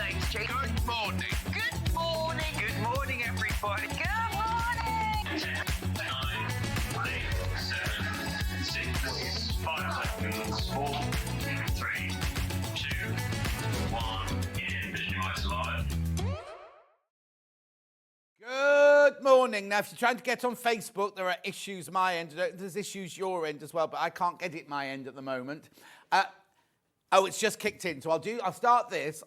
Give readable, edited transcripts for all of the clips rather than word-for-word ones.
Thanks, Jake. Good morning. Good morning. Good morning, everybody. Good morning. 10, 9, 8, 7, 6, 5 seconds, 4, 3, 2, 1, and visualize live. Good morning. Now, if you're trying to get on Facebook, there are issues my end. There's issues your end as well, but I can't get it my end at the moment. Oh, it's just kicked in. So I'll start this.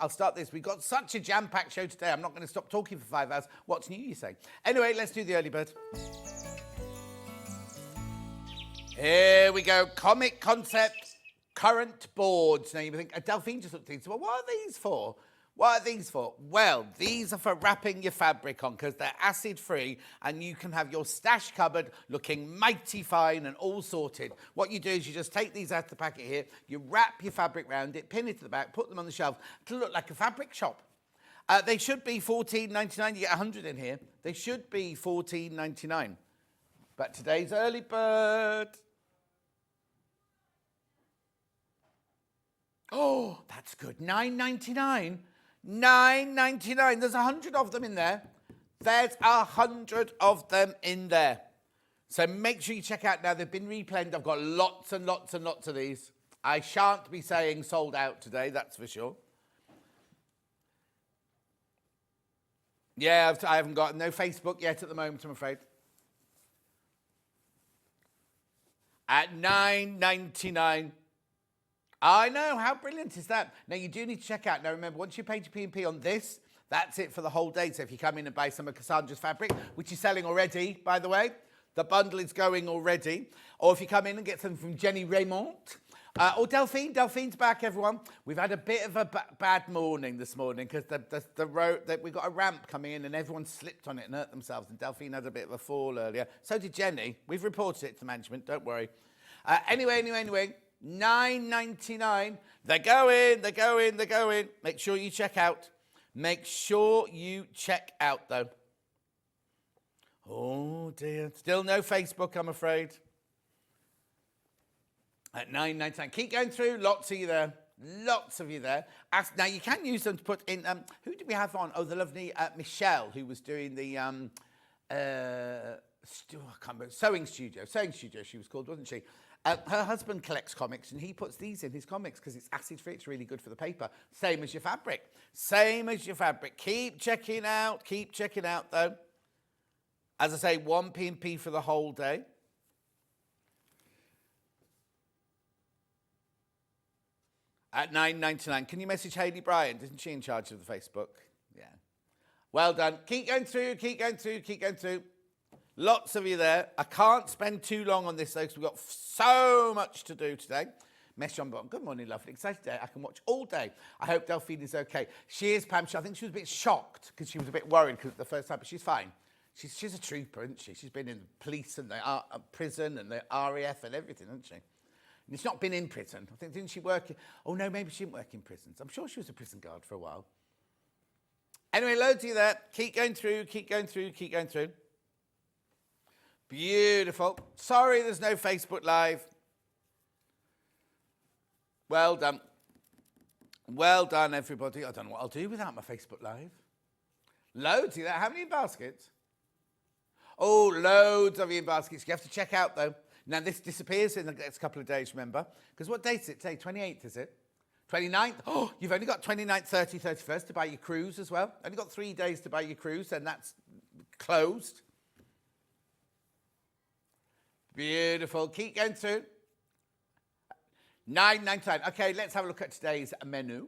We've got such a jam-packed show today. I'm not going to stop talking for 5 hours. What's new, you say? Anyway, let's do the early bird. Here we go. Comic concept current boards. Now, you think, Delphine just looked at these. Well, what are these for? What are these for? Well, these are for wrapping your fabric on because they're acid-free and you can have your stash cupboard looking mighty fine and all sorted. What you do is you just take these out of the packet here, you wrap your fabric around it, pin it to the back, put them on the shelf to look like a fabric shop. They should be $14.99. You get 100 in here. They should be $14.99. But today's early bird. Oh, that's good. $9.99. $9.99. There's 100 of them in there. There's 100 of them in there. So make sure you check out now. They've been replaned. I've got lots and lots and lots of these. I shan't be saying sold out today, that's for sure. Yeah, I haven't got no Facebook yet at the moment, I'm afraid. At $9.99. I know, how brilliant is that? Now, you do need to check out. Now, remember, once you paid your P&P on this, that's it for the whole day. So if you come in and buy some of Cassandra's fabric, which is selling already, by the way, the bundle is going already. Or if you come in and get some from Jennie Rayment, or Delphine. Delphine's back, everyone. We've had a bit of a bad morning this morning because the road, we got a ramp coming in and everyone slipped on it and hurt themselves. And Delphine had a bit of a fall earlier. So did Jenny. We've reported it to management, don't worry. Anyway. $9.99. They're going. Make sure you check out. Make sure you check out, though. Oh, dear. Still no Facebook, I'm afraid. At $9.99. Keep going through. Lots of you there. Now, you can use them to put in... who did we have on? Oh, the lovely Michelle, who was doing the... I can't remember. Sewing studio, she was called, wasn't she? Her husband collects comics and he puts these in his comics because it's acid-free. It's really good for the paper. Same as your fabric. Keep checking out, though. As I say, one P&P for the whole day. At $9.99. Can you message Hayley Bryant? Isn't she in charge of the Facebook? Yeah. Well done. Keep going through. Lots of you there. I can't spend too long on this, though, because we've got so much to do today. Message on bottom. Good morning, lovely. Excited day. I can watch all day. I hope Delphine is okay. She is, Pam. I think she was a bit shocked because she was a bit worried because the first time, but she's fine. She's a trooper, isn't she? She's been in the police and the prison and the RAF and everything, hasn't she? And she's not been in prison. I think, didn't she work in... Oh, no, maybe she didn't work in prisons. I'm sure she was a prison guard for a while. Anyway, loads of you there. Keep going through. Beautiful. Sorry there's no Facebook Live. Well done. Well done, everybody. I don't know what I'll do without my Facebook Live. Loads of that. How many in baskets? Oh, loads of you in baskets. You have to check out, though. Now, this disappears in the next couple of days, remember? Because what date is it today? 28th, is it? 29th? Oh, you've only got 29th, 30th, 31st to buy your cruise as well. Only got 3 days to buy your cruise, and that's closed. Beautiful. Keep going through. $9.99. Okay, let's have a look at today's menu.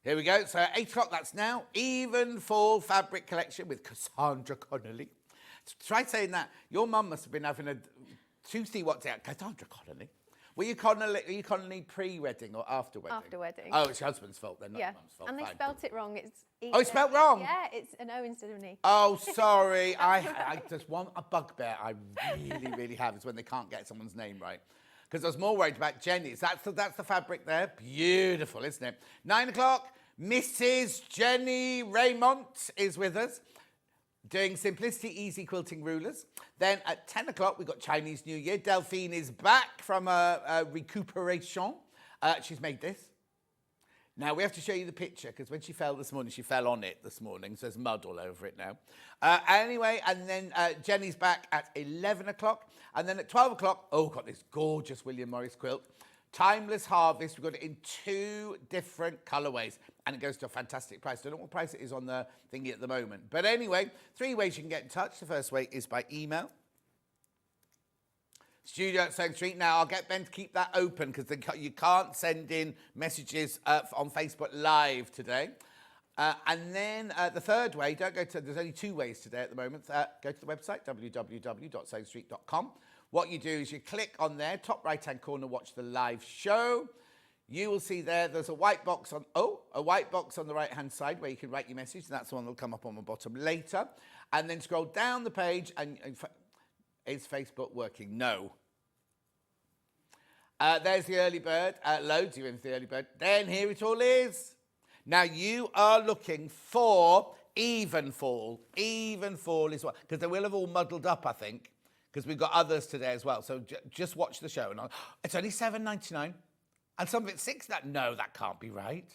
Here we go. So 8 o'clock, that's now. Evenfall fabric collection with Cassandra Connelly. Try saying that. Your mum must have been having a toothy what's out. Cassandra Connelly. Were you Connolly pre-wedding or after wedding? After wedding. Oh, it's your husband's fault then, not yeah. mum's fault. And they Fine. spelt it wrong. It's it's spelt wrong? Yeah, it's an O instead of an E. Oh, sorry. I just want a bugbear I really have is when they can't get someone's name right. Because I was more worried about Jenny's. That's the fabric there. Beautiful, isn't it? 9 o'clock, Mrs. Jennie Rayment is with us, doing Simplicity EZ Quilting Rulers. Then at 10 o'clock, we've got Chinese New Year. Delphine is back from a recuperation. She's made this. Now, we have to show you the picture, because when she fell this morning, she fell on it this morning, so there's mud all over it now. Anyway, and then Jenny's back at 11 o'clock, and then at 12 o'clock, oh, got this gorgeous William Morris quilt. Timeless Harvest. We've got it in 2 different colourways, and it goes to a fantastic price. I don't know what price it is on the thingy at the moment. But anyway, 3 ways you can get in touch. The first way is by email. Studio at Sewing Street. Now, I'll get Ben to keep that open because you can't send in messages on Facebook Live today. And then the third way, there's only 2 ways today at the moment. Go to the website, www.sewingstreet.com. What you do is you click on there, top right-hand corner, watch the live show. You will see there's a white box on the right-hand side where you can write your message. And that's the one that'll come up on the bottom later. And then scroll down the page and is Facebook working? No. There's the early bird. Loads of you in the early bird. Then here it all is. Now you are looking for Evenfall. Evenfall is what? Because they will have all muddled up, I think, because we've got others today as well. So just watch the show. And it's only $7.99, and some of it's $6. No, that can't be right.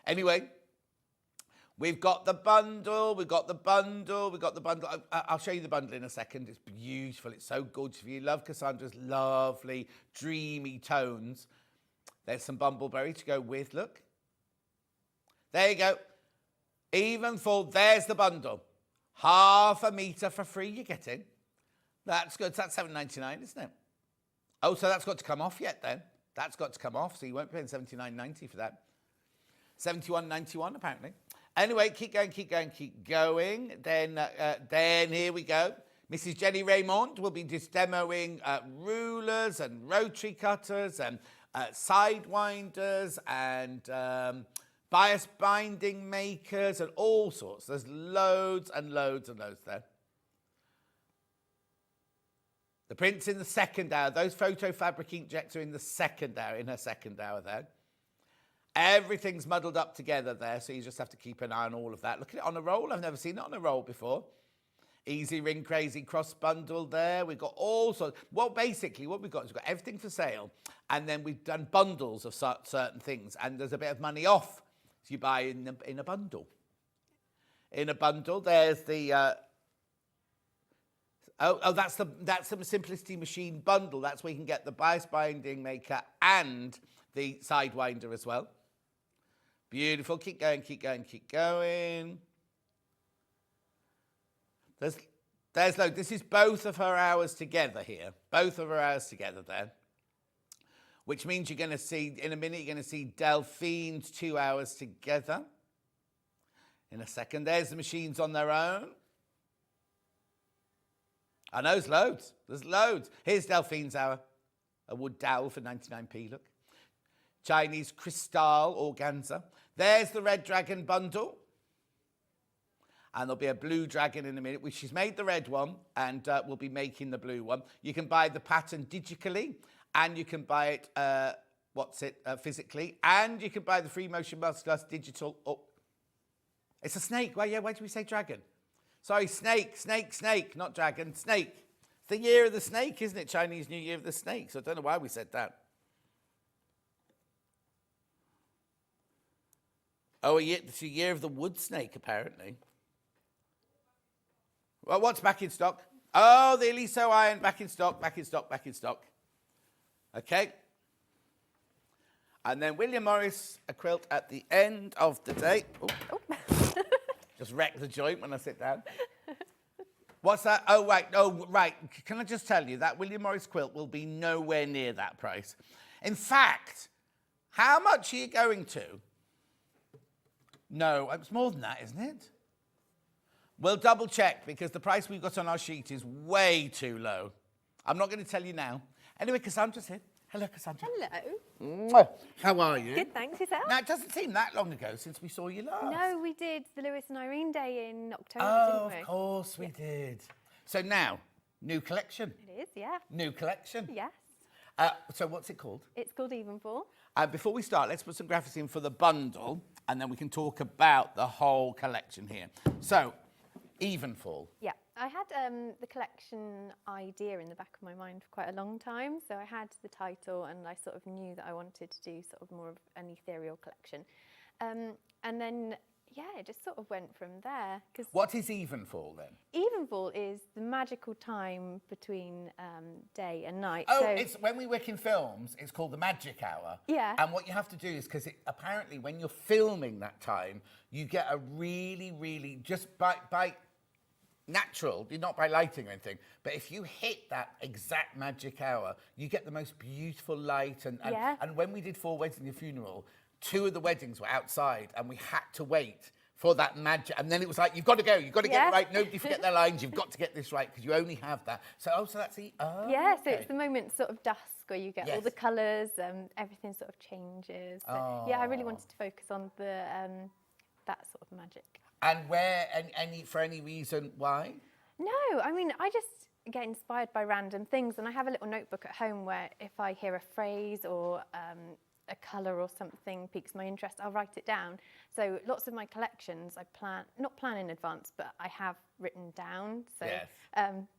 Anyway. We've got the bundle, I'll show you the bundle in a second. It's beautiful, it's so gorgeous. If you love Cassandra's lovely, dreamy tones, there's some bumbleberry to go with, look. There you go. Evenfall, there's the bundle. Half a metre for free you're getting. That's good, so that's $7.99, isn't it? Oh, so that's got to come off yet then. That's got to come off, so you won't be paying $79.90 for that. $71.91 apparently. Anyway, keep going. Then here we go. Mrs. Jennie Rayment will be just demoing rulers and rotary cutters and sidewinders and bias binding makers and all sorts. There's loads and loads and loads there. The prints in the second hour. Those photo fabric inkjets are in the second hour, in her second hour there. Everything's muddled up together there, so you just have to keep an eye on all of that. Look at it on a roll. I've never seen it on a roll before. Easy Ring Crazy cross bundle there. We've got all sorts. Well, basically, what we've got is we've got everything for sale, and then we've done bundles of certain things, and there's a bit of money off. So you buy in a bundle. In a bundle, there's the... that's the Simplicity Machine bundle. That's where you can get the bias binding maker and the sidewinder as well. Beautiful. Keep going. There's loads. This is both of her hours together here. Both of her hours together there. Which means you're going to see, in a minute, you're going to see Delphine's 2 hours together. In a second, there's the machines on their own. I know there's loads. There's loads. Here's Delphine's hour. A wood dowel for 99p, look. Chinese crystal organza. There's the red dragon bundle. And there'll be a blue dragon in a minute, which she's made the red one, and we'll be making the blue one. You can buy the pattern digitally, and you can buy it, physically, and you can buy the Free Motion Masterclass digital. Oh, it's a snake. Why did we say dragon? Sorry, snake, not dragon, snake. It's the year of the snake, isn't it? Chinese New Year of the snake. So I don't know why we said that. Oh, it's the year of the wood snake, apparently. Well, what's back in stock? Oh, the Eliso iron, back in stock. Okay. And then William Morris, a quilt at the end of the day. Oh. Just wreck the joint when I sit down. What's that? Oh, right. Can I just tell you, that William Morris quilt will be nowhere near that price. In fact, how much are you going to? No, it's more than that, isn't it? We'll double check because the price we've got on our sheet is way too low. I'm not going to tell you now. Anyway, Cassandra's here. Hello, Cassandra. Hello. How are you? Good, thanks. Yourself? Now, it doesn't seem that long ago since we saw you last. No, we did the Lewis Irene Day in October, Oh, didn't we? of course we did. So now, new collection. It is, yeah. New collection. Yes. So what's it called? It's called Evenfall. Before we start, let's put some graphics in for the bundle, and then we can talk about the whole collection here. So, Evenfall. Yeah. I had the collection idea in the back of my mind for quite a long time. So I had the title and I sort of knew that I wanted to do sort of more of an ethereal collection. And then, yeah, it just sort of went from there. What is Evenfall then? Evenfall is the magical time between day and night. Oh, so it's when we work in films, it's called the magic hour. Yeah. And what you have to do is, because apparently when you're filming that time, you get a really, really, just by natural, not by lighting or anything, but if you hit that exact magic hour, you get the most beautiful light. And when we did 4 Weddings and a Funeral, 2 of the weddings were outside and we had to wait for that magic. And then it was like, you've got to go, you've got to get it right. Nobody forget their lines. You've got to get this right because you only have that. So that's the... Oh, yeah, so okay. it's the moment sort of dusk where you get all the colours, everything sort of changes. But yeah, I really wanted to focus on the that sort of magic. And for any reason why? No, I mean, I just get inspired by random things. And I have a little notebook at home where if I hear a phrase or a colour or something piques my interest, I'll write it down. So lots of my collections I not plan in advance, but I have written down. So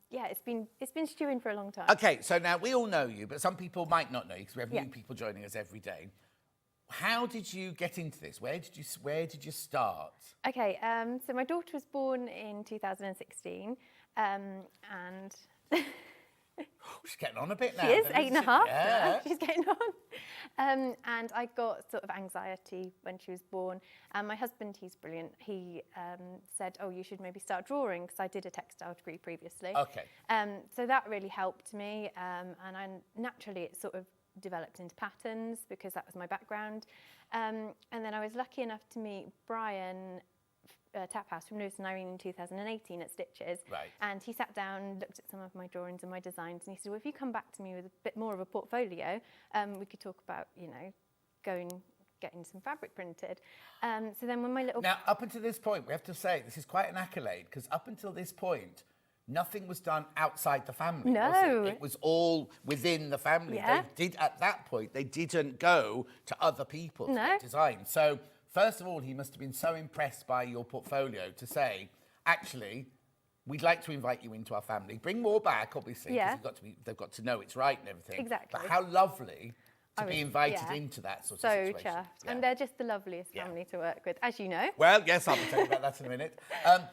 yeah, it's been stewing for a long time. Okay, so now we all know you, but some people might not know you because we have new people joining us every day. How did you get into this? Where did you start? Okay, so my daughter was born in 2016, and she's getting on a bit now. she is 8.5. Yeah. She's getting on. And I got sort of anxiety when she was born. And my husband, he's brilliant. He said, "Oh, you should maybe start drawing," because I did a textile degree previously. Okay. So that really helped me, and naturally it sort of developed into patterns because that was my background. And then I was lucky enough to meet Brian Taphouse from Lewis Irene in 2018 at Stitches. Right. And he sat down, looked at some of my drawings and my designs, and he said, "Well, if you come back to me with a bit more of a portfolio, we could talk about, getting some fabric printed." So then when my little... Now, up until this point, we have to say, this is quite an accolade, because up until this point, nothing was done outside the family, No. was it? It was all within the family. Yeah. At that point, they didn't go to other people to get design. So, first of all, he must have been so impressed by your portfolio to say, actually, we'd like to invite you into our family. Bring more back, obviously, because they've got to know it's right and everything. Exactly. But how lovely to be invited into that sort of situation. So chuffed. Yeah. And they're just the loveliest family to work with, as you know. Well, yes, I'll be telling you about that in a minute.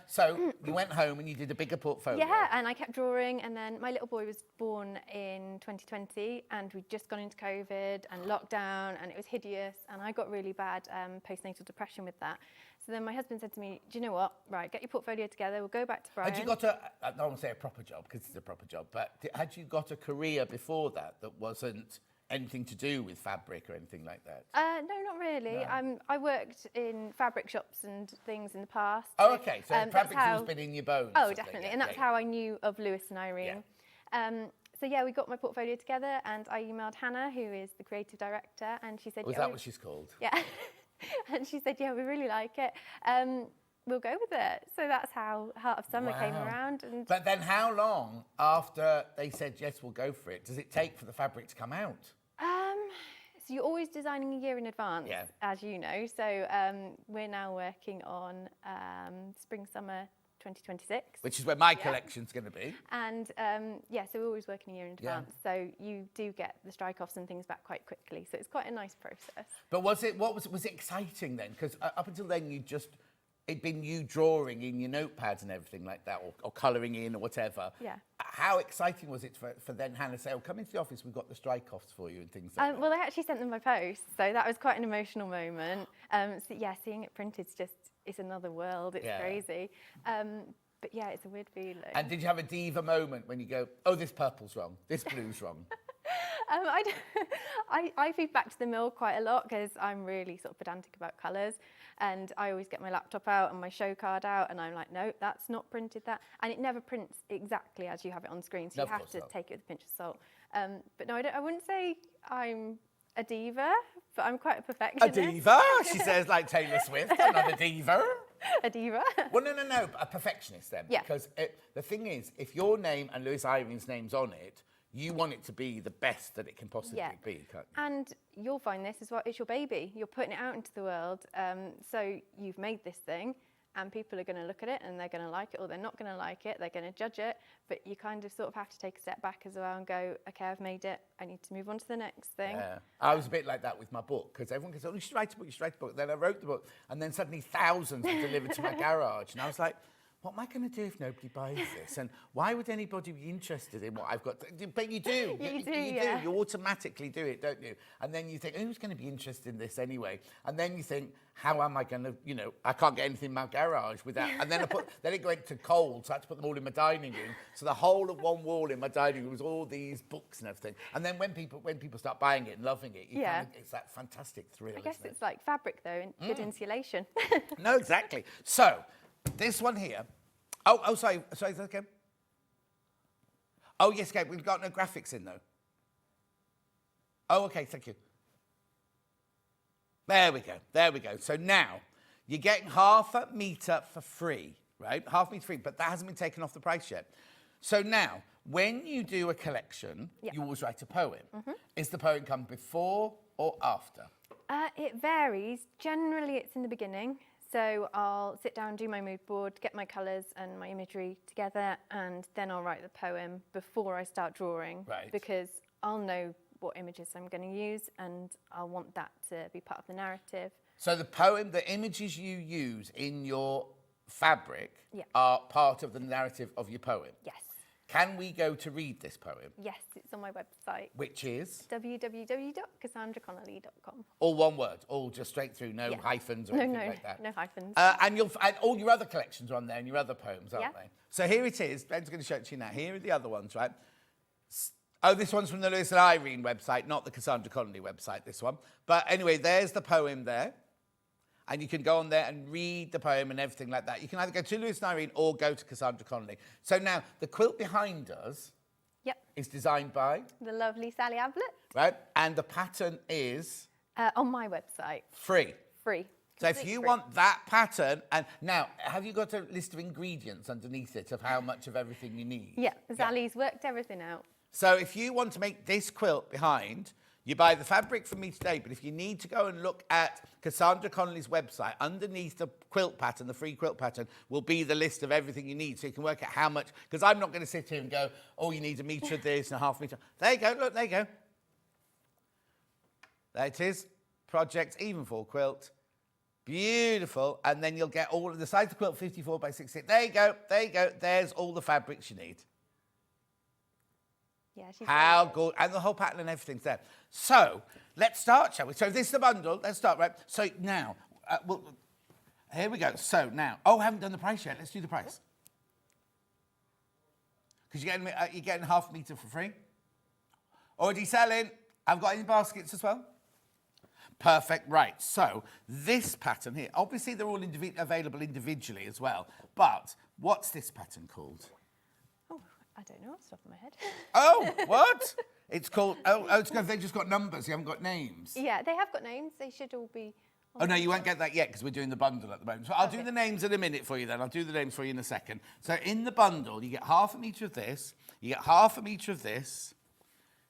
So you went home and you did a bigger portfolio. Yeah, and I kept drawing, and then my little boy was born in 2020, and we'd just gone into COVID and lockdown, and it was hideous, and I got really bad postnatal depression with that. So then my husband said to me, "Do you know what? Right, get your portfolio together. We'll go back to Brian." Had you got I don't want to say a proper job, because it's a proper job, but had you got a career before that wasn't anything to do with fabric or anything like that? No, not really. No. I worked in fabric shops and things in the past. Oh, okay. So fabric's how... always been in your bones. Oh, definitely. And that's how I knew of Lewis and Irene. So yeah, we got my portfolio together, and I emailed Hannah, who is the creative director, and she said... Was that what she's called? Yeah. And she said, "Yeah, we really like it. We'll go with it." So that's how Heart of Summer came around. And But then how long after they said, yes, we'll go for it, does it take for the fabric to come out? So you're always designing a year in advance, as you know. So we're now working on Spring Summer 2026. Which is where my collection's going to be. And so we're always working a year in advance. So you do get the strike-offs and things back quite quickly. So it's quite a nice process. But was it exciting then? Because up until then, it'd been you drawing in your notepads and everything like that, or colouring in or whatever. Yeah. How exciting was it for then Hannah to say, "Oh, come into the office, we've got the strike-offs for you," and things like that? Well, I actually sent them by post, so that was quite an emotional moment. So yeah, seeing it printed it's another world. It's crazy. But yeah, it's a weird feeling. And did you have a diva moment when you go, "Oh, this purple's wrong, this blue's wrong"? I feed back to the mill quite a lot because I'm really sort of pedantic about colours, and I always get my laptop out and my show card out, and I'm like, "No, that's not printed that," and it never prints exactly as you have it on screen, so you have to take it with a pinch of salt. But no, I wouldn't say I'm a diva, but I'm quite a perfectionist. A diva? She says, like Taylor Swift. I'm not a diva. A diva? Well, no, a perfectionist then. Yeah. Because the thing is, if your name and Lewis Irene's name's on it, you want it to be the best that it can possibly be, can't you? And you'll find this as well, it's your baby. You're putting it out into the world. So you've made this thing. and people are going to look at it and they're going to like it or they're not going to like it, they're going to judge it, but you kind of sort of have to take a step back as well and go, okay, I've made it, I need to move on to the next thing. Yeah. I was a bit like that with my book, because everyone goes, oh, you should write a book, you should write a book. Then I wrote the book, and then suddenly thousands were delivered to my garage, and I was like, what am I going to do if nobody buys this? And why would anybody be interested in what I've got? But you do. You do. You automatically do it, don't you? And then you think, who's going to be interested in this anyway? And then you think, how am I going to, I can't get anything in my garage without... And then then it went to cold, so I had to put them all in my dining room. So the whole of one wall in my dining room was all these books and everything. And then when people start buying it and loving it, it's that fantastic thrill, I guess isn't it? it's like fabric, though, and good insulation. No, exactly. So, this one here. Oh, sorry, is that okay? Oh, yes, okay, we've got no graphics in, though. Oh, okay, thank you. There we go. So now, you're getting half a metre for free, right? Half a metre free, but that hasn't been taken off the price yet. So now, when you do a collection, you always write a poem. Is the poem come before or after? It varies. Generally, it's in the beginning. So I'll sit down, do my mood board, get my colours and my imagery together, and then I'll write the poem before I start drawing. Right. Because I'll know what images I'm going to use, and I'll want that to be part of the narrative. So the poem, the images you use in your fabric Yeah. are part of the narrative of your poem? Yes. Can we go to read this poem? Yes, it's on my website. Which is? www.cassandraconnelly.com. All one word, all just straight through, no hyphens or anything like that. No hyphens. And all your other collections are on there, and your other poems, aren't Yeah. they? So here it is. Ben's going to show it to you now. Here are the other ones, right? Oh, this one's from the Lewis Irene website, not the Cassandra Connelly website, this one. But anyway, there's the poem there. And you can go on there and read the poem and everything like that. You can either go to Lewis Irene or go to Cassandra Connelly. So now, the quilt behind us is designed by? The lovely Sally Ablett. Right? And the pattern is? On my website. Free. Free. So if you want that pattern, and now, have you got a list of ingredients underneath it of how much of everything you need? Yeah, Sally's worked everything out. So if you want to make this quilt behind, you buy the fabric from me today, but if you need to go and look at Cassandra Connelly's website, underneath the quilt pattern, the free quilt pattern, will be the list of everything you need, so you can work out how much, because I'm not going to sit here and go, oh, you need a metre of this and a half metre. There you go, look, there you go. There it is, Project Evenfall quilt. Beautiful, and then you'll get all of the size of the quilt, 54 by 66. There you go, there's all the fabrics you need. Yeah, she's How good, and the whole pattern and everything's there. So, let's start, shall we? So this is the bundle, let's start, right? So now, here we go. So now, I haven't done the price yet, let's do the price. Because you're getting half a metre for free. Already selling. I've got any baskets as well. Perfect, right. So, this pattern here, obviously they're all available individually as well, but what's this pattern called? I don't know off the top of my head. Oh, what? It's called, it's because they've just got numbers, you haven't got names. Yeah, they have got names. They should all be... Oh, no, you won't get that yet because we're doing the bundle at the moment. So I'll do the names in a minute for you then. I'll do the names for you in a second. So in the bundle, you get half a metre of this, you get half a metre of this,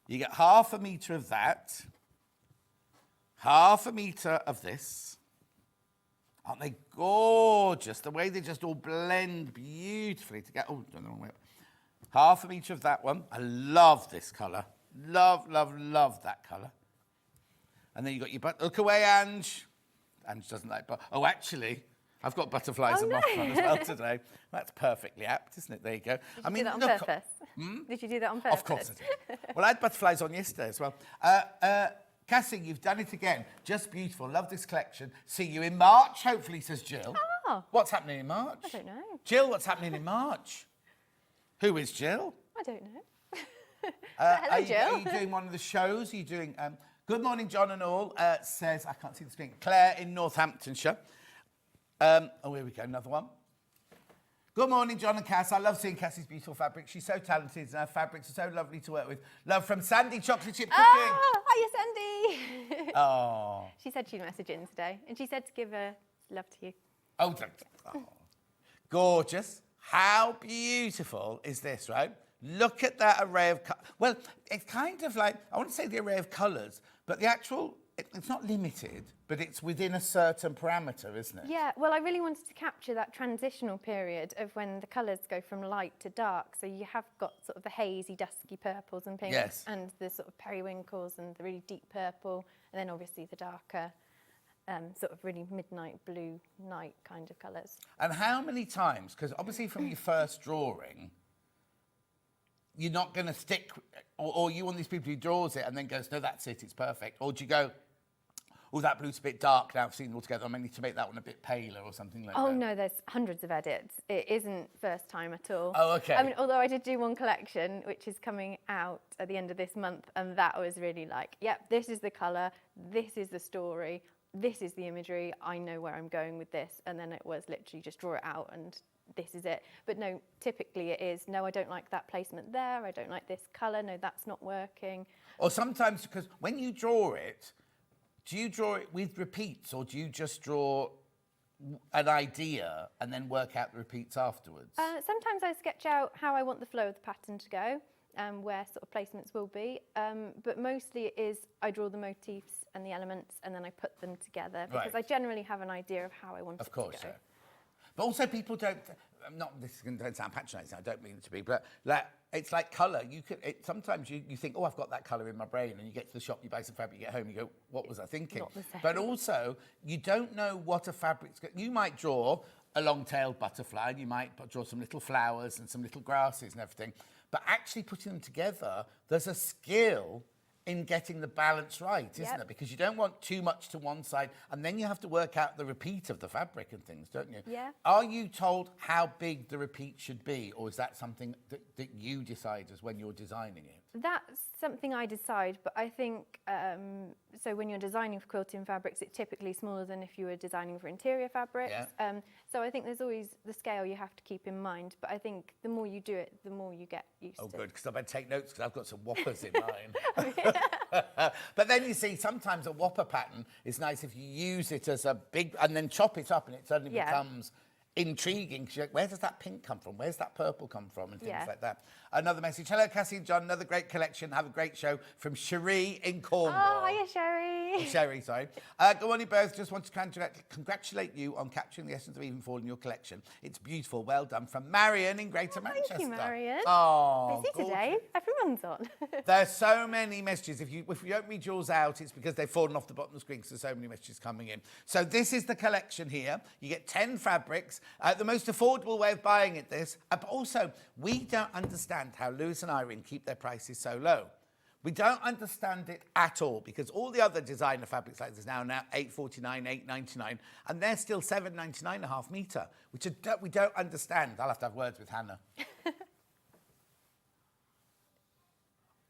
you get half a metre of that, half a metre of this. Aren't they gorgeous? The way they just all blend beautifully together. Oh, don't know where. Half a metre of that one. I love this colour. Love, love, love that colour. And then you got your look away, Ange. Ange doesn't like oh, actually, I've got butterflies and moth on as well today. That's perfectly apt, isn't it? There you go. Did you do that on purpose? Did you do that on purpose? Of course I did. Well, I had butterflies on yesterday as well. Cassie, you've done it again. Just beautiful. Love this collection. See you in March, hopefully, says Jill. Oh. What's happening in March? I don't know. Jill, what's happening in March? Who is Jill? I don't know. Hello, Jill. Are you doing one of the shows? Are you doing... Good morning, John and all, says... I can't see the screen. Claire in Northamptonshire. Oh, here we go, another one. Good morning, John and Cass. I love seeing Cassie's beautiful fabric. She's so talented and her fabrics are so lovely to work with. Love from Sandy Chocolate Chip Cooking. Oh, hiya, Sandy. Oh. She said she'd message in today, and she said to give her love to you. Oh, gorgeous. How beautiful is this, right? Look at that array of colours. Well, it's kind of like, I want to say the array of colours, but the actual, it's not limited, but it's within a certain parameter, isn't it? Yeah, well, I really wanted to capture that transitional period of when the colours go from light to dark. So you have got sort of the hazy, dusky purples and pinks, Yes. and the sort of periwinkles and the really deep purple, and then obviously the darker, sort of really midnight blue night kind of colours. And how many times, because obviously from your first drawing, you're not going to stick, or you one of these people who draws it and then goes, no, that's it, it's perfect. Or do you go, oh, that blue's a bit dark now, I've seen it all together, I may need to make that one a bit paler or something like that? Oh, no, there's hundreds of edits. It isn't first time at all. Oh, okay. I mean, although I did do one collection, which is coming out at the end of this month, and that was really like, yep, this is the colour, this is the story, this is the imagery, I know where I'm going with this. And then it was literally just draw it out and this is it. But no, typically it is, no, I don't like that placement there, I don't like this colour, no, that's not working. Or sometimes, because when you draw it, do you draw it with repeats, or do you just draw an idea and then work out the repeats afterwards? Sometimes I sketch out how I want the flow of the pattern to go, where sort of placements will be, but mostly it is I draw the motifs and the elements and then I put them together, because Right. I generally have an idea of how I want it Of course, to go. yeah. But also people don't, this is going to sound patronising, I don't mean it to be, but like, it's like colour. Sometimes you think, oh, I've got that colour in my brain, and you get to the shop, you buy some fabric, you get home, you go, what was I thinking? Not the same. But also, you don't know what a fabric's got. You might draw a long-tailed butterfly, and you might draw some little flowers and some little grasses and everything, but actually putting them together, there's a skill in getting the balance right, isn't Yep. it? Because you don't want too much to one side, and then you have to work out the repeat of the fabric and things, don't you? Yeah. Are you told how big the repeat should be, or is that something that you decide as when you're designing it? That's something I decide, but I think, so when you're designing for quilting fabrics, it's typically smaller than if you were designing for interior fabrics. Yeah. So I think there's always the scale you have to keep in mind, but I think the more you do it, the more you get used Oh, to. good, because I better take notes, because I've got some whoppers in mine. But then you see, sometimes a whopper pattern is nice if you use it as a big, and then chop it up, and it suddenly Yeah. becomes intriguing, because you're like, where does that pink come from? Where's that purple come from? And things Yeah. like that. Another message. Hello, Cassie and John. Another great collection. Have a great show from Cherie in Cornwall. Oh, hiya, Sherry. Sherry, sorry. Good morning, both. Just want to congratulate you on capturing the essence of Evenfall in your collection. It's beautiful. Well done. From Marion in Greater Manchester. Thank you, Marion. Oh, Busy today. Everyone's on. There's so many messages. If you don't read yours out, it's because they've fallen off the bottom of the screen, because there's so many messages coming in. So this is the collection here. You get 10 fabrics. The most affordable way of buying it, this. But also, we don't understand how Lewis and Irene keep their prices so low. We don't understand it at all, because all the other designer fabrics like this now £8.49, £8.99, and they're still £7.99 a half metre, which we don't understand. I'll have to have words with Hannah.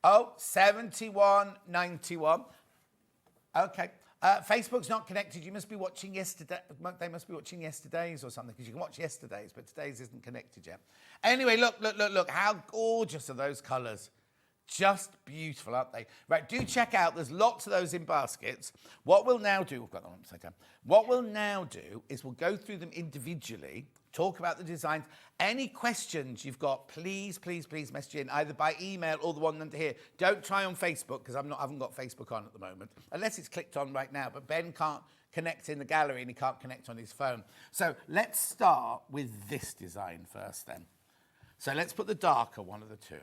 Oh, 71.91. Okay. Facebook's not connected. You must be watching yesterday. They must be watching yesterday's or something, because you can watch yesterday's, but today's isn't connected yet. Anyway, look. How gorgeous are those colours? Just beautiful, aren't they? Right, do check out. There's lots of those in baskets. What we'll now do, we've got them upside down. What we'll now do is we'll go through them individually, talk about the designs. Any questions you've got, please message in, either by email or the one under here. Don't try on Facebook, because I haven't got Facebook on at the moment, unless it's clicked on right now. But Ben can't connect in the gallery, and he can't connect on his phone. So let's start with this design first then. So let's put the darker one of the two.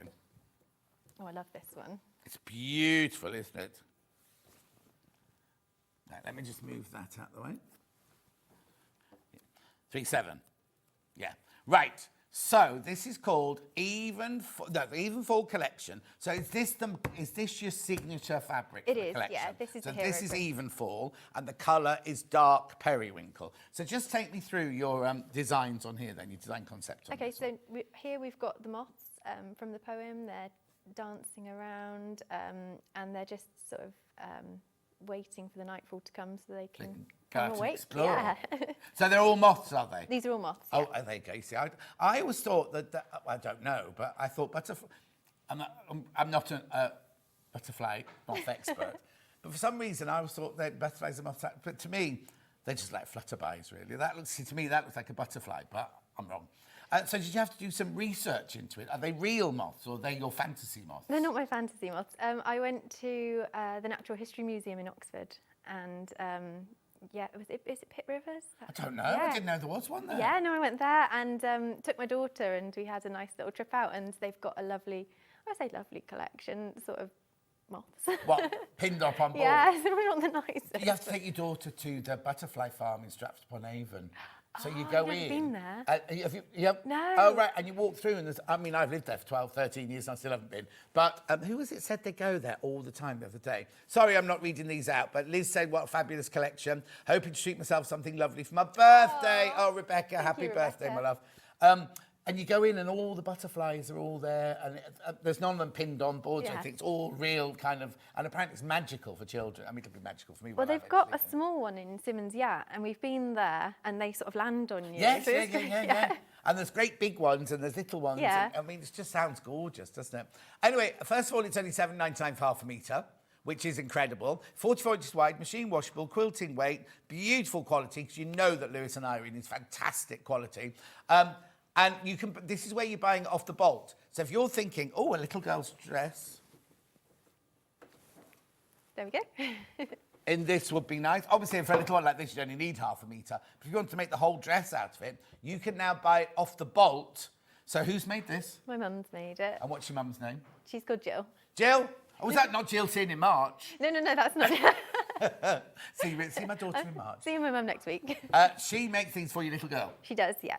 Oh, I love this one. It's beautiful, isn't it? Now, let me just move that out of the way. 3-7. Yeah. Right. So this is called the Evenfall collection. So is this your signature fabric for It the is, collection? yeah. This is so the hero this is print. Evenfall, and the colour is dark periwinkle. So just take me through your designs on here then, your design concept on Okay, this one. so here we've got the moths from the poem. They're dancing around, and they're just sort of waiting for the nightfall to come so they can Go come out and awake. explore. Yeah. So they're all moths, are they? These are all moths. Oh, there you go. You see, I always thought that I don't know, but I thought butterfly. I'm not a butterfly moth expert, but for some reason I always thought that butterflies are moths. But to me, they're just like flutterbys, really. To me that looks like a butterfly, but I'm wrong. So did you have to do some research into it? Are they real moths, or are they your fantasy moths? They're not my fantasy moths. I went to the Natural History Museum in Oxford, and yeah, is it Pitt Rivers? I don't know. Yeah. I didn't know there was one there. Yeah, no, I went there and took my daughter, and we had a nice little trip out, and they've got a lovely, I say lovely collection, sort of moths. What, pinned up on board? Yeah, so we're not the nicest. You have to take your daughter to the butterfly farm in Stratford-upon-Avon. So you Oh, go I've never in. been there. Have you, yep. No. Oh, right. And you walk through, and there's, I mean, I've lived there for 12, 13 years, and I still haven't been. But who was it said they go there all the time the other day? Sorry, I'm not reading these out, but Liz said, what a fabulous collection. Hoping to treat myself something lovely for my birthday. Oh, Rebecca, happy you, birthday, Rebecca. my love. And you go in, and all the butterflies are all there, and there's none of them pinned on board, so I Yeah. think it's all real kind of, and apparently it's magical for children. I mean, it'll be magical for me. Well, when I'm they've got a sleeping. small one in Simmons Yacht, and we've been there, and they sort of land on you. Yes, so yeah, it's yeah, great, yeah, yeah. And there's great big ones and there's little ones. Yeah. And, I mean, it just sounds gorgeous, doesn't it? Anyway, first of all, it's only $7.99 for half a metre, which is incredible. 44 inches wide, machine washable, quilting weight, beautiful quality, because you know that Lewis Irene is fantastic quality. And you can. This is where you're buying it off the bolt. So if you're thinking, oh, a little girl's dress There we go. in this would be nice. Obviously, for a little one like this, you only need half a metre. But if you want to make the whole dress out of it, you can now buy it off the bolt. So who's made this? My mum's made it. And what's your mum's name? She's called Jill. Jill? Oh, was that not Jill seen in March? No, that's not. See my daughter in March. See my mum next week. She makes things for your little girl. She does, yeah.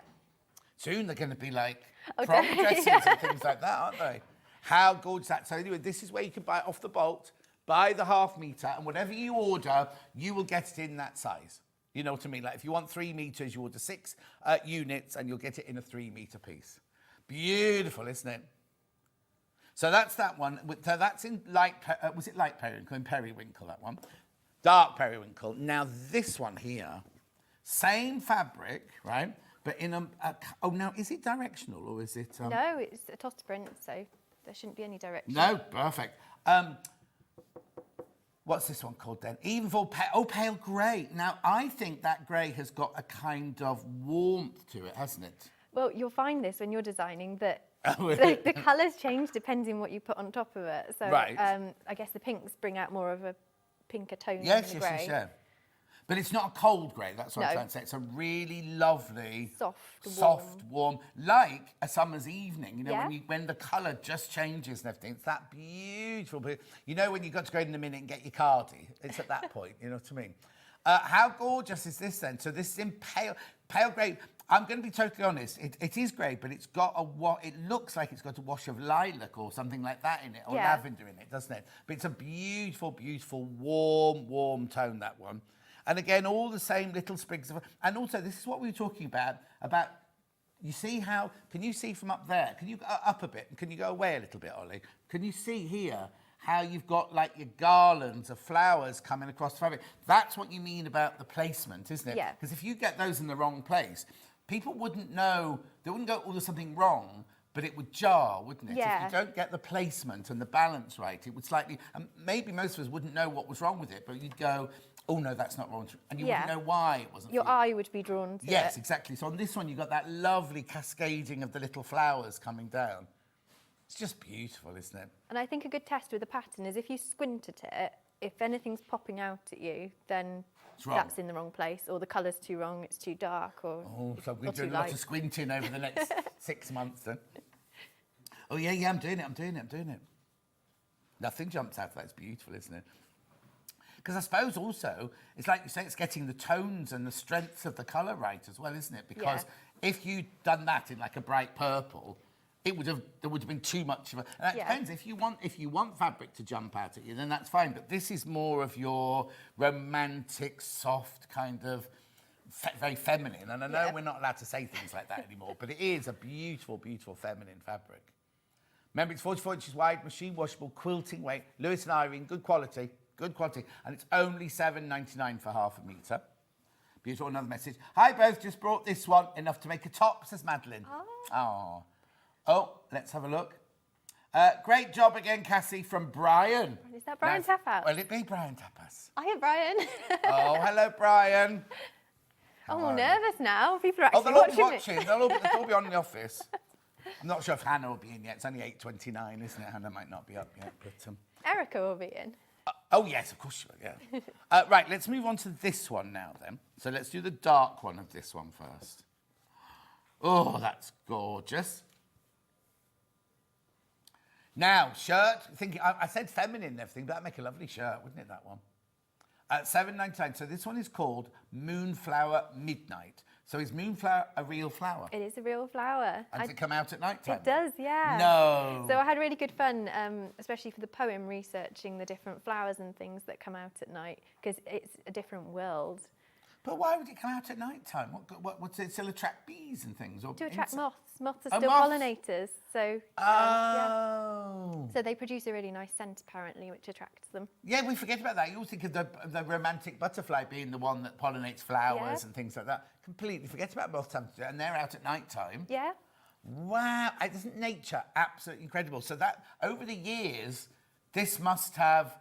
Soon they're going to be like Oh, prom definitely. dresses and things like that, aren't they? How gorgeous that. So anyway, this is where you can buy it off the bolt, buy the half metre, and whatever you order, you will get it in that size. You know what I mean? Like if you want 3 metres, you order 6 units and you'll get it in a 3 metre piece. Beautiful, isn't it? So that's that one. So that's in light, was it light periwinkle? In periwinkle, that one. Dark periwinkle. Now this one here, same fabric, right? But in oh, now, is it directional or is it... No, it's a toss print, so there shouldn't be any direction. No, perfect. What's this one called then? Evenfall, pale grey. Now, I think that grey has got a kind of warmth to it, hasn't it? Well, you'll find this when you're designing that Oh, the colours change depending what you put on top of it. So Right. I guess the pinks bring out more of a pinker tone Yes, than the yes, grey. yes, yeah. But it's not a cold grey, that's what I'm No. trying to say. It's a really lovely... Soft, warm, like a summer's evening, you know, Yeah. when the colour just changes and everything. It's that beautiful. You know when you've got to go in a minute and get your cardie? It's at that point, you know what I mean? How gorgeous is this then? So this is in pale grey. I'm going to be totally honest. It is grey, but it's got it looks like it's got a wash of lilac or something like that in it, or Yeah. lavender in it, doesn't it? But it's a beautiful, beautiful, warm tone, that one. And again, all the same little sprigs of... And also, this is what we were talking about, you see how... Can you see from up there? Can you go up a bit? Can you go away a little bit, Ollie? Can you see here how you've got, like, your garlands of flowers coming across the fabric? That's what you mean about the placement, isn't it? Yeah. Because if you get those in the wrong place, people wouldn't know... They wouldn't go, oh, there's something wrong, but it would jar, wouldn't it? Yeah. If you don't get the placement and the balance right, it would slightly... And maybe most of us wouldn't know what was wrong with it, but you'd go... Oh, no, that's not wrong. And you Yeah. wouldn't know why it wasn't. Your for you. eye would be drawn to Yes, it. exactly. So on this one, you've got that lovely cascading of the little flowers coming down. It's just beautiful, isn't it? And I think a good test with the pattern is if you squint at it, if anything's popping out at you, then It's wrong. that's in the wrong place, or the colour's too wrong, it's too dark, or Oh, so we're or too doing a lot light. of squinting over the next 6 months then. Oh, yeah, I'm doing it. Nothing jumps out of that. It's beautiful, isn't it? Because I suppose also, it's like you say, it's getting the tones and the strengths of the colour right as well, isn't it? Because if you'd done that in like a bright purple, there would have been too much of a... And that Yeah. depends. If you want fabric to jump out at you, then that's fine. But this is more of your romantic, soft kind of... very feminine. And I know we're not allowed to say things like that anymore, but it is a beautiful, beautiful feminine fabric. Remember, it's 44 inches wide, machine washable, quilting weight, Lewis and Irene, good quality, and it's only $7.99 for half a metre. Beautiful, another message. Hi, both, just brought this one, enough to make a top, says Madeline. Oh, let's have a look. Great job again, Cassie, from Brian. Is that Brian Now, Tapas? Will it be Brian Tapas? Hiya, Brian. Oh, hello, Brian. I'm all nervous now. People are Oh, actually they'll all be watching watching. They'll all be on in the office. I'm not sure if Hannah will be in yet. It's only 8:29, isn't it? Hannah might not be up yet, but... Erica will be in. Oh, yes, of course you will, yeah. Right, let's move on to this one now, then. So let's do the dark one of this one first. Oh, that's gorgeous. Now, shirt, thinking, I said feminine and everything, but that'd make a lovely shirt, wouldn't it, that one? At $7.99. So this one is called Moonflower Midnight. So is Moonflower a real flower? It is a real flower. And does it come out at night time? It does, yeah. No. So I had really good fun, especially for the poem, researching the different flowers and things that come out at night, because it's a different world. But why would it come out at night time? What's it still attract bees and things? Or To attract moths. Moths are Oh, still moths. pollinators, so Oh. so they produce a really nice scent apparently, which attracts them. Yeah, we forget about that. You always think of the romantic butterfly being the one that pollinates flowers Yeah. and things like that. Completely forget about moths, and they're out at night time. Yeah. Wow, isn't nature absolutely incredible? So that over the years, this must have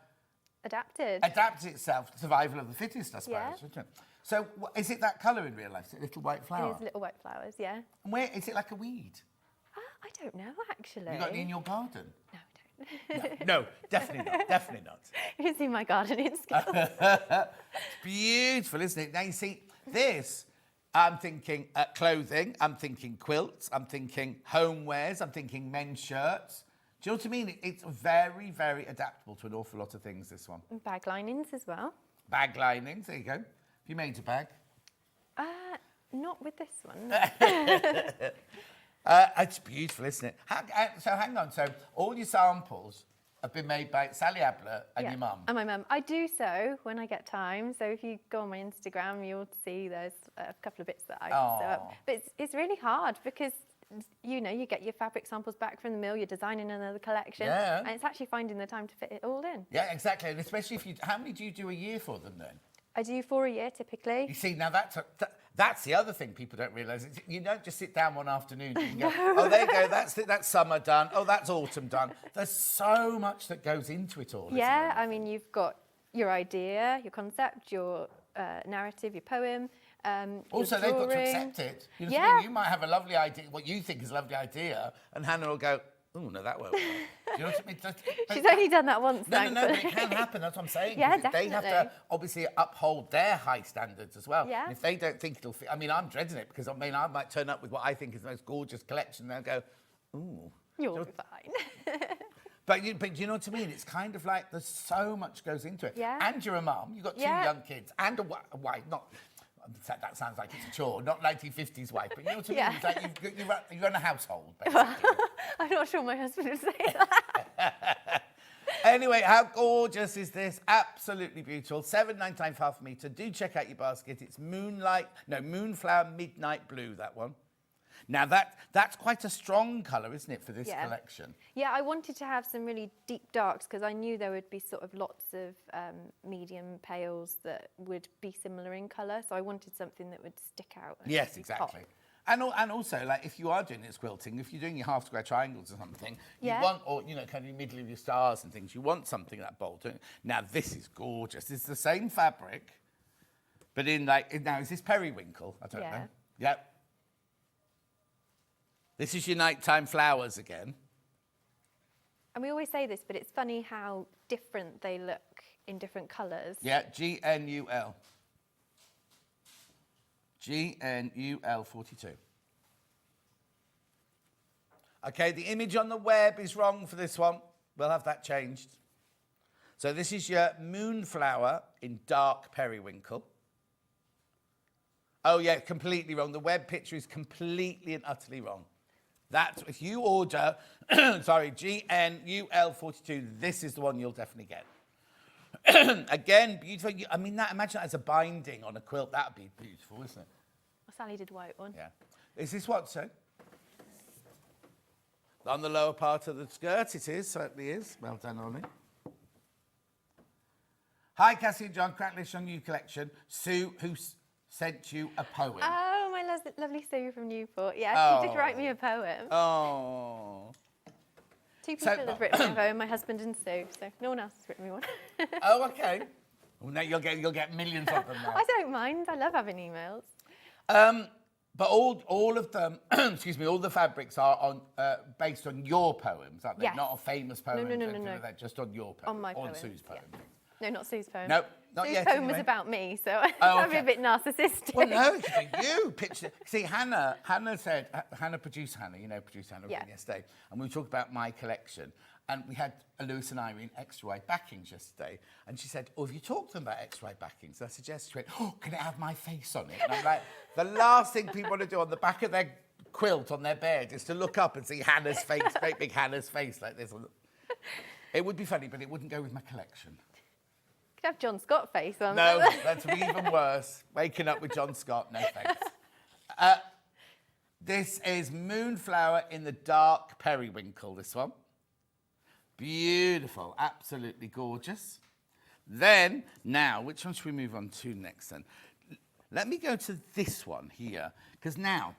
Adapted. adapted itself to survival of the fittest, I suppose. Yeah. Isn't it? So is it that colour in real life? Is it a little white flower? It is little white flowers, yeah. And where is it like a weed? I don't know actually. You got any in your garden? No, I don't. No, definitely not. Definitely not. It's in my gardening skills. It's beautiful, isn't it? Now you see, this, I'm thinking clothing, I'm thinking quilts, I'm thinking homewares, I'm thinking men's shirts. Do you know what I mean? It's very, very adaptable to an awful lot of things, this one. And bag linings as well. Bag linings, there you go. Have you made a bag? Not with this one. It's beautiful, isn't it? So hang on, so all your samples have been made by Sally Abler and your mum? And my mum. I do so when I get time. So if you go on my Instagram, you'll see there's a couple of bits that I sew up. But it's really hard because, you know, you get your fabric samples back from the mill, you're designing another collection. Yeah. And it's actually finding the time to fit it all in. Yeah, exactly. And especially if you... How many do you do a year for them, then? I do 4 a year, typically. You see, now that's the other thing people don't realise. You don't just sit down one afternoon and go, oh, there you go, that's summer done. Oh, that's autumn done. There's so much that goes into it all. Yeah, isn't there? I mean, you've got your idea, your concept, your narrative, your poem. Also, your they've got to drawing. accept it. You know what I Yeah. mean? You might have a lovely idea, what you think is a lovely idea, and Hannah will go, oh, no, that won't work. Do you know what I mean? She's only done that once, No, but thankfully. it can happen. That's what I'm saying. Yeah, 'Cause they have to definitely. obviously uphold their high standards as well. Yeah. And if they don't think it'll fit, I mean, I'm dreading it because I mean, I might turn up with what I think is the most gorgeous collection, and they'll go, ooh. You'll be fine. But you know what I mean? It's kind of like there's so much goes into it. Yeah. And you're a mum. You've got two Yeah. young kids and a wife. Not that sounds like it's a chore. Not 1950s wife, but you know what I mean? Yeah. It's like you run a household basically. I'm not sure my husband would say that. Anyway, how gorgeous is this? Absolutely beautiful. $7.99 for half a metre. Do check out your basket. It's Moonflower Midnight Blue, that one. Now, that's quite a strong colour, isn't it, for this Yeah. collection? Yeah, I wanted to have some really deep darks because I knew there would be sort of lots of medium pales that would be similar in colour. So I wanted something that would stick out. And Yes, really exactly. pop. And also, like, if you are doing this quilting, if you're doing your half square triangles or something, Yeah. you want, or, you know, kind of middle of your stars and things, you want something that bold. Don't you? Now, this is gorgeous. It's the same fabric, but now, is this periwinkle? I don't Yeah. know. Yep. This is your nighttime flowers again. And we always say this, but it's funny how different they look in different colours. Yeah, GNUL. GNUL 42. Okay, the image on the web is wrong for this one. We'll have that changed. So this is your moonflower in dark periwinkle. Oh yeah, completely wrong. The web picture is completely and utterly wrong. That's, if you order, sorry, GNUL 42, this is the one you'll definitely get. Again, beautiful. I mean, imagine that as a binding on a quilt. That would be beautiful, isn't it? Sally did white one. Yeah. Is this what, sir? On the lower part of the skirt, it is, certainly is. Well done, Ollie. Hi, Cassie and John. Congratulations on your collection. Sue, who sent you a poem. Oh, my lovely Sue from Newport. Yeah, she did Oh. write me a poem. Oh. Two people So- have written me a poem, my husband and Sue, so no one else has written me one. Oh, okay. Well, now you'll get millions of them now. I don't mind. I love having emails. But all of them, excuse me, all the fabrics are on based on your poems, aren't they? Yes. Not a famous poem. No. or anything like that, just on your poem. On my or on poems, Sue's yeah. poem. No, not Sue's poem. No, not Sue's yet. poem was anyway. about me, so Oh, I'm okay. a bit narcissistic. Well, no, it should be you. Picture. See, Hannah said, producer Hannah, you know, producer Hannah, Yeah. yesterday, and we talked about my collection. And we had a Lewis and Irene extra wide backings yesterday. And she said, oh, have you talked to them about extra wide backings? And I suggested, she went, oh, can it have my face on it? And I'm like, the last thing people want to do on the back of their quilt on their bed is to look up and see Hannah's face, great big Hannah's face like this. It would be funny, but it wouldn't go with my collection. Could have John Scott face on. No, that's even worse. Waking up with John Scott, no thanks. This is Moonflower in the Dark Periwinkle, this one. Beautiful, absolutely gorgeous. Then, now, which one should we move on to next then? Let me go to this one here, because now,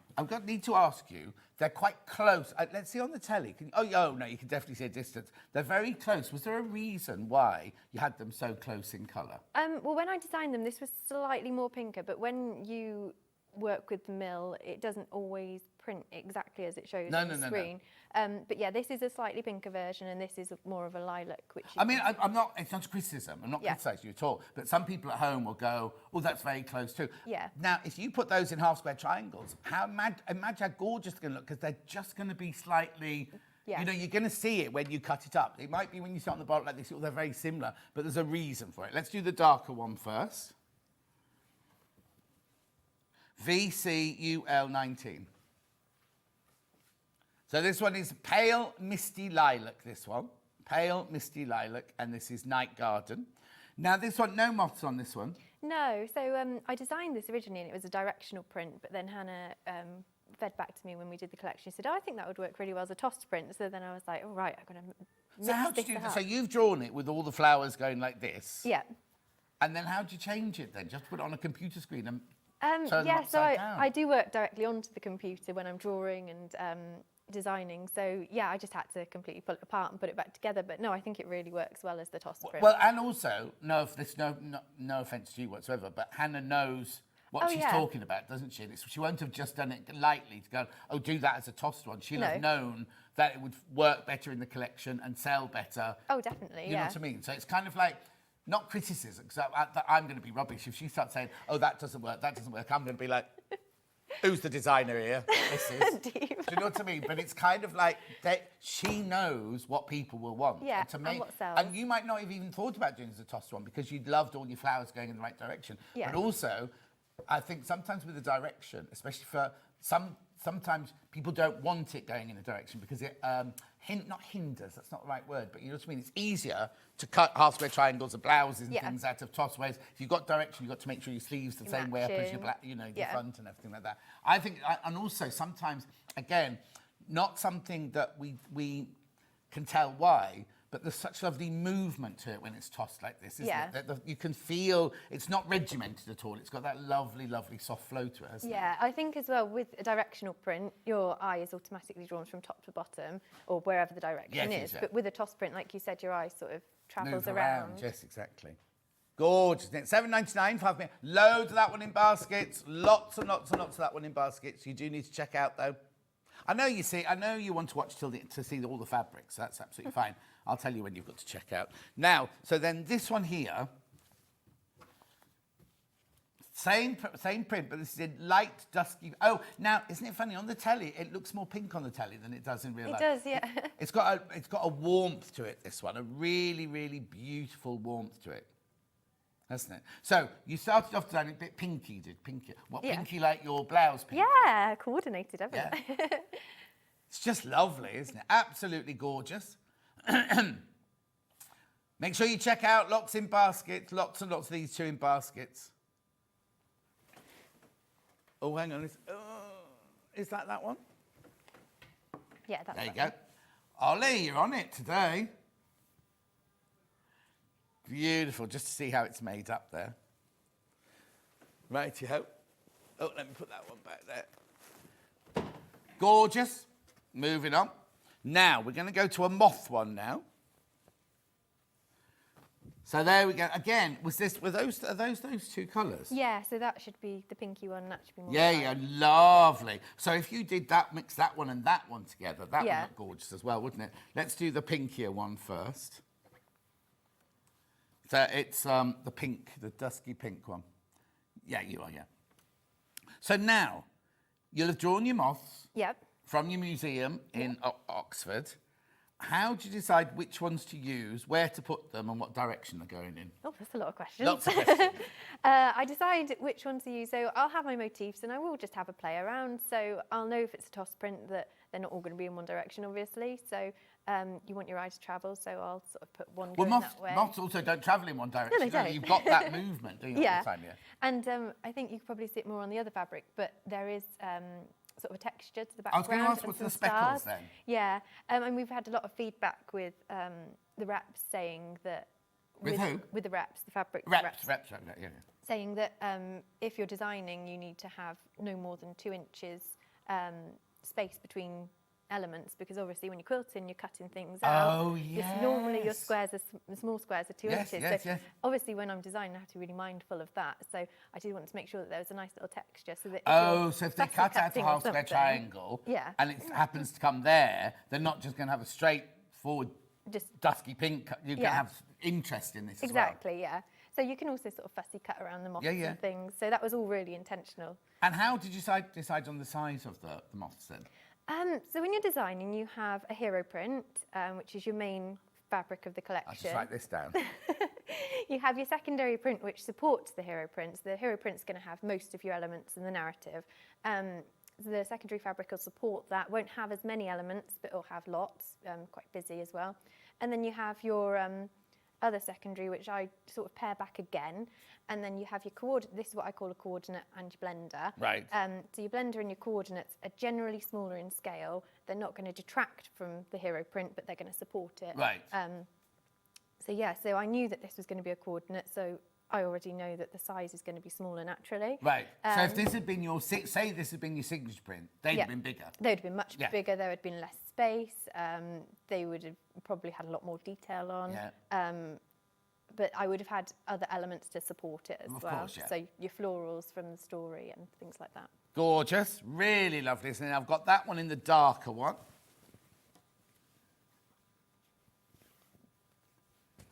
need to ask you, they're quite close. Let's see on the telly. No, you can definitely see a distance. They're very close. Was there a reason why you had them so close in colour? Well, when I designed them, this was slightly more pinker, but when you work with the mill, it doesn't always print exactly as it shows on the screen. But yeah, this is a slightly pinker version, and this is more of a lilac. Which I'm not. It's not a criticism. I'm not criticising you at all. But some people at home will go, "Oh, that's very close too." Yeah. Now, if you put those in half square triangles, imagine how gorgeous they're going to look, because they're just going to be slightly. Yeah. You know, you're going to see it when you cut it up. It might be when you sit on the bottom like this, they're very similar, but there's a reason for it. Let's do the darker one first. VCUL19. So this one is Pale Misty Lilac, this one. Pale Misty Lilac, and this is Night Garden. Now this one, no moths on this one. No, so I designed this originally and it was a directional print, but then Hannah fed back to me when we did the collection. She said, oh, I think that would work really well as a tossed print. So then I was like, all right, I'm going to So how did you do that? So you've drawn it with all the flowers going like this. Yeah. And then how do you change it then? Just put it on a computer screen and turn them yeah, so upside down? I do work directly onto the computer when I'm drawing and designing. So yeah, I just had to completely pull it apart and put it back together. But no, I think it really works well as the toss print. Well, and also, no offence to you whatsoever, but Hannah knows what she's talking about, doesn't she? She won't have just done it lightly to go, oh, do that as a tossed one. She'll have known that it would work better in the collection and sell better. Oh, definitely, You know what I mean? So it's kind of like, not criticism, because I'm going to be rubbish. If she starts saying, oh, that doesn't work, I'm going to be like, who's the designer here? This is. Do you know what I mean? But it's kind of like she knows what people will want. Yeah, and what sells. And you might not have even thought about doing it as a tossed one because you'd loved all your flowers going in the right direction. Yeah. But also, I think sometimes with the direction, especially for sometimes people don't want it going in a direction because it not hinders, that's not the right word, but you know what I mean? It's easier to cut half square triangles of blouses and things out of tossways. If you've got direction, you've got to make sure your sleeves the same way up as your your front and everything like that. I think, and also sometimes, again, not something that we can tell why, but there's such lovely movement to it when it's tossed like this, isn't it? That you can feel it's not regimented at all. It's got that lovely, lovely soft flow to it, hasn't it? Yeah, I think as well with a directional print, your eye is automatically drawn from top to bottom or wherever the direction is. But with a toss print, like you said, your eye sort of travels around. Yes, exactly. Gorgeous. $7.99, 5 minutes. Loads of that one in baskets. Lots and lots and lots of that one in baskets. You do need to check out though. I know you want to watch to see all the fabrics. So that's absolutely fine. I'll tell you when you've got to check out. Now, so then this one here, same print, but this is in light dusky. Oh, now isn't it funny on the telly? It looks more pink on the telly than it does in real life. It does, yeah. It's got a warmth to it. This one, a really, really beautiful warmth to it, hasn't it? So you started off designing a bit pinky, pinky. What pinky like your blouse? Pinky? Yeah, coordinated everything. Yeah. It's just lovely, isn't it? Absolutely gorgeous. Make sure you check out lots in baskets, lots and lots of these two in baskets. Oh, hang on. Is that one? Yeah, that's There you go. Ollie, you're on it today. Beautiful, just to see how it's made up there. Righty-ho. Oh, let me put that one back there. Gorgeous. Moving on. Now, we're going to go to a moth one now. So there we go. Again, are those two colours? Yeah, so that should be the pinky one, that should be more Yeah, lovely. So if you did that, mix that one and that one together, that would look gorgeous as well, wouldn't it? Let's do the pinkier one first. So it's the pink, the dusky pink one. Yeah, you are, yeah. So now, you'll have drawn your moths Yep. from your museum in Oxford. How do you decide which ones to use, where to put them, and what direction they're going in? Oh, that's a lot of questions. Lots of questions. I decide which one to use. So I'll have my motifs and I will just have a play around. So I'll know if it's a toss print that they're not all going to be in one direction, obviously. So you want your eye to travel. So I'll sort of put one going that way. Moths also don't travel in one direction. they don't. You've got that movement, don't you, Yeah. all the time, yeah? And I think you could probably see it more on the other fabric, but there is sort of a texture to the I was background. going to ask, and what's some the speckles stars. then? Yeah, and we've had a lot of feedback with the reps saying that... With who? With the reps, the fabric Reps, yeah. saying that if you're designing, you need to have no more than 2 inches space between elements, because obviously when you're quilting, you're cutting things out. Oh, yes. Normally your squares are small squares are 2 Yes, inches. yes, So yes. obviously when I'm designing, I have to be really mindful of that. So I did want to make sure that there was a nice little texture, so that So if they fussy cut out a cutting or half square something, triangle, yeah, and it happens to come there, they're not just going to have a straightforward just dusky pink. You're going to Yeah. have interest in this exactly, yeah. So you can also sort of fussy cut around the moths Yeah, yeah. and things. So that was all really intentional. as well. And how did you decide on the size of the moths then? So when you're designing, you have a hero print, which is your main fabric of the I'll collection. just write this down. You have your secondary print, which supports the hero prints. The hero print's going to have most of your elements in the narrative. The secondary fabric will support that. Won't have as many elements, but it'll have lots. Quite busy as well. And then you have your other secondary, which I sort of pare back again. And then you have your coordinate. This is what I call a coordinate and your blender. Right. So your blender and your coordinates are generally smaller in scale. They're not going to detract from the hero print, but they're going to support it. Right. So yeah, so I knew that this was going to be a coordinate, so I already know that the size is going to be smaller naturally. Right. So if this had been your, say this had been your signature print, they'd Yeah. have been bigger. They would have been much Yeah. bigger. There would have been less space. They would have probably had a lot more detail on. Yeah. But I would have had other elements to support it as Of well. course, yeah. So your florals from the story and things like that. Gorgeous. Really lovely. And I've got that one in the darker one.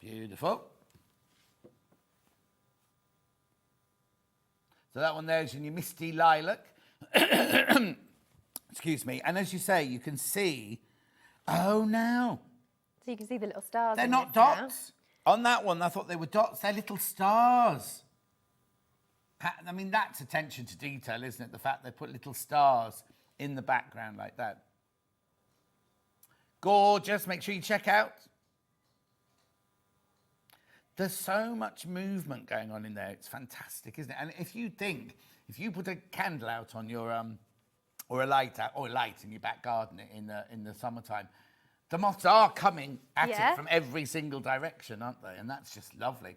Beautiful. So that one there is in your misty lilac. Excuse me. And as you say, you can see, oh, now. So you can see the little stars. They're in not this now. dots. On that one, I thought they were dots. They're little stars. I mean, that's attention to detail, isn't it? The fact they put little stars in the background like that. Gorgeous. Make sure you check out. There's so much movement going on in there. It's fantastic, isn't it? And if you put a candle out on your, or a light in your back garden in the summertime, the moths are coming at Yeah. it from every single direction, aren't they? And that's just lovely.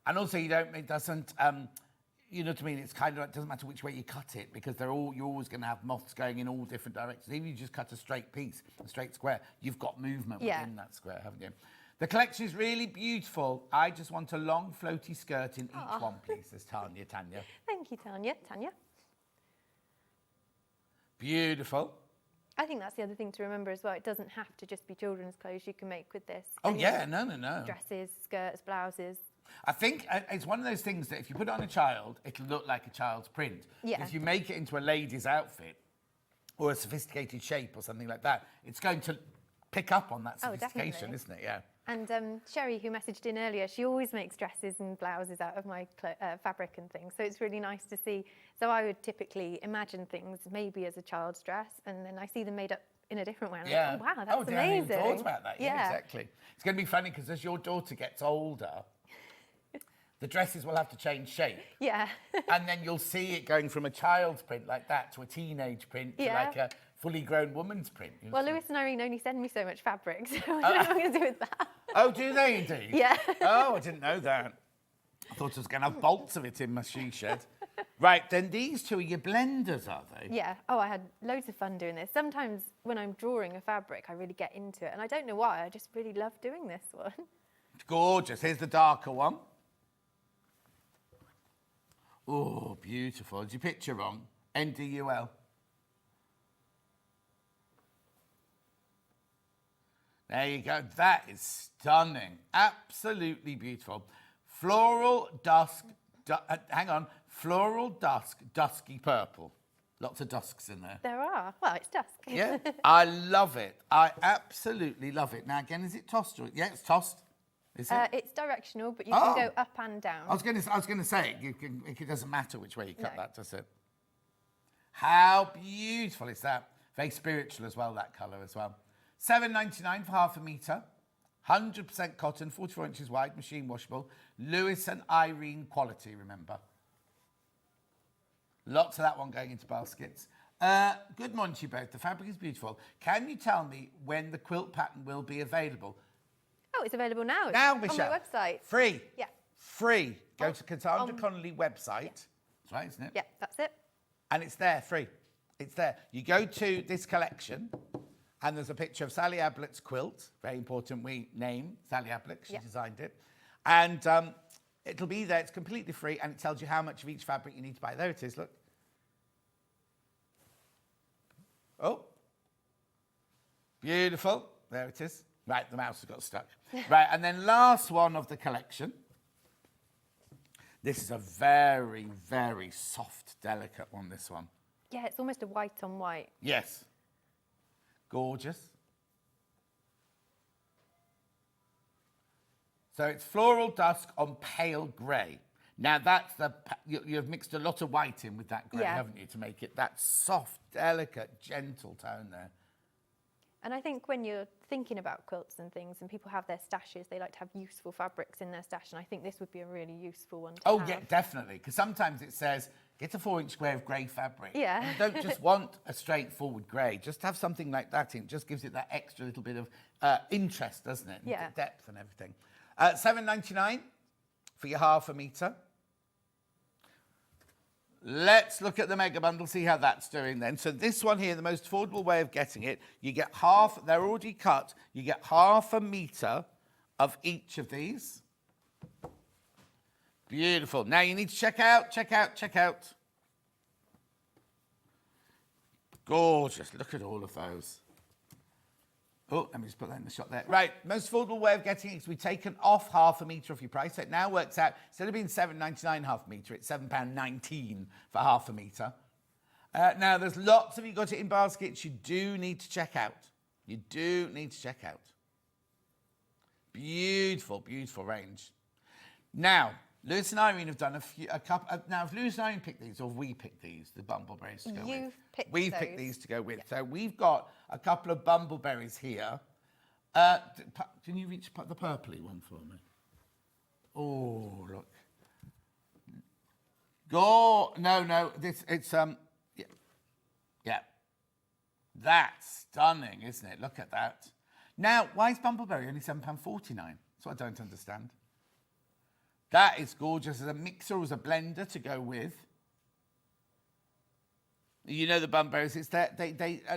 And also, you know what I mean? It's kind of, it doesn't matter which way you cut it, because you're always going to have moths going in all different directions. Even if you just cut a straight piece, a straight square, you've got movement Yeah. within that square, haven't you? The collection is really beautiful. I just want a long floaty skirt in each one, please, says Tanya. Thank you, Tanya. Beautiful. I think that's the other thing to remember as well. It doesn't have to just be children's clothes you can make with this. Oh, Any yeah, no. Dresses, skirts, blouses. I think it's one of those things that if you put it on a child, it'll look like a child's print. Yeah. If you make it into a lady's outfit or a sophisticated shape or something like that, it's going to pick up on that Oh, sophistication, definitely. isn't it? Yeah. And Sherry, who messaged in earlier, she always makes dresses and blouses out of my fabric and things. So it's really nice to see. So I would typically imagine things maybe as a child's dress, and then I see them made up in a different way. And Yeah. I'm like, oh, wow, that's I hadn't amazing. even thought about that. Yeah, exactly. It's going to be funny because as your daughter gets older, the dresses will have to change shape. Yeah. And then you'll see it going from a child's print like that to a teenage print to Yeah. like a fully grown woman's print. You'll Well, see. Lewis and Irene only send me so much fabric, so I don't know what I'm going to do with that. Oh, do they indeed? Yeah. Oh, I didn't know that. I thought I was going to have bolts of it in my she shed. Right, then these two are your blenders, are they? Yeah. Oh, I had loads of fun doing this. Sometimes when I'm drawing a fabric, I really get into it. And I don't know why, I just really love doing this one. It's gorgeous. Here's the darker one. Oh, beautiful. Is your picture wrong? NDUL. There you go. That is stunning. Absolutely beautiful. Floral dusk, hang on. Floral dusk, dusky purple. Lots of dusks in there. There are. Well, it's dusk. Yeah, I love it. I absolutely love it. Now, again, is it tossed? Yeah, it's tossed. Is it? It's directional, but you can go up and down. I was going to say, it doesn't matter which way you cut No. that, does it? How beautiful is that? Very spiritual as well, that colour as well. $7.99 for half a metre. 100% cotton, 44 inches wide, machine washable. Lewis and Irene quality, remember. Lots of that one going into baskets. Good morning to you both. The fabric is beautiful. Can you tell me when the quilt pattern will be available? Oh, it's available now. Now, It's Michelle. on my website. Free. Yeah. Free. Go to Cassandra Connelly website. That's right, isn't it? Yeah, that's it. And it's there, free. It's there. You go to this collection, and there's a picture of Sally Ablett's quilt. Very important we name Sally Ablett. She designed it. And it'll be there. It's completely free, and it tells you how much of each fabric you need to buy. There it is, look. Oh. Beautiful. There it is. Right, the mouse has got stuck. Right, and then last one of the collection. This is a very, very soft, delicate one, this one. Yeah, it's almost a white on white. Yes. Gorgeous. So it's floral dusk on pale grey. Now that's you've mixed a lot of white in with that grey, haven't you, to make it that soft, delicate, gentle tone there. And I think when you're thinking about quilts and things and people have their stashes, they like to have useful fabrics in their stash. And I think this would be a really useful one to have. Yeah, definitely. Because sometimes it says, get a 4-inch square of grey fabric. Yeah. And you don't just want a straightforward grey. Just have something like that in. It just gives it that extra little bit of interest, doesn't it? Yeah. And depth and everything. $7.99 for your half a metre. Let's look at the mega bundle, see how that's doing then. So this one here, the most affordable way of getting it, you get half, they're already cut, you get half a metre of each of these. Beautiful. Now you need to check out. Gorgeous. Look at all of those. Oh, let me just put that in the shot there. Right, most affordable way of getting it is we've taken off half a metre off your price. So it now works out, instead of being £7.99 half a metre, it's £7.19 for half a metre. Now, there's lots of you got it in baskets you do need to check out. You do need to check out. Beautiful, beautiful range. Now, Lewis and Irene have done a couple. Now, if Lewis and Irene picked these, or we picked these, the bumbleberries to go with. We've picked these to go with. Yeah. So we've got a couple of bumbleberries here. Can you reach the purpley one for me? Oh, look. No. It's yeah. That's stunning, isn't it? Look at that. Now, why is bumbleberry only £7.49? That's what I don't understand. That is gorgeous as a mixer or as a blender to go with. You know the bumbleberries, it's their,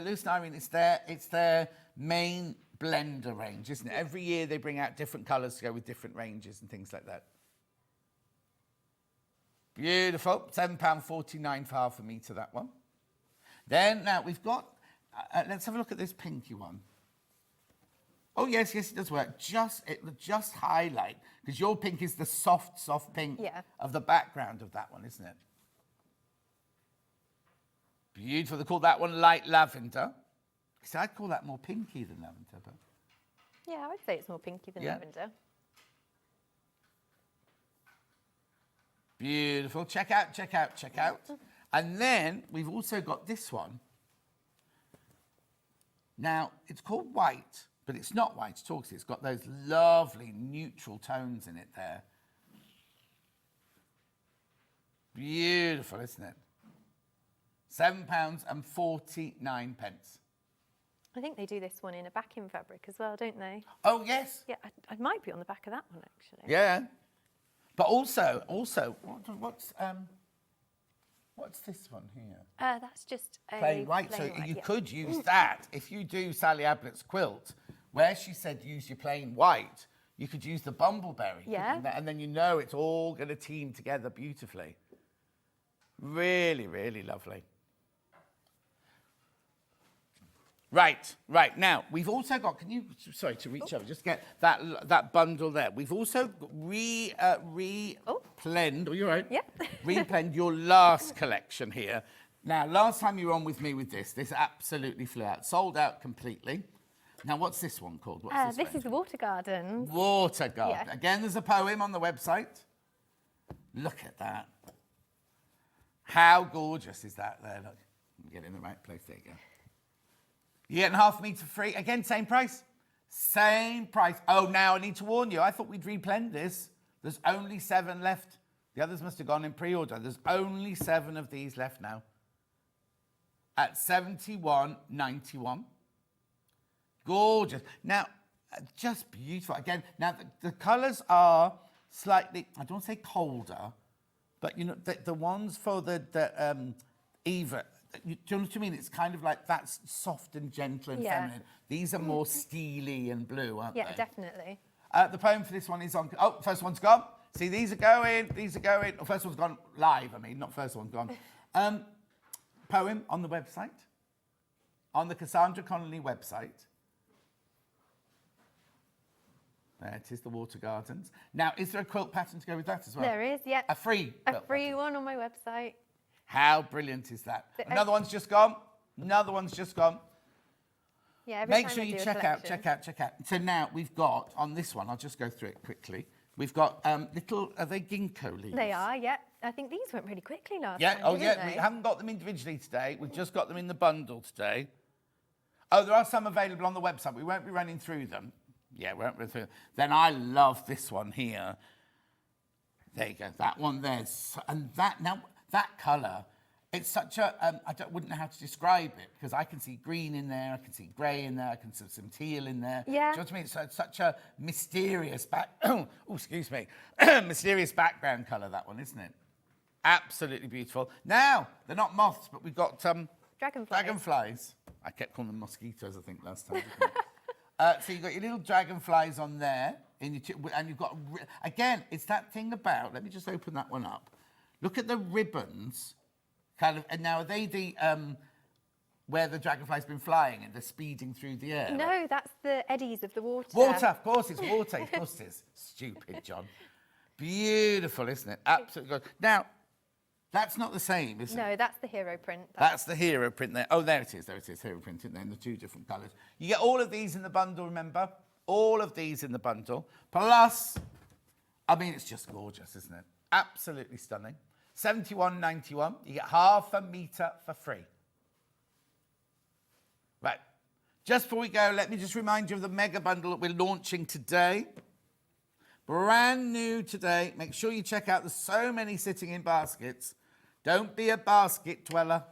Lewis and Irene, it's their main blender range, isn't it? Every year they bring out different colours to go with different ranges and things like that. Beautiful, £7.49 for half a metre, that one. Then, now we've got, let's have a look at this pinky one. Oh, yes, it does work. It just highlight, because your pink is the soft pink of the background of that one, isn't it? Beautiful. They call that one light lavender. So I'd call that more pinky than lavender, but... Yeah, I'd say it's more pinky than lavender. Beautiful. Check out. And then we've also got this one. Now, it's called white, but it's not white at all, because it's got those lovely neutral tones in it there. Beautiful, isn't it? £7.49. I think they do this one in a backing fabric as well, don't they? Oh, yes. Yeah, I might be on the back of that one, actually. Yeah. But also, what's this one here? That's just a Plain white. So you could use that. If you do Sally Ablett's quilt, where she said use your plain white, you could use the bumbleberry. Yeah. And then you know it's all going to team together beautifully. Really, really lovely. Right. Now, we've also got, sorry to reach over, just get that bundle there. We've also replened, you're right. Yeah. Replened your last collection here. Now, last time you were on with me with this absolutely flew out. Sold out completely. Now, what's this one called? What's This is the Water Garden. Water Garden. Yeah. Again, there's a poem on the website. Look at that. How gorgeous is that there? Look, get in the right place. There you go. You're getting half a metre free. Again, same price. Same price. Oh, now I need to warn you. I thought we'd replend this. There's only 7 left. The others must have gone in pre-order. There's only 7 of these left now. At £71.91. Gorgeous. Now, just beautiful. Again, now the colours are slightly, I don't want to say colder, but you know, the ones for the Eva, do you know what I mean? It's kind of like that's soft and gentle and feminine. These are more steely and blue, aren't they? Yeah, definitely. The poem for this one is on, first one's gone. See, these are going. Oh, first one's gone live, not first one's gone. Poem on the website, on the Cassandra Connelly website. There it is, the Water Gardens. Now, is there a quilt pattern to go with that as well? There is, yeah. A free quilt pattern. One on my website. How brilliant is that? Another one's just gone. Yeah, every Make time sure I you do a check out. collection. So now we've got, on this one, I'll just go through it quickly. We've got little, are they ginkgo leaves? They are, yeah. I think these went really quickly last Yeah, time, didn't we they? haven't got them individually today. We've just got them in the bundle today. Oh, there are some available on the website. We won't be running through them. Yeah, we won't run through them. Then I love this one here. There you go, that one there. And that, now, that colour, it's such a, wouldn't know how to describe it, because I can see green in there, I can see grey in there, I can see some teal in there. Yeah. Do you know what I mean? So it's such a mysterious mysterious background colour, that one, isn't it? Absolutely beautiful. Now, they're not moths, but we've got dragonflies. I kept calling them mosquitoes, I think, last time, didn't I? So you've got your little dragonflies on there, and you've got, again, it's that thing about, let me just open that one up. Look at the ribbons, kind of, and now are they the, where the dragonfly's been flying and they're speeding through the air? No, that's the eddies of the water. Water, of course it's water, of course it is. Stupid, John. Beautiful, isn't it? Absolutely good. Now, that's not the same, is it? No, that's the hero print. That's the hero print there. Oh, there it is, hero print in there in the 2 different colours. You get all of these in the bundle, remember? All of these in the bundle. Plus, I mean, it's just gorgeous, isn't it? Absolutely stunning. £71.91. You get half a metre for free. Right. Just before we go, let me just remind you of the mega bundle that we're launching today. Brand new today. Make sure you check out. There's so many sitting in baskets. Don't be a basket dweller.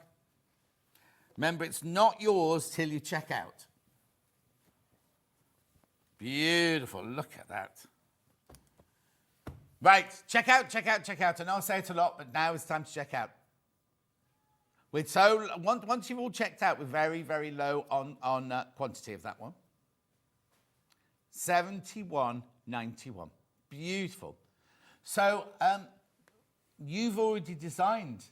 Remember, it's not yours till you check out. Beautiful. Look at that. Right. Check out. I know I say it a lot, but now it's time to check out. Once you've all checked out, we're very, very low on quantity of that one. £71.91. Beautiful. So you've already designed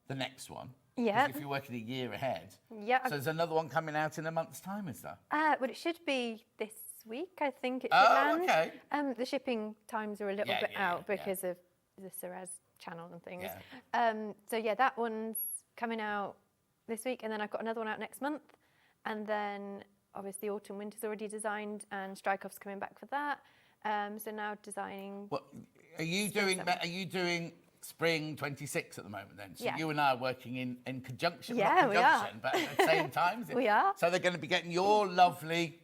the next one. Yeah. If you're working a year ahead. Yeah. So there's another one coming out in a month's time, is there? Well, it should be this week, I think it should land. Okay. The shipping times are a little bit out because of the Suez channel and things. Yeah. So yeah, that one's coming out this week, and then I've got another one out next month, and then obviously autumn winter's already designed, and Strikeoff's coming back for that. So now designing. What are you doing? Are you doing spring 26 at the moment then? So Yeah. you and I are working in conjunction. Yeah, not we are. conjunction, but at the same time. Is it? We are. So they're going to be getting your lovely,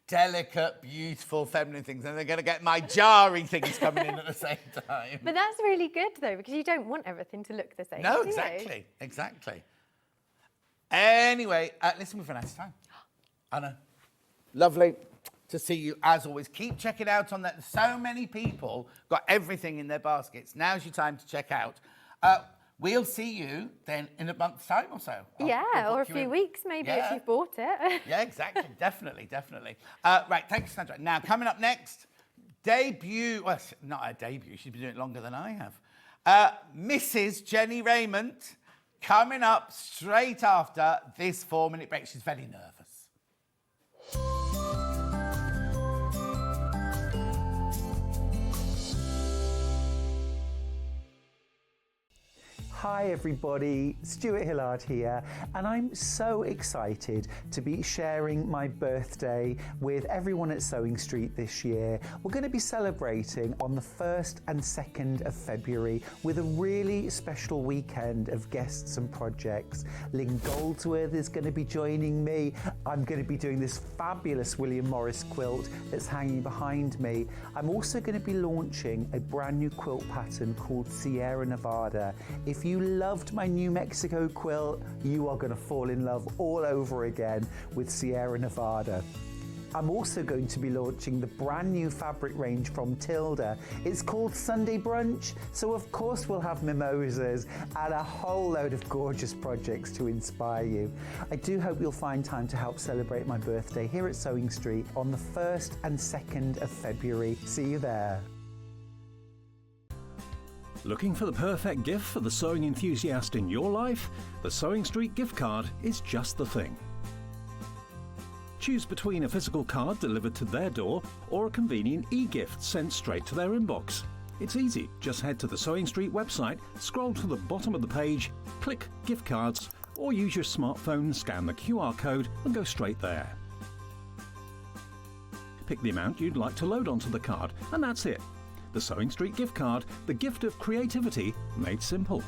delicate, beautiful, feminine things, and they're going to get my jarring things coming in at the same time. But that's really good though, because you don't want everything to look the same. No, do you? exactly. Anyway, listen, we've run out of time. I know. Lovely to see you, as always. Keep checking out on that. So many people got everything in their baskets. Now's your time to check out. We'll see you then in a month's time or so. Yeah, I'll or a book you few in. weeks maybe Yeah. if you've bought it. Yeah, exactly. Definitely. Right, thank you, Sandra. Now, coming up next, debut. Well, not a debut. She's been doing it longer than I have. Mrs. Jennie Rayment. coming up straight after this 4-minute break. She's very nervous. Hi everybody, Stuart Hillard here, and I'm so excited to be sharing my birthday with everyone at Sewing Street this year. We're going to be celebrating on the 1st and 2nd of February with a really special weekend of guests and projects. Lynn Goldsworth is going to be joining me. I'm going to be doing this fabulous William Morris quilt that's hanging behind me. I'm also going to be launching a brand new quilt pattern called Sierra Nevada. If you loved my New Mexico quilt, you are going to fall in love all over again with Sierra Nevada. I'm also going to be launching the brand new fabric range from Tilda. It's called Sunday Brunch, so of course we'll have mimosas and a whole load of gorgeous projects to inspire you. I do hope you'll find time to help celebrate my birthday here at Sewing Street on the 1st and 2nd of February. See you there. Looking for the perfect gift for the sewing enthusiast in your life? The Sewing Street gift card is just the thing. Choose between a physical card delivered to their door or a convenient e-gift sent straight to their inbox. It's easy. Just head to the Sewing Street website, scroll to the bottom of the page, click Gift Cards, or use your smartphone, scan the QR code and go straight there. Pick the amount you'd like to load onto the card, and that's it. The Sewing Street gift card, the gift of creativity made simple.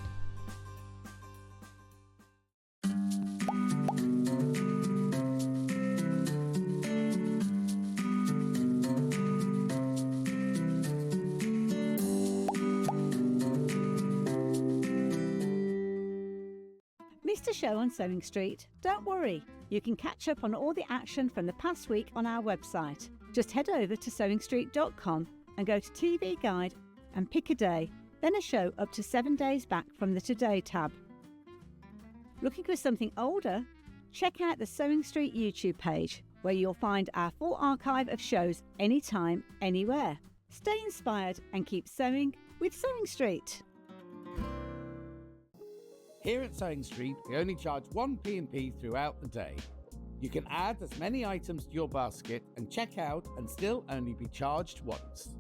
Missed a show on Sewing Street? Don't worry, you can catch up on all the action from the past week on our website. Just head over to sewingstreet.com and go to TV Guide and pick a day, then a show up to 7 days back from the Today tab. Looking for something older? Check out the Sewing Street YouTube page, where you'll find our full archive of shows anytime, anywhere. Stay inspired and keep sewing with Sewing Street. Here at Sewing Street, we only charge one P&P throughout the day. You can add as many items to your basket and check out and still only be charged once.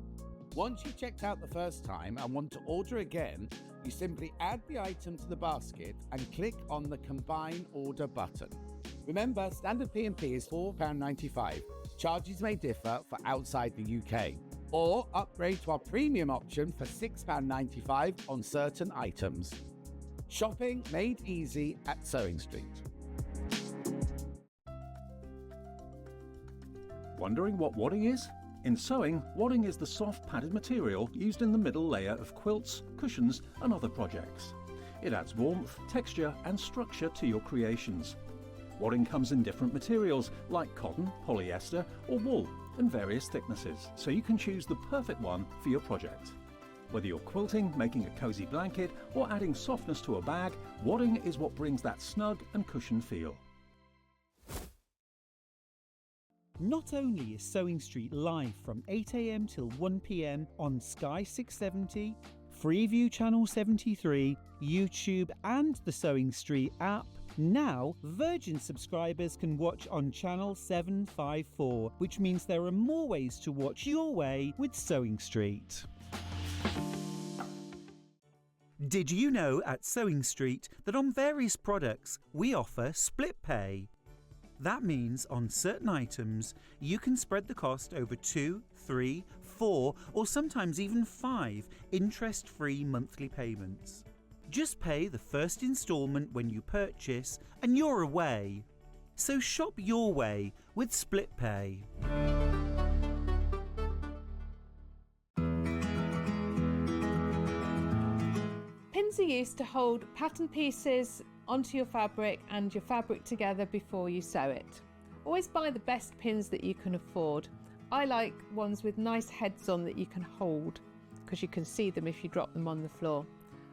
Once you've checked out the first time and want to order again, you simply add the item to the basket and click on the Combine Order button. Remember, standard P&P is £4.95. Charges may differ for outside the UK. Or upgrade to our premium option for £6.95 on certain items. Shopping made easy at Sewing Street. Wondering what wadding is? In sewing, wadding is the soft padded material used in the middle layer of quilts, cushions and other projects. It adds warmth, texture and structure to your creations. Wadding comes in different materials like cotton, polyester or wool and various thicknesses, so you can choose the perfect one for your project. Whether you're quilting, making a cosy blanket or adding softness to a bag, wadding is what brings that snug and cushioned feel. Not only is Sewing Street live from 8 AM till 1 PM on Sky 670, Freeview Channel 73, YouTube and the Sewing Street app, now Virgin subscribers can watch on Channel 754, which means there are more ways to watch your way with Sewing Street. Did you know at Sewing Street that on various products we offer split pay? That means on certain items, you can spread the cost over 2, 3, 4, or sometimes even 5 interest-free monthly payments. Just pay the first instalment when you purchase and you're away. So shop your way with split pay. Pins are used to hold pattern pieces onto your fabric and your fabric together before you sew it. Always buy the best pins that you can afford. I like ones with nice heads on that you can hold because you can see them if you drop them on the floor.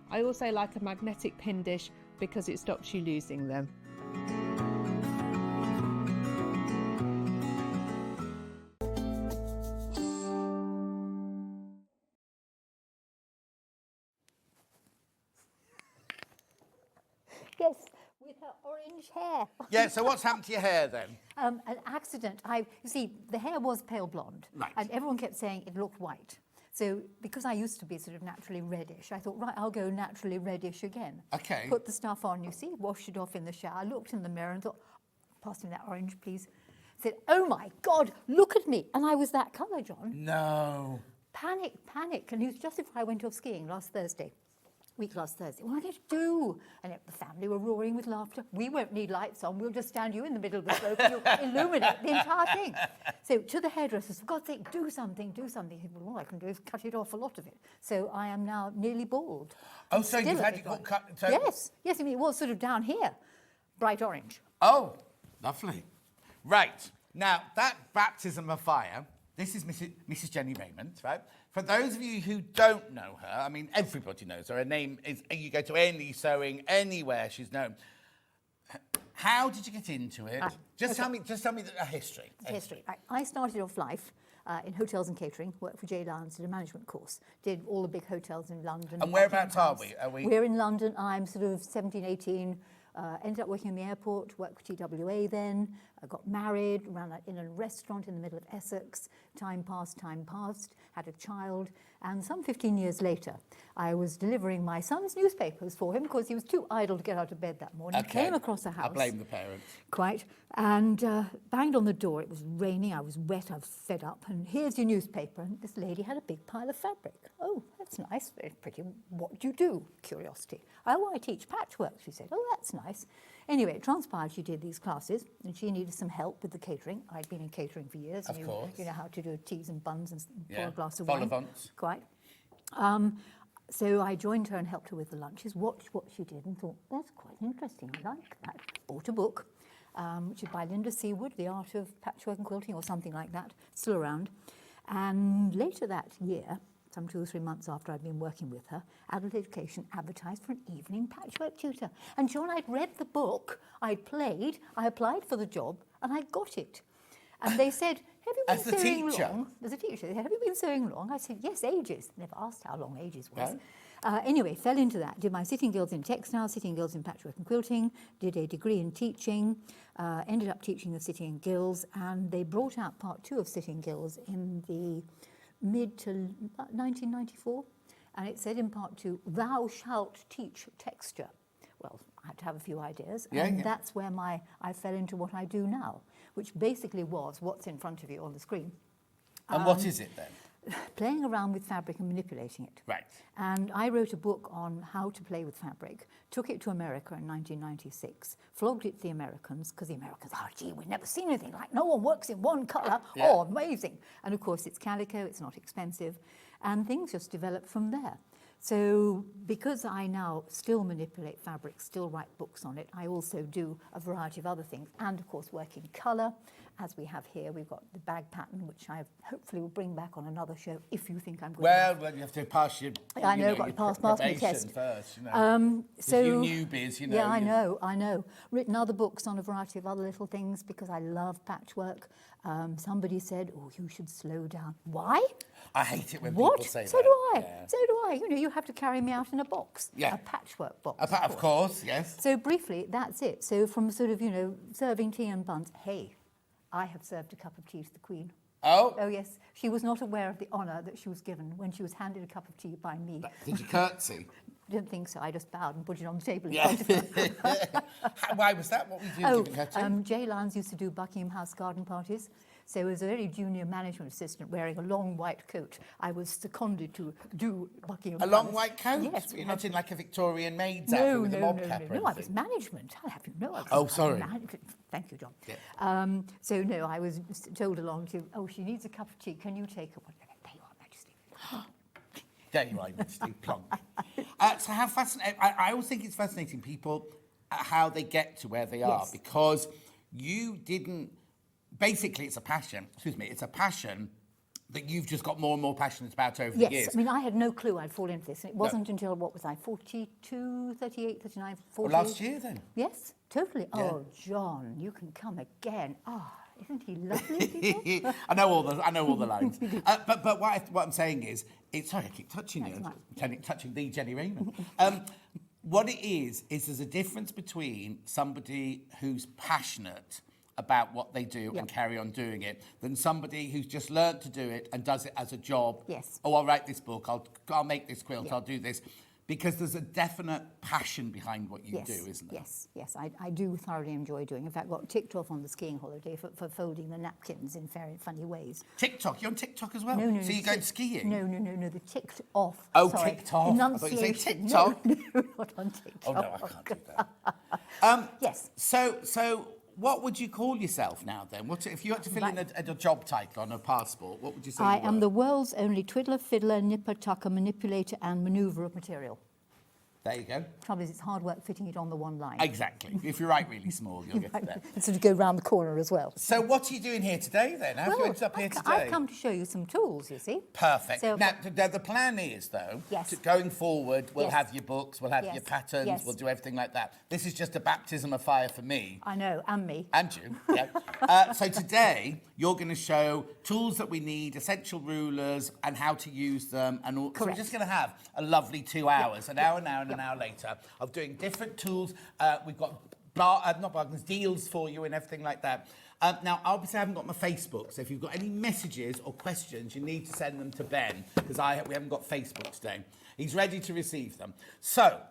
I also like a magnetic pin dish because it stops you losing them. her orange hair. Yeah, so what's happened to your hair then? An accident. You see, the hair was pale blonde. Right. And everyone kept saying it looked white. So because I used to be sort of naturally reddish, I thought, right, I'll go naturally reddish again. Okay. Put the stuff on, you see, washed it off in the shower, looked in the mirror and thought, pass me that orange, please. Said, oh my God, look at me. And I was that colour, John. No. Panic. And it was just before I went off skiing last Thursday. Last Thursday. What am I going to do? And the family were roaring with laughter. We won't need lights on. We'll just stand you in the middle of the slope and you'll illuminate the entire thing. So to the hairdressers, for God's sake, do something. He said, well, all I can do is cut it off, a lot of it. So I am now nearly bald. Oh, so you've had it cut? So... Yes. I mean, it was sort of down here, bright orange. Oh, lovely. Right. Now, that baptism of fire, this is Mrs. Jennie Rayment, right? For those of you who don't know her, I mean, everybody knows her. Her name is, you go to any sewing, anywhere, she's known. How did you get into it? Just tell me a history. History. I started off life in hotels and catering, worked for J. Lowndes, did a management course, did all the big hotels in London. And whereabouts are we? We're in London. I'm sort of 17, 18. Ended up working in the airport, worked for TWA then, got married, ran in a restaurant in the middle of Essex. Time passed, had a child, and some 15 years later, I was delivering my son's newspapers for him because he was too idle to get out of bed that morning. Okay. Came across a house. I blame the parents. Quite. And banged on the door. It was raining, I was wet, I was fed up, and here's your newspaper. And this lady had a big pile of fabric. Oh, that's nice, very pretty. What do you do? Curiosity. Oh, I teach patchwork, she said. Oh, that's nice. Anyway, it transpired she did these classes, and she needed some help with the catering. I'd been in catering for years. Of course. You know how to do teas and buns and pour a glass of wine. Vol-au-vents. Quite. So I joined her and helped her with the lunches, watched what she did and thought, that's quite interesting, I like that. Bought a book, which is by Linda Seawood, The Art of Patchwork and Quilting or something like that, still around. And later that year, some 2 or 3 months after I'd been working with her, Adult Education advertised for an evening patchwork tutor. And John, I'd read the book, I'd played, I applied for the job, and I got it. And they said, have you been sewing long? As a teacher, they said, have you been sewing long? I said, yes, ages. Never asked how long ages was. Anyway, fell into that. Did my sitting guilds in textiles, sitting guilds in patchwork and quilting, did a degree in teaching, ended up teaching the sitting guilds, and they brought out part 2 of sitting guilds in the mid to 1994. And it said in part 2, thou shalt teach texture. Well, I had to have a few ideas, and that's where I fell into what I do now, which basically was what's in front of you on the screen. And what is it then? Playing around with fabric and manipulating it. Right. And I wrote a book on how to play with fabric, took it to America in 1996, flogged it to the Americans, because the Americans, oh gee, we've never seen anything like, no one works in one colour, oh amazing. And of course it's calico, it's not expensive, and things just developed from there. So because I now still manipulate fabric, still write books on it, I also do a variety of other things, and of course work in colour, as we have here. We've got the bag pattern, which I hopefully will bring back on another show if you think I'm good enough. Well, you have to pass your I know, got to pass my test first, you know. So you newbies, you know. Yeah, I know. Written other books on a variety of other little things because I love patchwork. Somebody said, oh, you should slow down. Why? I hate it when people say that. So do I. Yeah. So do I. You know, you have to carry me out in a box. Yeah. A patchwork box. Of course, yes. So briefly, that's it. So from sort of, you know, serving tea and buns, hey, I have served a cup of tea to the Queen. Oh? Oh, yes. She was not aware of the honour that she was given when she was handed a cup of tea by me. Did you curtsy? Didn't think so. I just bowed and put it on the table. Yeah. Why was that? What were you giving her tea? J. Lowndes used to do Buckingham House garden parties. So as a very junior management assistant wearing a long white coat, I was seconded to do Buckingham House. A long white coat? Yes. You're not in like a Victorian maid's outfit with a mob cap or No, I anything? was management. I have you know. Sorry. Thank you, John. Yeah. So no, I was told along to, oh, she needs a cup of tea. Can you take her? There you are, Majesty. There you are, Majesty. Plonk. So how fascinating. I always think it's fascinating people how they get to where they are, because you didn't. Basically, it's a passion. It's a passion that you've just got more and more passionate about over the years. Yes, I mean, I had no clue I'd fall into this. And it wasn't until, what was I, 42, 38, 39, 40? Well, last year, then? Yes, totally. Yeah. Oh, John, you can come again. Oh, isn't he lovely? I know all the lines. But what I'm saying is, sorry, I keep touching you. Right. Touching the Jennie Rayment. What it is there's a difference between somebody who's passionate about what they do and carry on doing it than somebody who's just learned to do it and does it as a job. Yes. Oh, I'll write this book, I'll make this quilt, I'll do this. Because there's a definite passion behind what you do, isn't there? Yes, I do thoroughly enjoy doing. In fact, got ticked off on the skiing holiday for folding the napkins in very funny ways. TikTok? You're on TikTok as well? No. So you're going skiing? No, the ticked off. Oh, sorry. ticked off. I thought you said TikTok. No, not on TikTok. Oh, no, I can't do that. Yes. So what would you call yourself now, then? If you had to fill in a job title on a passport, what would you say I you am were? the world's only twiddler, fiddler, nipper, tucker, manipulator and manoeuvre of material. There you go. Trouble is, it's hard work fitting it on the one line. Exactly. If you write really small, you'll get there. And sort of go round the corner as well. So what are you doing here today, then? How have you ended up here today? I've come to show you some tools, you see. Perfect. So, now, the plan is, though, Yes. going forward, we'll Yes. have your books, we'll have Yes. your patterns, Yes. we'll do everything like that. This is just a baptism of fire for me. I know, and me. And you, yeah. So today, you're going to show tools that we need, essential rulers, and how to use them. And all. So we're Correct. just going to have a lovely 2 hours, an hour now and an hour later, of doing different tools. We've got not bargains, deals for you and everything like that. Now, obviously, I haven't got my Facebook, so if you've got any messages or questions, you need to send them to Ben, because we haven't got Facebook today. He's ready to receive them. So,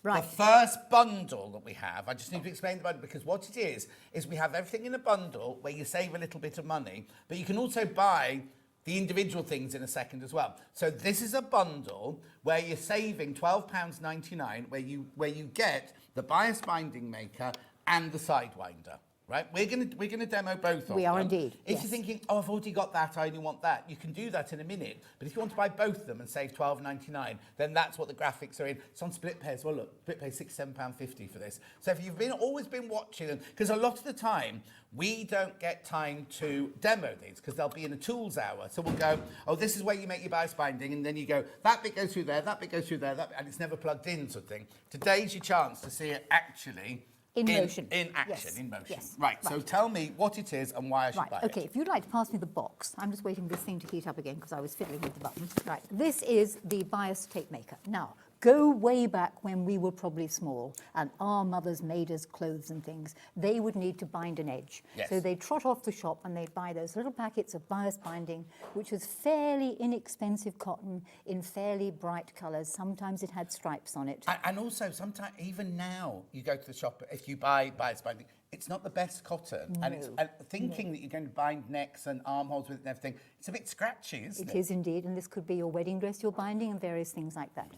Right. the first bundle that we have, I just need to explain the bundle, because what it is we have everything in a bundle where you save a little bit of money, but you can also buy the individual things in a second as well. So this is a bundle where you're saving £12.99, where you get the bias binding maker and the sidewinder. Right, we're gonna demo both of them. We are indeed, If yes. you're thinking, oh, I've already got that, I only want that, you can do that in a minute. But if you want to buy both of them and save £12.99, then that's what the graphics are in. It's on split pairs. Well, look, split pairs £6-7.50 for this. So if you've always been watching them, because a lot of the time we don't get time to demo these because they'll be in a tools hour. So we'll go, oh, this is where you make your bias binding, and then you go, that bit goes through there, that bit goes through there, and it's never plugged in, sort of thing. Today's your chance to see it actually. In motion. In action, Yes. in motion. Yes. Right, so tell me what it is and why I should buy it. Okay, if you'd like to pass me the box. I'm just waiting for this thing to heat up again because I was fiddling with the buttons. Right, this is the bias tape maker. Now, go way back when we were probably small and our mothers made us clothes and things. They would need to bind an edge. Yes. So they'd trot off the shop and they'd buy those little packets of bias binding, which was fairly inexpensive cotton in fairly bright colours. Sometimes it had stripes on it. And also, sometimes, even now, you go to the shop, if you buy bias binding, it's not the best cotton. No, And thinking that you're going to bind necks and armholes with it and everything, it's a bit scratchy, isn't it? It is indeed, and this could be your wedding dress you're binding and various things like that.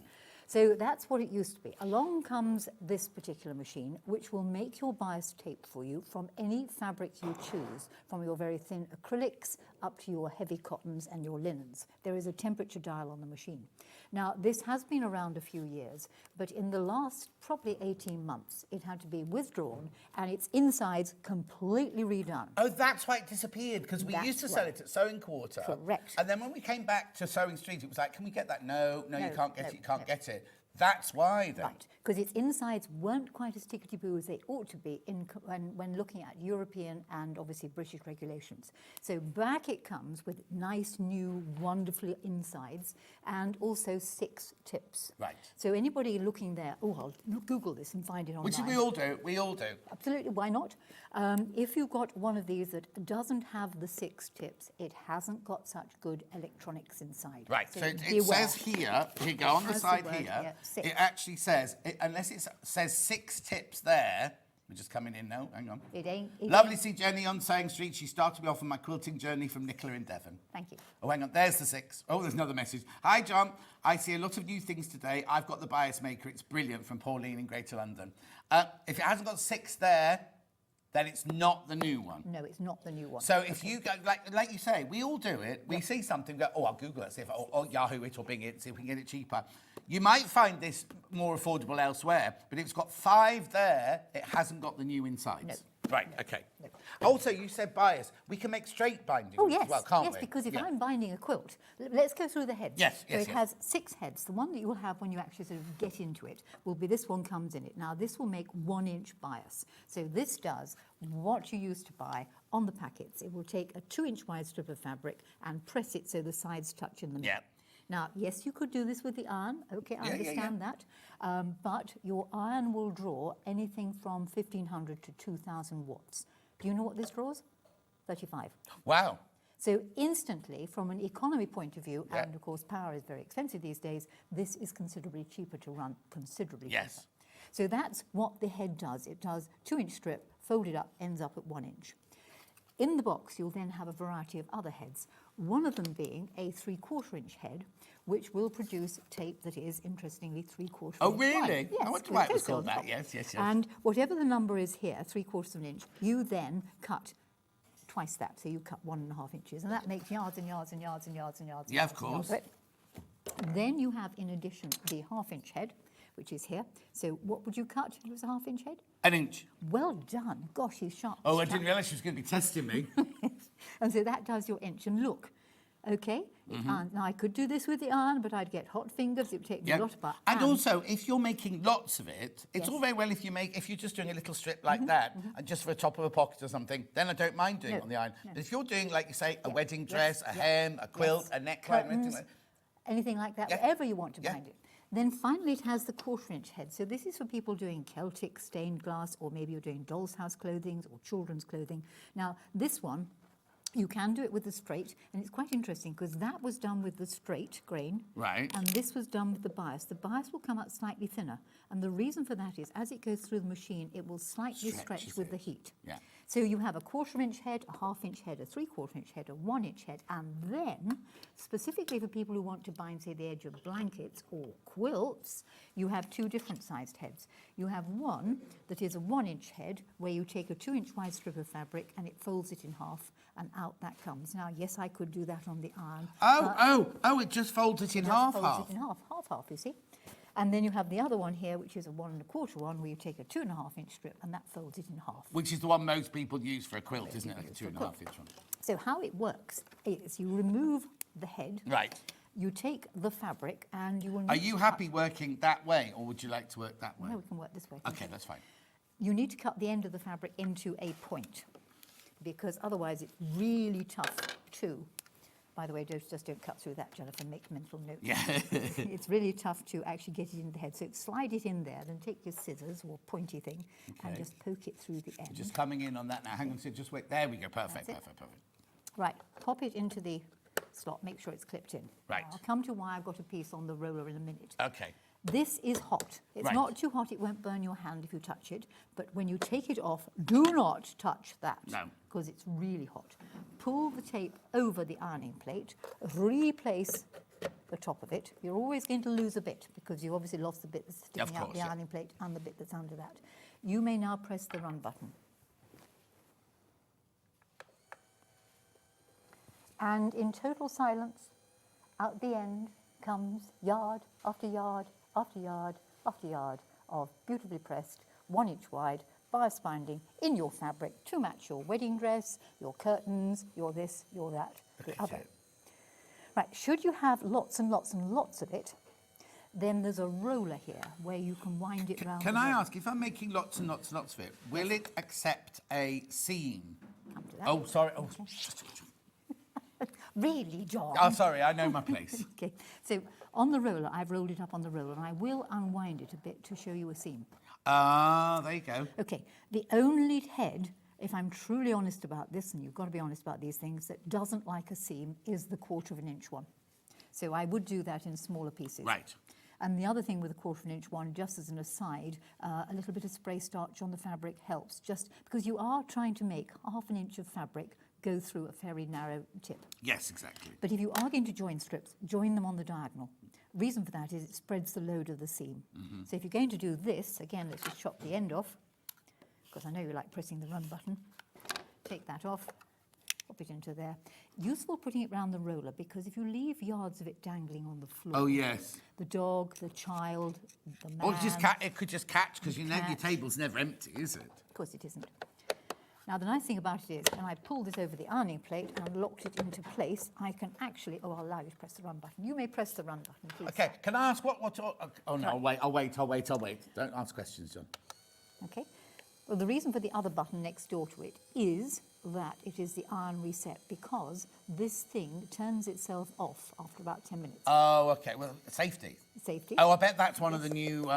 So that's what it used to be. Along comes this particular machine, which will make your bias tape for you from any fabric you choose, from your very thin acrylics up to your heavy cottons and your linens. There is a temperature dial on the machine. Now, this has been around a few years, but in the last probably 18 months, it had to be withdrawn and its insides completely redone. Oh, that's why it disappeared, because we That's used to sell right. it at Sewing Quarter. Correct. And then when we came back to Sewing Street, it was like, can we get that? No, you can't get no, it, you can't no. get it. That's why, then. Right, because its insides weren't quite as tickety-boo as they ought to be when looking at European and obviously British regulations. So back it comes with nice, new, wonderful insides and also 6 tips. Right. So anybody looking there, I'll Google this and find it online. Which we all do. Absolutely, why not? If you've got one of these that doesn't have the 6 tips, it hasn't got such good electronics inside. Right, so it beware. says here you go on the has the side word here, here, 6. it actually says, unless it says 6 tips there, we're just coming in now, hang on. It ain't. Lovely to see Jenny on Sewing Street. She started me off on my quilting journey from Nicola in Devon. Thank you. Oh, hang on, there's the 6. Oh, there's another message. Hi, John. I see a lot of new things today. I've got the bias maker. It's brilliant, from Pauline in Greater London. If it hasn't got 6 there, then it's not the new one. No, it's not the new one. So if you go, like you say, we all do it. We see something, go, I'll Google it, see if or Yahoo it or Bing it, see if we can get it cheaper. You might find this more affordable elsewhere, but if it's got 5 there, it hasn't got the new insides. No. Right, okay. Also, you said bias. We can make straight binding as well, can't we? Yes, because if I'm binding a quilt, let's go through the heads. Yes, So it has 6 heads. The one that you'll have when you actually sort of get into it will be this one comes in it. Now, this will make 1-inch bias. So this does what you used to buy on the packets. It will take a 2-inch wide strip of fabric and press it so the sides touch in the middle. Yeah. Now, yes, you could do this with the iron. Okay, I understand that. But your iron will draw anything from 1,500 to 2,000 watts. Do you know what this draws? 35. Wow. So instantly, from an economy point of view, and of course power is very expensive these days, this is considerably cheaper to run, considerably cheaper. So that's what the head does. It does 2-inch strip, folded up, ends up at 1 inch. In the box, you'll then have a variety of other heads, one of them being a 3/4 inch head, which will produce tape that is, interestingly, 3/4 inch Oh, really? wide. Yes, I wonder with why it was cocoa on called the that. top. Yes, yes, yes. And whatever the number is here, 3/4 of an inch, you then cut twice that. So you cut 1.5 inches, and that makes yards and yards and yards and yards and yards. Yeah, of course. Then you have, in addition, the 1/2 inch head, which is here. So what would you cut if it was a 1/2 inch head? 1 inch. Well done. Gosh, he's sharp. Oh, I didn't realise she was going to be testing me. And so that does your inch. And look, okay, now I could do this with the iron, but I'd get hot fingers. It would take me a lot of power. And also, if you're making lots of it, it's Yes. all very well if you're just doing a little strip like that, and just for the top of a pocket or something, then I don't mind doing it on the iron. But if you're doing, like you say, a wedding dress, a hem, a quilt, a neckline, anything like that, whatever you want to bind it. Then finally it has the 1/4 inch head. So this is for people doing Celtic stained glass, or maybe you're doing doll's house clothing or children's clothing. Now this one, you can do it with the straight, and it's quite interesting because that was done with the straight grain, Right. and this was done with the bias. The bias will come out slightly thinner, and the reason for that is as it goes through the machine, it will slightly stretch with the heat. Yeah. So you have a 1/4 inch head, a 1/2 inch head, a 3/4 inch head, a 1 inch head, and then specifically for people who want to bind, say, the edge of blankets or quilts, you have 2 different sized heads. You have one that is a 1 inch head where you take a 2 inch wide strip of fabric and it folds it in half, and out that comes. Now, yes, I could do that on the iron. It just folds it in half. Folds it in half, you see. And then you have the other one here, which is a 1 1/4 one, where you take a 2.5 inch strip and that folds it in half. Which is the one most people use for a quilt, isn't it? Like a 2.5 inch one. So how it works is you remove the head. Right. You take the fabric and you will... Are you happy working that way, or would you like to work that way? No, we can work this way. Okay, that's fine. You need to cut the end of the fabric into a point, because otherwise it's really tough to... By the way, just don't cut through that, Jennifer, make mental notes. Yeah. It's really tough to actually get it in the head. So slide it in there, then take your scissors or pointy thing and just poke it through the end. Just coming in on that now. Hang on, just wait. There we go. Perfect, perfect. Right, pop it into the slot, make sure it's clipped in. Right. I'll come to why I've got a piece on the roller in a minute. Okay. This is hot. It's Right. not too hot, it won't burn your hand if you touch it, but when you take it off, do not touch that. No. Because it's really hot. Pull the tape over the ironing plate, replace the top of it. You're always going to lose a bit because you obviously lost the bit that's sticking out the ironing plate and the bit that's under that. You may now press the run button. And in total silence, out the end comes yard after yard after yard after yard of beautifully pressed 1 inch wide bias binding in your fabric to match your wedding dress, your curtains, your this, your that, the other. Right, should you have lots and lots and lots of it, then there's a roller here where you can wind it round. Can I ask, if I'm making lots and lots and lots of it, will it accept a seam? Come to that. Oh, sorry. Oh. Really, John? Oh, sorry, I know my place. Okay, so on the roller, I've rolled it up on the roller, and I will unwind it a bit to show you a seam. Ah, there you go. Okay, the only head, if I'm truly honest about this, and you've got to be honest about these things, that doesn't like a seam is the 1/4 inch one. So I would do that in smaller pieces. Right. And the other thing with a 1/4 inch one, just as an aside, a little bit of spray starch on the fabric helps, just because you are trying to make 1/2 inch of fabric go through a very narrow tip. Yes, exactly. But if you are going to join strips, join them on the diagonal. Reason for that is it spreads the load of the seam. So if you're going to do this, again, let's just chop the end off, because I know you like pressing the run button. Take that off, pop it into there. Useful putting it round the roller, because if you leave yards of it dangling on the floor, Oh, yes. the dog, the child, the man... Or it could just catch, because you know your table's never empty, is it? Of course it isn't. Now, the nice thing about it is, when I pull this over the ironing plate and locked it into place, I can actually... Oh, I'll allow you to press the run button. You may press the run button, please. Okay, can I ask what... Oh, no, I'll wait. Don't ask questions, John. Okay. Well, the reason for the other button next door to it is that it is the iron reset, because this thing turns itself off after about 10 minutes. Oh, okay. Well, safety. Safety. Oh, I bet that's one of the new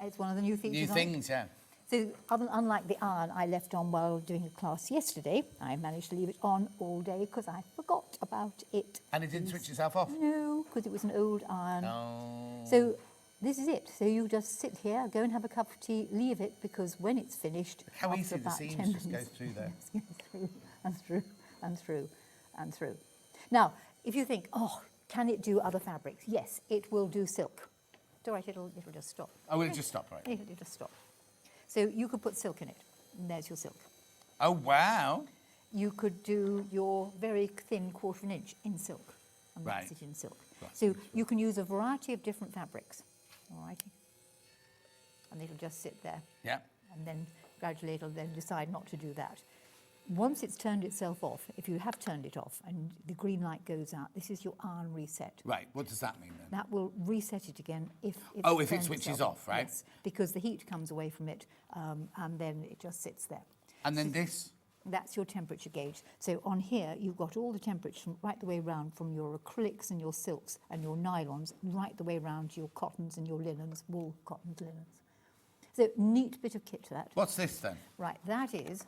It's one of the new features. new on it. things. Yeah. So unlike the iron I left on while doing a class yesterday, I managed to leave it on all day because I forgot about it. And it didn't switch itself off. No, because it was an old iron. Oh. So this is it. So you just sit here, go and have a cup of tea, leave it, because when it's finished, How after easy the about seams 10 just go minutes, through there. yes, goes through and through and through and through. Now, if you think, oh, can it do other fabrics? Yes, it will do silk. All right, it'll just stop. Oh, will it just stop, right? It'll just stop. So you could put silk in it, and there's your silk. Oh, wow. You could do your very thin 1/4 inch in silk, and Right. mix it in silk. That's So you can use a variety of different fabrics, all righty? And it'll just sit there, Yeah. and then gradually it'll then decide not to do that. Once it's turned itself off, if you have turned it off and the green light goes out, this is your iron reset. Right. What does that mean then? That will reset it again if it Oh, if it turns switches itself off, right? Yes, because the heat comes away from it, and then it just sits there. And then this. That's your temperature gauge. So on here, you've got all the temperature from right the way round, from your acrylics and your silks and your nylons, right the way round to your cottons and your linens, wool, cottons, linens. So neat bit of kit that. What's this then? Right, that is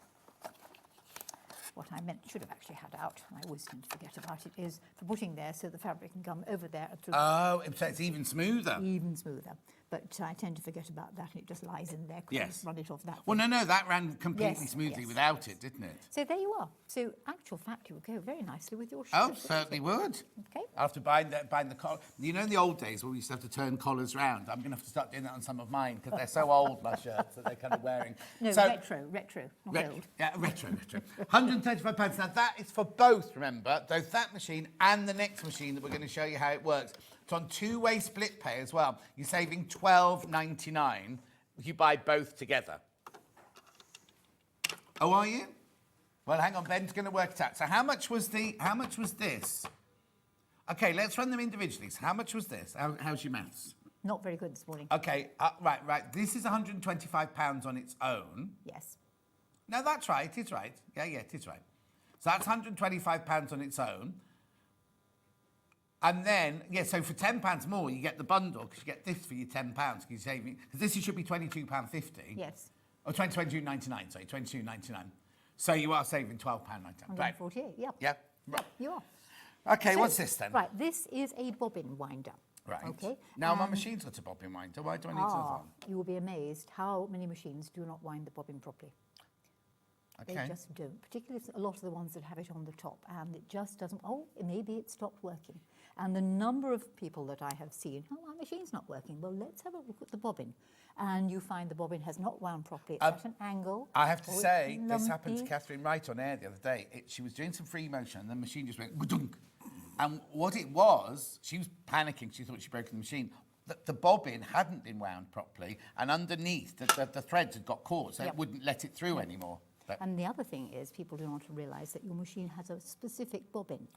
what I should have actually had out. I always tend to forget about it, is for putting there so the fabric can come over there and through. Oh, so it's even smoother. Even smoother. But I tend to forget about that, and it just lies in there because Yes. I run it off that Well, way. no, that ran completely Yes, smoothly yes. without it, didn't it? So there you are. So actual fact, you would go very nicely with your Oh, shirt. certainly would. Okay. After buying the collar. You know in the old days when we used to have to turn collars round? I'm going to have to start doing that on some of mine because they're so old, my shirts, that they're kind of wearing. No, So- retro, not old. Yeah, retro. £135. Now, that is for both, remember, both that machine and the next machine that we're going to show you how it works. It's on two-way split pay as well. You're saving $12.99 if you buy both together. Oh, are you? Well, hang on, Ben's going to work it out. So how much was this? Okay, let's run them individually. So how much was this? How's your maths? Not very good this morning. Okay, right. This is £125 on its own. Yes. No, that's right. It is right. Yeah, it is right. So that's £125 on its own. And then, so for £10 more, you get the bundle, because you get this for your £10, because you're saving, because this should be £22.50. Yes. Or £22.99, sorry, £22.99. So you are saving £12.99. Right. 148, yep. Yeah. Right. You are. Okay, So, what's this then? Right, this is a bobbin winder. Right. Okay. Now, my and- machine's got a bobbin winder. Why do I need to have one? You will be amazed how many machines do not wind the bobbin properly. Okay. They just don't, particularly a lot of the ones that have it on the top, and it just doesn't, maybe it stopped working. And the number of people that I have seen, my machine's not working. Well, let's have a look at the bobbin. And you find the bobbin has not wound properly. It's at an angle. I have to or it's say, this happened to lumpy. Catherine Wright on air the other day. She was doing some free motion, and the machine just went ba-dunk. And what it was, she was panicking. She thought she'd broken the machine. The bobbin hadn't been wound properly, and underneath, the threads had got caught, so Yep. it wouldn't let it through anymore. But And the other thing is, people do not realise that your machine has a specific bobbin.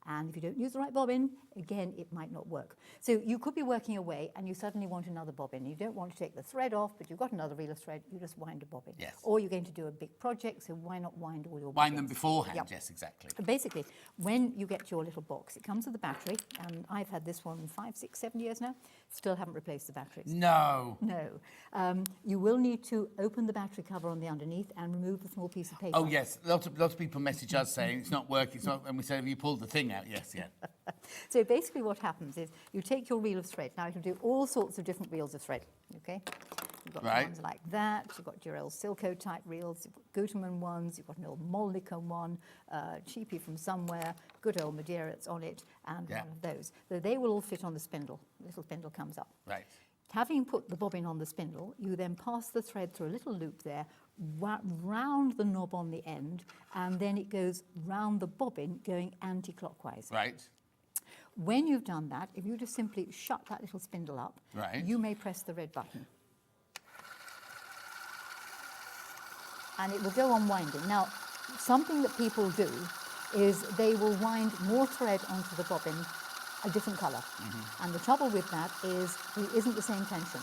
And if you don't use the right bobbin, again, it might not work. So you could be working away and you suddenly want another bobbin. You don't want to take the thread off, but you've got another reel of thread, you just wind a bobbin. Yes. Or you're going to do a big project, so why not wind all your wind them bobbins? beforehand, Yep. yes, exactly. Basically, when you get your little box, it comes with a battery, and I've had this one 5, 6, 7 years now, still haven't replaced the batteries. No. No. You will need to open the battery cover on the underneath and remove the small piece of paper. Oh, yes. Lots of people message us saying it's not working. It's not, and we say, have you pulled the thing out? Yes, yeah. So basically what happens is you take your reel of thread. Now it'll do all sorts of different reels of thread, okay? You've got Right. ones like that, you've got Durell Silco type reels, you've got Gutermann ones, you've got an old Molnica one, cheapie from somewhere, good old Madeira that's on it, and Yeah. one of those. So they will all fit on the spindle. The little spindle comes up. Right. Having put the bobbin on the spindle, you then pass the thread through a little loop there, round the knob on the end, and then it goes round the bobbin going anti-clockwise. Right. When you've done that, if you just simply shut that little spindle up, Right. you may press the red button. And it will go on winding. Now, something that people do is they will wind more thread onto the bobbin a different colour. And the trouble with that is it isn't the same tension.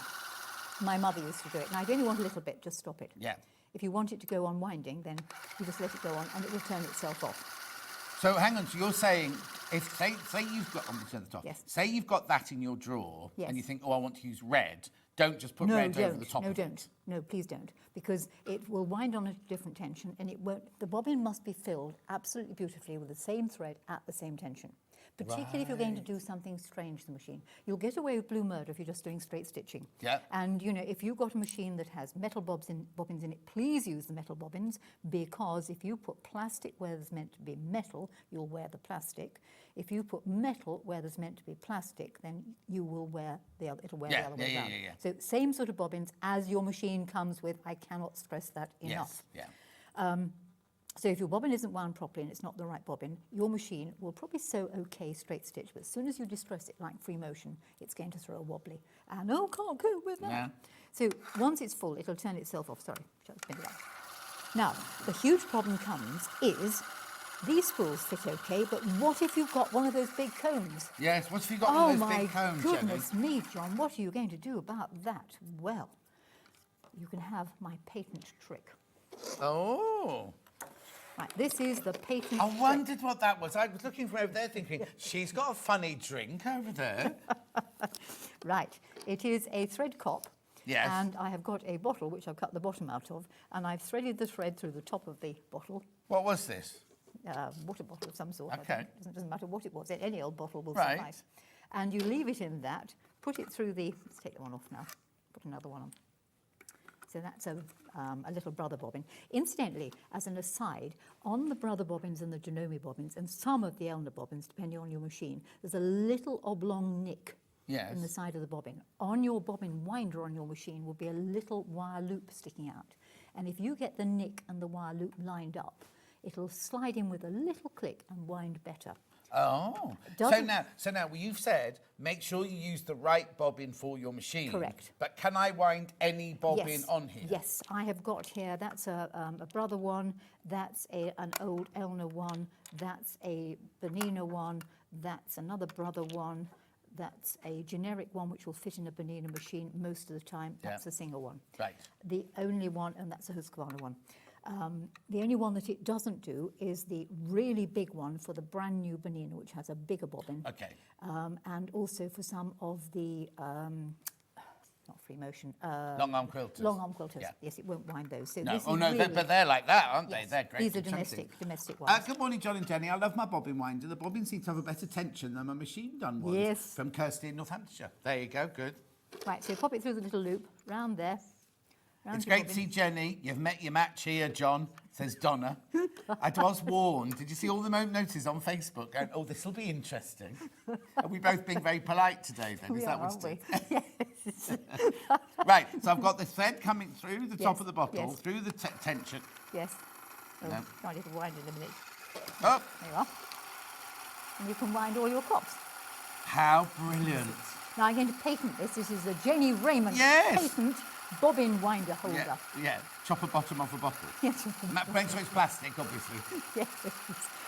My mother used to do it. Now, if you only want a little bit, just stop it. Yeah. If you want it to go on winding, then you just let it go on and it will turn itself off. So hang on, so you're saying, if say you've got, on the top, Yes. say you've got that in your drawer Yes. and you think, oh, I want to use red, don't just put red over the top of it. No, please don't, because it will wind on a different tension and it won't, the bobbin must be filled absolutely beautifully with the same thread at the same tension. Particularly if you're going to do something strange to the machine. You'll get away with blue murder if you're just doing straight stitching. Yeah. And, you know, if you've got a machine that has metal bobbins in it, please use the metal bobbins, because if you put plastic where there's meant to be metal, you'll wear the plastic. If you put metal where there's meant to be plastic, then you will wear the other, it'll wear the other way around. Yeah. So same sort of bobbins as your machine comes with. I cannot stress that enough. Yes, yeah. So if your bobbin isn't wound properly and it's not the right bobbin, your machine will probably sew okay straight stitch, but as soon as you distress it like free motion, it's going to throw a wobbly. And can't cope with that. Yeah. So once it's full, it'll turn itself off. Sorry, shut the spindle off. Now, the huge problem comes is these spools fit okay, but what if you've got one of those big combs? Yes, what if you've got one of those big Oh combs, my goodness me, John, what are you going to do about that? Well, you can have my patent trick. Oh. Right, this is the patent I trick. wondered what that was. I was looking from over there thinking, she's got a funny drink over there. Right, it is a thread cop. Yes. And I have got a bottle, which I've cut the bottom out of, and I've threaded the thread through the top of the bottle. What was this? Water bottle of some sort. Okay. It doesn't matter what it was. Any old bottle will Right. suffice. And you leave it in that, put it through the... Let's take the one off now. Put another one on. So that's a little brother bobbin. Incidentally, as an aside, on the brother bobbins and the Janome bobbins and some of the Elner bobbins, depending on your machine, there's a little oblong nick in the side of the bobbin. On your bobbin winder on your machine will be a little wire loop sticking out. And if you get the nick and the wire loop lined up, it'll slide in with a little click and wind better. Oh. So now well, you've said make sure you use the right bobbin for your machine. Correct. But can I wind any bobbin on here? Yes, I have got here, that's a brother one, that's an old Elner one, that's a Bernina one, that's another brother one, that's a generic one which will fit in a Bernina machine most of the time, that's a Singer one. Right. The only one, and that's a Husqvarna one. The only one that it doesn't do is the really big one for the brand new Bernina, which has a bigger bobbin. Okay. And also for some of the, not free motion. Long arm quilters. Long arm quilters. Yeah. Yes, it won't wind those. So No, this oh is no, really, but they're like that, aren't they? yes, They're great. these are for chunking. domestic ones. Good morning, John and Jenny. I love my bobbin winder. The bobbin seems to have a better tension than my machine-done ones. Yes. From Kirsty in Northamptonshire. There you go, good. Right, so pop it through the little loop, round there. It's great to see Jenny. You've met your match here, John, says Donna. I was warned. Did you see all the notices on Facebook going, oh, this will be interesting? Are we both being very polite today, then? We Is that are, what's aren't we? Yes. Right, so I've got the thread coming through the top of the bottle, yes. through the tension. Yes. Oh, No. Try a little wind in a minute. Oh, There you are. And you can wind all your cops. how brilliant. Now I'm going to patent this. This is a Jennie Rayment Yes. patent bobbin winder holder. Yeah, chop a bottom off a bottle. Yes. Make sure it's plastic, obviously. Yes.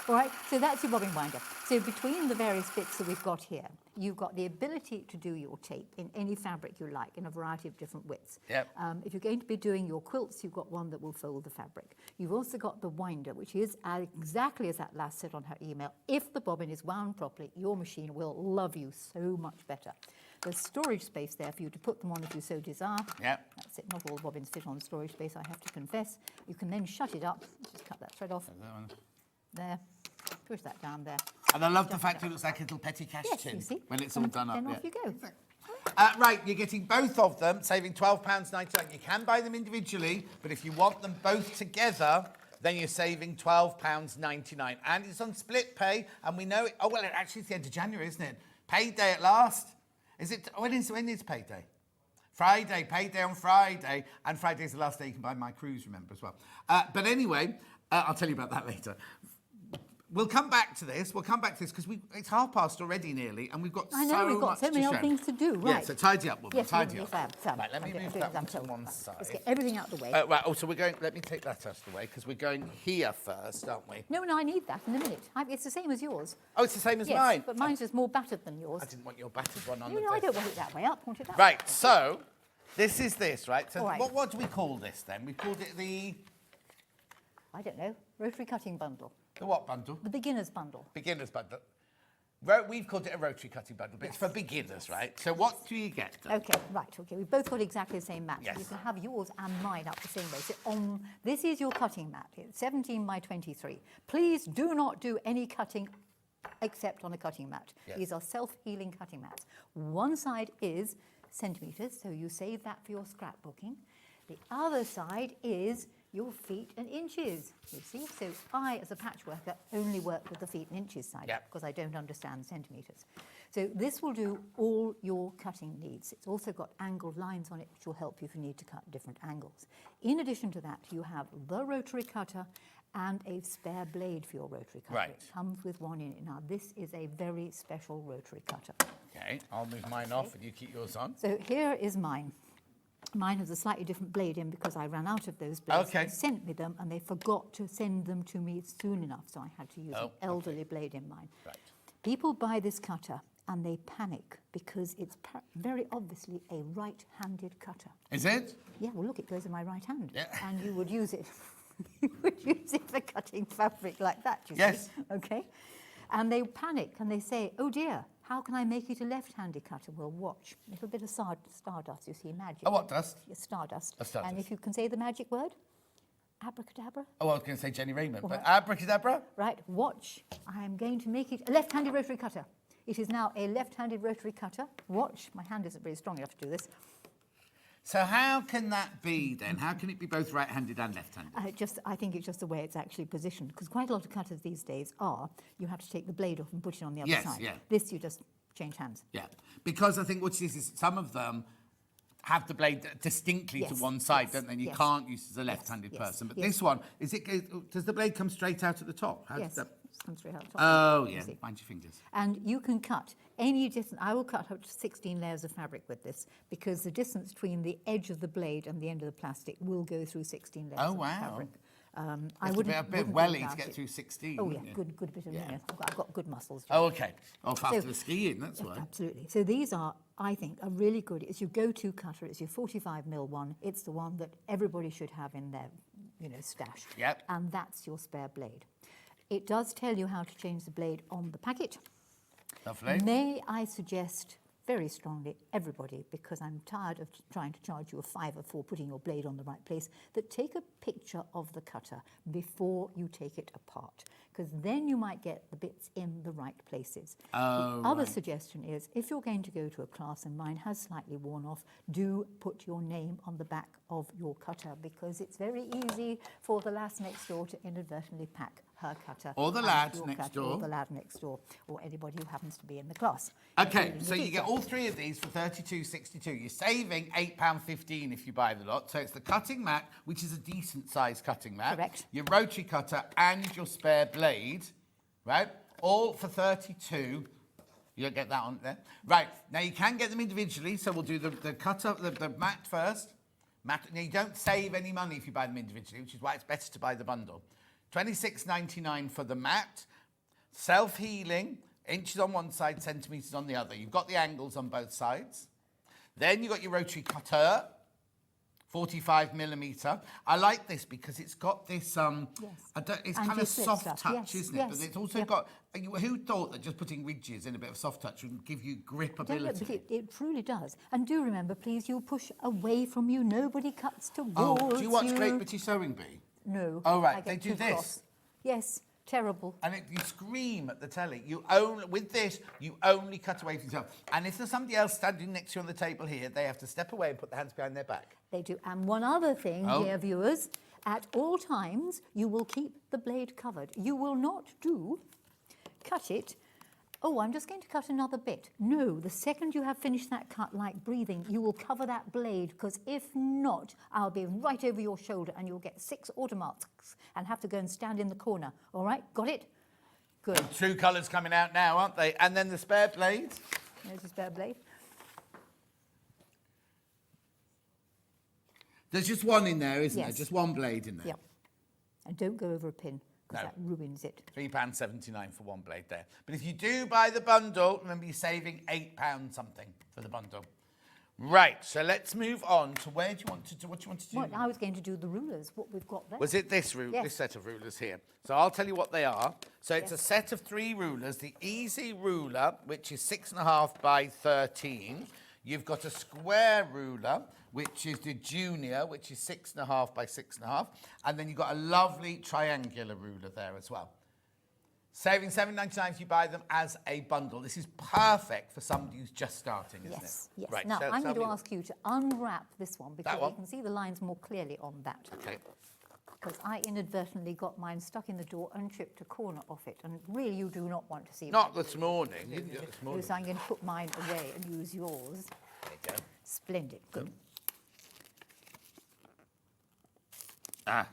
All right, so that's your bobbin winder. So between the various bits that we've got here, you've got the ability to do your tape in any fabric you like, in a variety of different widths. Yep. If you're going to be doing your quilts, you've got one that will fold the fabric. You've also got the winder, which is exactly as that lass said on her email. If the bobbin is wound properly, your machine will love you so much better. There's storage space there for you to put them on if you so desire. Yep. That's it. Not all bobbins fit on storage space, I have to confess. You can then shut it up. Just cut that thread off. There. Push that down there. And I love the fact it looks like a little petty cash Yes, tin you see. when it's all done up. Then yeah. off you go. Right, you're getting both of them, saving £12.99. You can buy them individually, but if you want them both together, then you're saving £12.99. And it's on split pay, and we know it. Oh, well, actually, it's the end of January, isn't it? Payday at last. Is it? When is payday? Friday, payday on Friday, and Friday's the last day you can buy my cruise, remember, as well. But anyway, I'll tell you about that later. We'll come back to this. Because it's past already nearly, and we've got I know, we've got much so to many show. other things to do, right. Yeah, so tidy up, woman. Yes, tidy yes, up. Sam. Right, let me move that one to one Let's side. get everything out of the way. Right, oh, so we're going, let me take that out of the way, because we're going here first, aren't we? No, I need that in a minute. It's the same as yours. Oh, it's the same as Yes, mine? but mine's just more battered than yours. I didn't want your battered one on No, the I desk. don't want it that way up. I want it that way. Right, so This is this, right? So All right. what do we call this then? We called it the I don't know, rotary cutting bundle, what bundle? the beginner's bundle. Beginner's bundle. We've called it a rotary cutting bundle, but it's for beginners, right? So what do you get then? Okay, right, okay. We've both got exactly the same mat. Yes. You can have yours and mine up the same way. So this is your cutting mat. It's 17 by 23. Please do not do any cutting except on a cutting mat. Yes. These are self-healing cutting mats. One side is centimetres, so you save that for your scrapbooking. The other side is your feet and inches, you see. So I, as a patchworker, only work with the feet and inches side because I don't understand centimetres. So this will do all your cutting needs. It's also got angled lines on it, which will help you if you need to cut different angles. In addition to that, you have the rotary cutter and a spare blade for your rotary cutter. Right. It comes with one in it. Now, this is a very special rotary cutter. Okay, I'll move mine off and you keep yours on. So here is mine. Mine has a slightly different blade in because I ran out of those blades. Okay. They sent me them and they forgot to send them to me soon enough, so I had to use an elderly blade in mine. Right. People buy this cutter and they panic because it's very obviously a right-handed cutter. Is it? Yeah, well, look, it goes in my right hand. Yeah. And you would use it. You would use it for cutting fabric like that, you Yes. see. Okay. And they panic and they say, oh dear, how can I make it a left-handed cutter? Well, watch. A little bit of stardust, you see, magic. Oh, what dust? Yeah, stardust. A stardust. And if you can say the magic word, abracadabra. Oh, I was going to say Jennie Rayment, but Right. abracadabra? Right, watch. I am going to make it a left-handed rotary cutter. It is now a left-handed rotary cutter. Watch. My hand isn't very strong enough to do this. So how can that be then? How can it be both right-handed and left-handed? I think it's just the way it's actually positioned, because quite a lot of cutters these days you have to take the blade off and put it on the other Yes, side. yeah. This, you just change hands. Yeah, because I think what it is some of them have the blade distinctly to Yes, one side, yes, don't they? And you yes. can't use it as a left-handed yes, person. But yes. this one, does the blade come straight out at the top? How Yes, does that? it comes straight out the top. Oh, You yeah, see. mind your fingers. And you can cut any distance. I will cut up to 16 layers of fabric with this, because the distance between the edge of the blade and the end of the plastic will go through 16 layers Oh, of wow. fabric. I You have to wouldn't be a bit wouldn't welly to without get it. through 16. Oh, yeah, wouldn't you? good bit of Yeah. I've got good muscles. Oh, okay. Oh, after So- the skiing, that's why. Absolutely. So these are, I think, a really good. It's your go-to cutter. It's your 45mm one. It's the one that everybody should have in their, stash. Yep. And that's your spare blade. It does tell you how to change the blade on the packet. Lovely. May I suggest very strongly, everybody, because I'm tired of trying to charge you a £5 for putting your blade on the right place, that take a picture of the cutter before you take it apart, because then you might get the bits in the right places. Oh, the other right. suggestion is, if you're going to go to a class, and mine has slightly worn off, do put your name on the back of your cutter, because it's very easy for the lass next door to inadvertently pack her cutter. Or the and lad your next cutter, door. Or the lad next door, or anybody who happens to be in the class. Okay, including so the you get teacher. all three of these for £32.62. You're saving £8.15 if you buy the lot. So it's the cutting mat, which is a decent sized cutting mat. Correct. Your rotary cutter and your spare blade, right? All for £32. You don't get that on there. Right, now you can get them individually, so we'll do the cutter, the mat first. Now you don't save any money if you buy them individually, which is why it's better to buy the bundle. $26.99 for the mat. Self-healing, inches on one side, centimetres on the other. You've got the angles on both sides. Then you've got your rotary cutter, 45mm. I like this because it's got this, it's kind of Anti-slip soft stuff. touch, Yes, isn't it? yes, But it's also yeah. got, who thought that just putting ridges in a bit of soft touch would give you Don't know, gripability? but it truly does. And do remember, please, you push away from you. Nobody cuts towards Oh, do you watch Great British Sewing Bee? No. Oh, right, I get they do too this. cross. Yes, terrible. And you scream at the telly. With this, you only cut away from yourself. And if there's somebody else standing next to you on the table here, they have to step away and put their hands behind their back. They do. And one other thing, Oh. dear viewers, at all times, you will keep the blade covered. You will not cut it. Oh, I'm just going to cut another bit. No, the second you have finished that cut, like breathing, you will cover that blade, because if not, I'll be right over your shoulder and you'll get 6 watermarks and have to go and stand in the corner. All right, got it? Good. True colours coming out now, aren't they? And then the spare blade. There's a spare blade. There's just one in there, isn't there? Yes. Just one blade in there. Yep. And don't go over a pin, because No. that ruins it. £3.79 for one blade there. But if you do buy the bundle, remember you're saving £8 something for the bundle. Right, so let's move on to where do you want to do, what do you want to do? Well, I was going to do the rulers, what we've got there. Was it this Yes. this set of rulers here? So I'll tell you what they are. So it's a set of 3 rulers. The EZ ruler, which is 6.5 by 13. You've got a square ruler, which is the junior, which is 6.5 by 6.5. And then you've got a lovely triangular ruler there as well. Saving $7.99 if you buy them as a bundle. This is perfect for somebody who's just starting, isn't Yes, it? yes. Right, Now, so I'm tell going to me- ask you to unwrap this one because one? you can see the lines more clearly on that. Okay. Because I inadvertently got mine stuck in the door and chipped a corner off it. And really, you do not want to see Not mine. this morning. You didn't do it this morning. So I'm going to put mine away and use yours. There you go. Splendid. Good. Ah,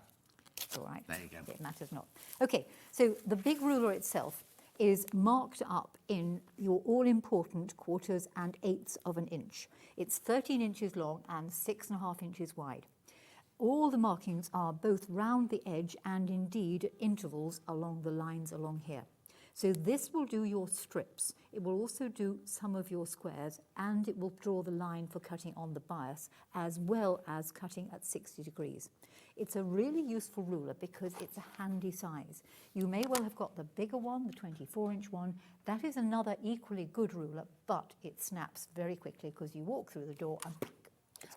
It's all right. There you go. It matters not. Okay, so the big ruler itself is marked up in your all-important quarters and eighths of an inch. It's 13 inches long and 6.5 inches wide. All the markings are both round the edge and indeed at intervals along the lines along here. So this will do your strips. It will also do some of your squares, and it will draw the line for cutting on the bias as well as cutting at 60 degrees. It's a really useful ruler because it's a handy size. You may well have got the bigger one, the 24-inch one. That is another equally good ruler, but it snaps very quickly because you walk through the door and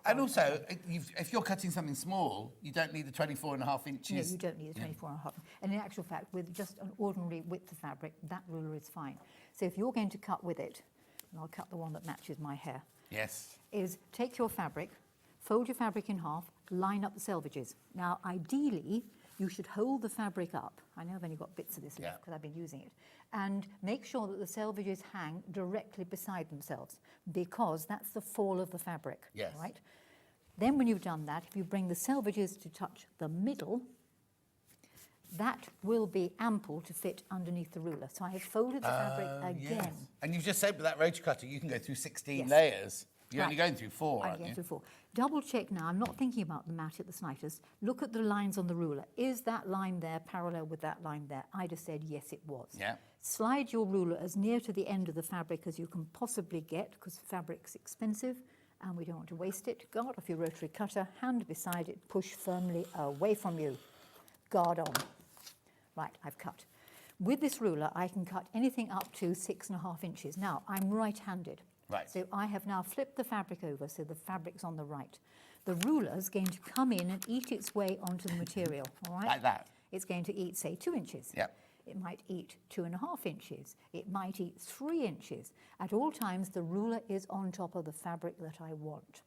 and also, if you're cutting something small, you don't need the 24.5 inches. No, you don't need a 24.5. And in actual fact, with just an ordinary width of fabric, that ruler is fine. So if you're going to cut with it, and I'll cut the one that matches my hair, Yes. is take your fabric, fold your fabric in half, line up the selvages. Now, ideally, you should hold the fabric up. I know I've only got bits of this left because I've been using it. And make sure that the selvages hang directly beside themselves because that's the fall of the fabric. Yes. Right? Then when you've done that, if you bring the selvages to touch the middle, that will be ample to fit underneath the ruler. So I have folded the fabric again. Yes. And you've just said with that rotary cutter, you can go through 16 Yes. layers. You're Right. only going through 4, I'm aren't going you? through 4. Double check now, I'm not thinking about the mat at the slightest. Look at the lines on the ruler. Is that line there parallel with that line there? I just said yes, it was. Yeah. Slide your ruler as near to the end of the fabric as you can possibly get because fabric's expensive and we don't want to waste it. Guard off your rotary cutter, hand beside it, push firmly away from you. Guard on. Right, I've cut. With this ruler, I can cut anything up to 6.5 inches. Now, I'm right-handed. Right. So I have now flipped the fabric over so the fabric's on the right. The ruler's going to come in and eat its way onto the material, all right? Like that? It's going to eat, say, 2 inches. Yep. It might eat 2.5 inches. It might eat 3 inches. At all times, the ruler is on top of the fabric that I want.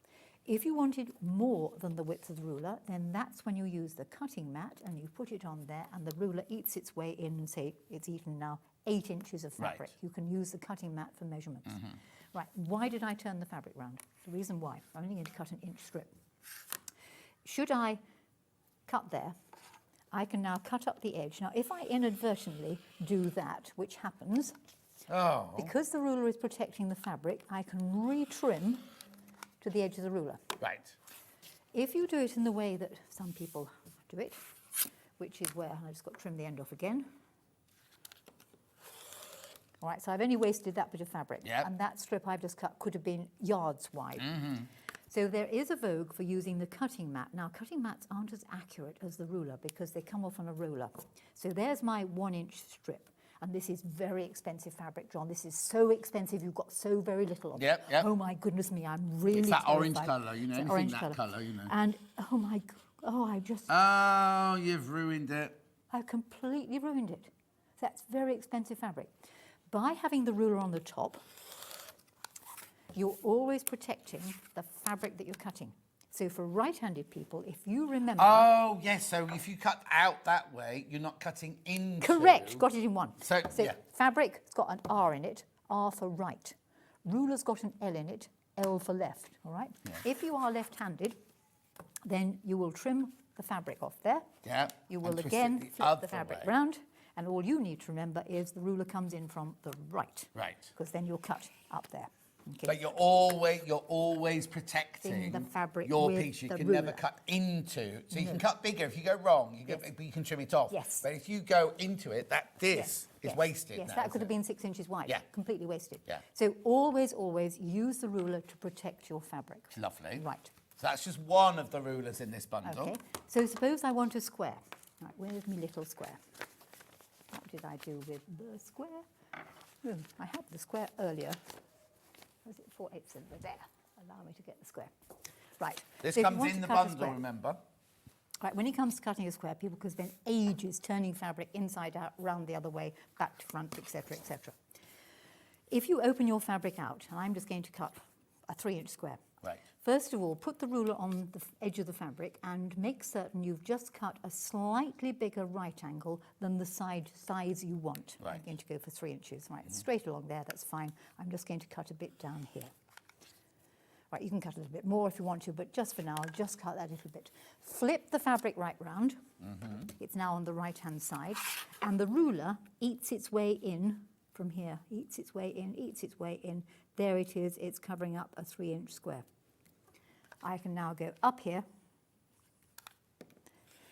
If you wanted more than the width of the ruler, then that's when you use the cutting mat and you put it on there and the ruler eats its way in and say it's eaten now 8 inches of fabric. Right. You can use the cutting mat for measurements. Right, why did I turn the fabric round? The reason why, I'm only going to cut an inch strip. Should I cut there, I can now cut up the edge. Now, if I inadvertently do that, which happens, because the ruler is protecting the fabric, I can re-trim to the edge of the ruler. Right. If you do it in the way that some people do it, which is where I just got to trim the end off again. All right, so I've only wasted that bit of fabric. Yep. And that strip I've just cut could have been yards wide. So there is a vogue for using the cutting mat. Now, cutting mats aren't as accurate as the ruler because they come off on a roller. So there's my 1-inch strip. And this is very expensive fabric, John. This is so expensive, you've got so very little of it. Yep, yep. Oh, my goodness me, I'm really It's that orange terrified. colour, you know, It's anything orange that colour, you know. And, oh, my, I just, Oh, you've ruined it. I've completely ruined it. That's very expensive fabric. By having the ruler on the top, you're always protecting the fabric that you're cutting. So for right-handed people, if you remember... Oh, yes, so if you cut out that way, you're not cutting into... Correct, got it in one. So, yeah. Fabric, it's got an R in it, R for right. Ruler's got an L in it, L for left, all right? Yeah. If you are left-handed, then you will trim the fabric off there. Yeah. You will and twist again it the flip other the fabric way. round, and all you need to remember is the ruler comes in from the right. Right. Because then you'll cut up there. Okay. But you're always protecting the fabric your with piece. You the can never ruler. cut into. So you can cut bigger if you go wrong. You can trim it off. Yes. But if you go into it, this is wasted. Yes, now, that could have isn't been 6 inches wide. Yeah. Completely wasted. Yeah. So always use the ruler to protect your fabric. it? Lovely. Right. So that's just one of the rulers in this bundle. Okay. So suppose I want a square. Right, where's my little square? What did I do with the square? Oh, I had the square earlier. Was it 4/8 of there? Allow me to get the square. Right. This so if you comes want in to the cut a bundle, square- remember? Right, when it comes to cutting a square, people can spend ages turning fabric inside out, round the other way, back to front, etc., etc. If you open your fabric out, and I'm just going to cut a 3-inch square. Right. First of all, put the ruler on the edge of the fabric and make certain you've just cut a slightly bigger right angle than the size you want. Right. I'm going to go for 3 inches. Right, straight along there, that's fine. I'm just going to cut a bit down here. Right, you can cut a little bit more if you want to, but just for now, I'll just cut that little bit. Flip the fabric right round. It's now on the right-hand side. And the ruler eats its way in from here. Eats its way in, eats its way in. There it is. It's covering up a 3-inch square. I can now go up here.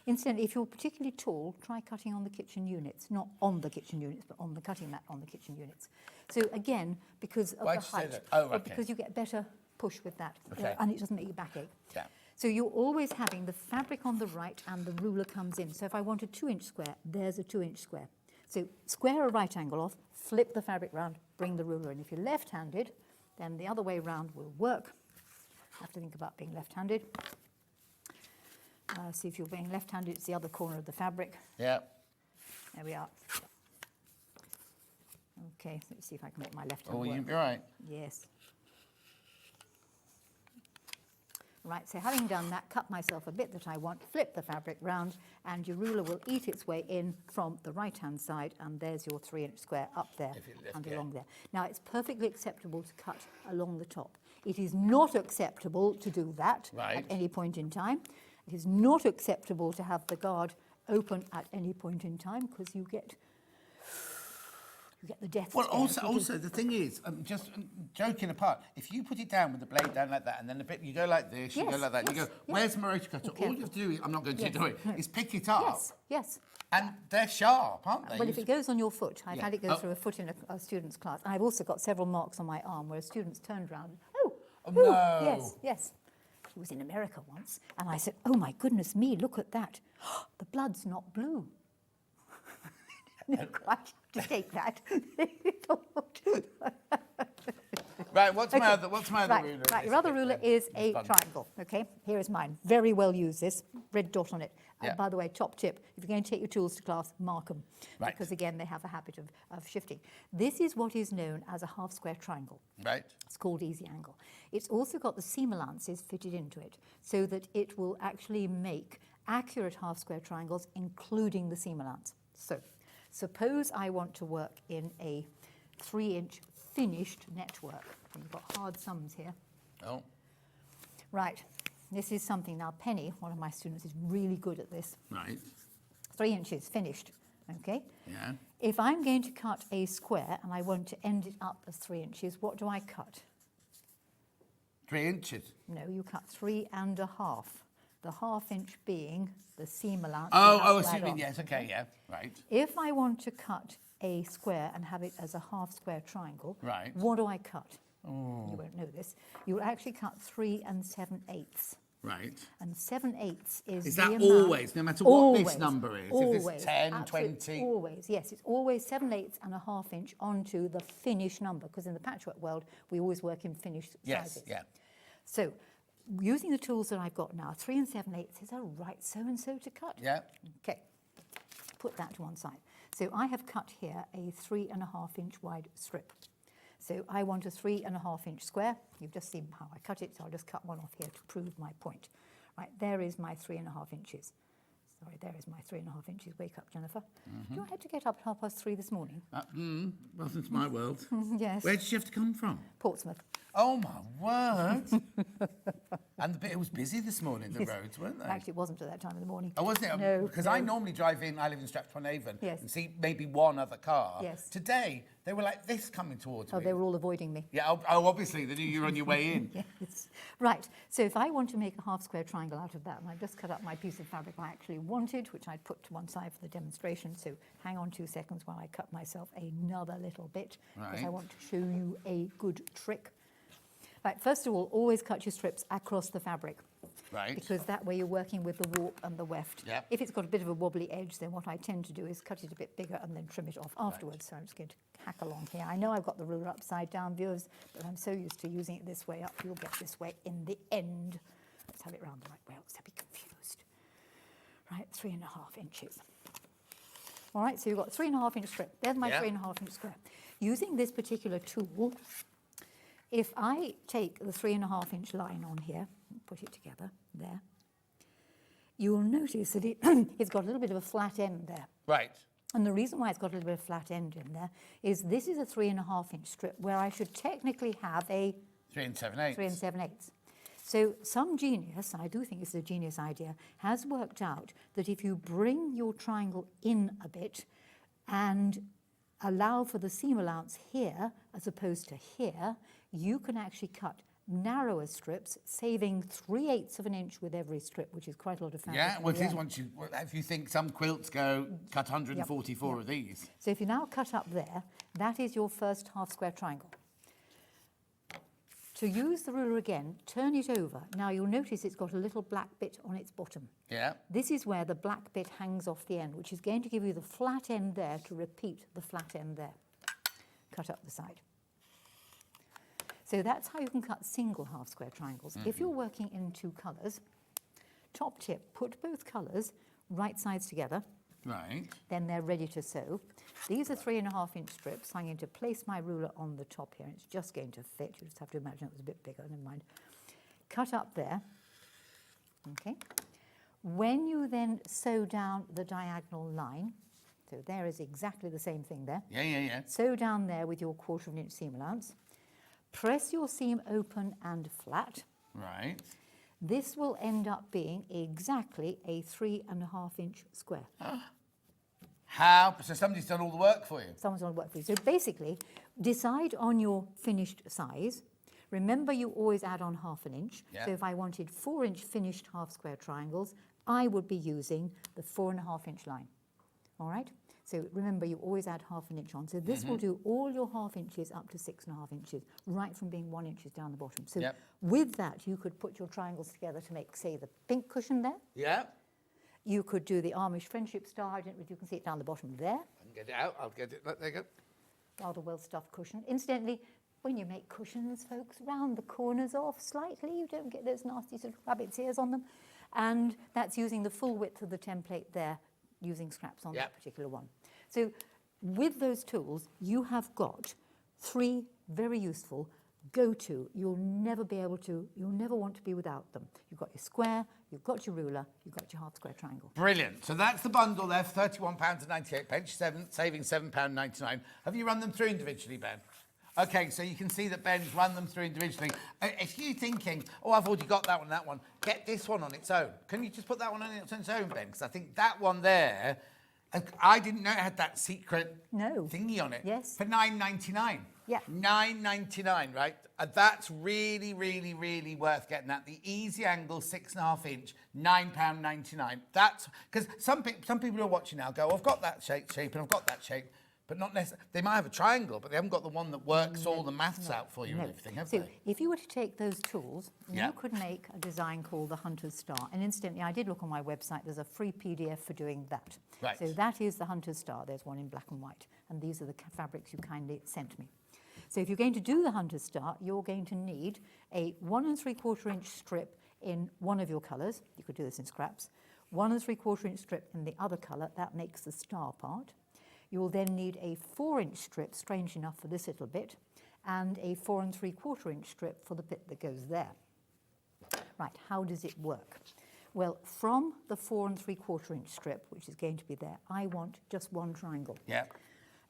Incidentally, if you're particularly tall, try cutting on the kitchen units. Not on the kitchen units, but on the cutting mat on the kitchen units. So again, because of Why the did you say height, that? Oh, okay. because you get better push with that, Okay. and it doesn't make your back ache. Yeah. So you're always having the fabric on the right and the ruler comes in. So if I want a 2-inch square, there's a 2-inch square. So square a right angle off, flip the fabric round, bring the ruler in. If you're left-handed, then the other way round will work. Have to think about being left-handed. See if you're being left-handed, it's the other corner of the fabric. Yeah. There we are. Okay, let's see if I can make my left hand Oh, work. you'll be right. Yes. Right, so having done that, cut myself a bit that I want, flip the fabric round, and your ruler will eat its way in from the right-hand side, and there's your 3-inch square up there If you lift, and yeah. along there. Now, it's perfectly acceptable to cut along the top. It is not acceptable to do that Right. at any point in time. It is not acceptable to have the guard open at any point in time, because you get the death Well, stare. also the thing is, just joking apart, if you put it down with the blade down like that, and then a bit, you go like this, you go Yes, like that, you yes, go, yes. where's my rotary cutter? Okay. All you have to do is, I'm not going to Yes, do it, no. is pick it up, Yes, yes. and they're sharp, aren't they? Well, if it goes on your foot, I've Yeah. had it go Oh. through a foot in a student's class. And I've also got several marks on my arm where a student's turned round. Oh, no. Yes, yes. He was in America once, and I said, oh, my goodness me, look at that. The blood's not blue. No, quite to take that. Right, what's my Okay. other Right, ruler? right, your other ruler is a bundle. triangle, okay? Here is mine. Very well used, this. Red dot on it. Yeah. By the way, top tip, if you're going to take your tools to class, mark them. Right. Because, again, they have a habit of shifting. This is what is known as a half-square triangle. Right. It's called EZ angle. It's also got the seam allowances fitted into it, so that it will actually make accurate half-square triangles, including the seam allowance. So, suppose I want to work in a 3-inch finished network. You've got hard sums here. Oh, Right, this is something now. Penny, one of my students, is really good at this. right. 3 inches finished, okay? Yeah. If I'm going to cut a square and I want to end it up as 3 inches, what do I cut? 3 inches. No, you cut 3.5. The half-inch being the seam allowance. Oh, you have to add assuming, on. yes, okay, yeah, right. If I want to cut a square and have it as a half-square triangle, Right. what do I cut? You won't know this. You will actually cut 3 7/8. Right. And 7/8 is Is the that amount. always, no matter what this Always, number is? If Always, it's 10, absolutely, 20? Always, yes. It's always 7/8 inch onto the finished number, because in the patchwork world, we always work in finished Yes, sizes. yeah. So, using the tools that I've got now, 3 7/8 is a right so-and-so to cut. Yeah. Okay, put that to one side. So I have cut here a 3.5 inch wide strip. So I want a 3.5 inch square. You've just seen how I cut it, so I'll just cut one off here to prove my point. Right, there is my 3.5 inches. Sorry, there is my 3.5 inches. Wake up, Jennifer. You had to get up at 3:30 this morning. Wasn't my world. Yes. Where did you have to come from? Portsmouth. Oh, my word. And it was busy this morning, the roads, weren't they? Actually, it wasn't at that time in the morning. Oh, wasn't it? No. Because I normally drive in, I live in Stratford-on-Avon, Yes. and see maybe one other car. Yes. Today, they were like this coming towards Oh, me. they were all avoiding me. Yeah, oh, obviously, they knew you were on your way in. Yes. Right, so if I want to make a half square triangle out of that, and I just cut up my piece of fabric I actually wanted, which I'd put to one side for the demonstration, so hang on 2 seconds while I cut myself another little bit, because I Right. want to show you a good trick. Right, first of all, always cut your strips across the fabric. Right. Because that way you're working with the warp and the weft. Yep. If it's got a bit of a wobbly edge, then what I tend to do is cut it a bit bigger and then trim it off afterwards. So I'm just going to hack along here. I know I've got the ruler upside down, viewers, but I'm so used to using it this way up, you'll get this way in the end. Let's have it round the right way, else I'll be confused. Right, 3.5 inches. All right, so you've got 3.5 inch strip. There's my 3.5 inch square. Using this particular tool, if I take the 3.5 inch line on here, and put it together, there, you will notice that it's got a little bit of a flat end there. Right. And the reason why it's got a little bit of flat end in there is this is a 3.5 inch strip where I should technically have a 3 7/8. 3 7/8. So some genius, I do think it's a genius idea, has worked out that if you bring your triangle in a bit and allow for the seam allowance here as opposed to here, you can actually cut narrower strips, saving 3/8 of an inch with every strip, which is quite a lot of fabric. Yeah, well, it in is the once you, if you think some quilts go, cut 144 of these. So if you now cut up there, that is your first half square triangle. To use the ruler again, turn it over. Now you'll notice it's got a little black bit on its bottom. Yeah. This is where the black bit hangs off the end, which is going to give you the flat end there to repeat the flat end there. Cut up the side. So that's how you can cut single half square triangles. If you're working in 2 colours, top tip, put both colours right sides together. Right. Then they're ready to sew. These are 3.5 inch strips. I'm going to place my ruler on the top here. It's just going to fit. You just have to imagine it was a bit bigger, never mind. Cut up there. Okay. When you then sew down the diagonal line, so there is exactly the same thing there. Yeah. Sew down there with your 1/4 of an inch seam allowance. Press your seam open and flat. Right. This will end up being exactly a 3.5 inch square. How? So somebody's done all the work for you? Someone's going to work for you. So basically, decide on your finished size. Remember, you always add on 1/2 inch. Yeah. So if I wanted 4 inch finished half square triangles, I would be using the 4.5 inch line. All right? So remember, you always add 1/2 inch on. So this will do all your 1/2 inches up to 6.5 inches, right from being 1 inch down the bottom. So with that, you could put your triangles together to make, say, the pink cushion there. Yeah. You could do the Amish Friendship Star. You can see it down the bottom there. I can get it out. I'll get it. Look, there you go. Rather well-stuffed cushion. Incidentally, when you make cushions, folks, round the corners off slightly. You don't get those nasty sort of rabbit's ears on them. And that's using the full width of the template there, using scraps on that particular one. So with those tools, you have got 3 very useful go-to. You'll never want to be without them. You've got your square, you've got your ruler, you've got your half square triangle. Brilliant. So that's the bundle there for £31.98, saving £7.99. Have you run them through individually, Ben? Okay, so you can see that Ben's run them through individually. If you're thinking, oh, I've already got that one, get this one on its own. Can you just put that one on its own, Ben? Because I think that one there, I didn't know it had that secret thingy on it. Yes. For $9.99. Yeah. $9.99, right? That's really, really, really worth getting that. The easy angle 6.5 inch, £9.99. That's because some people who are watching now go, oh, I've got that shape and I've got that shape, but not necessarily. They might have a triangle, but they haven't got the one that works all the maths out for you and everything, have so they? if you were to take those tools, you could make a design called the Hunter's Star. And incidentally, I did look on my website. There's a free PDF for doing that. Right. So that is the Hunter's Star. There's one in black and white. And these are the fabrics you kindly sent me. So if you're going to do the Hunter's Star, you're going to need a 1 3/4 inch strip in one of your colours. You could do this in scraps. 1 3/4 inch strip in the other colour. That makes the star part. You will then need a 4 inch strip, strange enough for this little bit, and a 4 3/4 inch strip for the bit that goes there. Right, how does it work? Well, from the 4 3/4 inch strip, which is going to be there, I want just one triangle. Yeah.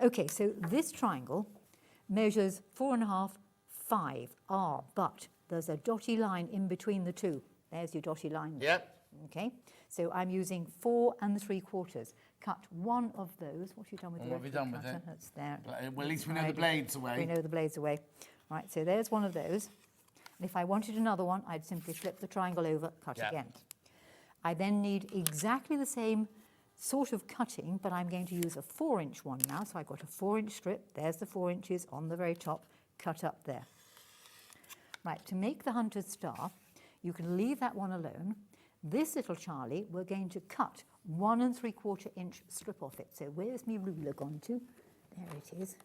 Okay, so this triangle measures 4.5, 5. But there's a dotty line in between the two. There's your dotty line. Yep. Okay, so I'm using 4 3/4. Cut one of those. What have you done with the What have you rotary done with cutter? it? That's there. Well, at least we know the blade's away. We know the blade's away. Right, so there's one of those. And if I wanted another one, I'd simply flip the triangle over, cut again. I then need exactly the same sort of cutting, but I'm going to use a 4-inch one now. So I've got a 4-inch strip. There's the 4 inches on the very top, cut up there. Right, to make the hunter's star, you can leave that one alone. This little Charlie, we're going to cut 1 3/4 inch strip off it. So where's my ruler gone to? There it is.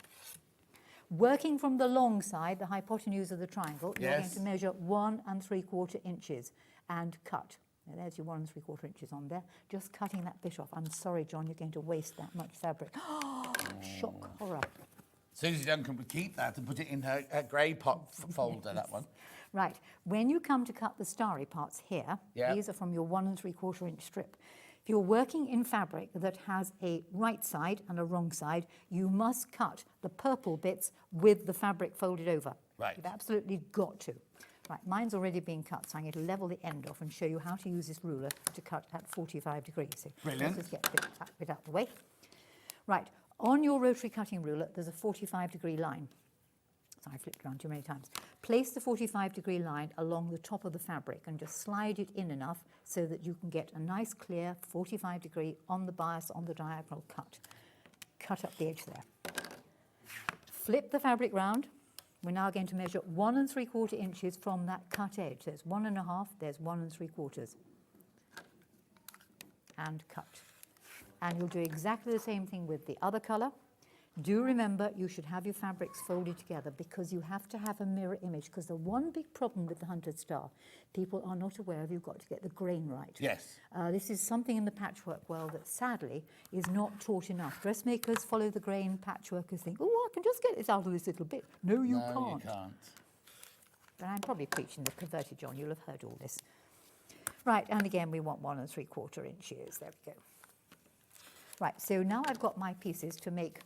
Working from the long side, the hypotenuse of the triangle, you're going to measure 1 3/4 inches and cut. Now, there's your 1 3/4 inches on there. Just cutting that bit off. I'm sorry, John, you're going to waste that much fabric. Shock horror. Susie Duncan would keep that and put it in her grey pot folder, that one. Right, when you come to cut the starry parts here, Yeah. these are from your 1 3/4 inch strip. If you're working in fabric that has a right side and a wrong side, you must cut the purple bits with the fabric folded over. Right. You've absolutely got to. Right, mine's already been cut, so I'm going to level the end off and show you how to use this ruler to cut at 45 degrees. So Brilliant. let's just get that bit out of the way. Right, on your rotary cutting ruler, there's a 45-degree line. So I flipped around too many times. Place the 45-degree line along the top of the fabric and just slide it in enough so that you can get a nice clear 45-degree on the bias, on the diagonal cut. Cut up the edge there. Flip the fabric round. We're now going to measure 1 3/4 inches from that cut edge. There's 1 1/2, there's 1 3/4. And cut. And you'll do exactly the same thing with the other colour. Do remember you should have your fabrics folded together because you have to have a mirror image, because the one big problem with the hunter's star, people are not aware of, you've got to get the grain right. Yes. This is something in the patchwork world that sadly is not taught enough. Dressmakers follow the grain, patchworkers think, oh, I can just get this out of this little bit. No, you can't. You can't. But I'm probably preaching the converted, John. You'll have heard all this. Right, and again, we want 1 3/4 inches. There we go. Right, so now I've got my pieces to make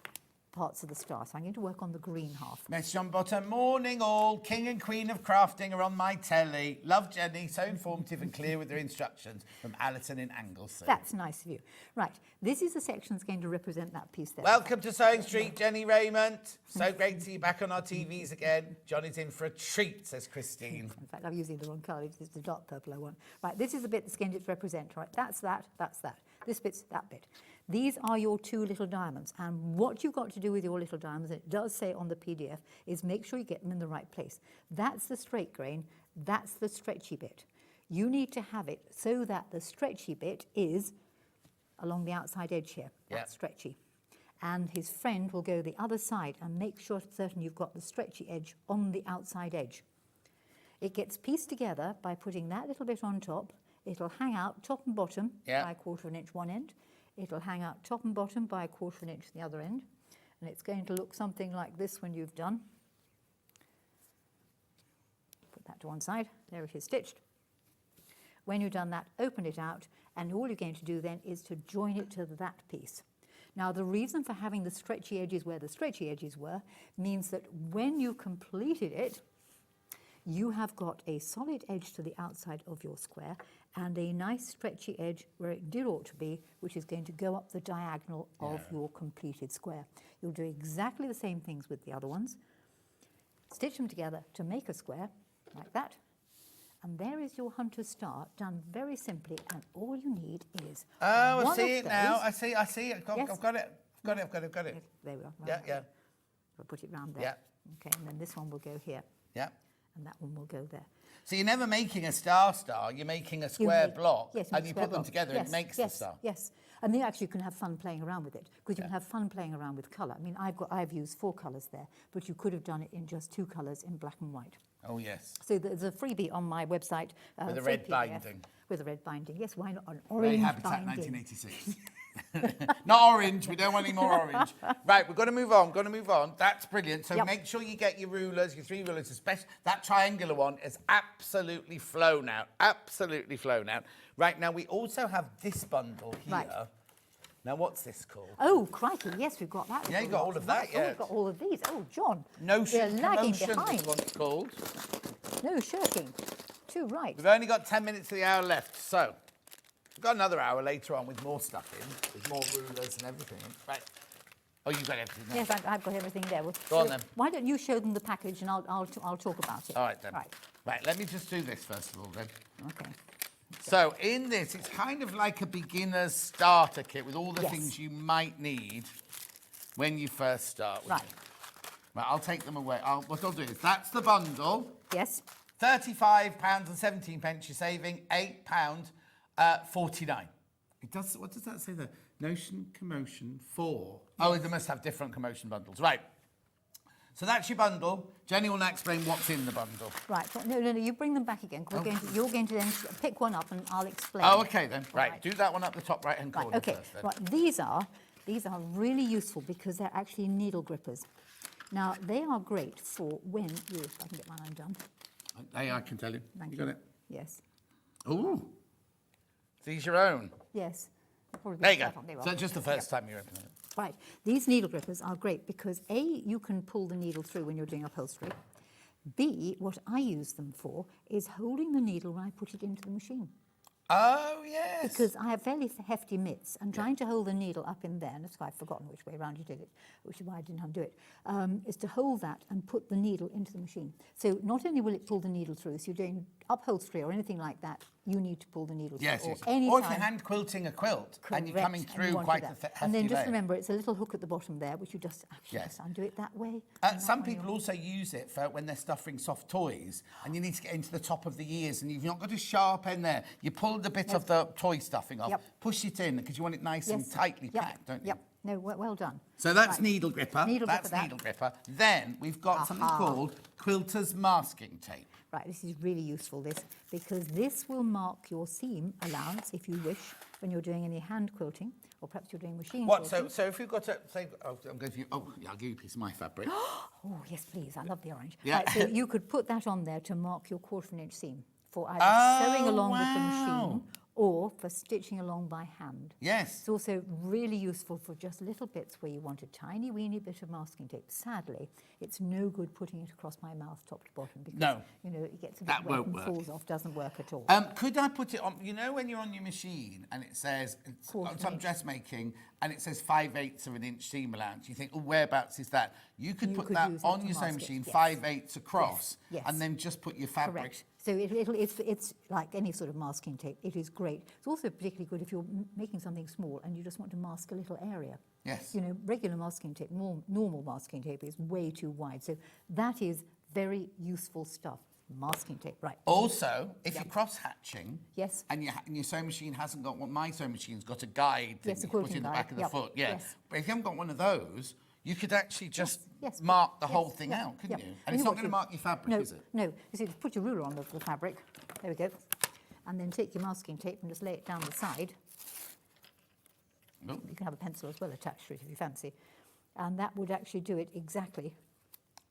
parts of the star. So I'm going to work on the green half. Message on bottom. Morning all. King and Queen of Crafting are on my telly. Love Jenny. So informative and clear with their instructions. From Alison in Anglesey. That's nice of you. Right, this is the section that's going to represent that piece there. Welcome to Sewing Street, Jennie Rayment. So great to see you back on our TVs again. Johnny's in for a treat, says Christine. In fact, I'm using the wrong colour. It's the dark purple I want. Right, this is the bit that's going to represent. Right, that's that, that's that. This bit's that bit. These are your 2 little diamonds, and what you've got to do with your little diamonds, and it does say on the PDF, is make sure you get them in the right place. That's the straight grain, that's the stretchy bit. You need to have it so that the stretchy bit is along the outside edge here. That's stretchy. And his friend will go the other side and make sure certain you've got the stretchy edge on the outside edge. It gets pieced together by putting that little bit on top. It'll hang out top and bottom by 1/4 inch one end. It'll hang out top and bottom by 1/4 inch the other end. And it's going to look something like this when you've done. Put that to one side. There it is stitched. When you've done that, open it out, and all you're going to do then is to join it to that piece. Now, the reason for having the stretchy edges where the stretchy edges were means that when you completed it, you have got a solid edge to the outside of your square and a nice stretchy edge where it did ought to be, which is going to go up the diagonal of your completed square. You'll do exactly the same things with the other ones. Stitch them together to make a square, like that. And there is your hunter's star, done very simply, and all you need is I see it now. I see it. I've got it. I've got it. There we are. Yeah. We'll put it round there. Yeah. Okay, and then this one will go here. Yeah. And that one will go there. So you're never making a star, you're making a square block, and you put them together and it makes the star. Yes, and then actually you can have fun playing around with it, because you can have fun playing around with colour. I mean, I've used 4 colours there, but you could have done it in just 2 colours in black and white. Oh, yes. So there's a freebie on my website. With a red PDF, binding. With a red binding, yes, why not an orange Habitat binding? 1986. Not orange, we don't want any more orange. Right, we've got to move on, That's brilliant. So make sure you get your rulers, your 3 rulers, especially that triangular one is absolutely flown out. Right, now we also have this bundle here. Right. Now, what's this called? Oh, crikey, yes, we've got that. Yeah, you got all of that, Oh, we've got all of these. Oh, John, Notion we're lagging Promotions behind. is what it's called. No shirking. Too right. We've only got 10 minutes of the hour left, so we've got another hour later on with more stuff in, with more rulers and everything. Right. Oh, you've got everything there. Yes, I've got everything there. Well, Go on then. Why don't you show them the package and I'll talk about it. All right then. Right. Right, let me just do this first of all then. Okay. So in this, it's kind of like a beginner's starter kit with all the Yes. things you might need when you first start. With Right. it. Right, I'll take them away. What I'll do is, that's the bundle. Yes. £35.17. You're saving £8.49. It does. What does that say there? Notion, commotion, 4. Oh, they must have different commotion bundles. Right. So that's your bundle. Jenny will now explain what's in the bundle. Right. No, you bring them back again. You're going to then pick one up and I'll explain. Oh, okay then. Right. Do that one up the top right-hand corner Okay. first then. Right. These are really useful because they're actually needle grippers. Now, they are great for when you... If I can get mine undone. Hey, I can tell you. Thank you. Got it? Yes. Ooh. These your own. Yes. There you go. There you So are. just the first time you're opening it. Right. These needle grippers are great because A, you can pull the needle through when you're doing upholstery. B, what I use them for is holding the needle when I put it into the machine. Oh, yes. Because I have fairly hefty mitts and trying to hold the needle up in there, and that's why I've forgotten which way around you did it, which is why I didn't undo it, is to hold that and put the needle into the machine. So not only will it pull the needle through, so you're doing upholstery or anything like that, you need to pull the needle through. Yes, Or, yes. any Or if time. you're hand quilting a quilt and you're Correct, coming and you through want quite to a do that. hefty And then just layer. remember, it's a little hook at the bottom there, which you just actually Yes. just undo it that way. and Some that way people also use it for when they're stuffing soft toys and you need to get into the top of the ears and you've not got a sharp end there. You pull the bit of the toy stuffing off, Yep. push it in because you want it nice and Yes. tightly Yep. packed, don't you? Yep. No, well done. So that's Right. needle gripper. Needle That's gripper, that. needle gripper. Then we've got something Aha. called quilter's masking tape. Right, this is really useful, because this will mark your seam allowance, if you wish, when you're doing any hand quilting, or perhaps you're doing machine What? quilting. So if you've got a say, I'm going to give you. Oh, yeah, I'll give you a piece of my fabric. Oh, yes, please, I love the orange. Yeah. Right, so you could put that on there to mark your 1/4 inch seam for either sewing along with the machine or for stitching along by hand. Yes. It's also really useful for just little bits where you want a tiny weeny bit of masking tape. Sadly, it's no good putting it across my mouth top to bottom because No. it gets a bit That wet won't and work. falls off, doesn't work at all. Could I put it on? You know when you're on your machine and it says it's 1/4 on some inch. dressmaking and it says 5/8 of an inch seam allowance. You think, oh, whereabouts is that? You could You put could that use it on to your sewing mask it, machine, yes. 5/8 across, Yes. and then just put your fabric. Correct. So it's like any sort of masking tape. It is great. It's also particularly good if you're making something small and you just want to mask a little area. Yes. Regular masking tape, normal masking tape is way too wide. So that is very useful stuff. Masking tape, right. Also, if you're cross-hatching, Yes. and your sewing machine hasn't got one, my sewing machine's got a guide that Yes, a you put quilting in the guide, back of the yep, foot. Yeah. yes. But if you haven't got one of those, you could actually just Yes, mark the yes, whole thing yep, out, couldn't yep. you? And And it's you not want going to to- mark your fabric, No, is it? no. You see, put your ruler on the fabric. There we go. And then take your masking tape and just lay it down the side. Oh. You can have a pencil as well attached to it if you fancy. And that would actually do it exactly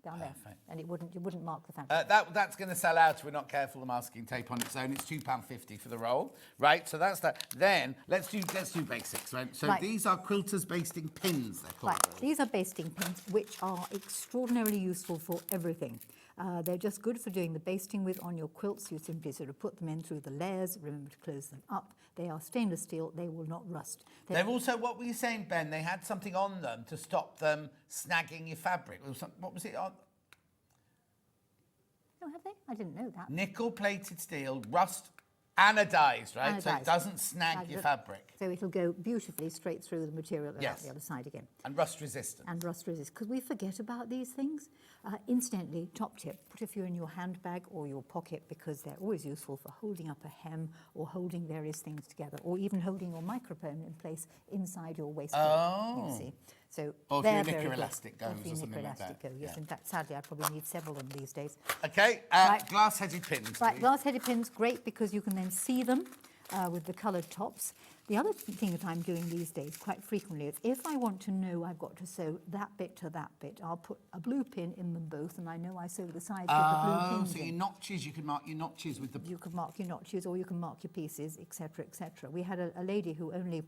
down there. Perfect. And it wouldn't mark the fabric. That's going to sell out if we're not careful. The masking tape on its own. It's £2.50 for the roll, right? So that's that. Then let's do basics, right? So Right. these are quilters basting pins. They're called. Right, these are basting pins, which are extraordinarily useful for everything. They're just good for doing the basting with on your quilts. You simply sort of put them in through the layers. Remember to close them up. They are stainless steel. They will not rust. They've also, what were you saying, Ben? They had something on them to stop them snagging your fabric. What was it on? Oh, have they? I didn't know that. Nickel-plated steel, rust anodized, right? So it Anodized. doesn't snag Like your that. fabric. So it'll go beautifully straight through the material and out Yes. the other side again. And rust resistant. And rust resist. Because we forget about these things. Incidentally, top tip, put a few in your handbag or your pocket because they're always useful for holding up a hem or holding various things together or even holding your microphone in place inside your waistcoat. Oh. You see. So Or if they're your very knicker good. elastic goes Or if or your something knicker like that. elastic goes, yes. Yeah. In fact, sadly, I probably need several of them these days. Okay, Right. glass-headed pins. Right, please. glass-headed pins, great because you can then see them with the coloured tops. The other thing that I'm doing these days quite frequently is if I want to know I've got to sew that bit to that bit, I'll put a blue pin in them both, and I know I sew the sides with the blue pins so your notches, you can mark your notches with the... You can mark your notches, or you can mark your pieces, etc., etc. We had a lady who only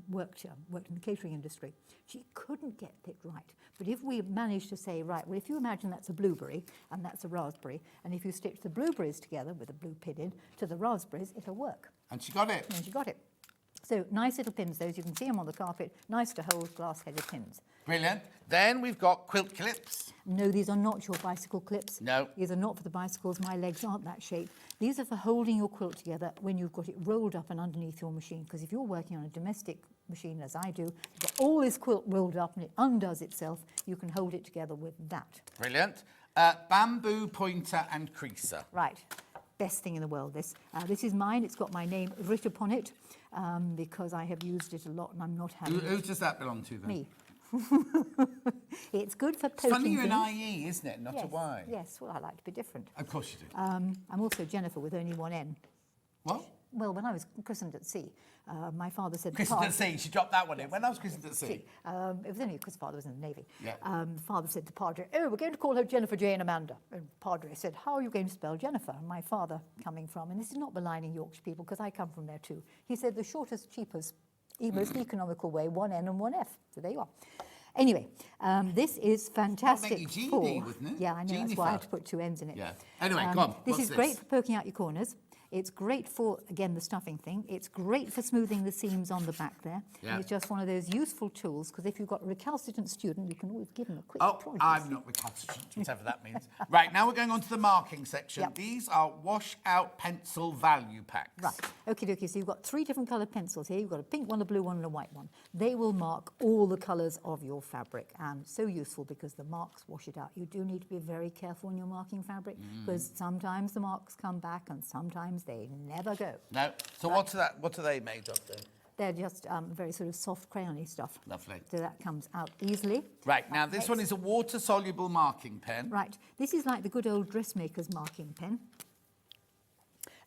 worked in the catering industry. She couldn't get it right. But if we managed to say, right, well, if you imagine that's a blueberry and that's a raspberry, and if you stitch the blueberries together with a blue pin in to the raspberries, it'll work. And she got it. And she got it. So nice little pins, those. You can see them on the carpet. Nice to hold, glass-headed pins. Brilliant. Then we've got quilt clips. No, these are not your bicycle clips. No. These are not for the bicycles. My legs aren't that shape. These are for holding your quilt together when you've got it rolled up and underneath your machine. Because if you're working on a domestic machine, as I do, you've got all this quilt rolled up and it undoes itself. You can hold it together with that. Brilliant. Bamboo pointer and creaser. Right. Best thing in the world, this. This is mine. It's got my name written upon it because I have used it a lot and I'm not happy. Who does that belong to then? Me. It's good for It's poking funny you're an things. IE, isn't it? Not Yes, a Y. yes, well, I like to be different. Of course you do. I'm also Jennifer with only one N. What? Well, when I was christened at sea, my father said... Christened at sea. She dropped that one in. When I was christened at sea. It was only because father was in the Navy. Yeah. Father said to Padre, oh, we're going to call her Jennifer Jane Amanda. And Padre said, how are you going to spell Jennifer? And my father coming from, and this is not maligning Yorkshire people because I come from there too, he said the shortest, cheapest, most economical way, one N and one F. So there you are. Anyway, this is fantastic. That'd make you Jeannie, wouldn't it? Yeah, I know, that's why I had to Jennifer. put two N's in it. Yeah. Anyway, go on. This What's is great for poking out your corners. It's great for, again, the stuffing thing. It's great for smoothing the seams on the back there. Yeah. And it's just one of those useful tools, because if you've got a recalcitrant student, you can always give them a quick Oh, prod. I'm not recalcitrant, whatever that means. Right, now we're going on to the marking section. Yep. These are wash-out pencil value packs. Right, okie dokie. So you've got three different coloured pencils here. You've got a pink one, a blue one, and a white one. They will mark all the colours of your fabric, and so useful because the marks wash it out. You do need to be very careful when you're marking fabric, because sometimes the marks come back and sometimes they never go. No. So what are they made of then? They're just very sort of soft crayony stuff. Lovely. So that comes out easily. Right, now this Next. one is a water-soluble marking pen. Right, this is like the good old dressmaker's marking pen.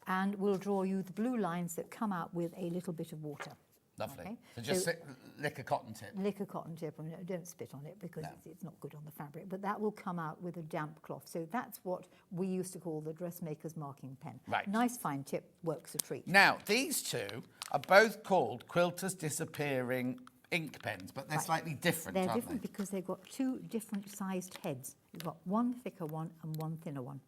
And we'll draw you the blue lines that come out with a little bit of water. Lovely. Okay. So just So- lick a cotton tip. Lick a cotton tip, and don't spit on it because No. it's not good on the fabric, but that will come out with a damp cloth. So that's what we used to call the dressmaker's marking pen. Right. Nice fine tip, works a treat. Now, these two are both called Quilter's Disappearing ink pens, but they're slightly different, They're aren't different they? because they've got two different sized heads. You've got one thicker one and one thinner one.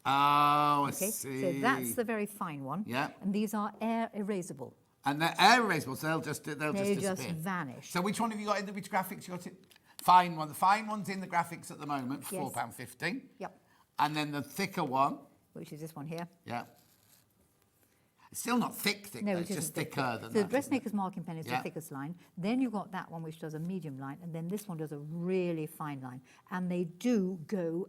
Oh, I Okay, see. so that's the very fine one. Yeah. And these are air erasable. And they're air erasable, so they'll just They disappear. just vanish. So which one have you got in which graphics? You got it? Fine one. The fine one's in the graphics at the moment for Yes. £4.50. Yep. And then the thicker one, Which is this one here. yeah. It's still not thick, No, though. it It's just isn't thick. thicker than So that. the isn't it? dressmaker's marking pen is Yeah. the thickest line. Then you've got that one which does a medium line, and then this one does a really fine line. And they do go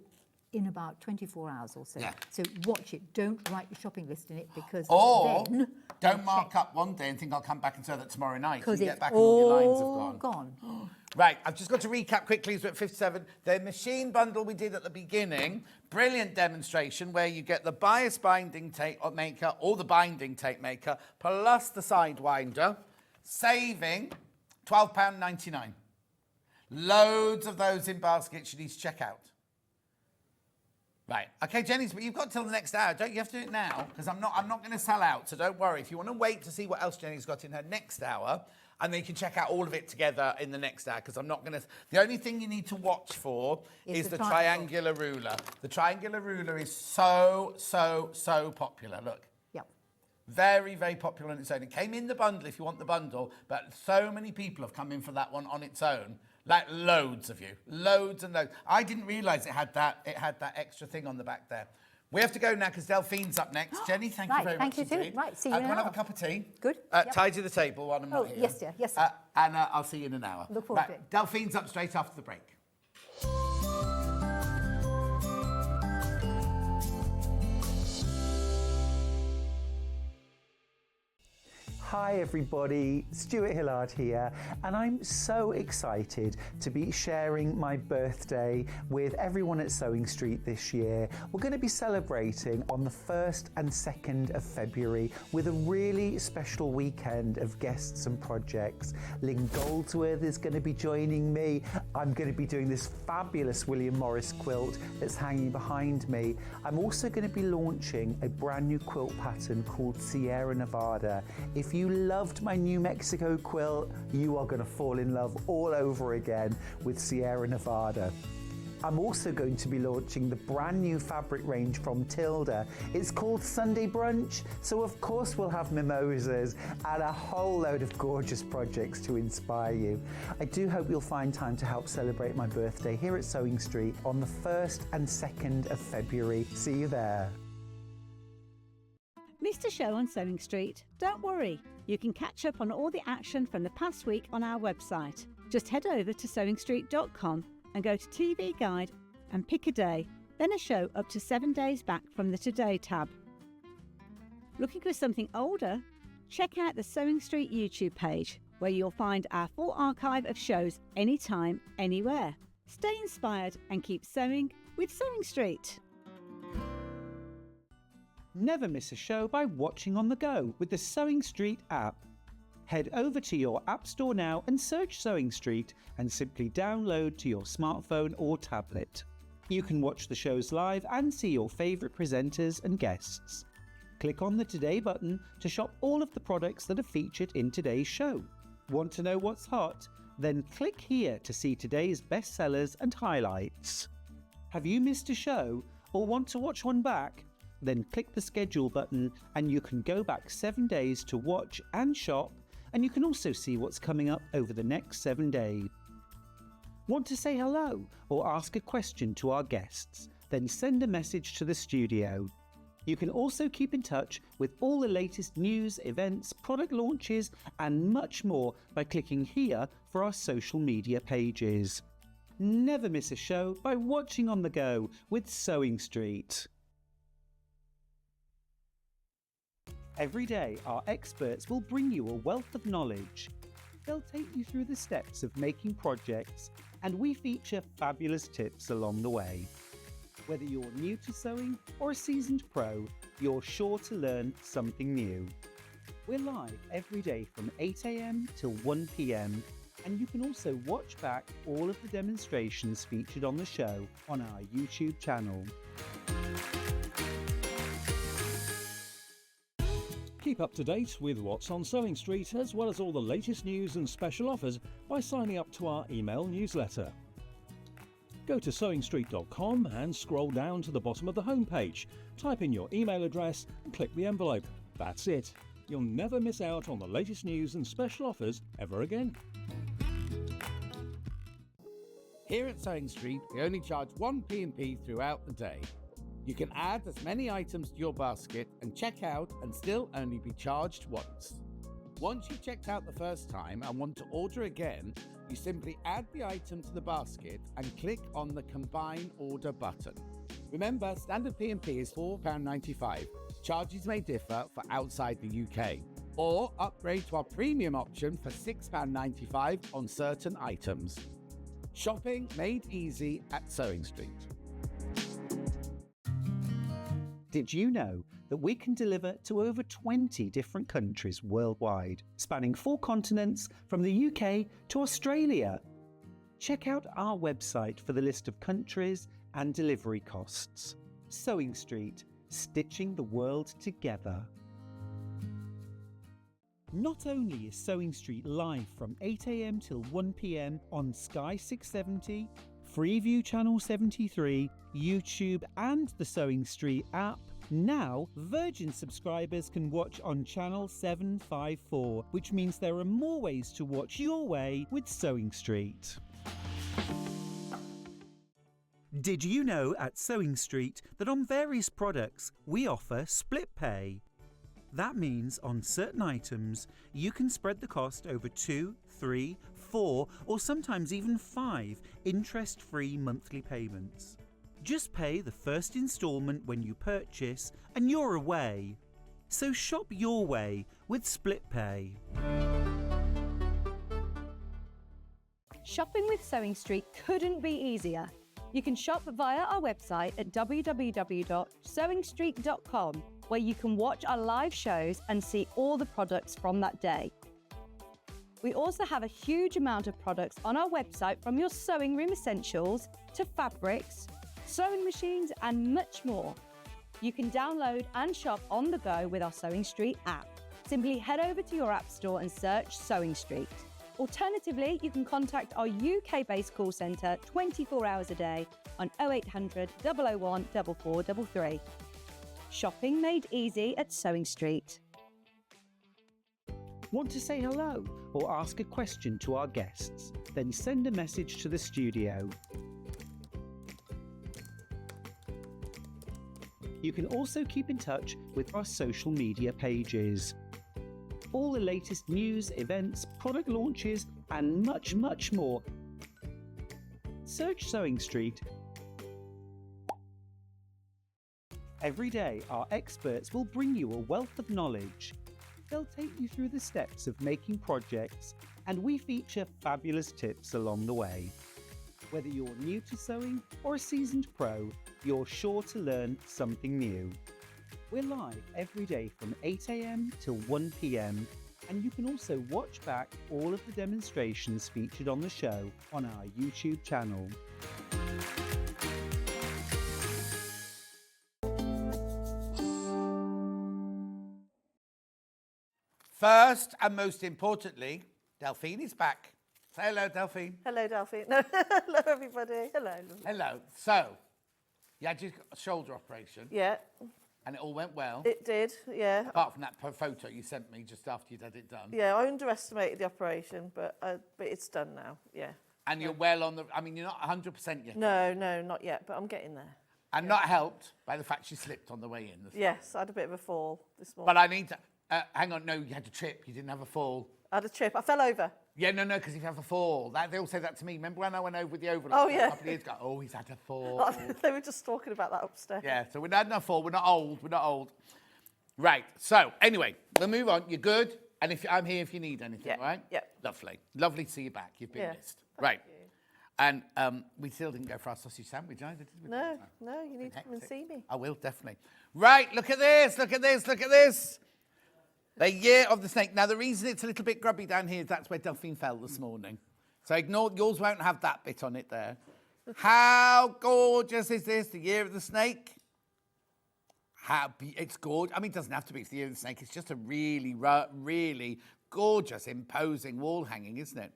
in about 24 hours or so. Yeah. So watch it. Don't write your shopping list in it because Or then don't mark up one day and think I'll come back and sew that tomorrow night. because You it's get back and all your lines all have gone. gone. Right, I've just got to recap quickly. So at 57, the machine bundle we did at the beginning, brilliant demonstration where you get the bias binding tape maker or the binding tape maker plus the sidewinder, saving £12.99. Loads of those in baskets you need to check out. Right, okay, Jenny's, but you've got till the next hour. Don't you have to do it now? Because I'm not going to sell out, so don't worry. If you want to wait to see what else Jenny's got in her next hour, and then you can check out all of it together in the next hour, because I'm not going to... The only thing you need to watch for is the triangular ruler. The triangular ruler is so popular. Look. Yep. Very, very popular on its own. It came in the bundle if you want the bundle, but so many people have come in for that one on its own. Like loads of you, loads and loads. I didn't realise it had that extra thing on the back there. We have to go now because Delphine's up next. Jenny, thank you very much. Thank you too. indeed. Right, see you in Can an I have hour. a cup of tea? Good. Yep. Tidy the table while I'm not here. Yes, dear. Yes, sir. And I'll see you in an hour. Look forward to it. Delphine's up straight after the break. Hi everybody, Stuart Hillard here, and I'm so excited to be sharing my birthday with everyone at Sewing Street this year. We're going to be celebrating on the 1st and 2nd of February with a really special weekend of guests and projects. Lynn Goldsworth is going to be joining me. I'm going to be doing this fabulous William Morris quilt that's hanging behind me. I'm also going to be launching a brand new quilt pattern called Sierra Nevada. If you loved my New Mexico quilt, you are going to fall in love all over again with Sierra Nevada. I'm also going to be launching the brand new fabric range from Tilda. It's called Sunday Brunch, so of course we'll have mimosas and a whole load of gorgeous projects to inspire you. I do hope you'll find time to help celebrate my birthday here at Sewing Street on the 1st and 2nd of February. See you there. Missed a show on Sewing Street? Don't worry, you can catch up on all the action from the past week on our website. Just head over to sewingstreet.com and go to TV Guide and pick a day, then a show up to 7 days back from the Today tab. Looking for something older? Check out the Sewing Street YouTube page, where you'll find our full archive of shows anytime, anywhere. Stay inspired and keep sewing with Sewing Street. Never miss a show by watching on the go with the Sewing Street app. Head over to your app store now and search Sewing Street and simply download to your smartphone or tablet. You can watch the shows live and see your favourite presenters and guests. Click on the Today button to shop all of the products that are featured in today's show. Want to know what's hot? Then click here to see today's bestsellers and highlights. Have you missed a show or want to watch one back? Then click the schedule button and you can go back 7 days to watch and shop, and you can also see what's coming up over the next 7 days. Want to say hello or ask a question to our guests? Then send a message to the studio. You can also keep in touch with all the latest news, events, product launches and much more by clicking here for our social media pages. Never miss a show by watching on the go with Sewing Street. Every day, our experts will bring you a wealth of knowledge. They'll take you through the steps of making projects, and we feature fabulous tips along the way. Whether you're new to sewing or a seasoned pro, you're sure to learn something new. We're live every day from 8 AM till 1 PM, and you can also watch back all of the demonstrations featured on the show on our YouTube channel. Keep up to date with what's on Sewing Street, as well as all the latest news and special offers by signing up to our email newsletter. Go to sewingstreet.com and scroll down to the bottom of the homepage. Type in your email address and click the envelope. That's it. You'll never miss out on the latest news and special offers ever again. Here at Sewing Street, we only charge 1 P&P throughout the day. You can add as many items to your basket and check out and still only be charged once. Once you've checked out the first time and want to order again, you simply add the item to the basket and click on the Combine Order button. Remember, standard P&P is £4.95. Charges may differ for outside the UK. Or upgrade to our premium option for £6.95 on certain items. Shopping made easy at Sewing Street. Did you know that we can deliver to over 20 different countries worldwide, spanning 4 continents from the UK to Australia? Check out our website for the list of countries and delivery costs. Sewing Street, stitching the world together. Not only is Sewing Street live from 8 AM till 1 PM on Sky 670, Freeview Channel 73, YouTube and the Sewing Street app, now Virgin subscribers can watch on Channel 754, which means there are more ways to watch your way with Sewing Street. Did you know at Sewing Street that on various products we offer split pay? That means on certain items you can spread the cost over 2, 3, 4 or sometimes even 5 interest-free monthly payments. Just pay the first instalment when you purchase and you're away. So shop your way with Split Pay. Shopping with Sewing Street couldn't be easier. You can shop via our website at www.sewingstreet.com, where you can watch our live shows and see all the products from that day. We also have a huge amount of products on our website, from your sewing room essentials to fabrics, sewing machines and much more. You can download and shop on the go with our Sewing Street app. Simply head over to your app store and search Sewing Street. Alternatively, you can contact our UK-based call centre 24 hours a day on 0800 001 4433. Shopping made easy at Sewing Street. Want to say hello or ask a question to our guests? Then send a message to the studio. You can also keep in touch with our social media pages. All the latest news, events, product launches, and much, much more. Search Sewing Street. Every day, our experts will bring you a wealth of knowledge. They'll take you through the steps of making projects, and we feature fabulous tips along the way. Whether you're new to sewing or a seasoned pro, you're sure to learn something new. We're live every day from 8 AM till 1 PM, and you can also watch back all of the demonstrations featured on the show on our YouTube channel. First and most importantly, Delphine is back. Say hello, Delphine. Hello, Delphine. No, hello, everybody. Hello. Hello. So, you had your shoulder operation. Yeah, And it all went well. it did. Yeah. Apart from that photo you sent me just after you'd had it done. Yeah, I underestimated the operation, but it's done now. Yeah. And you're well on the... I mean, you're not 100% yet. No, not yet, but I'm getting there. And not helped by the fact she slipped on the way in. Yes, I had a bit of a fall this morning. But I need to... hang on, no, you had a trip. You didn't have a fall. I had a trip. I fell over. Yeah, no, because if you have a fall, they all say that to me. Remember when I went over with the overlook Oh, yeah. a couple of years ago? Oh, he's had a fall. They were just talking about that upstairs. Yeah, so we're not had no fall. We're not old. Right, so anyway, we'll move on. You're good. And if I'm here if you need anything, Yeah, right? yeah. Lovely to see you back. You've been Yeah, missed. Right. And we still didn't go for our sausage sandwich either, did we? No, you need to come and see me. I will, definitely. Right, look at this. The year of the snake. Now, the reason it's a little bit grubby down here is that's where Delphine fell this morning. So ignore, yours won't have that bit on it there. How gorgeous is this, the year of the snake? It's gorgeous. I mean, it doesn't have to be the year of the snake. It's just a really, really gorgeous, imposing wall hanging, isn't it?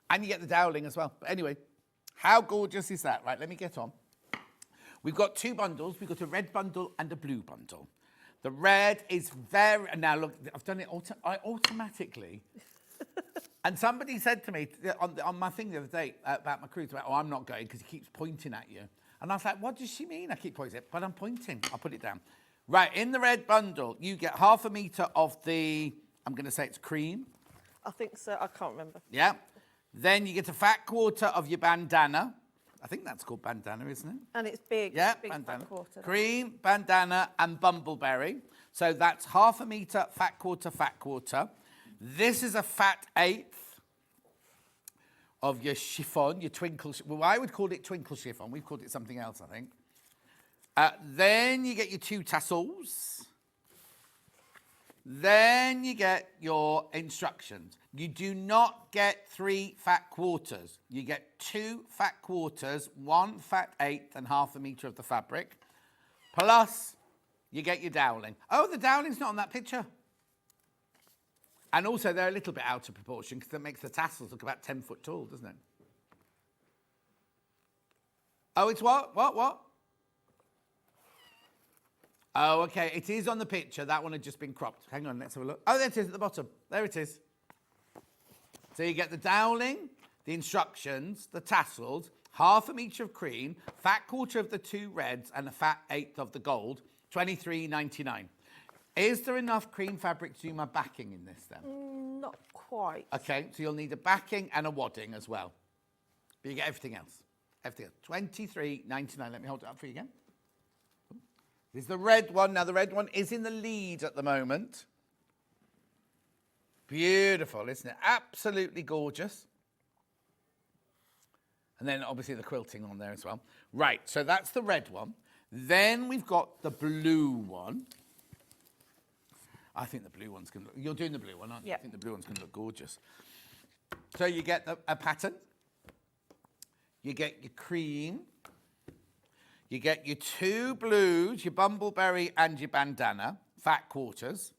And you get the doweling as well. But anyway, how gorgeous is that? Right, let me get on. We've got two bundles. We've got a red bundle and a blue bundle. The red is very... Now, look, I've done it automatically. And somebody said to me on my thing the other day about my cruise, about, I'm not going because he keeps pointing at you. And I was like, what does she mean? I keep pointing at it, but I'm pointing. I'll put it down. Right, in the red bundle, you get 1/2 metre of the... I'm going to say it's cream. I think so. I can't remember. Yeah. Then you get a fat quarter of your bandana. I think that's called bandana, isn't it? And it's big. Yeah, big bandana. fat quarter. Cream, bandana, and bumbleberry. So that's 1/2 metre, fat quarter. This is a fat 1/8 of your chiffon, your twinkle. Well, I would call it twinkle chiffon. We've called it something else, I think. Then you get your 2 tassels. Then you get your instructions. You do not get 3 fat quarters. You get 2 fat quarters, 1 fat 1/8 and 1/2 metre of the fabric. Plus, you get your doweling. Oh, the doweling's not on that picture. And also, they're a little bit out of proportion because that makes the tassels look about 10 foot tall, doesn't it? Oh, it's what? Oh, okay. It is on the picture. That one had just been cropped. Hang on, let's have a look. Oh, there it is at the bottom. There it is. So you get the doweling, the instructions, the tassels, 1/2 metre of cream, fat quarter of the 2 reds, and a fat 1/8 of the gold, $23.99. Is there enough cream fabric to do my backing in this then? Not quite. Okay, so you'll need a backing and a wadding as well. But you get everything else. $23.99. Let me hold it up for you again. This is the red one. Now, the red one is in the lead at the moment. Beautiful, isn't it? Absolutely gorgeous. And then, obviously, the quilting on there as well. Right, so that's the red one. Then we've got the blue one. I think the blue one's going to look... You're doing the blue one, aren't you? Yeah. I think the blue one's going to look gorgeous. So you get a pattern. You get your cream. You get your two blues, your bumbleberry and your bandana, fat quarters.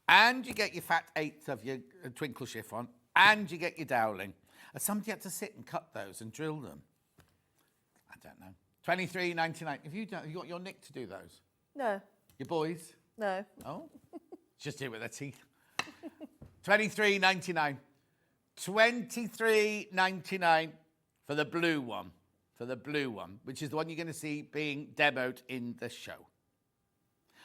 And you get your fat eighth of your twinkle chiffon. And you get your doweling. And somebody had to sit and cut those and drill them. I don't know. $23.99. Have you got your Nick to do those? No. Your boys? No. Oh. Just do it with their teeth. $23.99. $23.99 for the blue one. For the blue one, which is the one you're going to see being demoed in the show.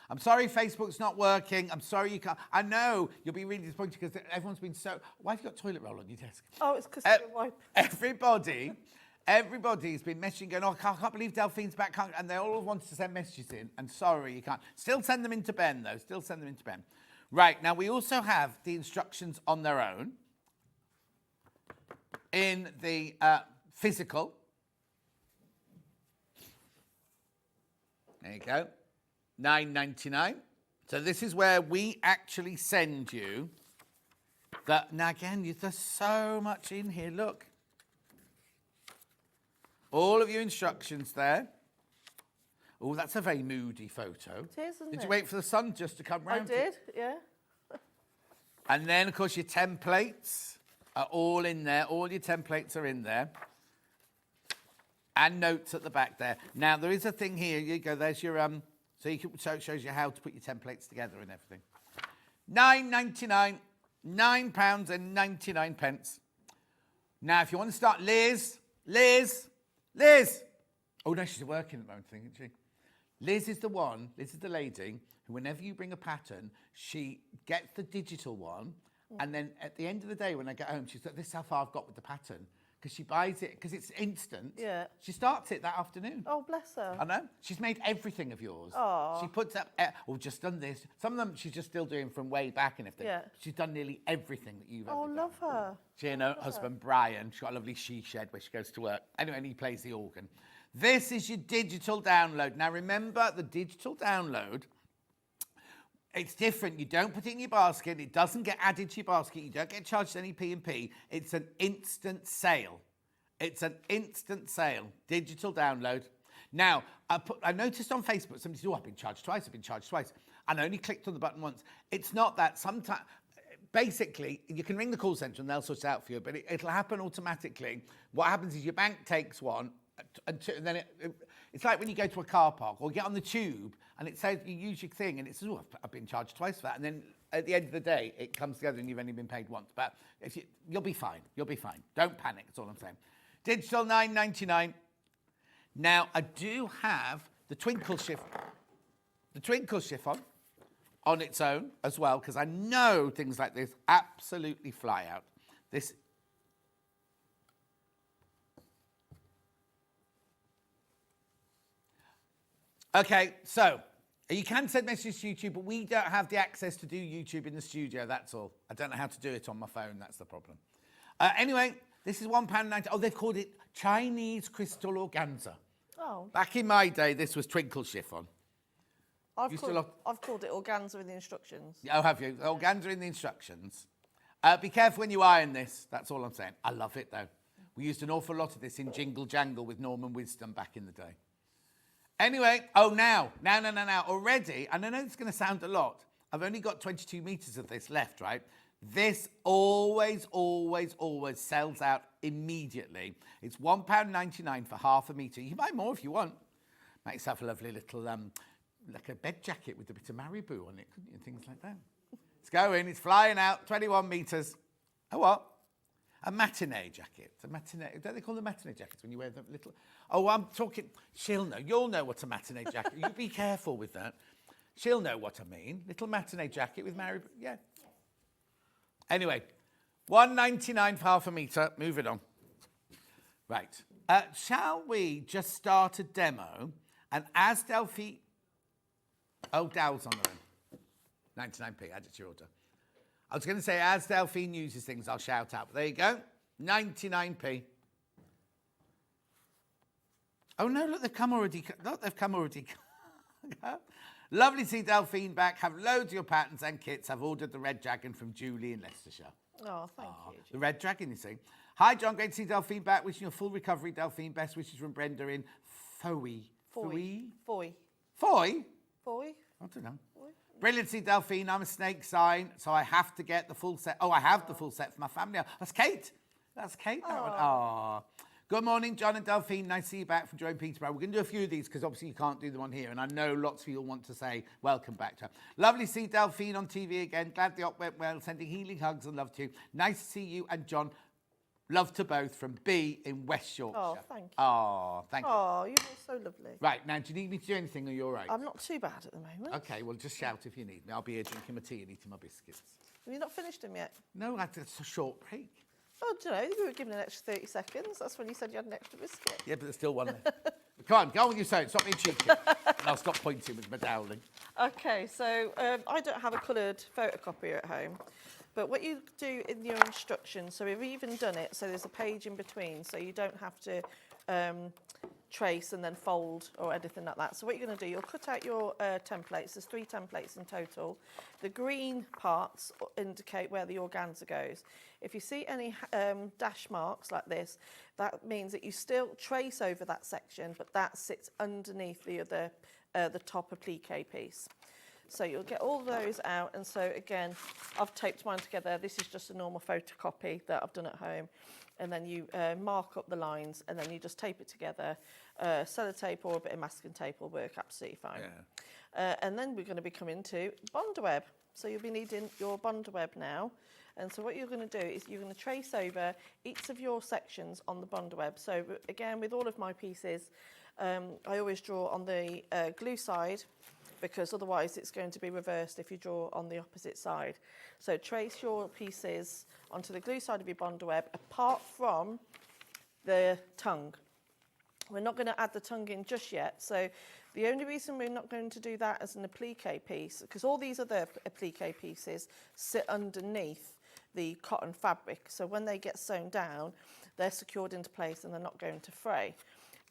I'm sorry Facebook's not working. I'm sorry you can't. I know you'll be really disappointed because everyone's been so... Why have you got toilet roll on your desk? Oh, it's because of the wipe. Everybody's been messaging going, oh, I can't believe Delphine's back. And they all want to send messages in. And sorry, you can't. Still send them into Ben, though. Still send them into Ben. Right, now we also have the instructions on their own in the physical. There you go. $9.99. So this is where we actually send you that. Now again, there's so much in here. Look. All of your instructions there. Oh, that's a very moody photo. It is, isn't Did it? you wait for the sun just to come round? I did, yeah. And then, of course, your templates are all in there. All your templates are in there. And notes at the back there. Now, there is a thing here. You go, there's your... So it shows you how to put your templates together and everything. £9.99, £9.99. Now, if you want to start, Liz. Oh, no, she's working at the moment, isn't she? Liz is the one, Liz is the lady, who whenever you bring a pattern, she gets the digital one, and then at the end of the day, when I get home, she's like, this is how far I've got with the pattern. Because she buys it, because it's instant. Yeah. She starts it that afternoon. Oh, bless her. I know. She's made everything of yours. Oh. She puts up, just done this. Some of them she's just still doing from way back and everything. Yeah. She's done nearly everything that you've ever done. Love her. She and her husband, Brian, she's got a lovely she shed where she goes to work. Anyway, and he plays the organ. This is your digital download. Now, remember, the digital download, it's different. You don't put it in your basket. It doesn't get added to your basket. You don't get charged any P&P. It's an instant sale. It's an instant sale, digital download. Now, I noticed on Facebook, somebody said, oh, I've been charged twice. And I only clicked on the button once. It's not that. Sometimes, basically, you can ring the call centre and they'll sort it out for you, but it'll happen automatically. What happens is your bank takes one, and then it's like when you go to a car park or get on the tube and it says you use your thing and it says, oh, I've been charged twice for that. And then at the end of the day, it comes together and you've only been paid once. But you'll be fine. You'll be fine. Don't panic, that's all I'm saying. Digital $9.99. Now, I do have the twinkle chiffon on its own as well, because I know things like this absolutely fly out. This. Okay, so you can send messages to YouTube, but we don't have the access to do YouTube in the studio, that's all. I don't know how to do it on my phone, that's the problem. Anyway, this is £1.90. Oh, they've called it Chinese crystal organza. Oh. Back in my day, this was twinkle chiffon. I've called it organza in the instructions. Oh, have you? Organza in the instructions. Be careful when you iron this. That's all I'm saying. I love it, though. We used an awful lot of this in Jingle Jangle with Norman Wisdom back in the day. Anyway, now. Already, and I know it's going to sound a lot, I've only got 22 metres of this left, right? This always sells out immediately. It's £1.99 for half a metre. You can buy more if you want. Make yourself a lovely little, like a bed jacket with a bit of marabou on it, couldn't you? Things like that. It's going, it's flying out, 21 metres. Oh, what? A matinee jacket. A matinee, don't they call them matinee jackets when you wear the little... Oh, I'm talking... She'll know. You'll know what a matinee jacket... You be careful with that. She'll know what I mean. Little matinee jacket with marabou... Yeah. Anyway, £1.99 for half a metre. Moving on. Right. Shall we just start a demo? And as Delphine... Oh, Dow's on the room. 99p, add it to your order. I was going to say, as Delphine uses things, I'll shout out. But there you go. 99p. Oh, no, look, they've come already. Look, they've come already. Lovely to see Delphine back. Have loads of your patterns and kits. I've ordered the Red Dragon from Julie in Leicestershire. Oh, thank you. The Red Dragon, you see. Hi, John. Great to see Delphine back. Wishing you a full recovery, Delphine. Best wishes from Brenda in Foy. Foy. Foy? Foy. I don't know. Brilliant to see Delphine. I'm a snake sign, so I have to get the full set. Oh, I have the full set for my family. That's Kate. That's Kate, that one. Aww. Good morning, John and Delphine. Nice to see you back from Joy in Peterborough. We're going to do a few of these because obviously you can't do them on here. And I know lots of you want to say welcome back to her. Lovely to see Delphine on TV again. Glad the op went well. Sending healing hugs and love to you. Nice to see you and John. Love to both from B in West Yorkshire. Oh, thank you. Oh, thank you. Oh, you're so lovely. Right, now, do you need me to do anything or you're all right? I'm not too bad at the moment. Okay, well, just shout if you need me. I'll be here drinking my tea and eating my biscuits. Have you not finished them yet? No, it's a short break. Oh, do you know, you were given an extra 30 seconds. That's when you said you had an extra biscuit. Yeah, but there's still one left. Come on, go on with your sewing. Stop being cheeky. And I'll stop pointing with my dowling. Okay, so I don't have a coloured photocopier at home. But what you do in your instructions, so we've even done it, so there's a page in between, so you don't have to trace and then fold or anything like that. So what you're going to do, you'll cut out your templates. There's 3 templates in total. The green parts indicate where the organza goes. If you see any dash marks like this, that means that you still trace over that section, but that sits underneath the other, the top applique piece. So you'll get all those out, and so again, I've taped mine together. This is just a normal photocopy that I've done at home, and then you mark up the lines, and then you just tape it together. Sellotape or a bit of masking tape will work absolutely fine. Yeah. And then we're going to be coming to Bondweb. So you'll be needing your Bondweb now, and so what you're going to do is you're going to trace over each of your sections on the Bondweb. So again, with all of my pieces, I always draw on the glue side, because otherwise it's going to be reversed if you draw on the opposite side. So trace your pieces onto the glue side of your Bondweb apart from the tongue. We're not going to add the tongue in just yet. So the only reason we're not going to do that as an applique piece, because all these other applique pieces sit underneath the cotton fabric. So when they get sewn down, they're secured into place and they're not going to fray.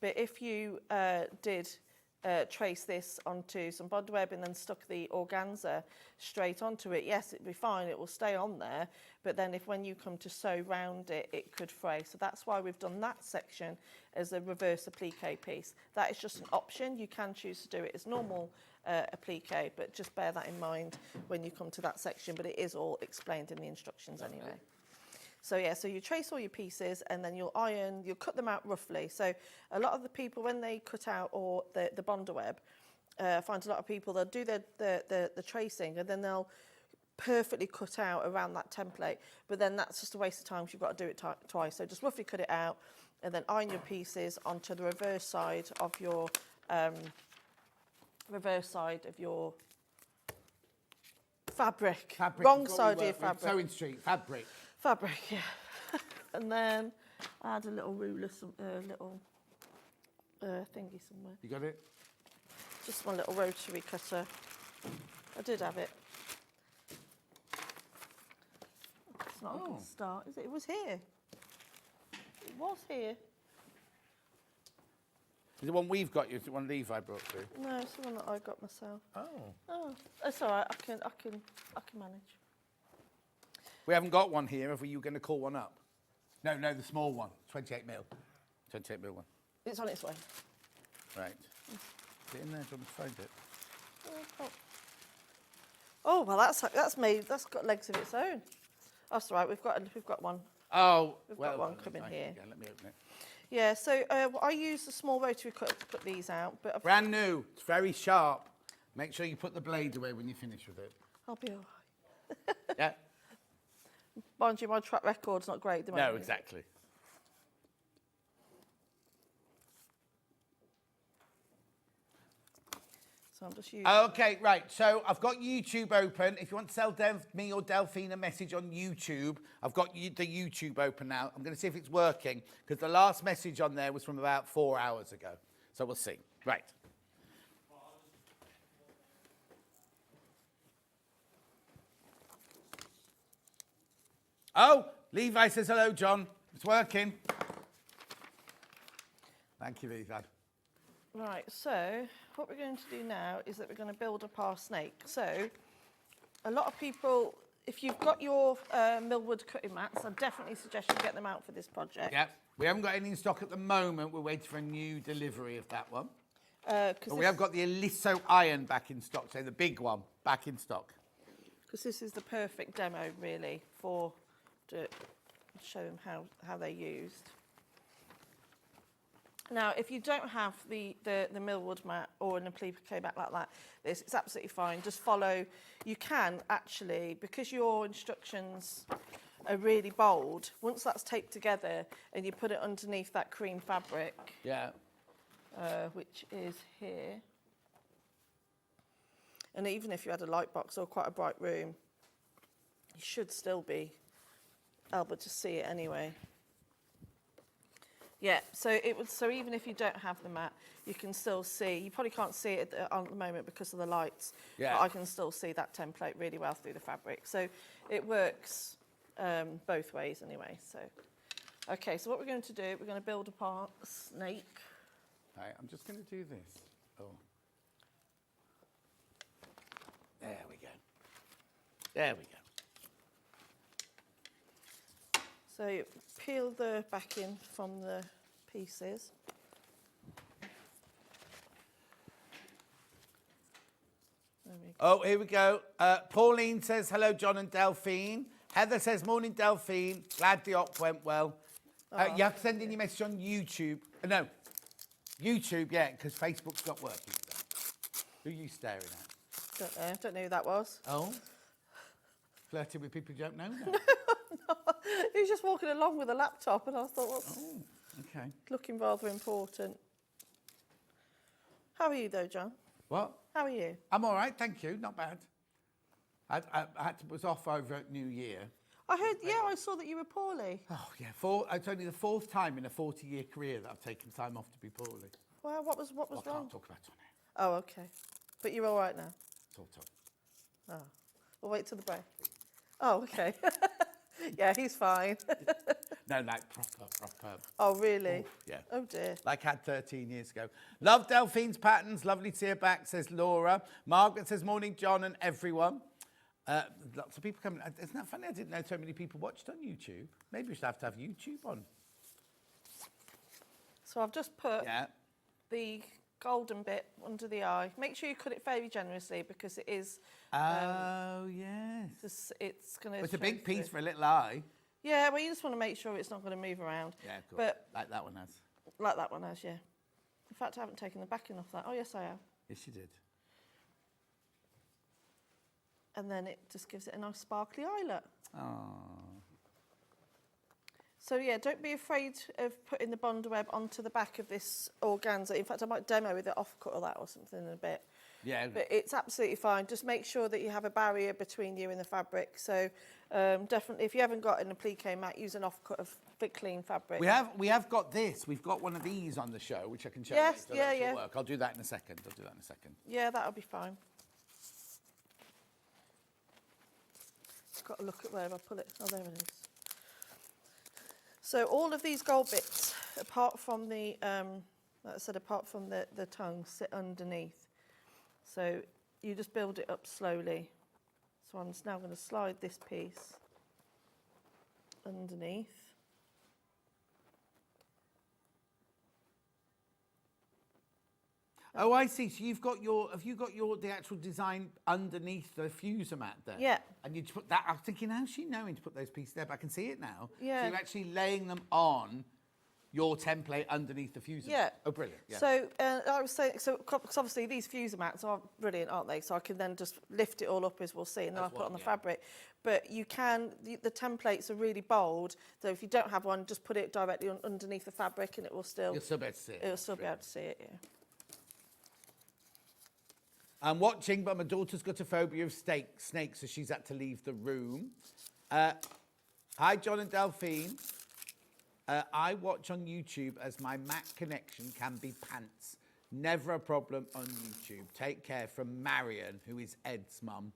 But if you did trace this onto some Bondweb and then stuck the organza straight onto it, yes, it'd be fine, it will stay on there, but then if when you come to sew round it, it could fray. So that's why we've done that section as a reverse applique piece. That is just an option. You can choose to do it as normal applique, but just bear that in mind when you come to that section, but it is all explained in the instructions anyway. So yeah, so you trace all your pieces and then you'll iron, you'll cut them out roughly. So a lot of the people, when they cut out or the Bondweb, I find a lot of people, they'll do the tracing and then they'll perfectly cut out around that template. But then that's just a waste of time because you've got to do it twice. So just roughly cut it out and then iron your pieces onto the reverse side of your fabric. Wrong side of your fabric. Sewing Street, fabric. Fabric, yeah. And then add a little ruler, little thingy somewhere. You got it? Just my little rotary cutter. I did have it. It's not a good start, is it? It was here. It was here. Is the one we've got you? Is it one Levi brought through? No, it's the one that I got myself. Oh. It's all right. I can manage. We haven't got one here. Are you going to call one up? No, the small one, 28 mil. 28 mil one. It's on its way. Right. Is it in there? Do you want to find it? Oh well, that's got legs of its own. That's all right. We've got one. Oh, we've got one coming here. Yeah, let me open it. Yeah. So I use the small rotary cutter to cut these out, but brand new. It's very sharp. Make sure you put the blade away when you finish with it. I'll be all right. Yeah. Mind you, my track record's not great. No, exactly. So I'm just using... Okay, right. So I've got YouTube open. If you want to tell me or Delphine a message on YouTube, I've got the YouTube open now. I'm going to see if it's working, because the last message on there was from about 4 hours ago. So we'll see. Right. Oh, Levi says hello, John. It's working. Thank you, Levi. Right, so what we're going to do now is that we're going to build up our snake. So a lot of people, if you've got your millwood cutting mats, I definitely suggest you get them out for this project. Yeah, we haven't got any in stock at the moment. We're waiting for a new delivery of that one. But we have got the Aliso iron back in stock, so the big one back in stock. Because this is the perfect demo, really, to show them how they're used. Now, if you don't have the millwood mat or an applique mat like that, it's absolutely fine. Just follow. You can actually, because your instructions are really bold, once that's taped together and you put it underneath that cream fabric, Yeah. which is here, and even if you had a light box or quite a bright room, you should still be able to see it anyway. Yeah, so even if you don't have the mat, you can still see. You probably can't see it at the moment because of the lights. Yeah. But I can still see that template really well through the fabric. So it works both ways anyway. So, okay, so what we're going to do, we're going to build up our snake. Right, I'm just going to do this. Oh. There we go. There we go. So you peel the backing from the pieces. There we go. Oh, here we go. Pauline says, hello, John and Delphine. Heather says, morning, Delphine. Glad the op went well. You have to send in your message on YouTube. No, YouTube, yeah, because Facebook's not working. Who are you staring at? Don't know who that was. Oh? Flirting with people you don't know? No. He was just walking along with a laptop, and I thought, what's Okay. looking rather important. How are you, though, John? What? How are you? I'm all right, thank you. Not bad. I was off over at New Year. I heard, I saw that you were poorly. Oh, yeah. It's only the fourth time in a 40-year career that I've taken time off to be poorly. Well, what was I wrong? can't talk about it on air. Oh, okay. But you're all right now? Sort of. Oh. We'll wait till the break. Oh, okay. Yeah, he's fine. No, like proper. Oh, really? Oof, yeah. Oh, dear. Like I had 13 years ago. Love Delphine's patterns. Lovely to see her back, says Laura. Margaret says, morning, John and everyone. Lots of people coming. Isn't that funny? I didn't know so many people watched on YouTube. Maybe we should have to have YouTube on. So I've just put Yeah. the golden bit under the eye. Make sure you cut it very generously because it is... Oh, yes. it's going to... It's a big piece for a little eye. Yeah, well, you just want to make sure it's not going to move around. Yeah, cool. But like that one has. like that one has, yeah. In fact, I haven't taken the backing off that. Oh, yes, I have. Yes, you did. And then it just gives it a nice sparkly eyelet. Oh. So, yeah, don't be afraid of putting the bond web onto the back of this organza. In fact, I might demo with it offcut or that or something in a bit. Yeah. But it's absolutely fine. Just make sure that you have a barrier between you and the fabric. So definitely, if you haven't got an applique mat, use an offcut of thick, clean fabric. We have got this. We've got one of these on the show, which I can show Yes, you. yeah, That'll yeah. work. I'll do that in a second. Yeah, that'll be fine. I've got to look at where I put it. Oh, there it is. So all of these gold bits, apart from the, like I said, apart from the tongue, sit underneath. So you just build it up slowly. So I'm just now going to slide this piece underneath. Oh, I see. So have you got the actual design underneath the fuser mat there? Yeah. And you put that, I'm thinking, how's she knowing to put those pieces there? But I can see it now. Yeah. So you're actually laying them on your template underneath the fuser Yeah. mat. Oh, brilliant. Yeah. So I was saying, cause obviously these fuser mats are brilliant, aren't they? So I can then just lift it all up, as we'll see, and then I put it on the fabric. But you can, the templates are really bold. So if you don't have one, just put it directly underneath the fabric and it will still... You'll still be able to see it. It'll still be able to see it, yeah. I'm watching, but my daughter's got a phobia of snakes, so she's had to leave the room. Hi, John and Delphine. I watch on YouTube as my Mac connection can be pants. Never a problem on YouTube. Take care, from Marion, who is Ed's mum.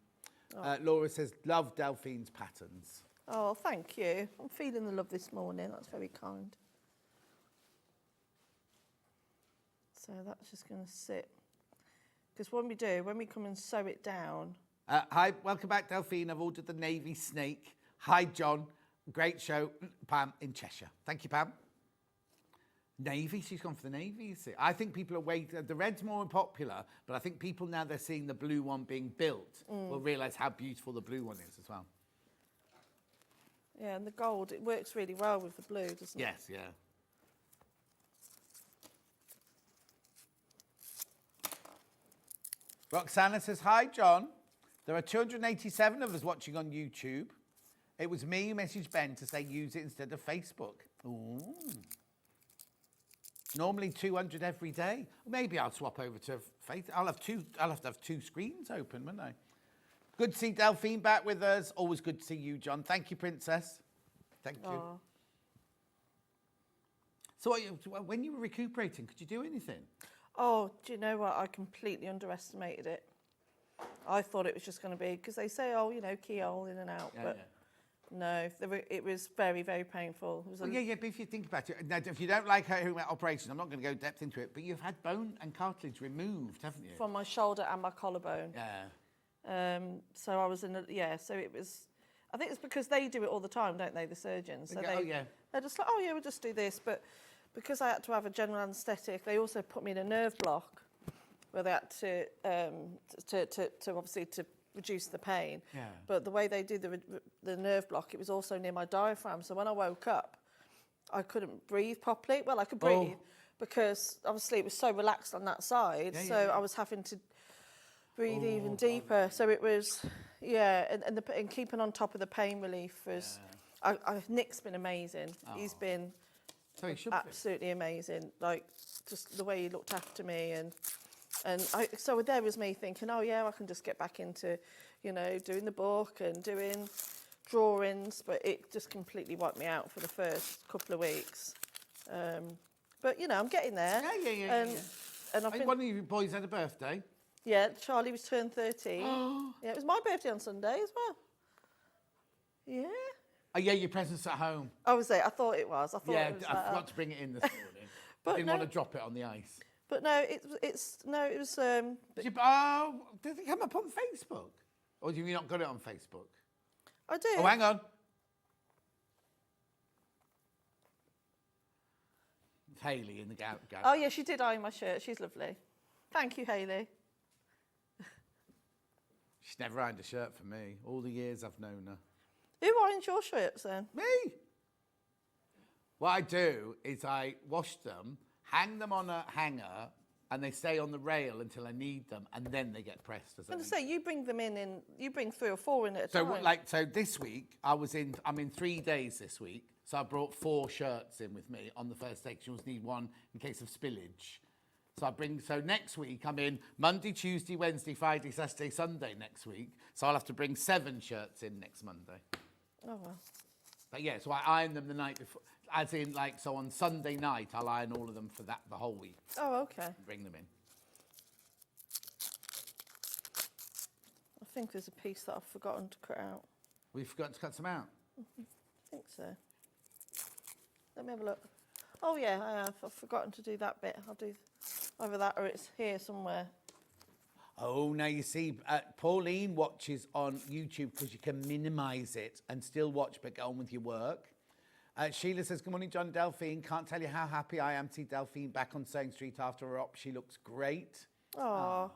Laura says, love Delphine's patterns. Oh, thank you. I'm feeling the love this morning. That's very kind. So that's just going to sit. Because when we come and sew it down... Hi, welcome back, Delphine. I've ordered the navy snake. Hi, John. Great show. Pam in Cheshire. Thank you, Pam. Navy, she's gone for the navy, you see. I think people are waiting. The red's more popular, but I think people, now they're seeing the blue one being built, will realise how beautiful the blue one is as well. Yeah, and the gold, it works really well with the blue, doesn't it? Yes, yeah. Roxana says, hi, John. There are 287 of us watching on YouTube. It was me who messaged Ben to say use it instead of Facebook. Ooh. Normally 200 every day. Maybe I'll swap over to Facebook. I'll have to have two screens open, won't I? Good to see Delphine back with us. Always good to see you, John. Thank you, Princess. Thank you. Aww. So when you were recuperating, could you do anything? Oh, do you know what? I completely underestimated it. I thought it was just going to be, because they say, oh, you know, keyhole in and out, but no, it was very, very painful. It was but if you think about it, now, if you don't like home operation, I'm not going to go depth into it, but you've had bone and cartilage removed, haven't you? From my shoulder and my collarbone. Yeah. So I was in so it was, I think it's because they do it all the time, don't they, the surgeons? So they're just like, oh yeah, we'll just do this. But because I had to have a general anaesthetic, they also put me in a nerve block where they had to obviously to reduce the pain. Yeah. But the way they do the nerve block, it was also near my diaphragm. So when I woke up, I couldn't breathe properly. Well, I could breathe because obviously it was so relaxed on that side. I was having to breathe even deeper. So it was, and keeping on top of the pain relief was. Nick's been amazing. He's been absolutely amazing. Like just the way he looked after me so there was me thinking, oh yeah, I can just get back into, doing the book and doing drawings, but it just completely wiped me out for the first couple of weeks. But I'm getting there. And one of you boys had a birthday. Yeah, Charlie was turned 13. Yeah, it was my birthday on Sunday as well. Yeah. Oh yeah, your presents at home. I was there. I thought it was. I forgot to bring it in this morning. But didn't want to drop it on the ice. But no, it was. Did it come up on Facebook, or have you not got it on Facebook? I did. Oh, hang on. It's Hayley in the garage. Oh yeah, she did iron my shirt. She's lovely. Thank you, Hayley. She's never ironed a shirt for me. All the years I've known her. Who irons your shirts then? Me. What I do is I wash them, hang them on a hanger, and they stay on the rail until I need them, and then they get pressed. I was going to say, you bring them in, you bring 3 or 4 in at a time. So this week, I'm in 3 days this week, so I brought 4 shirts in with me on the first day, because you always need one in case of spillage. So next week, I'm in Monday, Tuesday, Wednesday, Friday, Saturday, Sunday next week, so I'll have to bring 7 shirts in next Monday. Oh, well. But yeah, so I iron them the night before. As in, so on Sunday night, I'll iron all of them for the whole week. Oh, okay. Bring them in. I think there's a piece that I've forgotten to cut out. We've forgotten to cut some out? I think so. Let me have a look. Oh, yeah, I have. I've forgotten to do that bit. I'll do either that or it's here somewhere. Oh, now you see, Pauline watches on YouTube because you can minimise it and still watch but get on with your work. Sheila says, good morning, John and Delphine. Can't tell you how happy I am to see Delphine back on Sewing Street after her op. She looks great. Oh,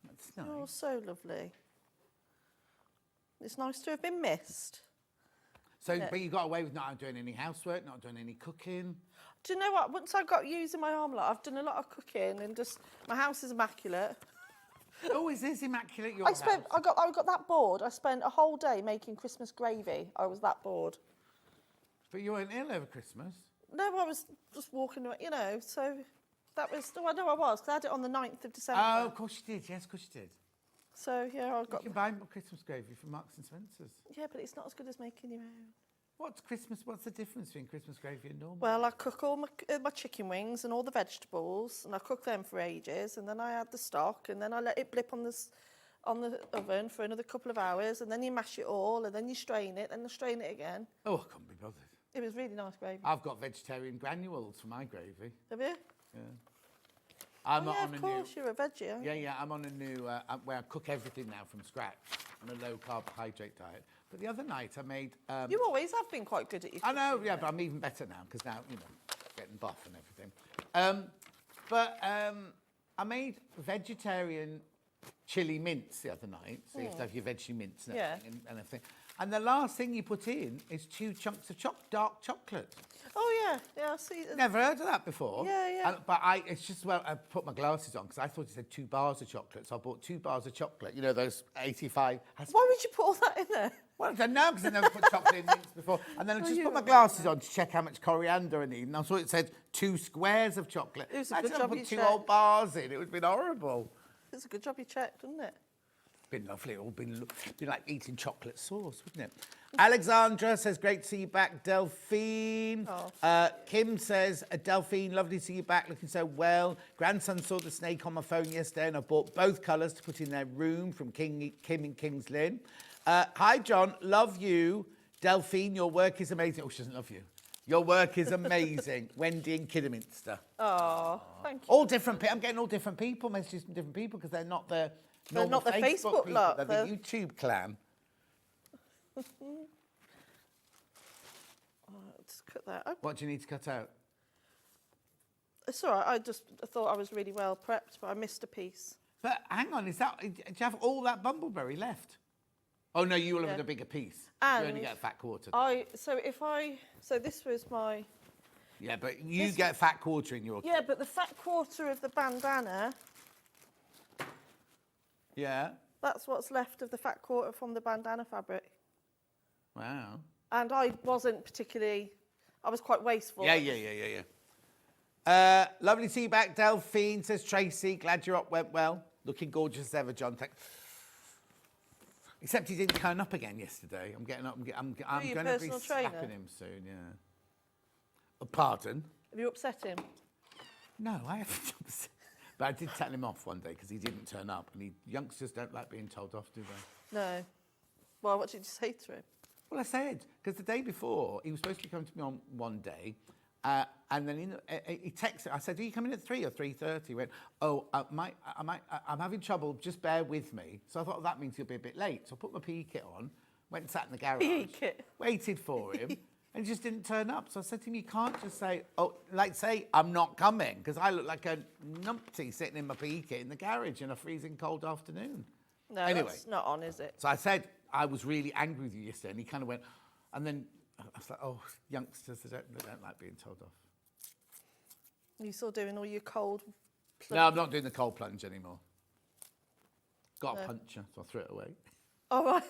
that's nice. You're so lovely. It's nice to have been missed. So, but you got away with not doing any housework, not doing any cooking. Do you know what? Once I got using my arm, I've done a lot of cooking and just my house is immaculate. Oh, it is immaculate. I got that bored. I spent a whole day making Christmas gravy. I was that bored. But you weren't ill over Christmas. No, I was just walking around, so that was... Oh, I know I was, because I had it on the 9th of December. Oh, of course you did. Yes, of course you did. So, yeah, I got... You can buy Christmas gravy from Marks and Spencer's. Yeah, but it's not as good as making your own. What's the difference between Christmas gravy and normal? Well, I cook all my chicken wings and all the vegetables, and I cook them for ages, and then I add the stock, and then I let it blip on on the oven for another couple of hours, and then you mash it all, and then you strain it, and you strain it again. Oh, I can't be bothered. It was really nice gravy. I've got vegetarian granules for my gravy. Have you? Yeah. I'm Oh, yeah, on of course, you're a veggie, aren't you? Yeah, I'm on a new, where I cook everything now from scratch, on a low carbohydrate diet. But the other night I made... You always have been quite good at your I cooking. know, yeah, but I'm even better now, because now, you know, getting buff and everything. I made vegetarian chili mince the other night. So you have to have your veggie mince and everything. And everything. And the last thing you put in is 2 chunks of dark chocolate. Oh, yeah, I see. Never heard of that before. Yeah. But it's just, well, I put my glasses on because I thought it said 2 bars of chocolate. So I bought 2 bars of chocolate. You know, those 85. Why would you put all that in there? Well, I don't know, because I never put chocolate in mince before. And then I just put my glasses on to check how much coriander I need. And I saw it said 2 squares of chocolate. It was a I good didn't job put you 2 checked. whole bars in. It would have been horrible. It's a good job you checked, isn't it? Been lovely. It all been like eating chocolate sauce, wouldn't it? Alexandra says, great to see you back. Delphine. Kim says, Delphine, lovely to see you back, looking so well. Grandson saw the snake on my phone yesterday and I bought both colours to put in their room from Kim in Kings Lynn. Hi, John. Love you. Delphine, your work is amazing. Oh, she doesn't love you. Your work is amazing. Wendy in Kidderminster. Oh, thank you. All different people. I'm getting all different people, messages from different people because they're not the normal Facebook people. lot. They're the YouTube clan. Just cut that out. What do you need to cut out? It's all right. I thought I was really well prepped, but I missed a piece. But hang on, do you have all that bumbleberry left? Oh no, you will have had a bigger piece. And you only get a fat quarter. So this was my... Yeah, but you get fat quarter in your... Yeah, but the fat quarter of the bandana... Yeah. That's what's left of the fat quarter from the bandana fabric. Wow. And I wasn't particularly... I was quite wasteful. Yeah. Lovely to see you back, Delphine, says Tracy. Glad your op went well. Looking gorgeous as ever, John. Except he didn't turn up again yesterday. I'm going to be slapping him soon, yeah. Oh, pardon? Have you upset him? No, I haven't upset. But I did tell him off one day because he didn't turn up. And youngsters don't like being told off, do they? No. Well, what did you say to him? Well, I said, because the day before, he was supposed to be coming to me on one day, and then he texted. I said, are you coming at 3 or 3:30? He went, oh, I'm having trouble, just bear with me. So I thought, that means he'll be a bit late. So I put my PE kit on, went and sat in the garage, PE kit? waited for him, and he just didn't turn up. So I said to him, you can't just say, say, I'm not coming, because I look like a numpty sitting in my PE kit in the garage in a freezing cold afternoon. No, anyway, that's not on, is it? So I said, I was really angry with you yesterday, and he kind of went, and then I was like, oh, youngsters, they don't like being told off. Are you still doing all your cold plunge? No, I'm not doing the cold plunge anymore. Got a puncture, so I threw it away. Oh, right.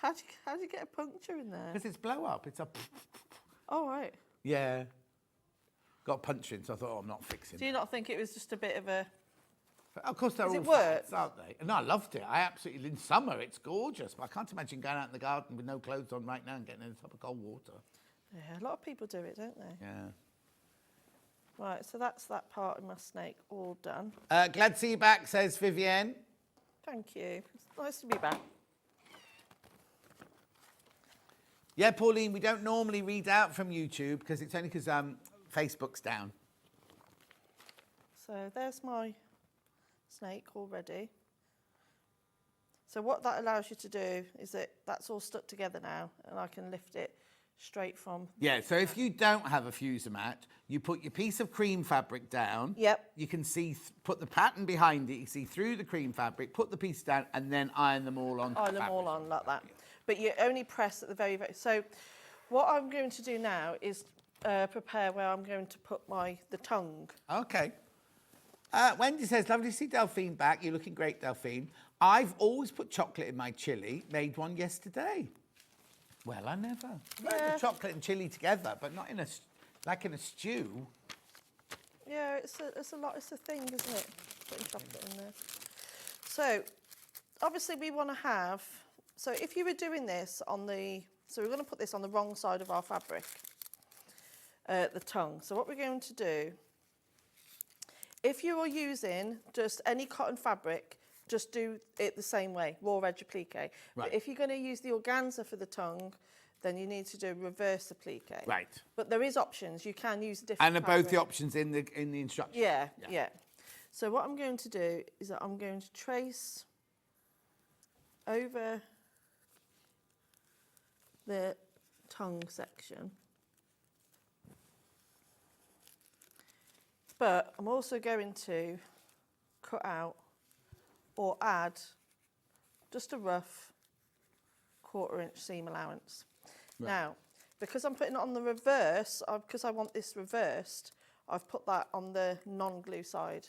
How do you get a puncture in there? Because it's blow up. It's a... Oh, right. Yeah. Got a puncture in, so I thought, I'm not fixing it. Do you not think it was just a bit of a... Of course, they're all fats, aren't they? No, I loved it. I absolutely... In summer, it's gorgeous. But I can't imagine going out in the garden with no clothes on right now and getting in the top of cold water. Yeah, a lot of people do it, don't they? Yeah. Right, so that's that part of my snake all done. Glad to see you back, says Vivienne. Thank you. It's nice to be back. Yeah, Pauline, we don't normally read out from YouTube because it's only because Facebook's down. So there's my snake already. So what that allows you to do is that's all stuck together now, and I can lift it straight from... Yeah, so if you don't have a fuser mat, you put your piece of cream fabric down. Yep. You can see, put the pattern behind it, you see through the cream fabric, put the piece down, and then iron them all on. Iron them all on like that. But you only press at the very... So what I'm going to do now is prepare where I'm going to put the tongue. Okay. Wendy says, lovely to see Delphine back. You're looking great, Delphine. I've always put chocolate in my chilli. Made one yesterday. Well, I never. Yeah. The chocolate and chilli together, but not in a stew. Yeah, it's a thing, isn't it? Putting chocolate in there. So, obviously we want to have... So if you were doing this on the... So we're going to put this on the wrong side of our fabric, the tongue. So what we're going to do, if you are using just any cotton fabric, just do it the same way, raw edge applique. Right. But if you're going to use the organza for the tongue, then you need to do reverse applique. Right. But there is options. You can use different. And are both the fabric. options in the instructions? Yeah. So what I'm going to do is that I'm going to trace over the tongue section. But I'm also going to cut out or add just a rough 1/4 inch seam allowance. Right. Now, because I'm putting it on the reverse, because I want this reversed, I've put that on the non-glue side.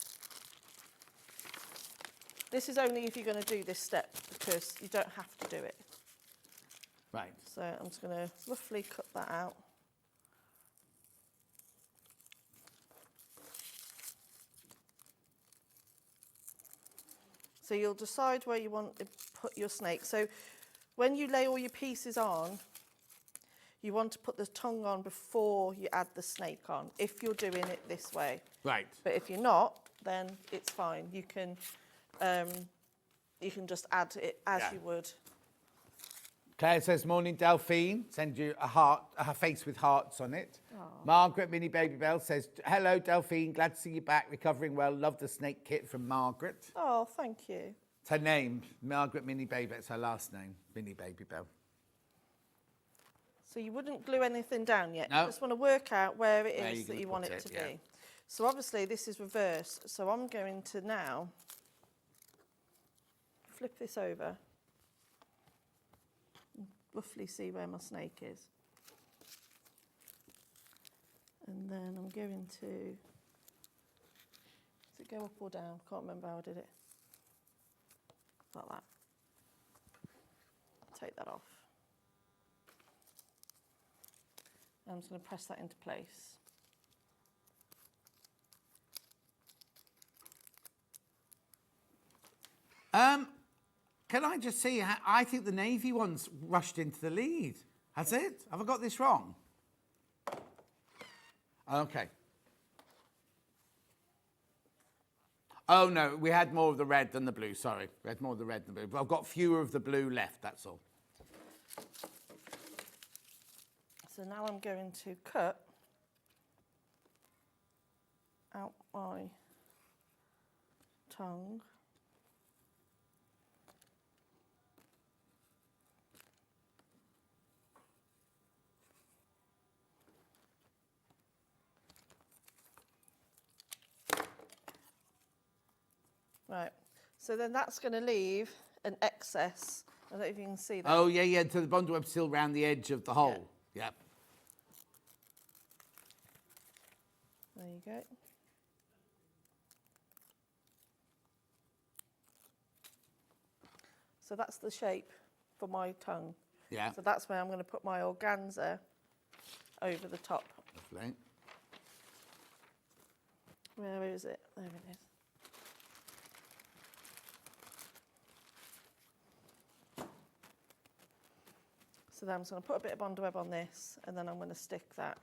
This is only if you're going to do this step, because you don't have to do it. Right. So I'm just going to roughly cut that out. So you'll decide where you want to put your snake. So when you lay all your pieces on, you want to put the tongue on before you add the snake on, if you're doing it this way. Right. But if you're not, then it's fine. You can just add it as you would. Claire says, morning, Delphine. Send you a heart, her face with hearts on it. Margaret, Mini Baby Bell, says, hello, Delphine. Glad to see you back. Recovering well. Love the snake kit from Margaret. Oh, thank you. It's her name, Margaret Mini Baby. It's her last name, Mini Baby Bell. So you wouldn't glue anything down yet. No. You just want to work out where it Where is you're that gonna you want put it to it, yeah. be. So obviously this is reversed. So I'm going to now flip this over. Roughly see where my snake is. And then I'm going to, does it go up or down? Can't remember how I did it. Like that. Take that off. I'm just going to press that into place. Can I just see, I think the navy one's rushed into the lead. Has it? Have I got this wrong? Okay. Oh, no, we had more of the red than the blue, sorry. We had more of the red than the blue. I've got fewer of the blue left, that's all. So now I'm going to cut out my tongue. Right, so then that's going to leave an excess. I don't know if you can see that. Oh, yeah, so the bond web's still round the edge of the hole. Yep. There you go. So that's the shape for my tongue. Yeah. So that's where I'm going to put my organza over the top. Lovely. Where is it? There it is. So then I'm just going to put a bit of bond web on this, and then I'm going to stick that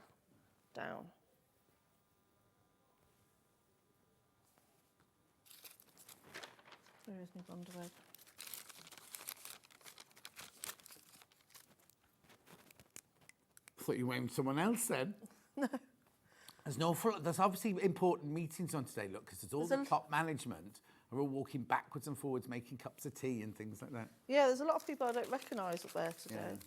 down. Where is my bond web? Thought you were waiting for someone else then. No. There's obviously important meetings on today, look, because there's all the top management are all walking backwards and forwards, making cups of tea and things like that. Yeah, there's a lot of people I don't recognise up there today. Yeah.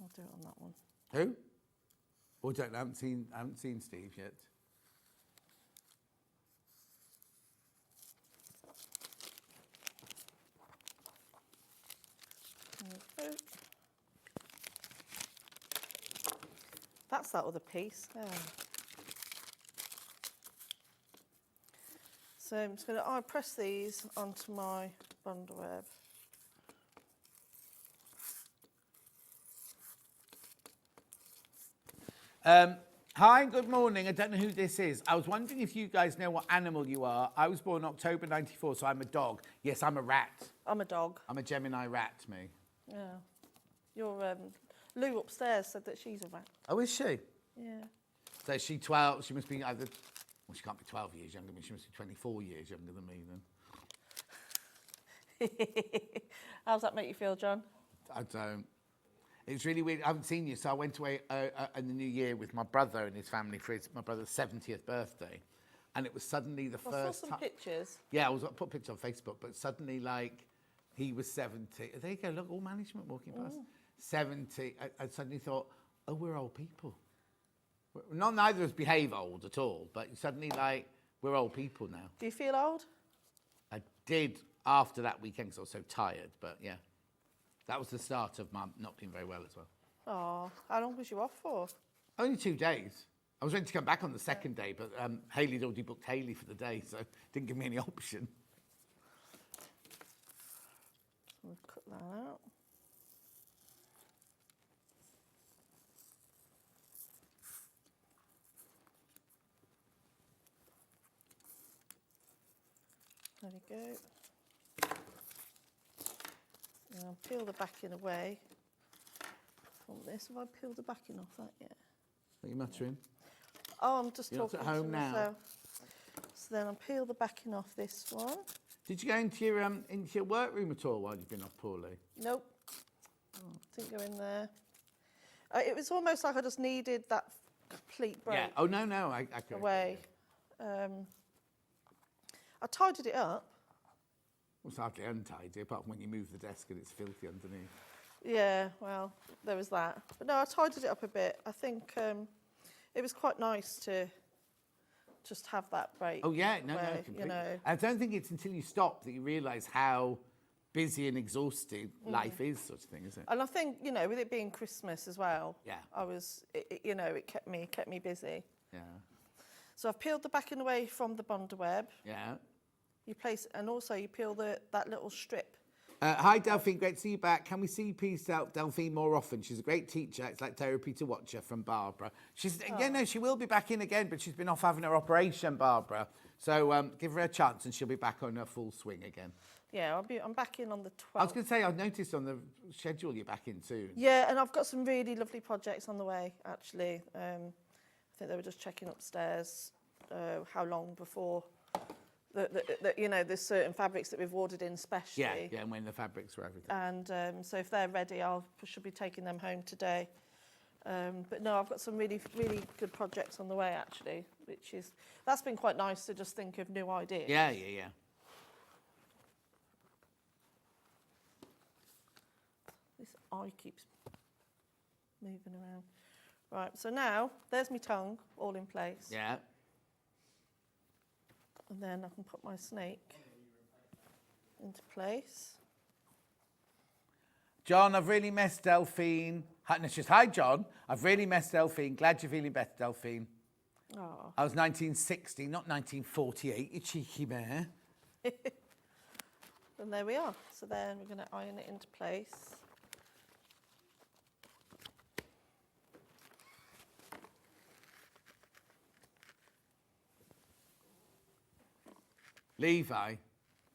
I'll do it on that one. Who? Oh, I haven't seen Steve yet. Okay. That's that other piece. There. So I'm just going to press these onto my bundle web. Hi, good morning. I don't know who this is. I was wondering if you guys know what animal you are. I was born October 94, so I'm a dog. Yes, I'm a rat. I'm a dog. I'm a Gemini rat, me. Yeah. Your Lou upstairs said that she's a rat. Oh, is she? Yeah. So is she 12? She must be either Well, she can't be 12 years younger than me. She must be 24 years younger than me then. How's that make you feel, John? I don't. It's really weird. I haven't seen you, so I went away in the new year with my brother and his family for my brother's 70th birthday. And it was suddenly the I first saw some time. pictures. Yeah, I put a picture on Facebook, but suddenly, like, he was 70. There you go, look, all management walking past. 70. I suddenly thought, oh, we're old people. Neither of us behave old at all, but suddenly, like, we're old people now. Do you feel old? I did after that weekend because I was so tired, but yeah. That was the start of my not being very well as well. Oh, how long was you off for? Only 2 days. I was ready to come back on the second day, but Hayley'd already booked Hayley for the day, so didn't give me any option. We'll cut that out. There we go. Now peel the backing away from this. Have I peeled the backing off that yet? What are you muttering? Oh, I'm just You're not talking at home to now. myself. So then I'll peel the backing off this one. Did you go into your workroom at all while you've been off poorly? Nope. Didn't go in there. It was almost like I just needed that complete break Yeah. Oh, no, I could. away. I tidied it up. Well, it's hardly untidy, apart from when you move the desk and it's filthy underneath. Yeah, well, there was that. But no, I tidied it up a bit. I think it was quite nice to just have that break. Oh, yeah, no, where, completely. you know. I don't think it's until you stop that you realise how busy and exhausted life is, sort of thing, isn't it? And I think, you know, with it being Christmas as well, Yeah. I was, you know, it kept me busy. Yeah. So I've peeled the backing away from the bonder web. Yeah. You place, and also you peel that little strip. Hi, Delphine. Great to see you back. Can we see you piece out Delphine more often? She's a great teacher. It's like therapy to watch her, from Barbara. Yeah, no, she will be back in again, but she's been off having her operation, Barbara. So give her a chance and she'll be back on her full swing again. Yeah, I'm back in on the 12th. I was going to say, I've noticed on the schedule you're back in soon. Yeah, and I've got some really lovely projects on the way, actually. I think they were just checking upstairs how long before, you know, there's certain fabrics that we've ordered in specially. Yeah, and when the fabrics are everything. And so if they're ready, should be taking them home today. But no, I've got some really, really good projects on the way, actually, that's been quite nice to just think of new ideas. Yeah. This eye keeps moving around. Right, so now there's my tongue all in place. Yeah. And then I can put my snake into place. John, I've really missed Delphine. Hi, John. I've really missed Delphine. Glad you're feeling better, Delphine. Oh. I was 1960, not 1948, you cheeky bear. And there we are. So then we're going to iron it into place. Levi,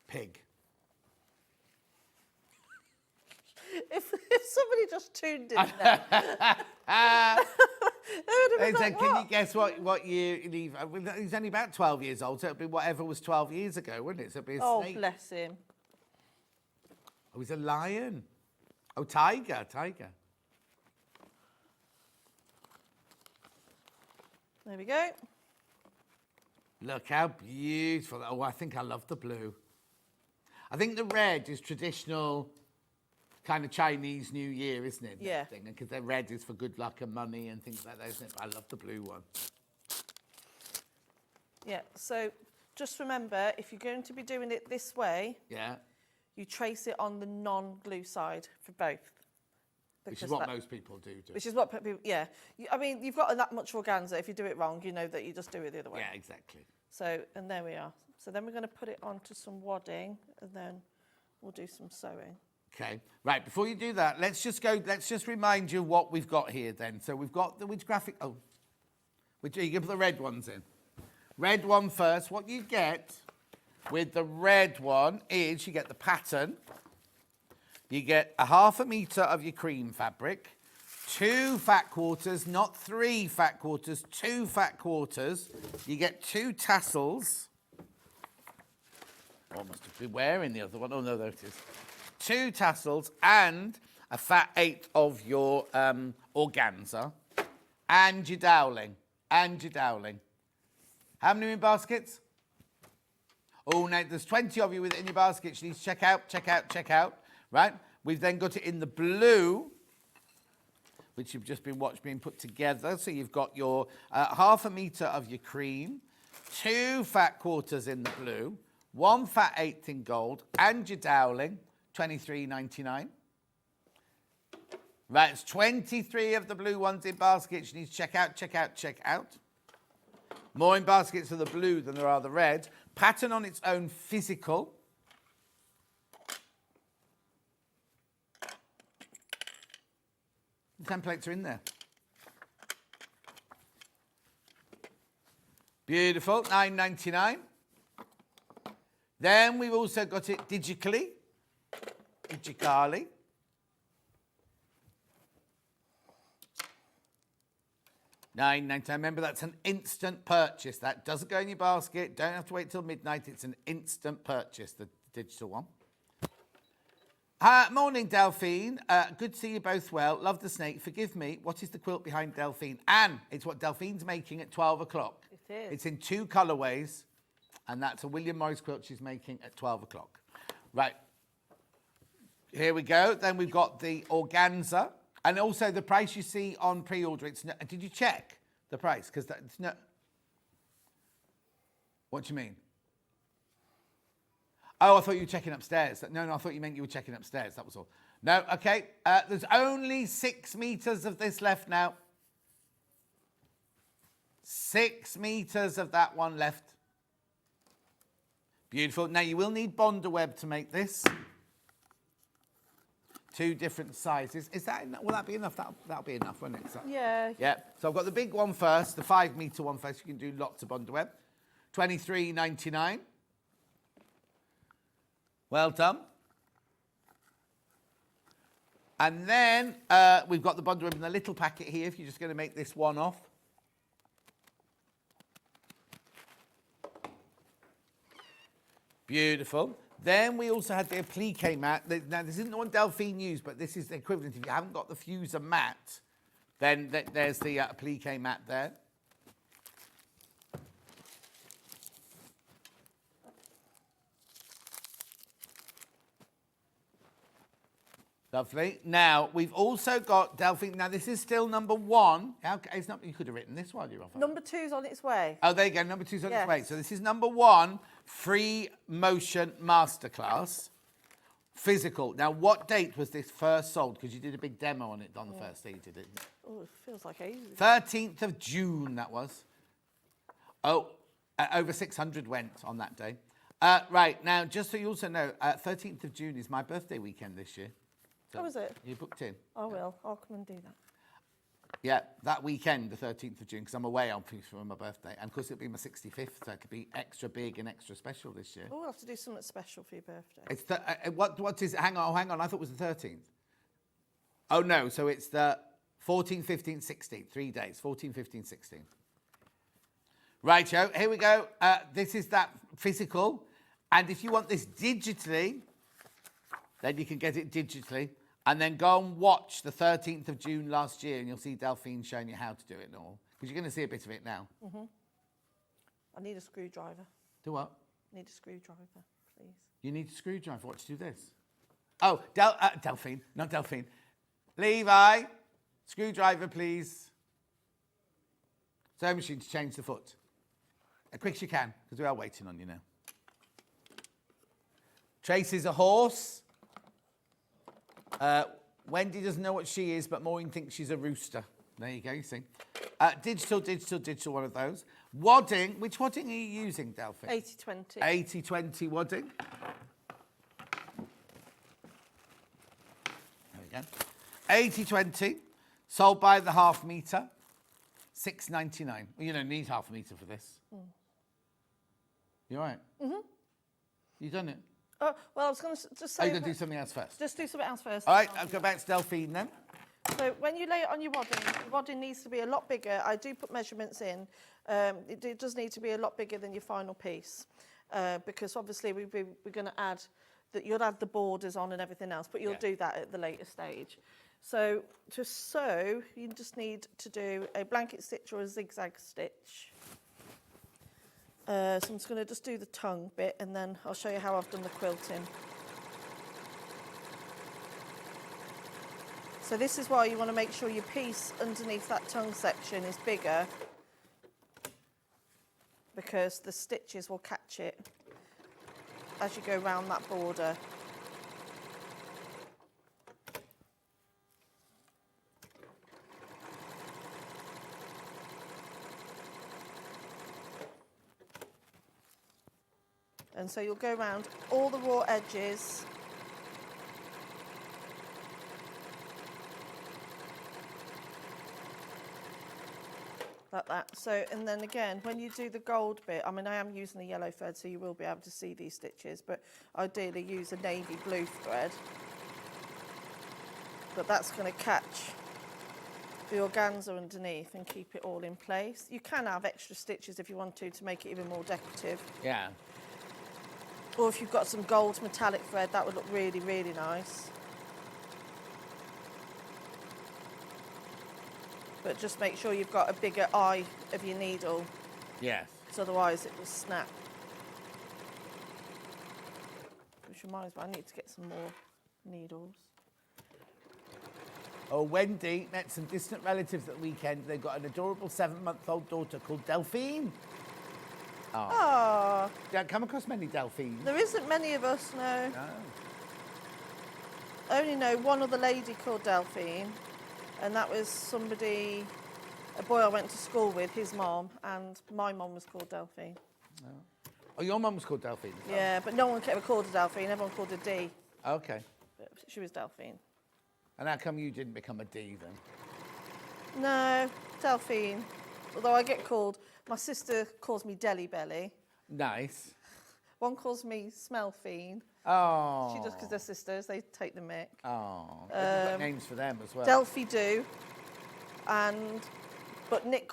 pig. If somebody just tuned in there, They said, can you guess what year Levi? Well, he's only about 12 years old, so it'll be whatever was 12 years ago, wouldn't it? So it'll be a oh, snake. bless him. Oh, he's a lion. Oh, tiger. There we go. Look how beautiful. Oh, I think I love the blue. I think the red is traditional kind of Chinese New Year, isn't it? Yeah. Because the red is for good luck and money and things like that, isn't it? But I love the blue one. Yeah, so just remember, if you're going to be doing it this way, Yeah. you trace it on the non-glue side for both. Which is what most people do. Which is what people, yeah. I mean, you've got that much organza. If you do it wrong, you know that you just do it the other way. Yeah, exactly. So, and there we are. So then we're going to put it onto some wadding, and then we'll do some sewing. Okay, right, before you do that, let's just remind you what we've got here then. So we've got which graphic, you give the red ones in. Red one first. What you get with the red one is you get the pattern, you get a 1/2 metre of your cream fabric, 2 fat quarters, not 3 fat quarters, 2 fat quarters. You get 2 tassels. Oh, I must have been wearing the other one. Oh, no, there it is. 2 tassels and a fat 1/8 of your organza. And your doweling. And your doweling. How many in baskets? Oh, now there's 20 of you with it in your basket. You need to check out, check out, check out. Right? We've then got it in the blue, which you've just been watched being put together. So you've got your 1/2 metre of your cream, 2 fat quarters in the blue, 1 fat 1/8 in gold, and your doweling, $23.99. Right, it's 23 of the blue ones in baskets. You need to check out, check out, check out. More in baskets of the blue than there are the red. Pattern on its own, physical. The templates are in there. Beautiful, $9.99. Then we've also got it digitally. $9.99. Remember, that's an instant purchase. That doesn't go in your basket. Don't have to wait till midnight. It's an instant purchase, the digital one. Morning, Delphine. Good to see you both well. Love the snake. Forgive me. What is the quilt behind Delphine? Anne, it's what Delphine's making at 12 o'clock. It is. It's in 2 colourways, and that's a William Morris quilt she's making at 12 o'clock. Right. Here we go. Then we've got the organza. And also the price you see on pre-order, it's no, did you check the price? Because that's no. What do you mean? Oh, I thought you were checking upstairs. No, I thought you meant you were checking upstairs. That was all. No, okay. There's only 6 meters of this left now. 6 meters of that one left. Beautiful. Now you will need Bonder web to make this. 2 different sizes. Is that enough? Will that be enough? That'll be enough, won't it? So, Yeah. yeah. So I've got the big one first, the 5 meter one first. You can do lots of Bonder web. $23.99. Well done. And then we've got the Bonder web in the little packet here. If you're just going to make this one off. Beautiful. Then we also had the applique mat. Now, this isn't the one Delphine used, but this is the equivalent. If you haven't got the fuser mat, then there's the applique mat there. Lovely. Now, we've also got Delphine. Now, this is still number 1. It's not, you could have written this while you're off. Number 2's on its way. Oh, there you go. Number 2's on Yes. its way. So this is number 1, free motion masterclass, physical. Now, what date was this first sold? Because you did a big demo on it on the first day you did it. Oh, it feels like ages. 13th of June, that was. Oh, over 600 went on that day. Right, now, just so you also know, 13th of June is my birthday weekend this year. So How was it? You booked in. I will. I'll come and do that. Yeah, that weekend, the 13th of June, because I'm away on for my birthday. And of course, it'll be my 65th, so it could be extra big and extra special this year. Oh, we'll have to do something special for your birthday. It's the, what is it? Hang on, I thought it was the 13th. Oh, no, so it's the 14, 15, 16, 3 days, 14, 15, 16. Right, Joe, here we go. This is that physical. And if you want this digitally, then you can get it digitally. And then go and watch the 13th of June last year, and you'll see Delphine showing you how to do it and all. Because you're going to see a bit of it now. Mm-hmm. I need a screwdriver. Do what? I need a screwdriver, please. You need a screwdriver. What to do this? Oh, Delphine, not Delphine. Levi, screwdriver, please. Sewing machine to change the foot. As quick as you can, because we are waiting on you now. Tracy's a horse. Wendy doesn't know what she is, but Maureen thinks she's a rooster. There you go, you see. Digital, one of those. Wadding, which wadding are you using, Delphine? 80-20. 80-20 wadding. There we go. 80-20, sold by the half metre, $6.99. Well, you don't need half a metre for this. You all right? Mm-hmm. You done it? Oh, well, I was going to just say... Oh, you're going to do something else first? Just do something else first. All right, I'll go back to Delphine then. So when you lay it on your wadding needs to be a lot bigger. I do put measurements in. It does need to be a lot bigger than your final piece because obviously we're going to add that. You'll add the borders on and everything else, but you'll do that at the later stage. So to sew, you just need to do a blanket stitch or a zigzag stitch. So I'm just going to just do the tongue bit and then I'll show you how I've done the quilting. So this is why you want to make sure your piece underneath that tongue section is bigger, because the stitches will catch it as you go round that border. And so you'll go around all the raw edges. Like that. So, and then again, when you do the gold bit, I mean, I am using a yellow thread, so you will be able to see these stitches, but ideally use a navy blue thread. But that's going to catch the organza underneath and keep it all in place. You can have extra stitches if you want to make it even more decorative. Yeah. Or if you've got some gold metallic thread, that would look really, really nice. But just make sure you've got a bigger eye of your needle. Yes. So otherwise it will snap. Which reminds me, I need to get some more needles. Oh, Wendy met some distant relatives at the weekend. They've got an adorable 7-month-old daughter called Delphine. Oh. Ah. Don't come across many Delphines. There isn't many of us, no. No. I only know one other lady called Delphine, and that was somebody, a boy I went to school with, his mom, and my mom was called Delphine. Oh, your mum was called Delphine? Yeah, but no one ever called her Delphine, everyone called her Dee. Okay. But she was Delphine. And how come you didn't become a D then? No, Delphine. Although I get called, my sister calls me Deli Belly. Nice. One calls me Smell Fiend. Oh. She does because they're sisters, they take the mick. Oh. You've got names for them as well. Delphi do. But Nick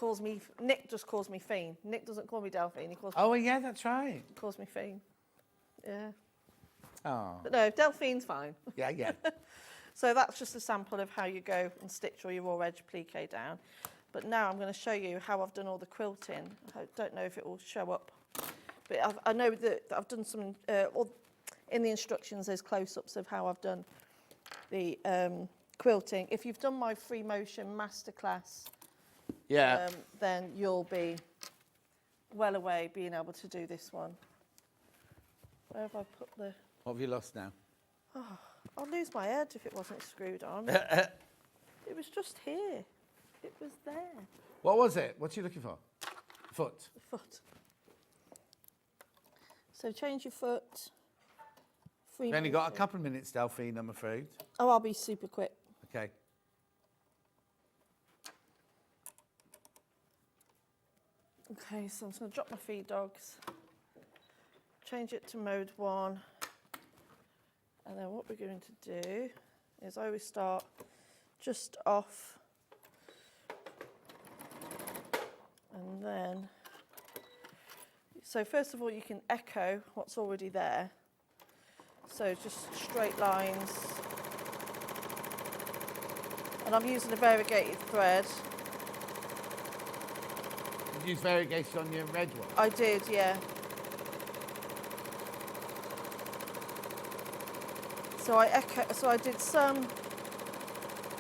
just calls me Fiend. Nick doesn't call me Delphine, he calls Oh, yeah, that's right. He calls me Fiend. Yeah. Oh. But no, Delphine's fine. Yeah, yeah. So that's just a sample of how you go and stitch all your raw edge plique down. But now I'm going to show you how I've done all the quilting. I don't know if it will show up. But I know that I've done some, in the instructions there's close-ups of how I've done the quilting. If you've done my free motion masterclass, Yeah. then you'll be well away being able to do this one. Where have I put the... What have you lost now? Oh, I'd lose my head if it wasn't screwed on. It was just here. It was there. What was it? What are you looking for? Foot. The foot. So change your foot. We've only got a couple of minutes, Delphine, I'm afraid. Oh, I'll be super quick. Okay. Okay, so I'm just going to drop my feed dogs. Change it to mode 1. And then what we're going to do is I always start just off. And then, so first of all, you can echo what's already there. So just straight lines. And I'm using a variegated thread. Did you use variegation on your red one? I did, yeah. So I did some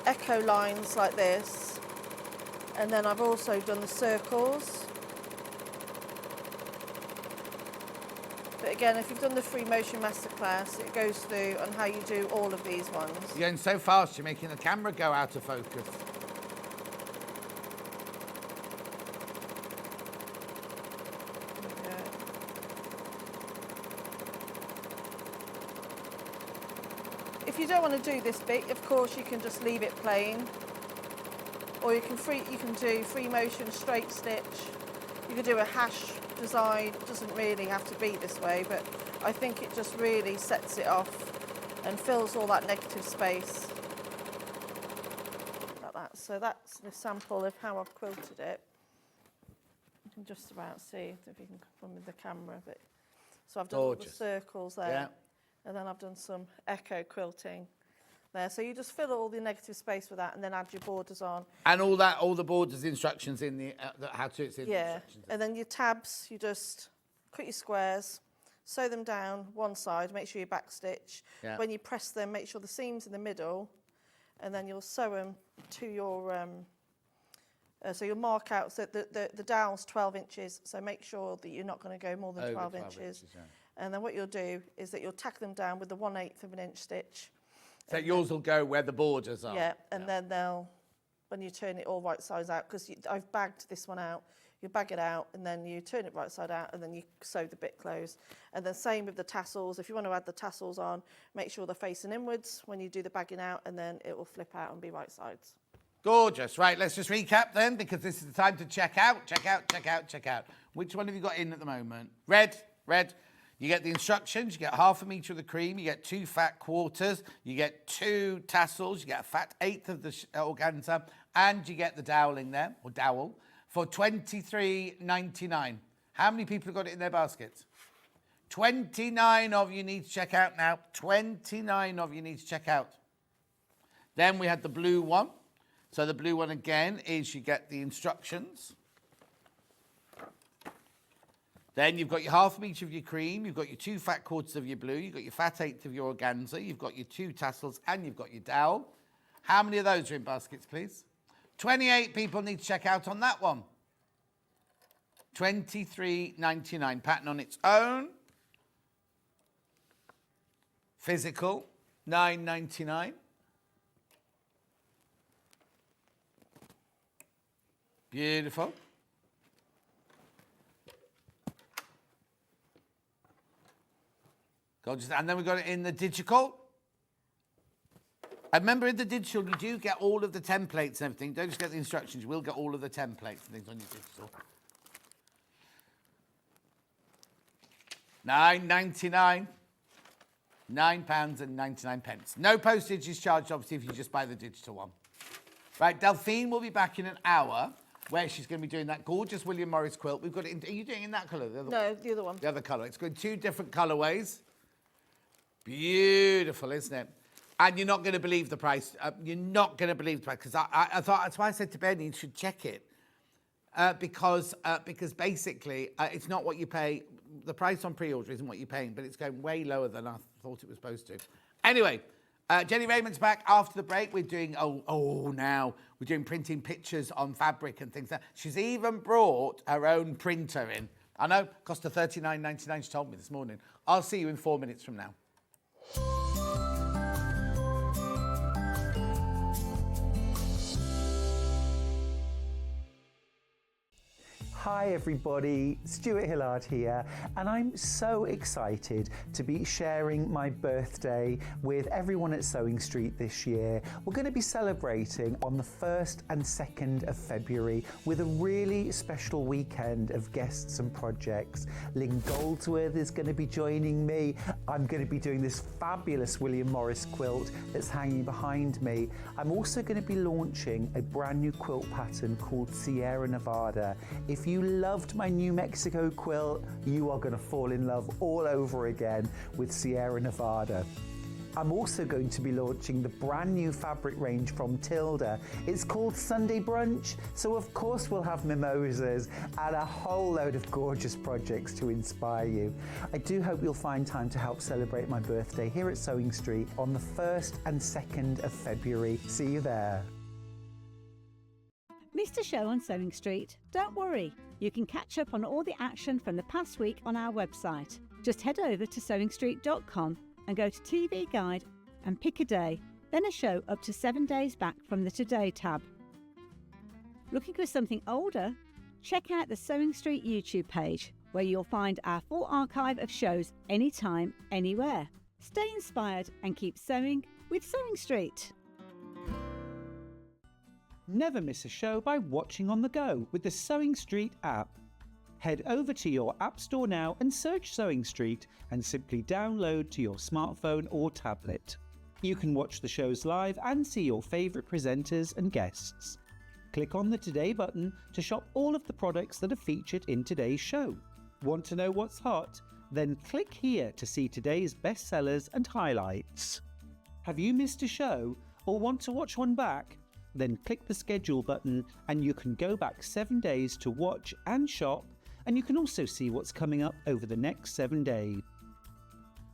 echo lines like this, and then I've also done the circles. But again, if you've done the free motion masterclass, it goes through on how you do all of these ones. You're going so fast, you're making the camera go out of focus. If you don't want to do this bit, of course you can just leave it plain, or you can do free motion straight stitch. You could do a hash design. It doesn't really have to be this way, but I think it just really sets it off and fills all that negative space. So that's the sample of how I've quilted it. You can just about see if you can come with the camera. But so I've done all the Gorgeous. circles there, Yeah. and then I've done some echo quilting there. So you just fill all the negative space with that, and then add your borders on. And all the borders instructions in the how to it's in the Yeah, instructions. and then your tabs, you just cut your squares, sew them down one side, make sure you backstitch. Yeah. When you press them, make sure the seam's in the middle, and then you'll sew them to your, so you'll mark out, so the dowel's 12 inches, so make sure that you're not going to go more than Over 12 12 inches. yeah. And then what you'll do is that you'll tack them down with the 1/8 of an inch stitch. So yours will go where the borders are. Yeah, and then they'll, when you turn it all right sides out, because I've bagged this one out, you bag it out and then you turn it right side out and then you sew the bit closed. And then same with the tassels. If you want to add the tassels on, make sure they're facing inwards when you do the bagging out, and then it will flip out and be right sides. Gorgeous. Right, let's just recap then, because this is the time to check out. Which one have you got in at the moment? Red. You get the instructions, you get 1/2 metre of the cream, you get 2 fat quarters, you get 2 tassels, you get a fat 1/8 of the organza, and you get the doweling there, or dowel, for $23.99. How many people have got it in their baskets? 29 of you need to check out now. 29 of you need to check out. Then we had the blue one. So the blue one again is you get the instructions. Then you've got your 1/2 metre of your cream, you've got your 2 fat quarters of your blue, you've got your fat 1/8 of your organza, you've got your 2 tassels, and you've got your dowel. How many of those are in baskets, please? 28 people need to check out on that one. $23.99. Pattern on its own. Physical, $9.99. Beautiful. Gorgeous. And then we've got it in the digital. And remember, in the digital, you do get all of the templates and everything. Don't just get the instructions. You will get all of the templates and things on your digital. £9.99. £9.99. No postage is charged, obviously, if you just buy the digital one. Right, Delphine will be back in an hour, where she's going to be doing that gorgeous William Morris quilt. We've got it in, are you doing it in that colour? The other No, one? the other one. The other colour. It's got 2 different colourways. Beautiful, isn't it? And you're not going to believe the price. You're not going to believe the price, because I thought, that's why I said to Benny, you should check it. Because basically, it's not what you pay. The price on pre-order isn't what you're paying, but it's going way lower than I thought it was supposed to. Anyway, Jennie Rayment's back after the break. We're doing, now we're doing printing pictures on fabric and things. She's even brought her own printer in. I know, cost her $39.99, she told me this morning. I'll see you in 4 minutes from now. Hi everybody, Stuart Hillard here, and I'm so excited to be sharing my birthday with everyone at Sewing Street this year. We're going to be celebrating on the 1st and 2nd of February with a really special weekend of guests and projects. Lynn Goldsworth is going to be joining me. I'm going to be doing this fabulous William Morris quilt that's hanging behind me. I'm also going to be launching a brand new quilt pattern called Sierra Nevada. If you loved my New Mexico quilt, you are going to fall in love all over again with Sierra Nevada. I'm also going to be launching the brand new fabric range from Tilda. It's called Sunday Brunch, so of course we'll have mimosas and a whole load of gorgeous projects to inspire you. I do hope you'll find time to help celebrate my birthday here at Sewing Street on the 1st and 2nd of February. See you there. Missed a show on Sewing Street? Don't worry, you can catch up on all the action from the past week on our website. Just head over to sewingstreet.com and go to TV Guide and pick a day, then a show up to 7 days back from the Today tab. Looking for something older? Check out the Sewing Street YouTube page, where you'll find our full archive of shows anytime, anywhere. Stay inspired and keep sewing with Sewing Street. Never miss a show by watching on the go with the Sewing Street app. Head over to your app store now and search Sewing Street and simply download to your smartphone or tablet. You can watch the shows live and see your favourite presenters and guests. Click on the Today button to shop all of the products that are featured in today's show. Want to know what's hot? Then click here to see today's bestsellers and highlights. Have you missed a show or want to watch one back? Then click the schedule button and you can go back 7 days to watch and shop, and you can also see what's coming up over the next 7 days.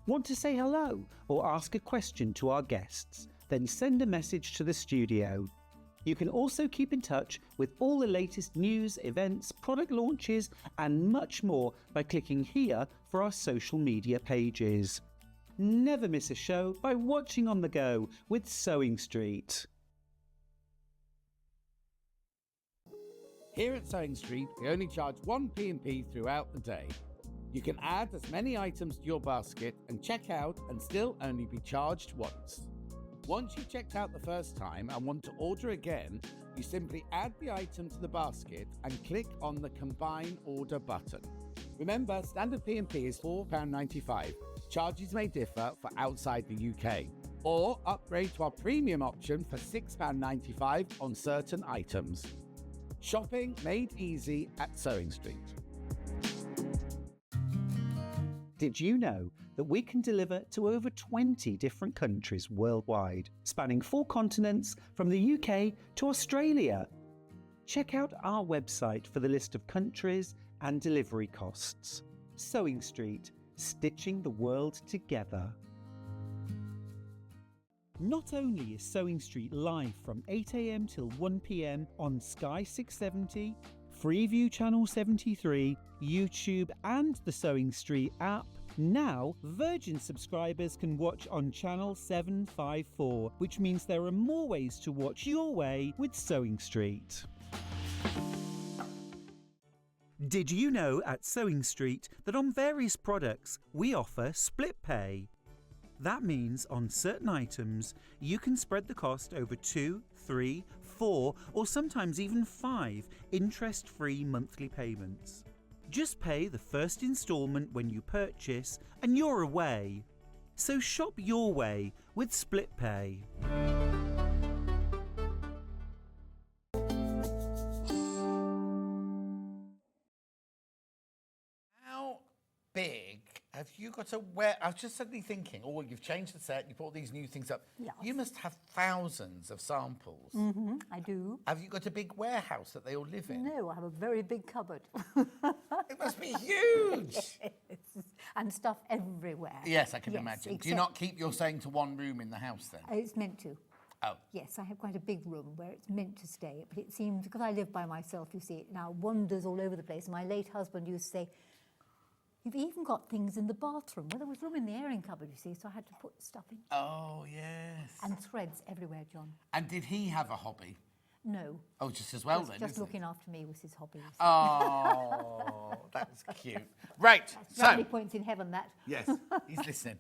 Want to say hello or ask a question to our guests? Then send a message to the studio. You can also keep in touch with all the latest news, events, product launches and much more by clicking here for our social media pages. Never miss a show by watching on the go with Sewing Street. Here at Sewing Street, we only charge one P&P throughout the day. You can add as many items to your basket and check out and still only be charged once. Once you've checked out the first time and want to order again, you simply add the item to the basket and click on the Combine Order button. Remember, standard P&P is £4.95. Charges may differ for outside the UK. Or upgrade to our premium option for £6.95 on certain items. Shopping made easy at Sewing Street. Did you know that we can deliver to over 20 different countries worldwide, spanning 4 continents from the UK to Australia? Check out our website for the list of countries and delivery costs. Sewing Street, stitching the world together. Not only is Sewing Street live from 8 a.m. till 1 p.m. on Sky 670, Freeview Channel 73, YouTube and the Sewing Street app, now Virgin subscribers can watch on Channel 754, which means there are more ways to watch your way with Sewing Street. Did you know at Sewing Street that on various products we offer split pay? That means on certain items you can spread the cost over 2, 3, 4 or sometimes even 5 interest-free monthly payments. Just pay the first instalment when you purchase and you're away. So shop your way with split pay. How big have you got to wear? I was just suddenly thinking, oh, you've changed the set, you put all these new things up. Yes. You must have thousands of samples. I do. Have you got a big warehouse that they all live in? No, I have a very big cupboard. It must be huge. Yes. And stuff everywhere. Yes, I can Yes, imagine. Do you except- not keep your sewing to one room in the house then? It's meant to. Oh. Yes, I have quite a big room where it's meant to stay. But it seems, because I live by myself, you see, it now wanders all over the place. My late husband used to say, you've even got things in the bathroom. Well, there was room in the airing cupboard, you see, so I had to put stuff in. Oh, yes. And threads everywhere, John. And did he have a hobby? No. Oh, just as well then, Just isn't looking after me was his hobby. You see. Oh, that's cute. Right, That's brownie points in heaven, that. Yes, he's listening.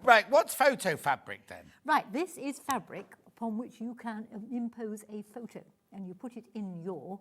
Right, what's photo fabric then? Right, this is fabric upon which you can impose a photo, and you put it in your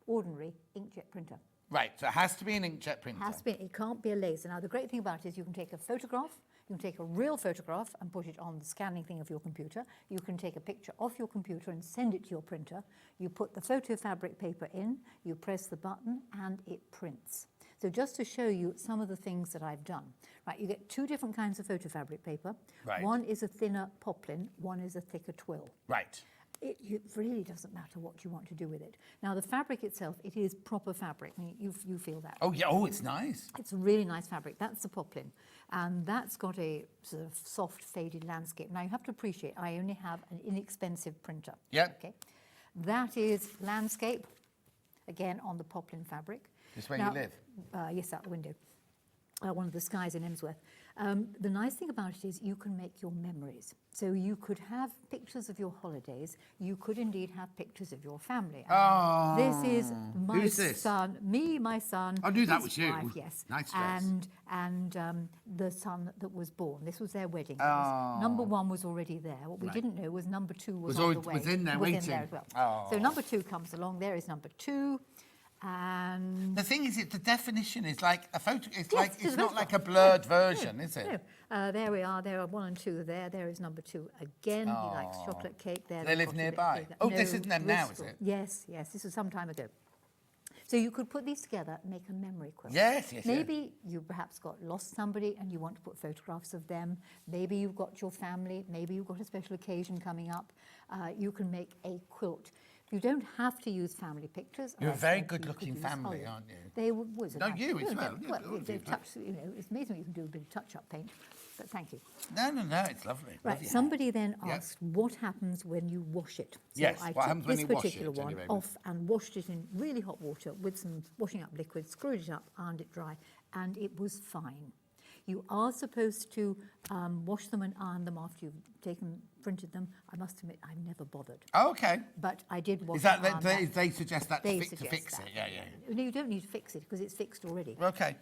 ordinary inkjet printer. Right, so it has to be an inkjet printer. Has to be, it can't be a laser. Now, the great thing about it is you can take a photograph, you can take a real photograph and put it on the scanning thing of your computer. You can take a picture off your computer and send it to your printer. You put the photo fabric paper in, you press the button, and it prints. So just to show you some of the things that I've done. Right, you get 2 different kinds of photo fabric paper. Right. One is a thinner poplin, one is a thicker twill. Right. It really doesn't matter what you want to do with it. Now, the fabric itself, it is proper fabric. I mean, you feel that. Oh, yeah, oh, it's nice. It's a really nice fabric. That's the poplin. And that's got a sort of soft, faded landscape. Now, you have to appreciate, I only have an inexpensive printer. Yeah. Okay. That is landscape, again, on the poplin fabric. This where you live? Yes, out the window. One of the skies in Emsworth. The nice thing about it is you can make your memories. So you could have pictures of your holidays. You could indeed have pictures of your family. Oh. This is my Who's this? son, me, my son. I knew that his was you. wife, yes. Nice dress. And the son that was born. This was their wedding. Number 1 was already there. What we didn't know was number 2 was on the way. Was in there Was waiting. in there as well. Oh. So number 2 comes along. There is number 2. And The thing is, the definition is like a photo. It's Yes, like it's it's a not like a photograph. blurred No, version, is it? No. There we are. There are 1 and 2 there. There is number 2 again. He likes chocolate cake. There. They they've live got a bit nearby? bigger. Oh, this isn't them now, is Bristol. it? Yes, yes. This was some time ago. So you could put these together and make a memory quilt. Yes, yes, Maybe you perhaps got lost somebody and you want to put photographs of them. Maybe you've got your family. Maybe you've got a special occasion coming up. You can make a quilt. You don't have to use family pictures. You're a I very said you good-looking could use- family, yeah. aren't you? They was. No, you as well. Yeah, Well, all of they you. touch, it's amazing what you can do with a bit of touch-up paint. But thank you. No, it's lovely. Right, Lovely. somebody then Yeah. asked what happens when you wash it. So Yes, I what took happens when this you wash particular it, Jennie one Rayment? off and washed it in really hot water with some washing up liquid, screwed it up, ironed it dry, and it was fine. You are supposed to wash them and iron them after you've printed them. I must admit, I've never bothered. Oh, okay. But I did wash Is that and iron they suggest that They to suggest fix that. it? Yeah. No, you don't need to fix it because it's fixed already. Okay.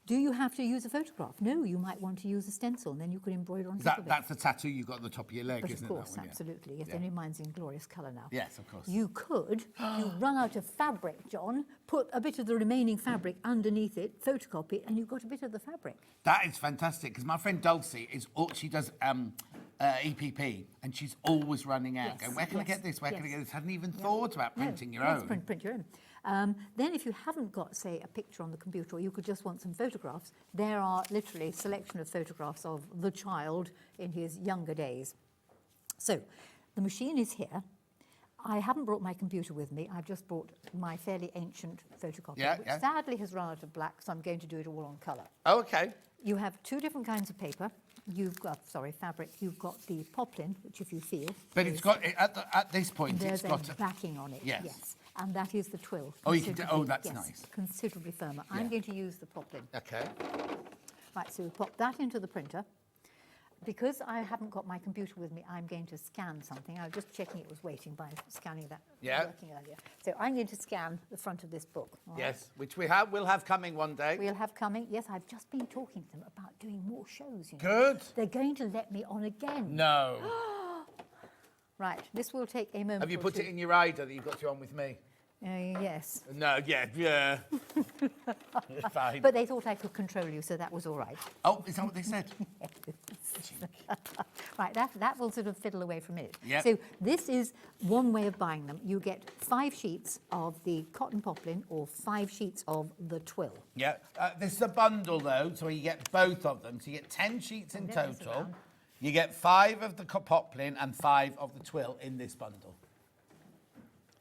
Do you have to use a photograph? No, you might want to use a stencil, and then you could embroider on top of it. That's the tattoo you got on the top of your leg, But isn't of course, it? That one? absolutely. Yes, Yeah. only mine's in glorious colour now. Yes, of course. You could, if you run out of fabric, John, put a bit of the remaining fabric underneath it, photocopy it, and you've got a bit of the fabric. That is fantastic because my friend Dulcie she does EPP and she's always running out. Yes, Going, where can I yes, get this? Where can I yes. get this? Hadn't even thought about printing your Yes, own. print your own. Then if you haven't got, say, a picture on the computer, or you could just want some photographs, there are literally a selection of photographs of the child in his younger days. So the machine is here. I haven't brought my computer with me. I've just brought my fairly ancient photocopier, which sadly has run out of black, so I'm going to do it all on colour. Oh, okay. You have 2 different kinds of paper. You've got, fabric. You've got the poplin, which if you feel... But it's got, at this point, There's it's got a backing on it, yes. And that is the twill. Oh, you can do- oh, Considerably- that's yes, nice. Considerably firmer. Yeah. I'm going to use the poplin. Okay. Right, so we pop that into the printer. Because I haven't got my computer with me, I'm going to scan something. I was just checking it was waiting by scanning that Yeah. working earlier. So I'm going to scan the front of this book. all right? Yes, which we'll have coming one day. We'll have coming. Yes, I've just been talking to them about doing more shows. You know. Good. They're going to let me on again. No. Right, this will take a moment. Have you or put two. it in your rider that you got you on with me? Yes. No, yeah. Fine. But they thought I could control you, so that was all right. Oh, is that what they said? Right, that will sort of fiddle away for a minute. Yep. So this is one way of buying them. You get 5 sheets of the cotton poplin or 5 sheets of the twill. Yeah. This is a bundle, though, so you get both of them. So you get 10 sheets in Don't mess total. around. You get 5 of the poplin and 5 of the twill in this bundle.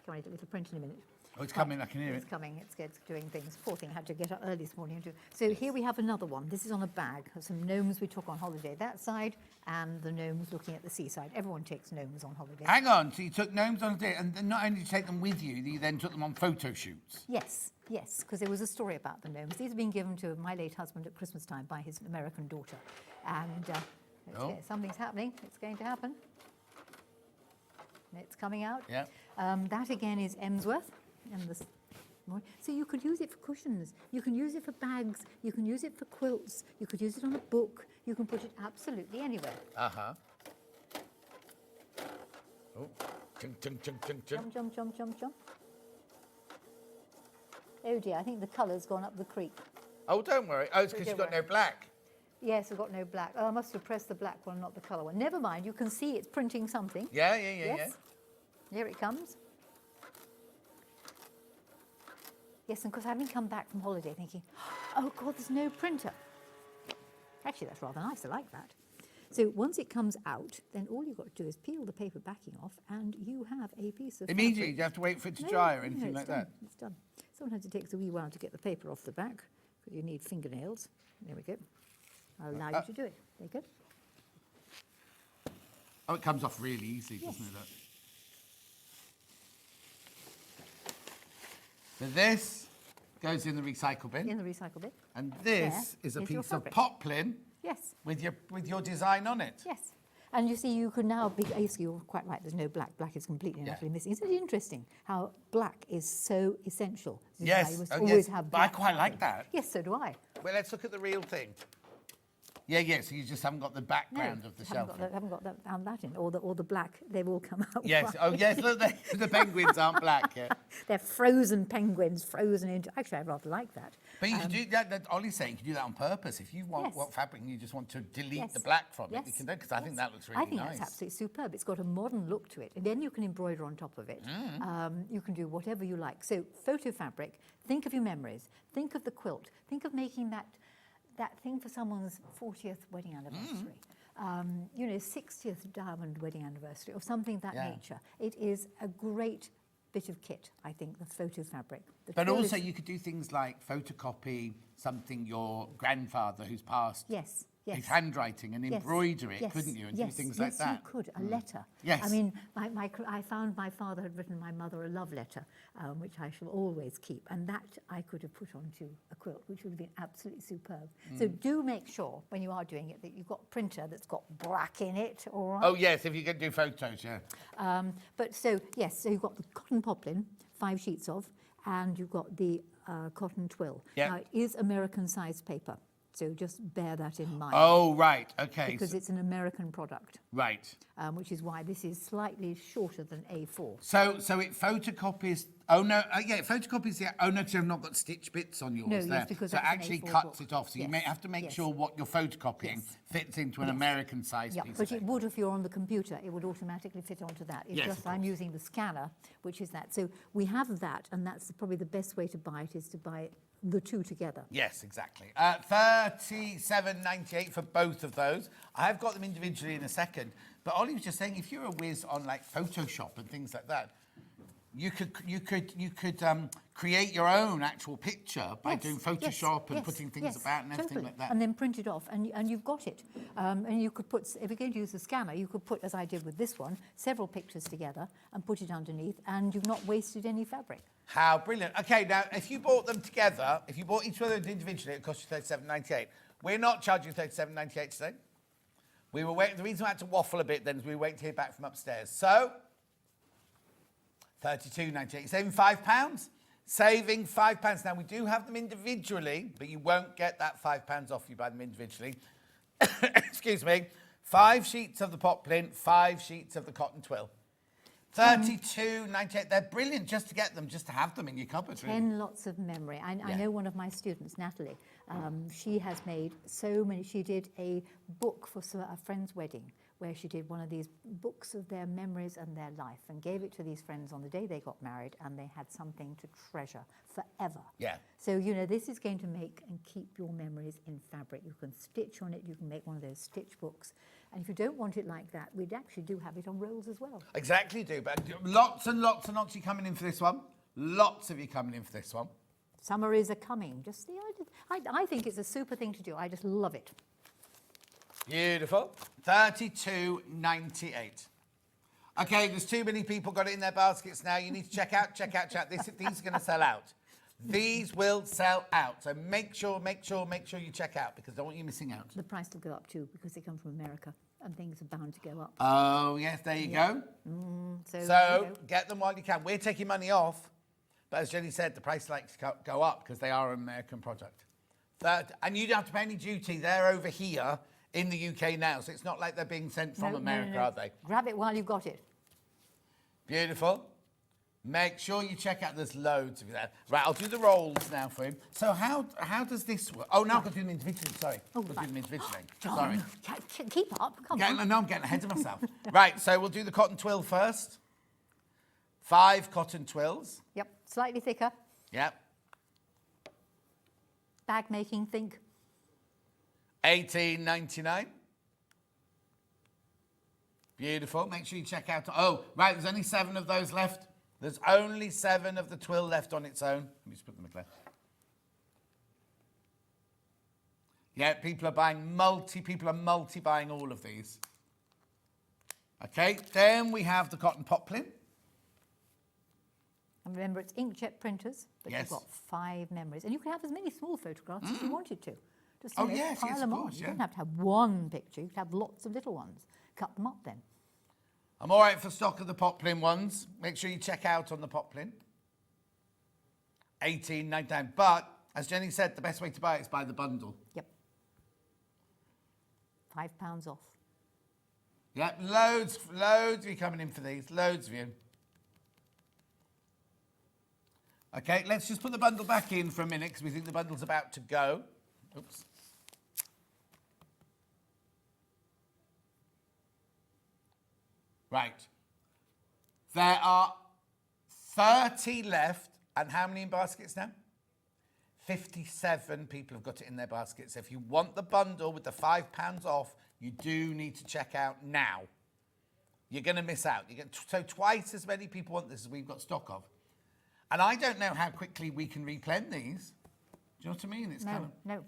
Come on, it'll print in a minute. Oh, it's coming, I can hear It's it. coming, it's doing things. Poor thing had to get up early this morning and do. So here we have another one. This is on a bag of some gnomes we took on holiday that side and the gnomes looking at the seaside. Everyone takes gnomes on holiday. Hang on, so you took gnomes on a day, and then not only did you take them with you, you then took them on photo shoots. Yes, because there was a story about the gnomes. These have been given to my late husband at Christmas time by his American daughter. And something's happening. It's going to happen. It's coming out. Yeah. That again is Emsworth. So you could use it for cushions. You can use it for bags. You can use it for quilts. You could use it on a book. You can put it absolutely anywhere. Uh-huh. Oh, chung, chung, chung, chung, chung. Jump, jump, jump, jump, jump. Oh dear, I think the colour's gone up the creek. Oh, don't worry. Oh, it's because Don't you've got worry. no black. Yes, I've got no black. Oh, I must have pressed the black one, not the colour one. Never mind, you can see it's printing something. Yeah. Yes. Here it comes. Yes, and because I've been come back from holiday thinking, oh God, there's no printer. Actually, that's rather nice. I like that. So once it comes out, then all you've got to do is peel the paper backing off, and you have a piece of Immediately, fabric. you have to wait for it to No, dry or no, anything it's like done, that. It's done. Sometimes it takes a wee while to get the paper off the back, because you need fingernails. There we go. I'll allow you to do it. There you go. Oh, it comes off really easily, doesn't it? Look? So this goes in the recycle bin, In the recycle bin. and this There is a is your piece of fabric. poplin Yes. with your design on it. Yes. And you see, you could now be, you're quite right, there's no black. Black is completely and Yeah. utterly missing. Isn't it interesting how black is so essential? This is Yes, why you must oh, always yes, have but I black quite like fabric. that. Yes, so do I. Well, let's look at the real thing. Yeah, so you just haven't got the background of the shelf. Haven't got that in, or the black. They've all come out. Yes. white. Oh, yes. Look, the penguins aren't black. Yeah. They're frozen penguins, frozen into. Actually, I rather like that. But you can do that. Ollie's saying you can do that on purpose. If you want Yes. what fabric and you just want to delete Yes. the black from it, Yes. you can do it, because I think that looks really I think nice. that's absolutely superb. It's got a modern look to it, and then you can embroider on top of it. You can do whatever you like. So, photo fabric. Think of your memories. Think of the quilt. Think of making that thing for someone's 40th wedding anniversary. 60th diamond wedding anniversary, or something of that nature. It is a great bit of kit, I think, the photo fabric. But also, you could do things like photocopy something your grandfather who's passed. Yes. His handwriting and embroider it, couldn't you? And do things like that. Yes, you could. A letter. Yes. I mean, I found my father had written my mother a love letter, which I shall always keep. And that I could have put onto a quilt, which would have been absolutely superb. So do make sure, when you are doing it, that you've got a printer that's got black in it, all right? Oh, yes, if you can do photos, yeah. So you've got the cotton poplin, 5 sheets of, and you've got the cotton twill. Yeah. Now, it is American-sized paper. So just bear that in mind. Oh, right, okay. Because it's an American product. Right. Which is why this is slightly shorter than A4. So it photocopies. Oh no, it photocopies the. Oh no, because you've not got stitch bits on yours No, there. yes, because so it that's an actually A4 cuts book. it off. So you Yes, may have to make yes. sure what you're photocopying fits into an American size Yeah, piece. but of it paper. would if you're on the computer. It would automatically fit onto that. It's Yes, just of I'm course. using the scanner, which is that. So we have that, and that's probably the best way to buy it, is to buy the two together. Yes, exactly. 37.98 for both of those. I've got them individually in a second. But Ollie was just saying, if you're a whiz on like Photoshop and things like that, you could create your own actual picture by doing Photoshop and putting things about and everything like that. And then print it off, and you've got it. And you could put, if you're going to use the scanner, you could put, as I did with this one, several pictures together and put it underneath, and you've not wasted any fabric. How brilliant. Okay, now, if you bought them together, if you bought each one of them individually, it cost you $37.98. We're not charging $37.98 today. We were waiting. The reason I had to waffle a bit then is we were waiting to hear back from upstairs. So, $32.98. Saving £5. Saving £5. Now, we do have them individually, but you won't get that £5 off you buy them individually. Excuse me. 5 sheets of the poplin, 5 sheets of the cotton twill. $32.98. They're brilliant just to get them, just to have them in your cupboard. 10 lots of memory. I know one of my students, Natalie, she has made so many. She did a book for a friend's wedding where she did one of these books of their memories and their life and gave it to these friends on the day they got married, and they had something to treasure forever. Yeah. So, you know, this is going to make and keep your memories in fabric. You can stitch on it. You can make one of those stitch books. And if you don't want it like that, we actually do have it on rolls as well. Exactly, do. But lots and lots and lots of you coming in for this one. Lots of you coming in for this one. Summaries are coming. Just see, I think it's a super thing to do. I just love it. Beautiful. $32.98. Okay, there's too many people got it in their baskets now. You need to check out. These are going to sell out. These will sell out. So make sure you check out, because I don't want you missing out. The price will go up too, because they come from America and things are bound to go up. Oh, yes, there you go. So get them while you can. We're taking money off, but as Jenny said, the price likes to go up because they are an American product. And you don't have to pay any duty. They're over here in the UK now, so it's not like they're being sent from America, are they? Grab it while you've got it. Beautiful. Make sure you check out. There's loads of you there. Right, I'll do the rolls now for him. So how does this work? Oh, now I've got to do them individually. Sorry. Oh, I've got to do them individually. John, Sorry. keep up. Come on. No, I'm getting ahead of myself. Right, so we'll do the cotton twill first. 5 cotton twills. Yep, slightly thicker. Yep. Bag making, think. $18.99. Beautiful. Make sure you check out. Oh, right, there's only 7 of those left. There's only 7 of the twill left on its own. Let me just put them in there. Yeah, people are multi-buying all of these. Okay, then we have the cotton poplin. And remember, it's inkjet printers, but Yes. you've got 5 memories. And you can have as many small photographs as you wanted to. Just yes, them of on. course, You yeah. don't have to have one picture. You can have lots of little ones. Cut them up then. I'm all right for stock of the poplin ones. Make sure you check out on the poplin. $18.99. But, as Jenny said, the best way to buy it is by the bundle. Yep. £5 off. Yep, loads of you coming in for these. Loads of you. Okay, let's just put the bundle back in for a minute because we think the bundle's about to go. Oops. Right. There are 30 left. And how many in baskets now? 57 people have got it in their baskets. So if you want the bundle with the £5 off, you do need to check out now. You're going to miss out. You get so twice as many people want this as we've got stock of. And I don't know how quickly we can replenish these. Do you know what I mean? It's kind of... No.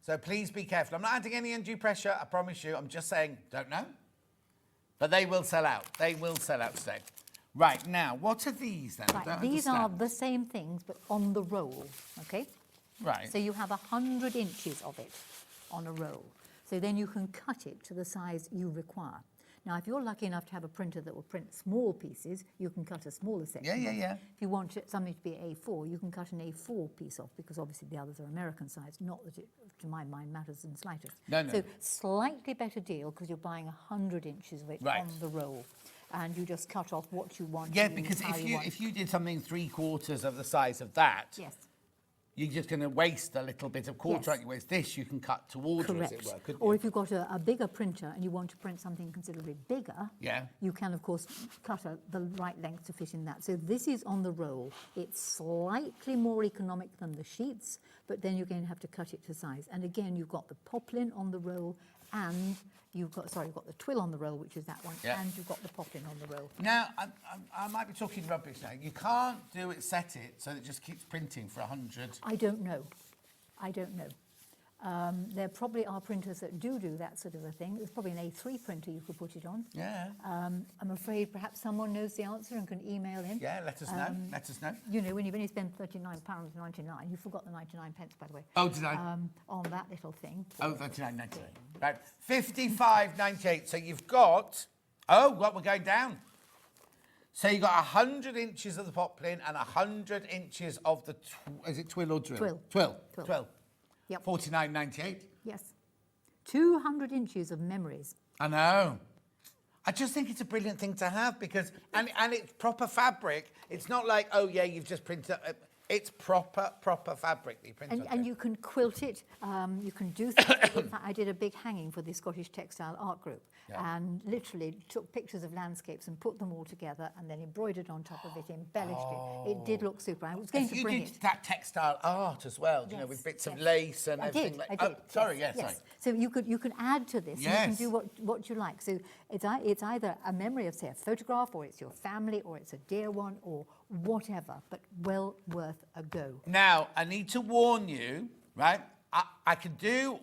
So please be careful. I'm not adding any undue pressure, I promise you. I'm just saying, don't know. But they will sell out. They will sell out today. Right, now, what are these then? Right, these are the same things, but on the roll, okay? Right. So you have 100 inches of it on a roll. So then you can cut it to the size you require. Now, if you're lucky enough to have a printer that will print small pieces, you can cut a smaller section. Yeah. If you want something to be A4, you can cut an A4 piece off, because obviously the others are American size. Not that it, to my mind, matters in the slightest. No. So slightly better deal, because you're buying 100 inches of it on the roll. And you just cut off what you want. Yeah, because if you did something 3/4 of the size of that, yes, you're just going to waste a little bit of quarter, aren't you? Whereas this you can cut to order, correct. as it were, couldn't or you? if you've got a bigger printer and you want to print something considerably bigger, you can, of course, cut the right length to fit in that. So this is on the roll. It's slightly more economic than the sheets, but then you're going to have to cut it to size. And again, you've got the poplin on the roll, and you've got the twill on the roll, which is that one, and you've got the poplin on the roll. Now, I might be talking rubbish now. You can't set it so that it just keeps printing for 100. I don't know. There probably are printers that do that sort of a thing. There's probably an A3 printer you could put it on. Yeah. I'm afraid perhaps someone knows the answer and can email in. Yeah, let us know. Let us know. You know, when you've only spent £39.99, you forgot the 99 pence, by the way. Oh, did I? On that little thing. Oh, 39.98. Right, 55.98. So you've got. Oh, what we're going down. So you've got 100 inches of the poplin and 100 inches of the. Is it twill or drill? Twill. Yep. 49.98. Yes. 200 inches of memories. I know. I just think it's a brilliant thing to have because, and it's proper fabric. It's not like, oh yeah, you've just printed. It's proper fabric that you print. And you can quilt it. You can do things. In fact, I did a big hanging for the Scottish Textile Art Group, and literally took pictures of landscapes and put them all together, and then embroidered on top of it, embellished it. It did look super. I was going to bring it. You did that textile art as well, you know, with bits of lace and everything. I did. Sorry. So you can add to this. Yes. And you can do what you like. So it's either a memory of, say, a photograph, or it's your family, or it's a dear one, or whatever, but well worth a go. Now, I need to warn you, right? I can do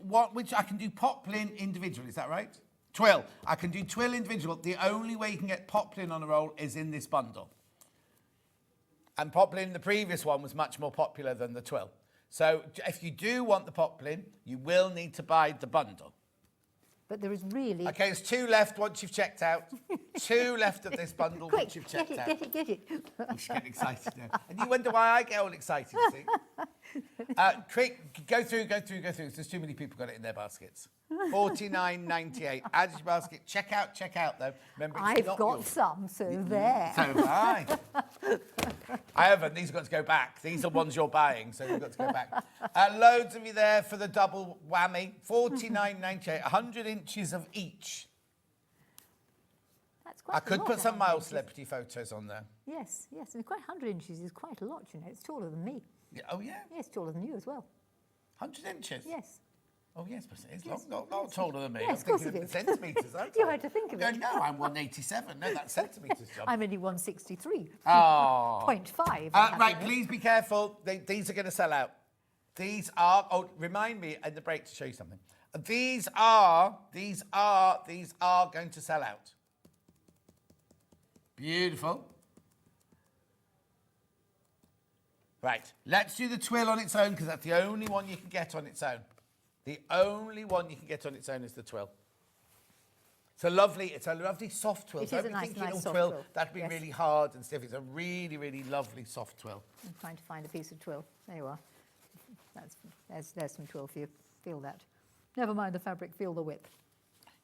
I can do poplin individual, is that right? Twill. I can do twill individual. The only way you can get poplin on a roll is in this bundle. And poplin, the previous one, was much more popular than the twill. So if you do want the poplin, you will need to buy the bundle. But there is really... Okay, there's 2 left once you've checked out. 2 left of this bundle Quick, once you've checked out. Get it. She's getting excited now. And you wonder why I get all excited, you see. Quick, go through. There's too many people got it in their baskets. 49.98. Add to your basket. Check out, though. Remember, it's I've not got yours. some, so there. So have I. I haven't. These have got to go back. These are ones you're buying, so you've got to go back. Loads of you there for the double whammy. 49.98. 100 inches of each. That's quite I could a lot, put some 100 male inches. celebrity photos on there. Yes. And quite 100 inches is quite a lot, you know. It's taller than me. Yeah, oh, yeah? Yes, taller than you as well. 100 inches? Yes. Oh, yes, but it's Yes, not taller than me. Yes, I'm of course thinking it of is. centimetres, aren't You I? had to think of I'm it. going, no, I'm 187. No, that's centimetres, John. I'm only 163. Oh. 0.5. Right, please be careful. These are going to sell out. These are, remind me in the break to show you something. These are going to sell out. Beautiful. Right, let's do the twill on its own because that's the only one you can get on its own. The only one you can get on its own is the twill. It's a lovely soft twill. It is Don't a be nice thinking, soft twill, twill. that'd be Yes. really hard and stiff. It's a really, really lovely soft twill. I'm trying to find a piece of twill. There you are. There's some twill for you. Feel that. Never mind the fabric, feel the whip.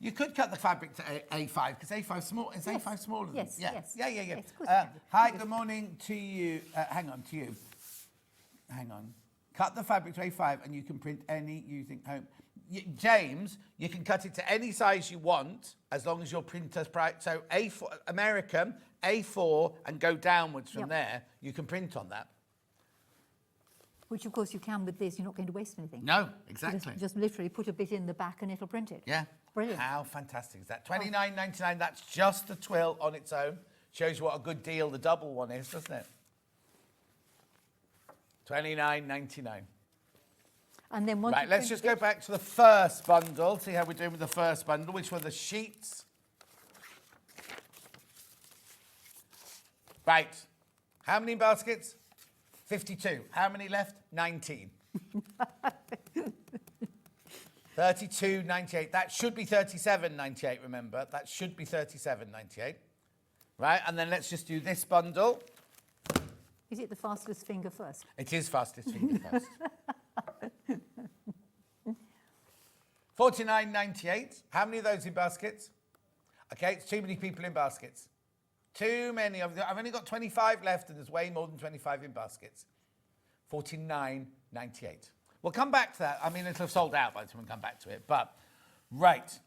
You could cut the fabric to A5 because A5 small. Is A5 smaller? Than Yes, yeah. yes. Yeah. Yes, of course you can. Hi, good morning to you. Hang on, to you. Hang on. Cut the fabric to A5 and you can print any you think home. James, you can cut it to any size you want as long as your printer's bright. So A4, American, A4, and go downwards from there. You can print on that. Which, of course, you can with this. You're not going to waste anything. No, exactly. Just literally put a bit in the back and it'll print it. Yeah. Brilliant. How fantastic is that? $29.99, that's just the twill on its own. Shows you what a good deal the double one is, doesn't it? $29.99. And then once Right, let's just go back to the first bundle, see how we're doing with the first bundle, which were the sheets. Right. How many baskets? 52. How many left? 19. 32.98. That should be 37.98, remember. That should be 37.98. Right, and then let's just do this bundle. Is it the fastest finger first? It is fastest finger first. $49.98. How many of those in baskets? Okay, it's too many people in baskets. Too many of them. I've only got 25 left, and there's way more than 25 in baskets. $49.98. We'll come back to that. I mean, it'll have sold out by the time we come back to it. But, right.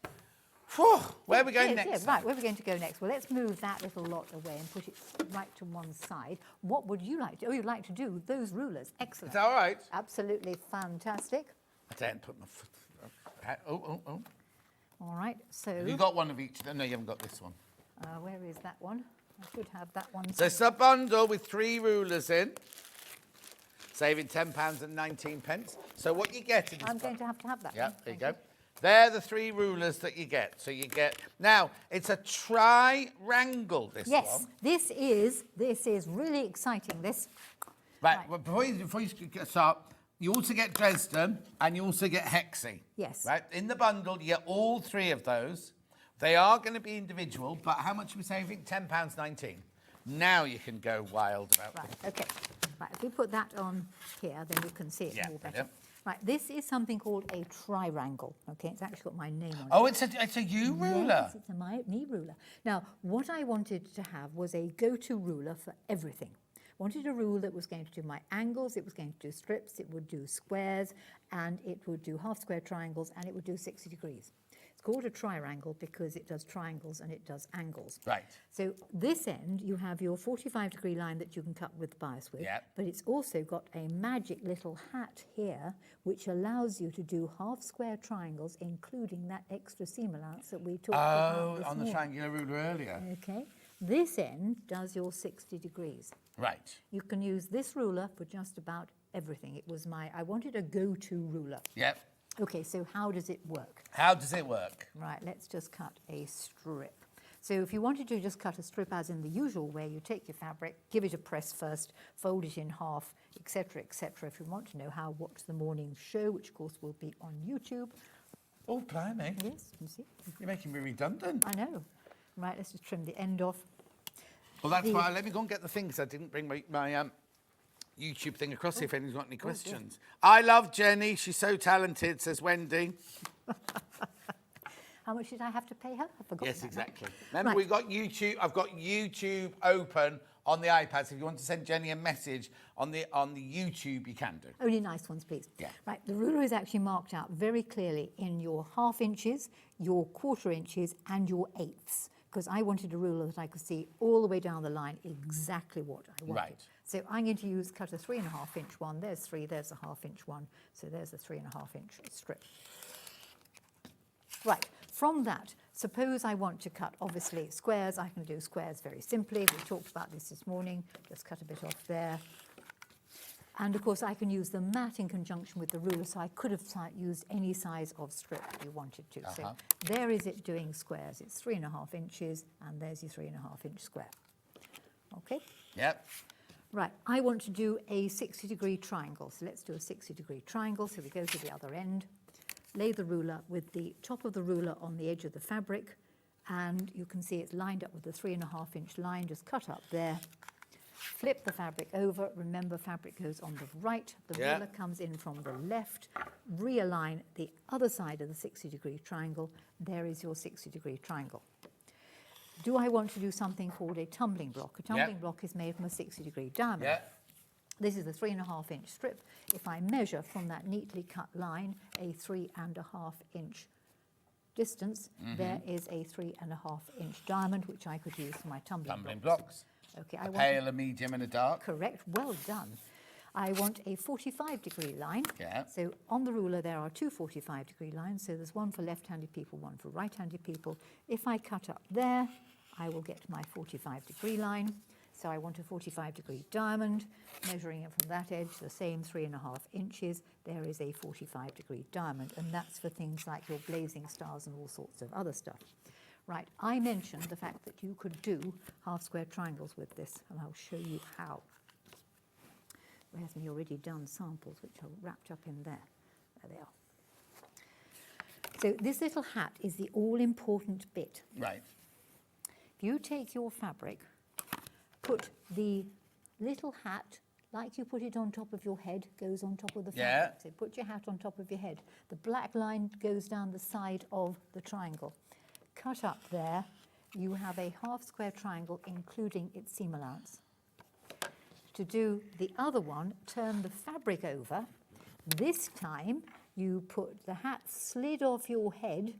Whew, where are we going next? Yeah, right, where are we going to go next? Well, let's move that little lot away and put it right to one side. What would you like to do? Oh, you'd like to do those rulers. Excellent. Is that all right? Absolutely fantastic. I daren't put my foot... Oh. All right, so... Have you got one of each? No, you haven't got this one. Where is that one? I should have that one. So it's a bundle with 3 rulers in, saving £10.19. So what you get in this... I'm going to have that Yeah, one. there you go. They're the 3 rulers that you get. So you get... Now, it's a tri-wrangle, this one. Yes, this is really exciting, this. Right, well, before you start, you also get Dresden and you also get Hexie. Yes. Right, in the bundle, you get all 3 of those. They are going to be individual, but how much are we saving? £10.19. Now you can go wild about Right, them. OK. Right, if we put that on here, then you can see it more better. Brilliant. Right, this is something called a tri-wrangle, OK? It's actually got my name on it. Oh, it's a U ruler. Yes, it's a me ruler. Now, what I wanted to have was a go-to ruler for everything. Wanted a rule that was going to do my angles, it was going to do strips, it would do squares, and it would do half-square triangles, and it would do 60 degrees. It's called a tri-wrangle because it does triangles and it does angles. Right. So this end, you have your 45-degree line that you can cut with bias with, but it's also got a magic little hat here, which allows you to do half-square triangles, including that extra seam allowance that we talked about this on the triangular ruler earlier. Okay. This end does your 60 degrees. Right. You can use this ruler for just about everything. It was I wanted a go-to ruler. Yep. Okay, so how does it work? How does it work? Right, let's just cut a strip. So if you wanted to just cut a strip as in the usual way, you take your fabric, give it a press first, fold it in half, etc., etc. If you want to know how, watch the morning show, which of course will be on YouTube. Oh, blimey. Yes, you see. You're making me redundant. I know. Right, let's just trim the end off. Well, that's why. Let me go and get the thing because I didn't bring my YouTube thing across here if anyone's got any questions. I love Jenny. She's so talented, says Wendy. How much did I have to pay her? I forgot. Yes, exactly. Remember, we've got YouTube. I've got YouTube open on the iPad. So if you want to send Jenny a message on the YouTube, you can do. Only nice ones, please. Yeah. Right, the ruler is actually marked out very clearly in your ½ inches, your quarter inches, and your eighths, because I wanted a ruler that I could see all the way down the line exactly what I wanted. Right. So I'm going to cut a 3.5 inch one. There's 3, there's a ½ inch one. So there's a 3.5 inch strip. Right, from that, suppose I want to cut, obviously, squares. I can do squares very simply. We talked about this morning. Just cut a bit off there. And, of course, I can use the mat in conjunction with the ruler, so I could have used any size of strip you wanted to. So there is it doing squares. It's 3.5 inches, and there's your 3.5 inch square. OK? Yep. Right, I want to do a 60-degree triangle. So let's do a 60-degree triangle. So we go to the other end, lay the ruler with the top of the ruler on the edge of the fabric, and you can see it's lined up with the 3.5 inch line, just cut up there. flip the fabric over. Remember, fabric goes on the right, the Yeah. ruler comes in from the left. Realign the other side of the 60-degree triangle. There is your 60-degree triangle. Do I want to do something called a tumbling block? A tumbling block is made from a 60-degree diameter. Yeah. This is a 3.5-inch strip. If I measure from that neatly cut line a 3.5-inch distance, there is a 3.5-inch diamond, which I could use for my tumbling blocks. Okay, A pale, a medium, and a dark. Correct, well done. I want a 45-degree line. Yeah. So on the ruler there are two 45-degree lines. So there's one for left-handed people, one for right-handed people. If I cut up there, I will get my 45-degree line. So I want a 45-degree diamond, measuring it from that edge, the same 3.5 inches. There is a 45-degree diamond, and that's for things like your blazing stars and all sorts of other stuff. Right, I mentioned the fact that you could do half-square triangles with this, and I'll show you how. There's me already done samples, which are wrapped up in there. There they are. So this little hat is the all-important bit. Right. If you take your fabric, put the little hat, like you put it on top of your head, goes on top of the fabric. Yeah. So put your hat on top of your head. The black line goes down the side of the triangle. Cut up there, you have a half-square triangle, including its seam allowance. To do the other one, turn the fabric over. This time, you put the hat slid off your head,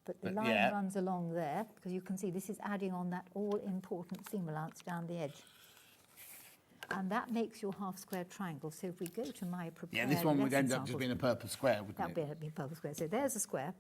but the line runs along there, because you can see this is adding on that all-important seam allowance down the edge. And that makes your half-square triangle. So if we go to my prepared Yeah, this one would lesson end up just samples, being a purple square, wouldn't that it? would be a purple square. So there's a square.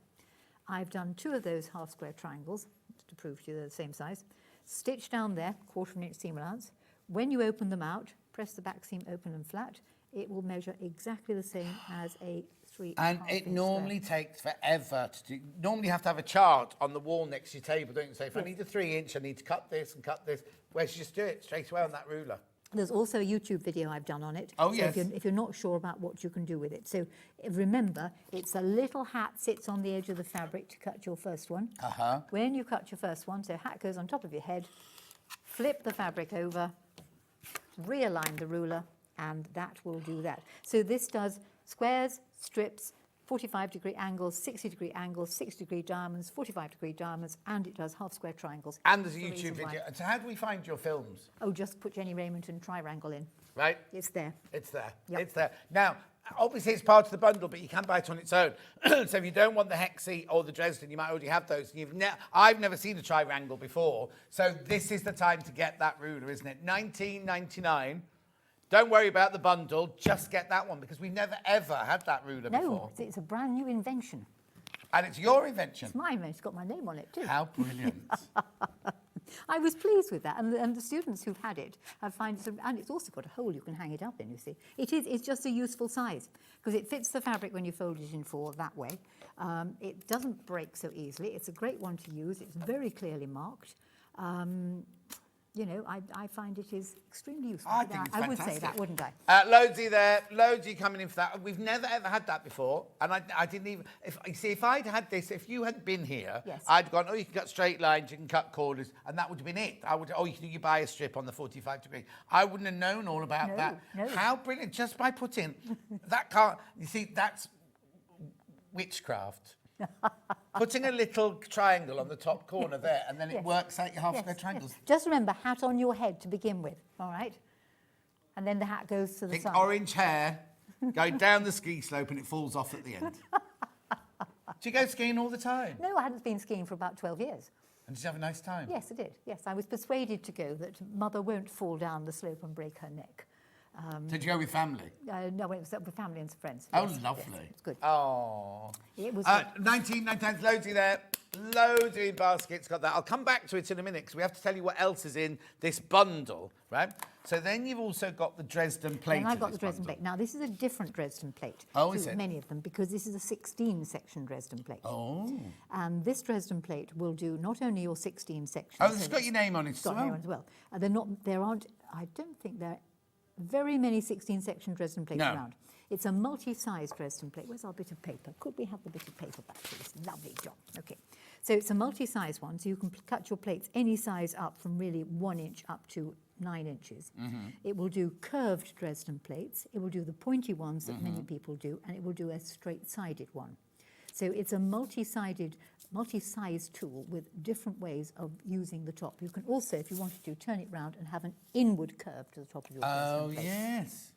I've done two of those half-square triangles to prove to you they're the same size. Stitch down there, 1/4 inch seam allowance. When you open them out, press the back seam open and flat. It will measure exactly the same as a 3.5 And it inch normally takes forever to do. Normally you have to have a chart on the wall next to your table, don't you? Say, if I need a 3-inch, I need to cut this and cut this. Whereas you just do it straight away on that ruler. There's also a YouTube video I've done on it. Oh, so yes. if you're not sure about what you can do with it. So remember, it's a little hat sits on the edge of the fabric to cut your first one. Uh-huh. When you cut your first one, so hat goes on top of your head, flip the fabric over, realign the ruler, and that will do that. So this does squares, strips, 45-degree angles, 60-degree angles, 60-degree diamonds, 45-degree diamonds, and it does half-square triangles. And there's a That's the YouTube reason why. video. So how do we find your films? Oh, just put Jennie Rayment and triangle in. Right? It's there. It's there. Yep. It's there. Now, obviously it's part of the bundle, but you can buy it on its own. So if you don't want the Hexie or the Dresden, you might already have those. I've never seen a triangle before, so this is the time to get that ruler, isn't it? $19.99. Don't worry about the bundle, just get that one, because we never ever had that ruler before. No, it's a brand new invention. And it's your invention. It's mine, it's got my name on it too. How brilliant. I was pleased with that, and the students who've had it have found it, and it's also got a hole you can hang it up in, you see. It's just a useful size, because it fits the fabric when you fold it in four that way. It doesn't break so easily. It's a great one to use. It's very clearly marked. You know, I find it is extremely useful. I think it's I would say fantastic. that, wouldn't I? Loadsy there, loadsy coming in for that. We've never ever had that before, and I didn't even. If I'd had this, if you hadn't been here, Yes. I'd gone. Oh, you can cut straight lines, you can cut corners, and that would have been it. You buy a strip on the 45-degree. I wouldn't have known all about that. No. How brilliant! Just by putting that can't. You see, that's witchcraft. Putting a little triangle on the top corner there, and then it Yes. works out your half-square Yes, triangles. yes. Just remember, hat on your head to begin with, all right? And then the hat goes to the Think side. orange hair going down the ski slope, and it falls off at the end. Do you go skiing all the time? No, I hadn't been skiing for about 12 years. And did you have a nice time? Yes, I did. Yes, I was persuaded to go that Mother won't fall down the slope and break her neck. Did you go with family? No, it was with family and some friends. Oh, Yes, lovely. yes, it's good. Oh. It was good. 1999, loadsy there. Loadsy baskets, got that. I'll come back to it in a minute, because we have to tell you what else is in this bundle, right? So then you've also got the Dresden plate. And I've in got this the Dresden bundle. plate. Now, this is a different Dresden plate. Oh, to is it? many of them, because this is a 16-section Dresden plate. Oh. And this Dresden plate will do not only your 16 sections. Oh, it's got your name on it as It's got well. my name as well. There aren't, I don't think there are very many 16-section Dresden plates No. around. It's a multi-size Dresden plate. Where's our bit of paper? Could we have the bit of paper back, please? Lovely job. Okay. So it's a multi-size one, so you can cut your plates any size up from really 1 inch up to 9 inches. It will do curved Dresden plates, it will do the pointy ones that many people do, and it will do a straight-sided one. So it's a multi-size tool with different ways of using the top. You can also, if you wanted to, turn it round and have an inward curve to the top of your Dresden plate. Yes.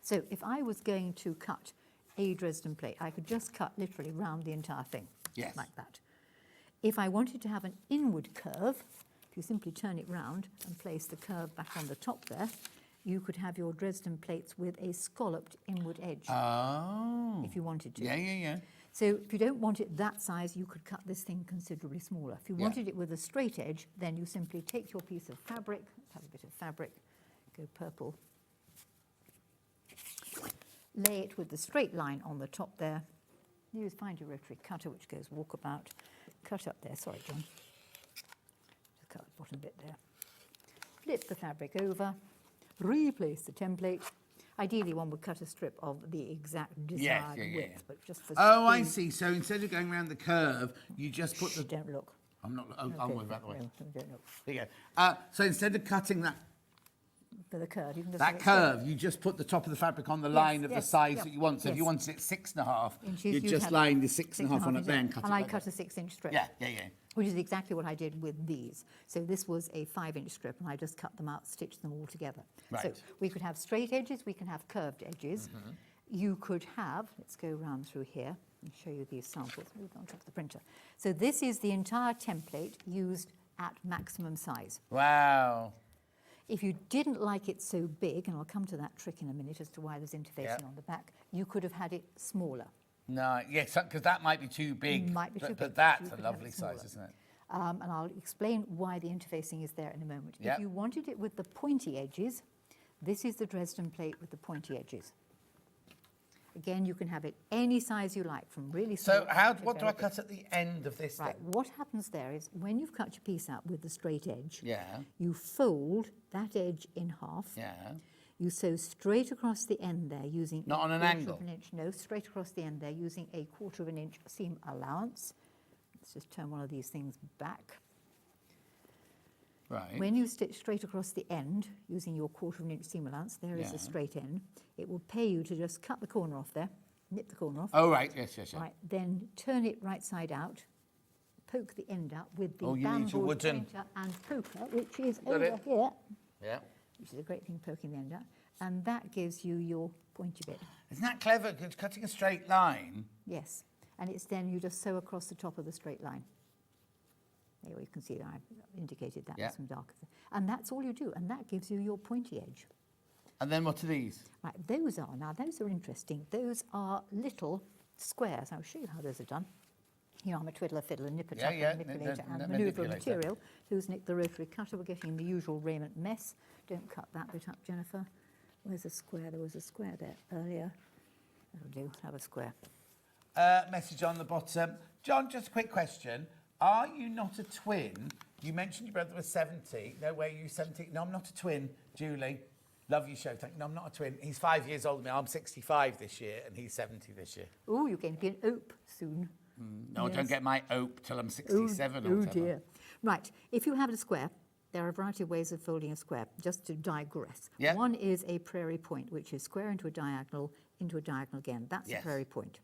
So if I was going to cut a Dresden plate, I could just cut literally round the entire thing, Yes. like that. If I wanted to have an inward curve, if you simply turn it round and place the curve back on the top there, you could have your Dresden plates with a scalloped inward edge, if you wanted to. Yeah. So if you don't want it that size, you could cut this thing considerably smaller. If you wanted it with a straight edge, then you simply take your piece of fabric, let's have a bit of fabric, go purple, lay it with the straight line on the top there. Find your rotary cutter, which goes walkabout, cut up there, sorry John, just cut the bottom bit there. Flip the fabric over, replace the template. Ideally, one would cut a strip of the exact desired width, but just for I see. So instead of going around the curve, you just put the... Don't look. I'm not... I'll move that way. No, don't look. There you go. So instead of cutting that For the curve, you can just that have it curve, you just put the top of the fabric on the line of the size that you want. So if you wanted it 6.5, inches, you you'd just have line the 6.5 on it there and cut it. And I like cut that. a 6-inch strip. Yeah. Which is exactly what I did with these. So this was a 5-inch strip, and I just cut them out, stitched them all together. Right. So we could have straight edges, we can have curved edges. You could have, let's go round through here and show you these samples. Move on top of the printer. So this is the entire template used at maximum size. Wow. If you didn't like it so big, and I'll come to that trick in a minute as to why there's interfacing on the back, you could have had it smaller. No, yes, because that might be too big. Might be too big. But that's You a could have lovely it size, smaller. isn't it? And I'll explain why the interfacing is there in a moment. Yep. If you wanted it with the pointy edges, this is the Dresden plate with the pointy edges. Again, you can have it any size you like, from really small. So to what do very I big. cut at the end of this Right, then? what happens there is when you've cut your piece out with the straight edge, Yeah. you fold that edge in half. Yeah. You sew straight across the end there using Not a on an quarter angle? of an inch. No, straight across the end there using a 1/4 of an inch seam allowance. Let's just turn one of these things back. Right. When you stitch straight across the end using your 1/4 of an inch seam allowance, there is Yeah. a straight end. It will pay you to just cut the corner off there, nip the corner off. Oh, right, yes. Right, then turn it right side out, poke the end out with the Oh, you need your bamboo wooden- pointer and poker, which is Got over it. here, Yeah. which is a great thing, poking the end out, and that gives you your pointy bit. Isn't that clever? 'Cause cutting a straight line. Yes, and it's then you just sew across the top of the straight line. There you can see that I've indicated that Yeah. with some darker. And that's all you do, and that gives you your pointy edge. And then what are these? Right, those are interesting. Those are little squares. I'll show you how those are done. Here I'm a twiddler, fiddler, nipper, Yeah, tucker, yeah, manipulator, and manipulator. manoeuvre material. Who's nicked the rotary cutter? We're getting the usual Rayment mess. Don't cut that bit up, Jennifer. Where's a square? There was a square there earlier. That'll do, have a square. Message on the bottom. John, just a quick question. Are you not a twin? You mentioned your brother was 70. No way, you 70. No, I'm not a twin, Julie. Love your show. Thank you. No, I'm not a twin. He's 5 years older than me. I'm 65 this year, and he's 70 this year. Oh, you're going to be an ope soon. No, I don't Yes. get my ope till I'm 67 or Oh whatever. dear. Right, if you have a square, there are a variety of ways of folding a square, just to digress. Yeah. One is a prairie point, which is square into a diagonal again. That's Yes. a prairie point.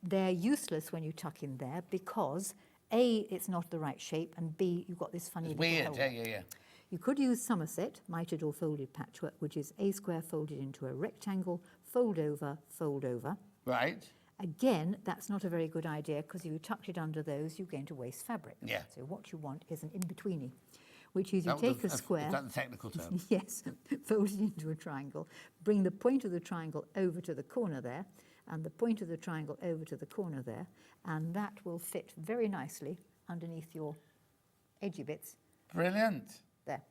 They're useless when you tuck in there because A, it's not the right shape, and B, you've got this funny It's little weird. hole. Yeah. You could use Somerset, mitered or folded patchwork, which is a square folded into a rectangle, fold over, fold over. Right. Again, that's not a very good idea because if you tucked it under those, you're going to waste fabric. Yeah. So what you want is an in-betweeny, which is you That was take a Is square, that the technical term? yes, fold it into a triangle, bring the point of the triangle over to the corner there, and the point of the triangle over to the corner there, and that will fit very nicely underneath your edgy bits Brilliant. there.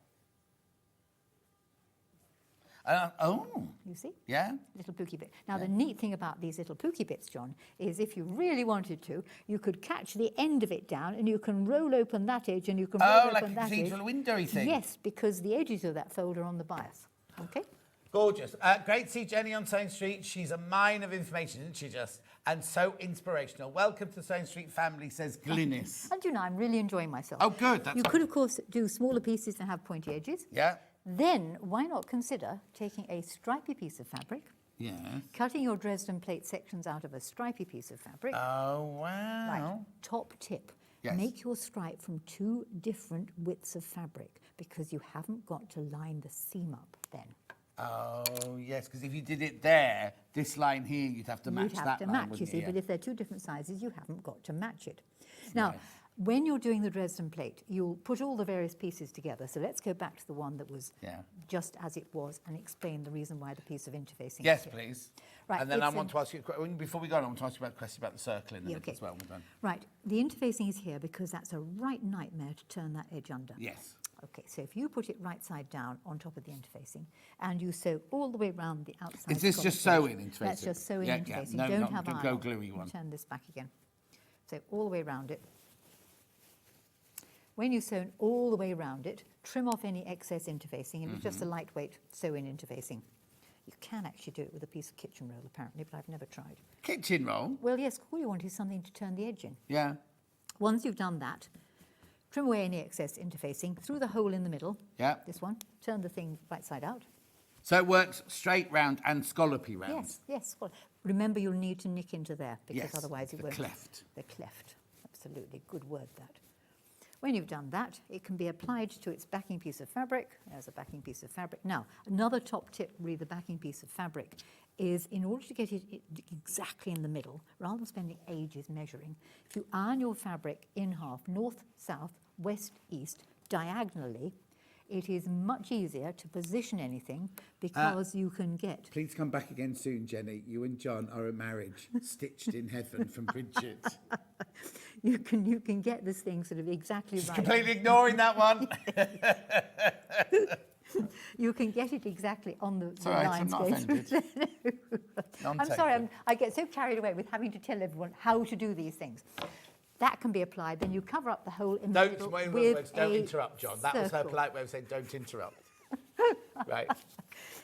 Oh, You see? yeah. Little pooky bit. Now, the neat thing about these little pooky bits, John, is if you really wanted to, you could catch the end of it down and you can roll open that edge and you can roll Oh, open like a that edge. cathedral windowy thing. Yes, because the edges of that fold are on the bias. Okay? Gorgeous. Great to see Jenny on Sewing Street. She's a mine of information, isn't she just? And so inspirational. Welcome to the Sewing Street family, says Glynis. And you know, I'm really enjoying myself. Oh, good. That's You could, of course, do smaller pieces and have pointy edges. Yeah. Then why not consider taking a stripy piece of fabric, Yeah. cutting your Dresden plate sections out of a stripy piece of fabric. Oh, wow. Right, top tip. Yes. Make your stripe from 2 different widths of fabric because you haven't got to line the seam up then. Oh, yes, because if you did it there, this line here, you'd have to match You'd have that to line, match, you wouldn't see, you? but if they're 2 different sizes, you haven't got to match it. Now, Yes. when you're doing the Dresden plate, you'll put all the various pieces together. So let's go back to the one that was just as it was and explain the reason why the piece of interfacing is Yes, here. please. Right, And then I it's want to ask you, before we go on, I want to ask you about a question about the circle in the middle as well. We're done. Right, the interfacing is here because that's a right nightmare to turn that edge under. Yes. Okay, so if you put it right side down on top of the interfacing and you sew all the way around the outside. Is this just scotch sewing edge, That's interfacing? just sewing Yeah, interfacing. no, Don't not have the iron go on. gluey one. Turn this back again. So all the way around it. When you've sewn all the way around it, trim off any excess interfacing, and it's just a lightweight sew-in interfacing. You can actually do it with a piece of kitchen roll, apparently, but I've never tried. Kitchen roll? Well, yes, all you want is something to turn the edge in. Yeah. Once you've done that, trim away any excess interfacing through the hole in the middle. Yeah. This one. Turn the thing right side out. So it works straight round and scallopy round? Yes, yes. Well, remember, you'll need to nick into there because Yes, otherwise it the won't. cleft. The cleft. Absolutely. Good word, that. When you've done that, it can be applied to its backing piece of fabric. There's a backing piece of fabric. Now, another top tip, re the backing piece of fabric, is in order to get it exactly in the middle, rather than spending ages measuring, if you iron your fabric in half, north, south, west, east, diagonally, it is much easier to position anything because you can get... Please come back again soon, Jenny. You and John are a marriage stitched in heaven from Bridget. You can get this thing sort of exactly right. Completely ignoring that one. You can get it exactly on the all right, lines I'm not going through offended. there. I'm sorry, I get so carried away with having to tell everyone how to do these things. That can be applied, then you cover up the hole in the middle with don't a interrupt, John. That was her circle. polite way of saying don't interrupt. Right.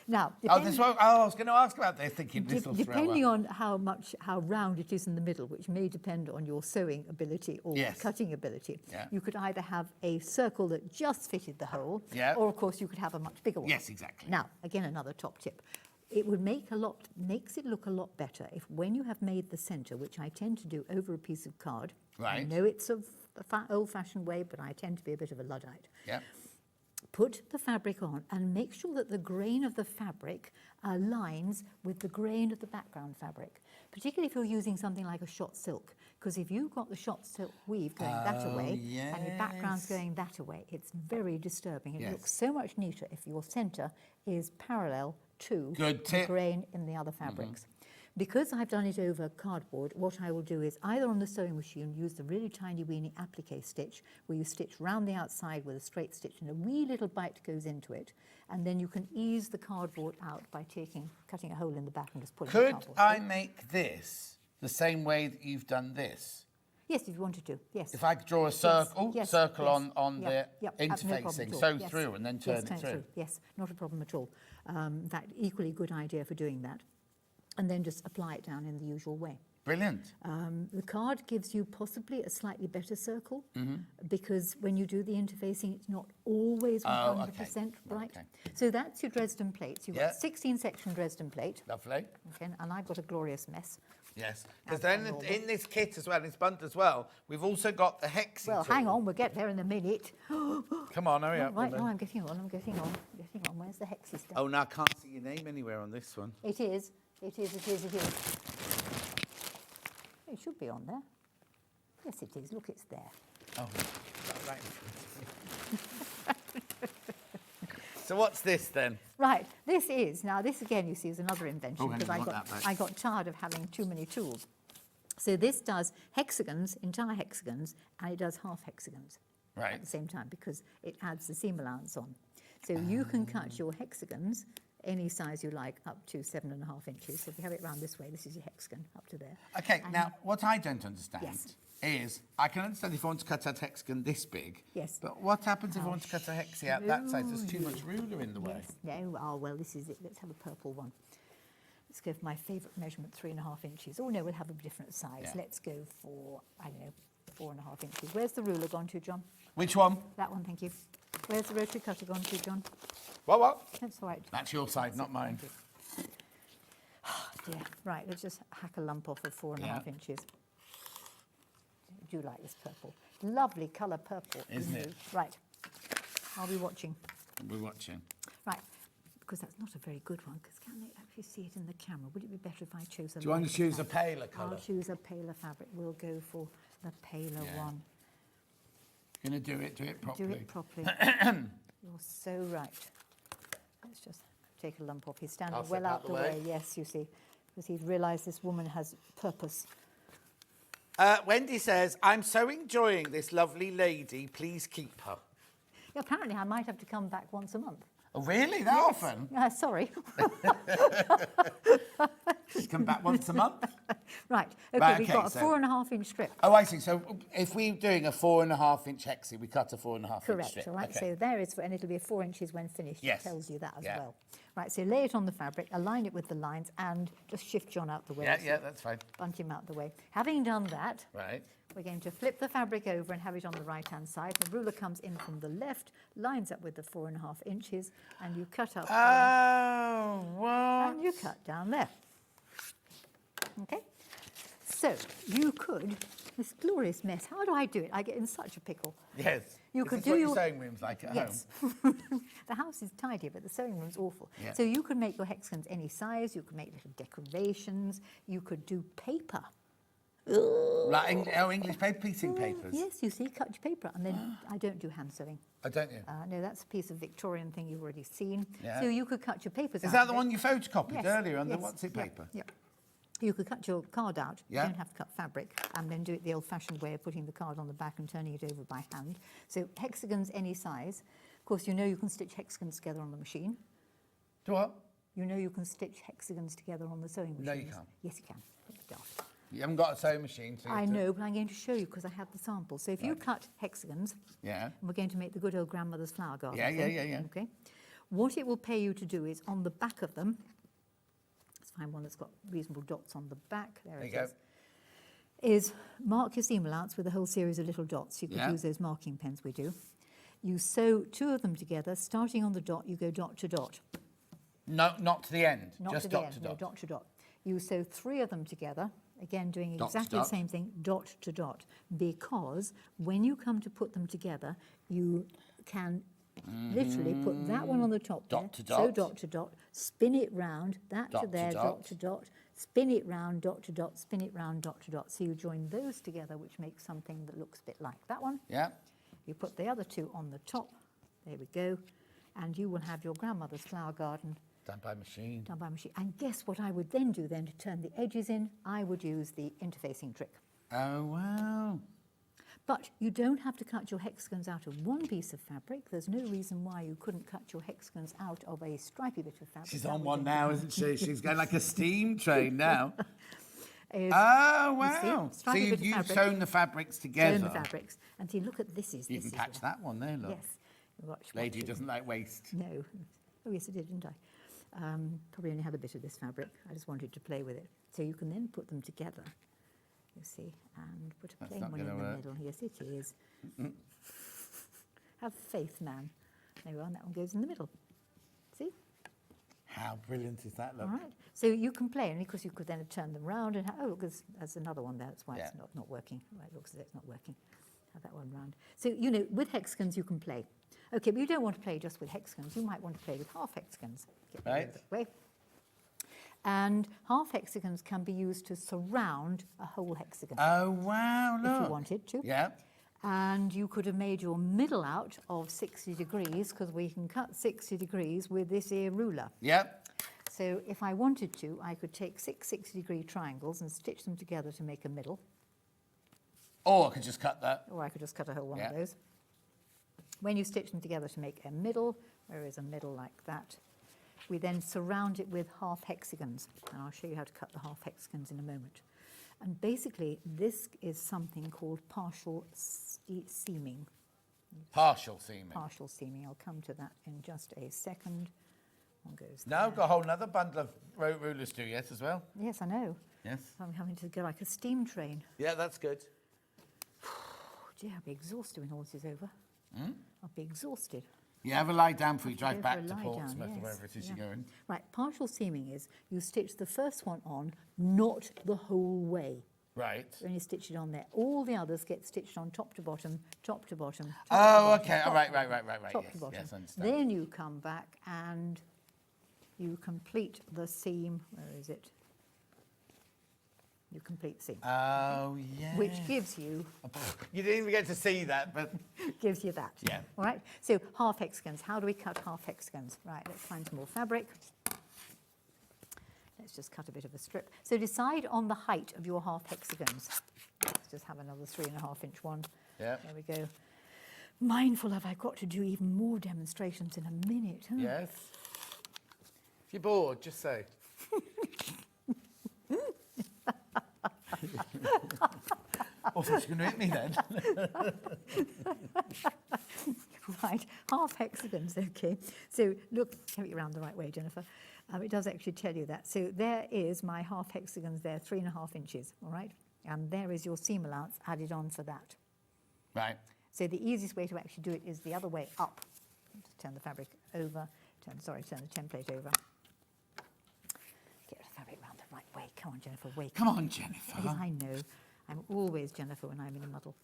Now, Oh, this one, I was going to ask about this, thinking this will throw depending up. on how round it is in the middle, which may depend on your sewing ability or Yes. cutting ability, Yeah. you could either have a circle that just fitted the hole, Yeah. or of course you could have a much bigger one. Yes, exactly. Now, again, another top tip. It would makes it look a lot better if when you have made the centre, which I tend to do over a piece of card, I Right. know it's a old-fashioned way, but I tend to be a bit of a Luddite. Yeah. Put the fabric on and make sure that the grain of the fabric aligns with the grain of the background fabric, particularly if you're using something like a shot silk, because if you've got the shot silk weave going that away and your background's yes. going that away, it's very disturbing. It Yes. looks so much neater if your centre is parallel to Good the tip. grain in the other fabrics. Because I've done it over cardboard, what I will do is either on the sewing machine use the really tiny weeny applique stitch where you stitch round the outside with a straight stitch and a wee little bite goes into it, and then you can ease the cardboard out by cutting a hole in the back and just pulling the Could cardboard I through. make this the same way that you've done this? Yes, if you wanted to, yes. If I draw a Yes, circle, yes, circle yes. on Yep, the yep, no problem interfacing, at all. sew Yes. through and then turn Yes, it through. Yes, not a problem at all. In fact, equally good idea for doing that. And then just apply it down in the usual way. Brilliant. The card gives you possibly a slightly better circle Mm-hmm. because when you do the interfacing, it's not always 100% right. Okay. So that's your Dresden plates. You've Yeah. got 16-section Dresden plate. Lovely. Okay, and I've got a glorious mess. Yes. Because That's then normal. in this kit as well, in this bundle as well, we've also got the hexing Well, tool. hang on, we'll get there in a minute. Come on, hurry up. Right, woman. no, I'm getting on. Where's the hexy stuff? Oh, now I can't see your name anywhere on this one. It is. It is. It should be on there. Yes, it is. Look, it's there. Oh, right. So what's this then? Right, this again, you see, is another invention Oh, hang because on, I want that back. I got tired of having too many tools. So this does hexagons, entire hexagons, and it does half hexagons Right. at the same time because it adds the seam allowance on. So you can cut your hexagons any size you like up to 7.5 inches. So if you have it round this way, this is your hexagon up to there. Okay, And- now what I don't understand Yes. is I can understand if I want to cut a hexagon this big. Yes. But what happens if I want to cut a hexie out that size? There's too much ruler in the way. Yes. No, oh, well, this is it. Let's have a purple one. Let's go for my favourite measurement, 3.5 inches. Oh, no, we'll have a different size. Yeah. Let's go for, I don't know, 4.5 inches. Where's the ruler gone to, John? Which one? That one, thank you. Where's the rotary cutter gone to, John? What? That's all right. That's your side, not mine. Oh, dear. Right, let's just hack a lump off of 4.5 inches. I do like this purple. Lovely colour purple. Isn't it? Right. Are we watching? We're watching. Right. Because that's not a very good one, because can they actually see it in the camera? Would it be better if I chose a Do you want to lighter choose a fabric? paler colour? I'll choose a paler fabric. We'll go for the paler one. Gonna do it properly. Do it properly. You're so right. Let's just take a lump off. He's standing I'll well step out the way. Yes, you see, because he's realised this woman has purpose. Wendy says, I'm so enjoying this lovely lady. Please keep her. Yeah, apparently I might have to come back once a month. Oh, really? That often? Sorry. Just come back once a month? Right. Okay, Right, we've okay, got a so- 4.5 inch strip. Oh, I see. So if we're doing a 4.5 inch hexie, we cut a 4.5 inch Correct, strip. all right. Okay. So there is, and it'll be 4 inches when finished. Yes. It tells you that as Yeah. well. Right, so lay it on the fabric, align it with the lines, and just shift John out the way. Yeah, that's fine. Bunch him out the way. Having done that, Right. we're going to flip the fabric over and have it on the right-hand side. The ruler comes in from the left, lines up with the 4.5 inches, and you cut up. Oh, what? And you cut down there. Okay? So you could, this glorious mess, how do I do it? I get in such a pickle. Yes. You Is could this do what your your sewing room's like at yes. home? The house is tidy, but the sewing room's awful. Yeah. So you could make your hexagons any size. You could make little decorations. You could do paper. Like English paper, piecing papers? Yes, you see, cut your paper. And then I don't do hand sewing. Oh, don't you? No, that's a piece of Victorian thing you've already seen. Yeah. So you could cut your papers out. Is that of the it. one you photocopied Yes, earlier on the yes, what's it yeah, paper? Yeah. You could cut your card out. Yeah. You don't have to cut fabric, and then do it the old-fashioned way of putting the card on the back and turning it over by hand. So hexagons any size. Of course, you know you can stitch hexagons together on the machine. Do what? You know you can stitch hexagons together on the sewing machine. No, you can't. Yes, you can. Daft. You haven't got a sewing machine, so you I have to- know, but I'm going to show you because I have the sample. So if you cut hexagons, Yeah. and we're going to make the good old grandmother's flower garden. Yeah, thing, yeah. Okay. What it will pay you to do is on the back of them, let's find one that's got reasonable dots on the back. There There it you go. is mark your seam allowance with a whole series of little dots. You could Yeah. use those marking pens we do. You sew two of them together. Starting on the dot, you go dot to dot. No, not to the end. Not just to the dot end, to no, dot. dot to dot. You sew three of them together, again doing Dot to exactly the dot. same thing, dot to dot, because when you come to put them together, you can literally put that one on the top Dot there, to so dot. dot to dot, spin it round, that Dot to to there, dot. dot to dot, spin it round, dot to dot, spin it round, dot to dot. So you join those together, which makes something that looks a bit like that one. Yeah. You put the other two on the top, there we go, and you will have your grandmother's flower garden Done by machine. done by machine. And guess what I would then do then to turn the edges in? I would use the interfacing trick. Oh, wow. But you don't have to cut your hexagons out of one piece of fabric. There's no reason why you couldn't cut your hexagons out of a stripy bit of fabric. She's That on would one then now, become- isn't she? She's going like a steam train now. is- Oh, you see, wow. So stripy bit of you've fabric, sewn the fabrics together. sewn the fabrics. And see, look at this is You this can is patch the- that one there, look. Yes. Watch Lady who it. doesn't like waste. No. Oh, yes, I did, didn't I? Probably only had a bit of this fabric. I just wanted to play with it. So you can then put them together, you see, and put a That's plain not one in the gonna work. middle. Yes, it is. Have faith, man. There we are, and that one goes in the middle. See? How brilliant is that, look? All right. So you can play, and of course you could then turn them round and oh, look, there's another one there. That's why it's Yeah. not working. Right, it looks as if it's not working. Have that one round. So, you know, with hexagons you can play. Okay, but you don't want to play just with hexagons. You might want to play with half hexagons. Get rid of Right. that way. And half hexagons can be used to surround a whole hexagon Oh, wow, look. if you wanted to. Yeah. And you could have made your middle out of 60 degrees because we can cut 60 degrees with this here ruler. Yep. So if I wanted to, I could take 6 60-degree triangles and stitch them together to make a middle, Or I could just cut that. or I could just cut a whole one Yeah. of those. When you stitch them together to make a middle, there is a middle like that. We then surround it with half hexagons, and I'll show you how to cut the half hexagons in a moment. And basically, this is something called partial seaming. Partial seaming. Partial seaming. I'll come to that in just a second. One goes No, I've got a whole other bundle of rulers to do yet as well. Yes, I know. Yes. I'm having to go like a steam train. Yeah, that's good. Oh, dear, I'll be exhausted when all this is over. I'll be exhausted. You have a lie down before you Have to drive go for back a to lie Portsmouth down, or yes, wherever it is yeah. you're going. Right, partial seaming is you stitch the first one on, not the whole way. Right. You only stitch it on there. All the others get stitched on top to bottom, top to bottom. top to Oh, bottom, okay. top Oh, right, to right, bottom, right, right, right. top Yes, to bottom. yes, I understand. Then you come back and you complete the seam. Where is it? You complete the seam. Oh, yeah. Which gives you You didn't even get to see that, but gives you that. Yeah. All right. So half hexagons. How do we cut half hexagons? Right. Let's find some more fabric. Let's just cut a bit of a strip. So decide on the height of your half hexagons. Let's just have another 3.5 inch one. yeah. There we go. Mindful of I've got to do even more demonstrations in a minute. Huh? Yes. If you're bored, just say. Oh, so she's going to hit me then. Right, half hexagons, okay. So look, have it around the right way, Jennifer. It does actually tell you that. So there is my half hexagons there, 3.5 inches, all right? And there is your seam allowance added on for that. Right. So the easiest way to actually do it is the other way up. Just turn the fabric over, turn the template over. Get the fabric round the right way. Come on, Jennifer, wake Come up. on, Jennifer. Yes, I know. I'm always Jennifer when I'm in a muddle.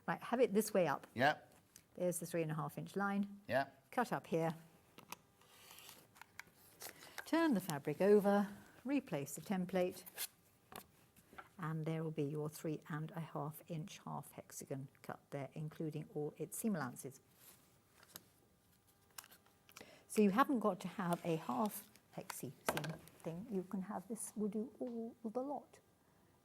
Right, have it this way up. Yeah. There's the 3.5 inch line. Yeah. Cut up here. Turn the fabric over, replace the template, and there will be your 3.5 inch half hexagon cut there, including all its seam allowances. So you haven't got to have a half hexy seam thing. You can have this, will do all the lot.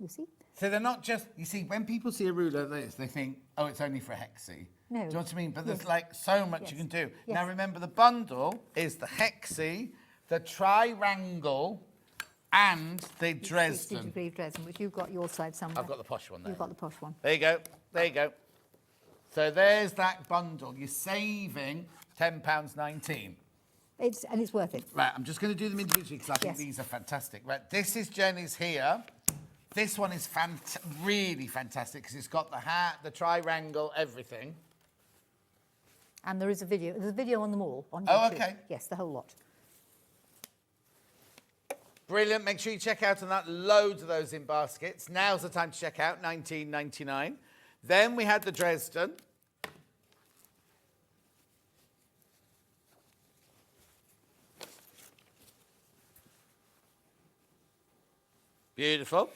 You see? So they're not just, you see, when people see a ruler like this, they think, oh, it's only for a hexy. No. Do you know what I mean? But Yes. there's like so much Yes. you can do. Yes. Now remember, the bundle is the hexy, the triangle, and the 60 Dresden. degree Dresden, which you've got your side somewhere. I've got the posh one there. You've got the posh one. There you go. There you go. So there's that bundle. You're saving £10.19. And it's worth it. Right, I'm just going to do them individually because I think Yes. these are fantastic. Right, this is Jenny's here. This one is really fantastic because it's got the hat, the triangle, everything. And there is a video. There's a video on them all. On Oh, YouTube. okay. Yes, the whole lot. Brilliant. Make sure you check out on that. Loads of those in baskets. Now's the time to check out, $19.99. Then we had the Dresden. Beautiful.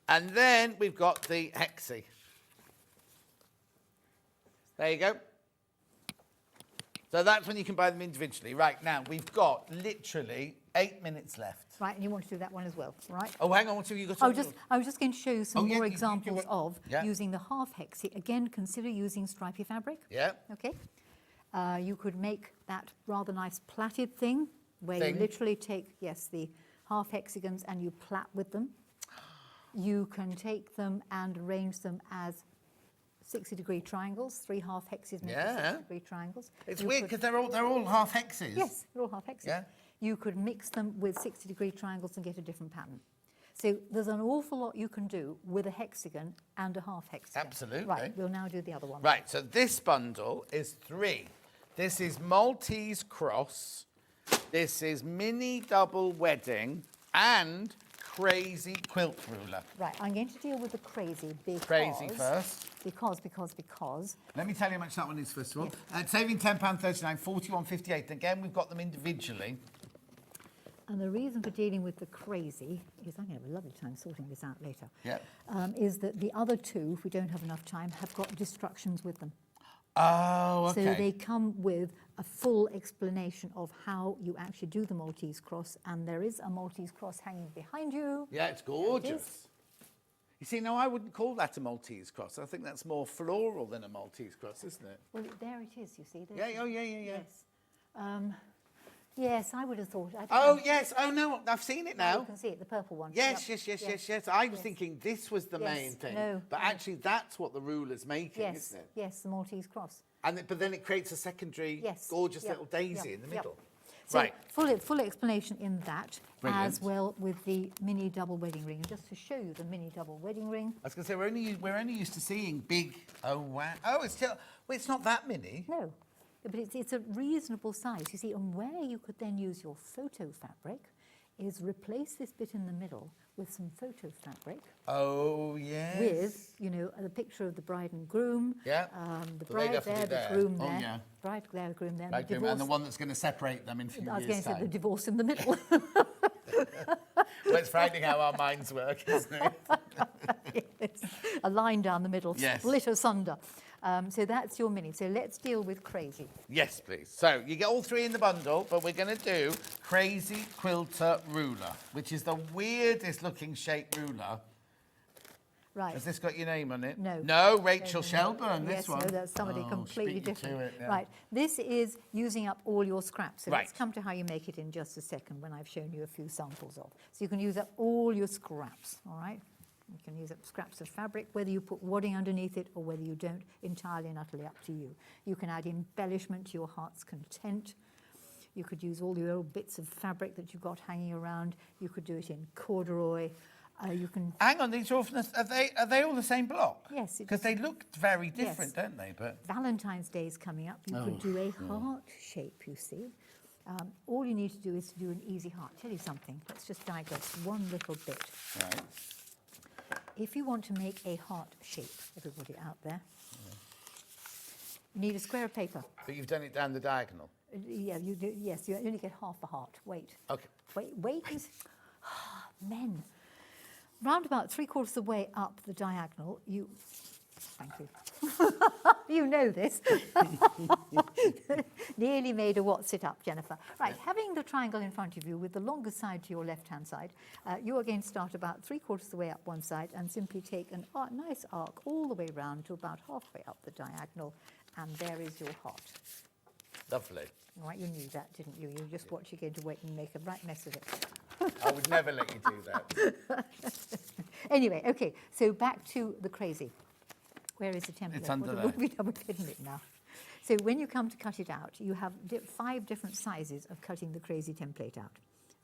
And then we've got the hexy. There you go. So that's when you can buy them individually. Right, now we've got literally 8 minutes left. Right, and you want to do that one as well, right? Oh, hang on, what have you got? I was just going to show you some Oh, yeah, more you examples were- of Yeah. using the half hexy. Again, consider using stripy fabric. Yeah. Okay. You could make that rather nice plaited thing where Thing. you literally take, yes, the half hexagons and you plait with them. You can take them and arrange them as 60-degree triangles, 3 half hexes make Yeah. 60-degree triangles. It's You weird could- because they're all half hexes. Yes, they're all half hexes. Yeah. You could mix them with 60-degree triangles and get a different pattern. So there's an awful lot you can do with a hexagon and a half hexagon. Absolutely. Right, we'll now do the other one. Right, so this bundle is 3. This is Maltese cross. This is mini double wedding and crazy quilt ruler. Right, I'm going to deal with the crazy because... Crazy first. Because... Let me tell you how much that one is first of all. Saving £10.39, £41.58. Again, we've got them individually. And the reason for dealing with the crazy is I'm going to have a lovely time sorting this out later. Yeah. Is that the other two, if we don't have enough time, have got destructions with them. Oh, okay. So they come with a full explanation of how you actually do the Maltese cross, and there is a Maltese cross hanging behind you. Yeah, it's gorgeous. You see, now I wouldn't call that a Maltese cross. I think that's more floral than a Maltese cross, isn't it? Well, there it is, you see. Yeah, oh, yeah. Yes. Yes, I would have thought. Oh, yes. Oh, no, I've seen it now. You can see it, the purple one. Yes, Yep. yes. I was thinking this was the main thing. No, but no. actually, that's what the ruler's making, Yes, isn't it? yes, the Maltese cross. But then it creates a secondary, Yes. gorgeous Yep, little daisy yep, in the yep. middle. So Right. full explanation in that, Brilliant. as well with the mini double wedding ring. And just to show you the mini double wedding ring. I was going to say, we're only used to seeing big, oh, wow. Oh, it's still, well, it's not that mini. No, but it's a reasonable size, you see, and where you could then use your photo fabric is replace this bit in the middle with some photo fabric. Oh, yes. With, you know, the picture of the bride and groom. Yeah. The So bride definitely there, the groom Oh, there. yeah. Bride there, groom there. Right, and the one that's going to separate them in a few I was years' going to say the time. divorce in the middle. Well, it's frightening how our minds work, isn't it? Yes. A line down the middle, Yes. split asunder. So that's your mini. So let's deal with crazy. Yes, please. So you get all three in the bundle, but we're going to do Crazy Quilter Ruler, which is the weirdest looking shaped ruler. Right. Has this got your name on it? No. No, Rachel No. Shelburne, Yes, this one. no, that's somebody Oh, completely speak you to different. it, yeah. Right. This is using up all your scraps. So let's Right. come to how you make it in just a second when I've shown you a few samples of. So you can use up all your scraps, all right? You can use up scraps of fabric, whether you put wadding underneath it or whether you don't, entirely and utterly up to you. You can add embellishment to your heart's content. You could use all the old bits of fabric that you've got hanging around. You could do it in corduroy. You can... Hang on, these are often, are they all the same block? Yes. Because they look very different, Yes. don't they? But Valentine's Day is coming up. You could do a heart shape, you see. All you need to do is to do an easy heart. Tell you something. Let's just digress one little bit. right. If you want to make a heart shape, everybody out there, you need a square of paper. But you've done it down the diagonal. Yeah, you do. Yes, you only get half a heart. Wait. Okay. Wait is... Men. Round about 3/4 of the way up the diagonal, you... Thank you. You know this. Nearly made a what's it up, Jennifer. Right, having the triangle in front of you with the longer side to your left-hand side, you are going to start about 3/4 of the way up one side and simply take a nice arc all the way round to about halfway up the diagonal, and there is your heart. Lovely. All right, you knew that, didn't you? You just watch you going to wait and make a right mess of it. I would never let you do that. Anyway, okay, so back to the crazy. Where is the template? It's under What there. have we done with hidden it now? So when you come to cut it out, you have 5 different sizes of cutting the crazy template out.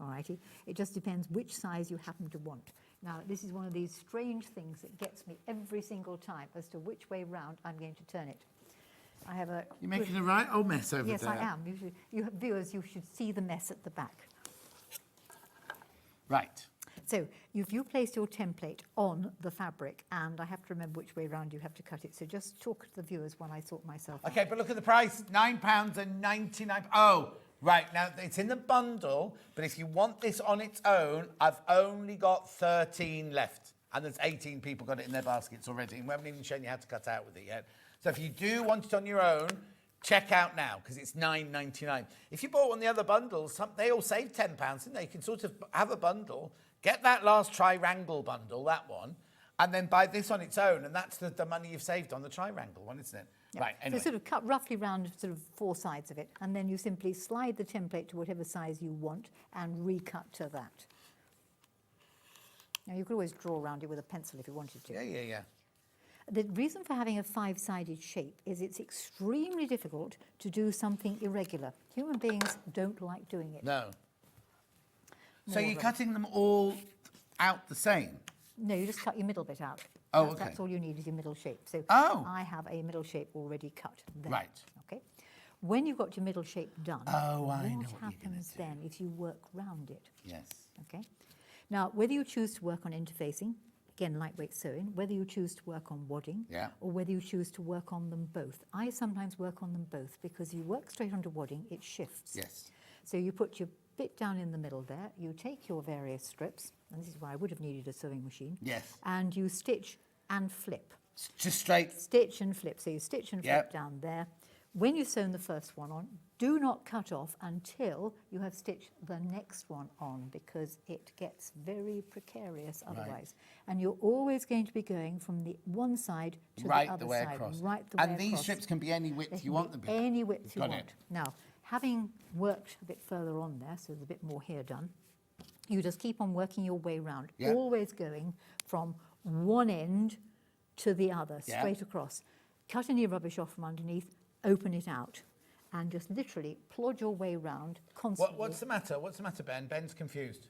All righty? It just depends which size you happen to want. Now, this is one of these strange things that gets me every single time as to which way round I'm going to turn it. I have a... You're making a right old mess over Yes, there. I am. Viewers, you should see the mess at the back. Right. So you've placed your template on the fabric, and I have to remember which way round you have to cut it. So just talk to the viewers while I sort myself out. Okay, but look at the price, £9.99. Oh, right, now it's in the bundle, but if you want this on its own, I've only got 13 left. And there's 18 people got it in their baskets already, and we haven't even shown you how to cut out with it yet. So if you do want it on your own, check out now, because it's £9.99. If you bought one of the other bundles, they all save £10, didn't they? You can sort of have a bundle, get that last triangle bundle, that one, and then buy this on its own, and that's the money you've saved on the triangle one, isn't it? Yeah. Right, anyway. So sort of cut roughly round sort of 4 sides of it, and then you simply slide the template to whatever size you want and recut to that. Now, you could always draw around it with a pencil if you wanted to. Yeah. The reason for having a 5-sided shape is it's extremely difficult to do something irregular. Human beings don't like doing it. No. So More you're of them. cutting them all out the same? No, you just cut your middle bit out. Oh, okay. That's all you need is your middle shape. So Oh. I have a middle shape already cut there. Right. Okay. When you've got your middle shape done, Oh, I know what what you're gonna happens do. then if you work round it? Yes. Okay. Now, whether you choose to work on interfacing, again, lightweight sewing, whether you choose to work on wadding, Yeah. or whether you choose to work on them both. I sometimes work on them both because you work straight onto wadding, it shifts. Yes. So you put your bit down in the middle there, you take your various strips, and this is why I would have needed a sewing machine. Yes. And you stitch and flip. Just straight. Stitch and flip. So you stitch and flip Yep. down there. When you've sewn the first one on, do not cut off until you have stitched the next one on, because it gets very precarious otherwise. And you're always going to be going from the one side to Right the other the way side. across. Right the way And these across. strips can be any They width can you want be them to be. any width you Got want. it. Now, having worked a bit further on there, so there's a bit more here done, you just keep on working your way round, Yeah. always going from one end to the other, Yeah. straight across. Cut any rubbish off from underneath, open it out, and just literally plod your way round constantly. What's the matter? What's the matter, Ben? Ben's confused.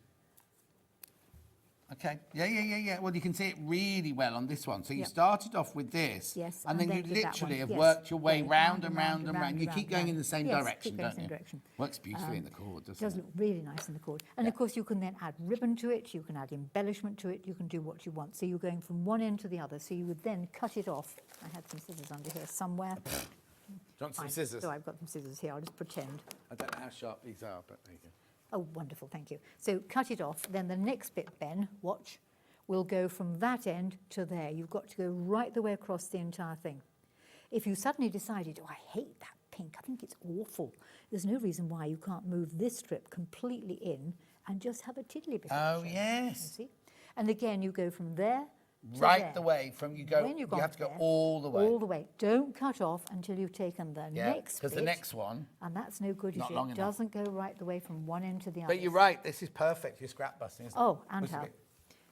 Okay. Yeah. Well, you can see it really well on this one. So you Yep. started off with this, Yes, and then you did that literally one. have Yes. worked your way Going round and round and round. You keep going in the same Yes, direction, keep going don't in you? the same direction. Works beautifully in the cord, doesn't It does it? look really nice in the cord. And of course, you can then add ribbon to it, you can add embellishment to it, you can do what you want. So you're going from one end to the other. So you would then cut it off. I had some scissors under here somewhere. Do you want some Fine. scissors? So I've got some scissors here. I'll just pretend. I don't know how sharp these are, but there you go. Oh, wonderful, thank you. So cut it off. Then the next bit, Ben, watch, will go from that end to there. You've got to go right the way across the entire thing. If you suddenly decided, oh, I hate that pink, I think it's awful, there's no reason why you can't move this strip completely in and just have a tiddly bit of Oh, shape, yes. you see? And again, you go from there to Right there. the way from you go. When You you've have to gone go there, all the way. All the way. Don't cut off until you've taken the Yeah, next because bit. the next one. And that's no good Not if long it enough. doesn't go right the way from one end to the other. But you're right. This is perfect. You're scrap busting, isn't it? Oh, and Which is how? good.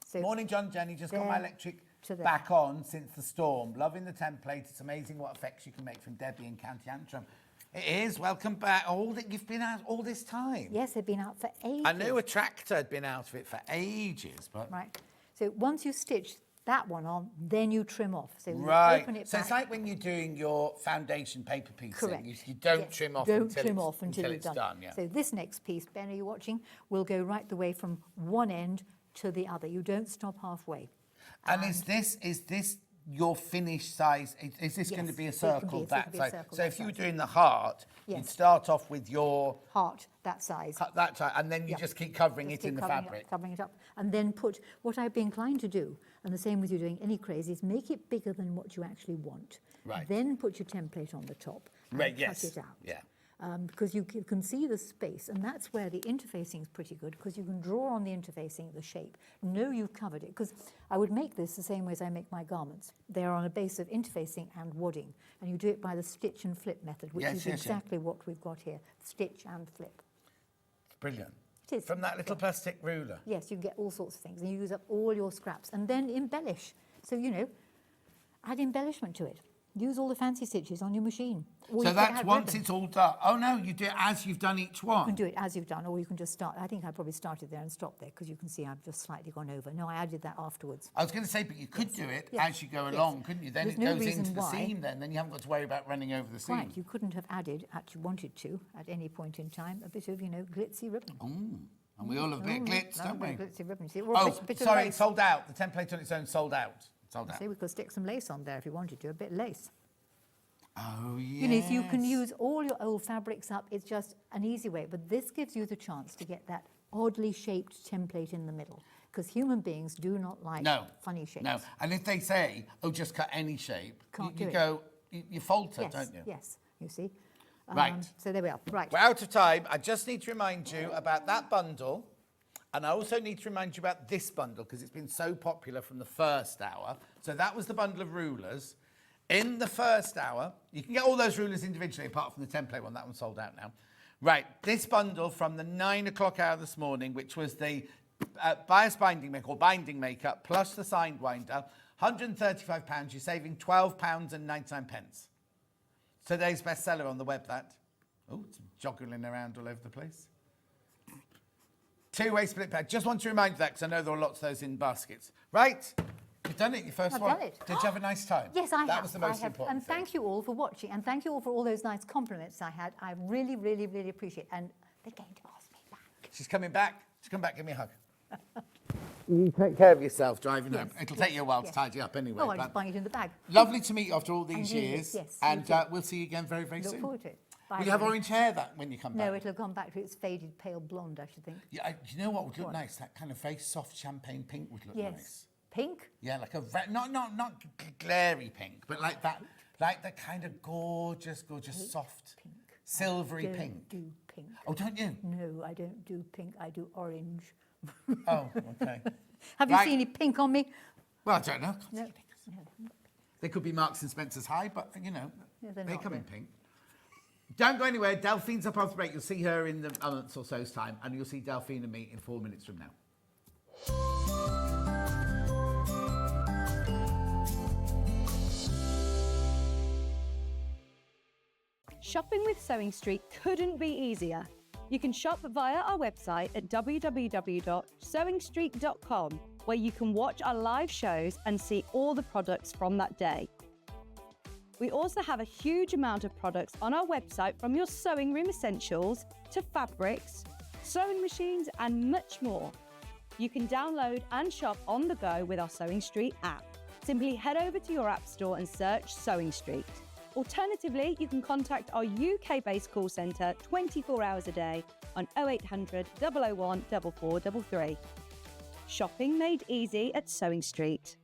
So Morning, John, Jenny. Just got my there electric to there. back on since the storm. Loving the template. It's amazing what effects you can make from Debbie in County Antrim. It is. Welcome back. You've been out all this time. Yes, they've been out for ages. I knew a tractor had been out of it for ages, but Right. So once you stitch that one on, then you trim off. So you right. open it So back. it's like when you're doing your foundation paper piecing. Correct. You don't Yes, trim off don't until trim it's, off until it's you've done. it. Yeah. So this next piece, Ben, are you watching, will go right the way from one end to the other. You don't stop halfway. And is this your finished size? Is this going to Yes, be a it can circle be- it that can be a size? circle So that if you were size. doing the heart, you'd Yes. start off with your Heart, that size. that size, and then you Yep. just keep covering Just it in keep the covering fabric. covering it up. And then put, what I'd be inclined to do, and the same with you doing any craze, is make it bigger than what you actually want. Right. Then put your template on the top and Right, cut yes. it out. Yeah. Because you can see the space, and that's where the interfacing is pretty good, because you can draw on the interfacing, the shape, know you've covered it. Because I would make this the same way as I make my garments. They're on a base of interfacing and wadding, and you do it by the stitch and flip method, which Yes, is yes, yes. exactly what we've got here, stitch and flip. Brilliant. It is. From that little plastic ruler. Yes, you can get all sorts of things, and you use up all your scraps, and then embellish. So, add embellishment to it. Use all the fancy stitches on your machine. Or you So could that's add once ribbon. it's all done. Oh no, you do it as you've done each You one. can do it as you've done, or you can just start. I think I probably started there and stopped there, because you can see I've just slightly gone over. No, I added that afterwards. I was going to say, but you could do it Yes. as you go Yes. along, couldn't you? Then There's it no goes reason into the why. seam then you haven't got to worry about running over the seam. Right, you couldn't have added, actually wanted to, at any point in time, a bit of, glitzy ribbon. And we all love a bit of glitz, Love a don't we? bit of glitzy ribbon. See, or a Oh, bit of sorry, lace. it's sold out. The template on its own sold out. Sold out. See, we could stick some lace on there if you wanted to, a bit of lace. Oh, yeah. If you can use all your old fabrics up, it's just an easy way. But this gives you the chance to get that oddly shaped template in the middle, because human beings do not like funny shapes. No, and if they say, oh, just cut any shape, Can't you do it. go, you falter, Yes, don't you? yes, you see. Right. So there we are. Right. We're out of time. I just need to remind you about that bundle. And I also need to remind you about this bundle, because it's been so popular from the first hour. So that was the bundle of rulers. In the first hour, you can get all those rulers individually, apart from the template one. That one's sold out now. Right, this bundle from the 9 o'clock hour this morning, which was the bias binding maker, or binding maker, plus the signed winder, £135. You're saving £12.99. Today's bestseller on the web, that. Oh, it's joggling around all over the place. Two-way split pad. Just want to remind you that, because I know there are lots of those in baskets. Right, you've done it, your first I've one. done it. Did you have a nice time? Yes, I have. That was the most I have. important And thing. thank you all for watching, and thank you all for all those nice compliments I had. I really, really, really appreciate it. And they're going to ask me back. She's coming back. She's come back, give me a hug. You take care of yourself driving home. It'll take you a while to tidy up anyway. Oh, I'm but just buying it in the bag. lovely to meet you after all these And you, years. yes, and you too. we'll see you again very, very Look soon. forward to it. Bye, Will you have everyone. orange hair when you come back? No, it'll have gone back to its faded pale blonde, I should think. Yeah, you know what would look What? nice? That kind of very soft champagne pink would look Yes. nice. Pink? Yeah, like a not glary pink, but like that kind of gorgeous, soft, Pink. silvery Don't pink. do pink. Oh, don't you? No, I don't do pink. I do orange. Oh, okay. Have you Right. seen any pink on me? Well, I don't know. No. They could be Marks and Spencer's high, but Yeah, they're they not, come in though. pink. Don't go anywhere. Delphine's up after the break. You'll see her in a month or so's time, and you'll see Delphine and me in 4 minutes from now. Shopping with Sewing Street couldn't be easier. You can shop via our website at www.sewingstreet.com where you can watch our live shows and see all the products from that day. We also have a huge amount of products on our website, from your sewing room essentials to fabrics, sewing machines and much more. You can download and shop on the go with our Sewing Street app. Simply head over to your app store and search Sewing Street. Alternatively, you can contact our UK-based call centre 24 hours a day on 0800 001 4433. Shopping made easy at Sewing Street.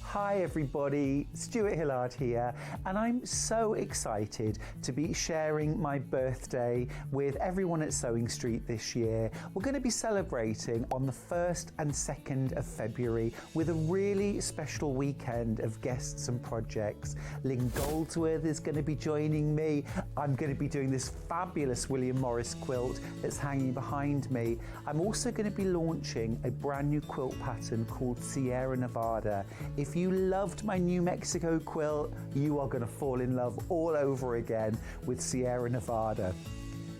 Hi everybody, Stuart Hillard here, and I'm so excited to be sharing my birthday with everyone at Sewing Street this year. We're going to be celebrating on the 1st and 2nd of February with a really special weekend of guests and projects. Lynn Goldsworth is going to be joining me. I'm going to be doing this fabulous William Morris quilt that's hanging behind me. I'm also going to be launching a brand new quilt pattern called Sierra Nevada. If you loved my New Mexico quilt, you are going to fall in love all over again with Sierra Nevada.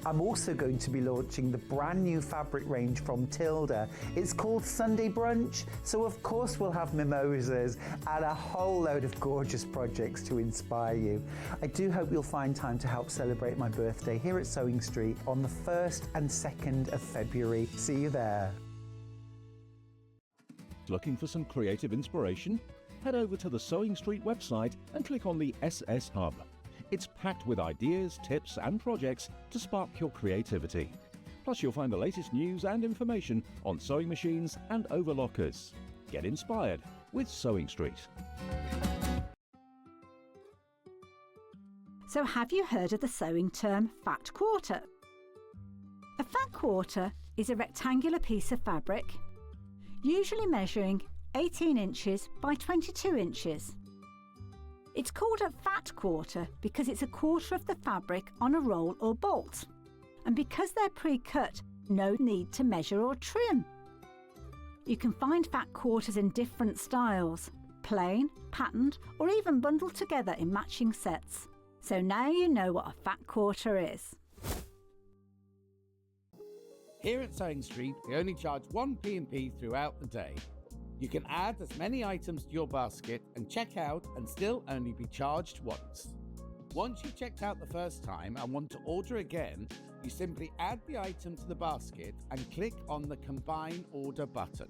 I'm also going to be launching the brand new fabric range from Tilda. It's called Sunday Brunch, so of course we'll have mimosas and a whole load of gorgeous projects to inspire you. I do hope you'll find time to help celebrate my birthday here at Sewing Street on the 1st and 2nd of February. See you there. Looking for some creative inspiration? Head over to the Sewing Street website and click on the SS Hub. It's packed with ideas, tips and projects to spark your creativity. Plus you'll find the latest news and information on sewing machines and overlockers. Get inspired with Sewing Street. So have you heard of the sewing term fat quarter? A fat quarter is a rectangular piece of fabric, usually measuring 18 inches by 22 inches. It's called a fat quarter because it's a quarter of the fabric on a roll or bolt. And because they're pre-cut, no need to measure or trim. You can find fat quarters in different styles, plain, patterned, or even bundled together in matching sets. So now you know what a fat quarter is. Here at Sewing Street, we only charge 1 P&P throughout the day. You can add as many items to your basket and check out and still only be charged once. Once you've checked out the first time and want to order again, you simply add the item to the basket and click on the Combine Order button.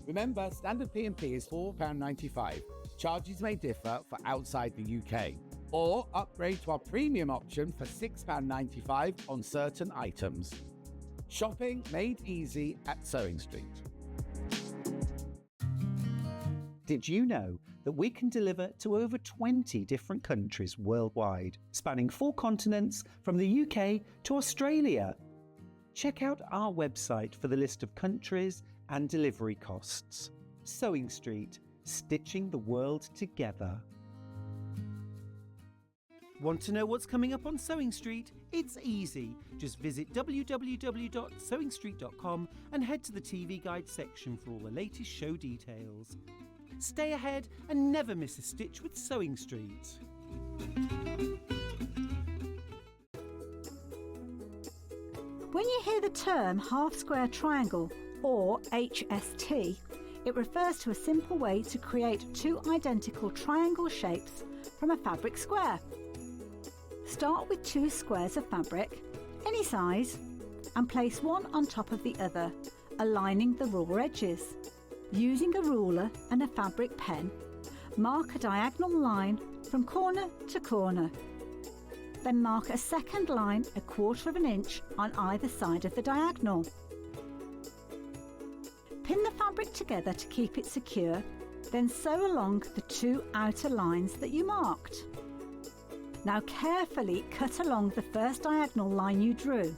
Remember, standard P&P is £4.95. Charges may differ for outside the UK. Or upgrade to our premium option for £6.95 on certain items. Shopping made easy at Sewing Street. Did you know that we can deliver to over 20 different countries worldwide, spanning 4 continents from the UK to Australia? Check out our website for the list of countries and delivery costs. Sewing Street, stitching the world together. Want to know what's coming up on Sewing Street? It's easy. Just visit www.sewingstreet.com and head to the TV Guide section for all the latest show details. Stay ahead and never miss a stitch with Sewing Street. When you hear the term half square triangle, or HST, it refers to a simple way to create 2 identical triangle shapes from a fabric square. Start with 2 squares of fabric, any size, and place one on top of the other, aligning the raw edges. Using a ruler and a fabric pen, mark a diagonal line from corner to corner. Then mark a second line 1/4 inch on either side of the diagonal. Pin the fabric together to keep it secure, then sew along the 2 outer lines that you marked. Now carefully cut along the first diagonal line you drew.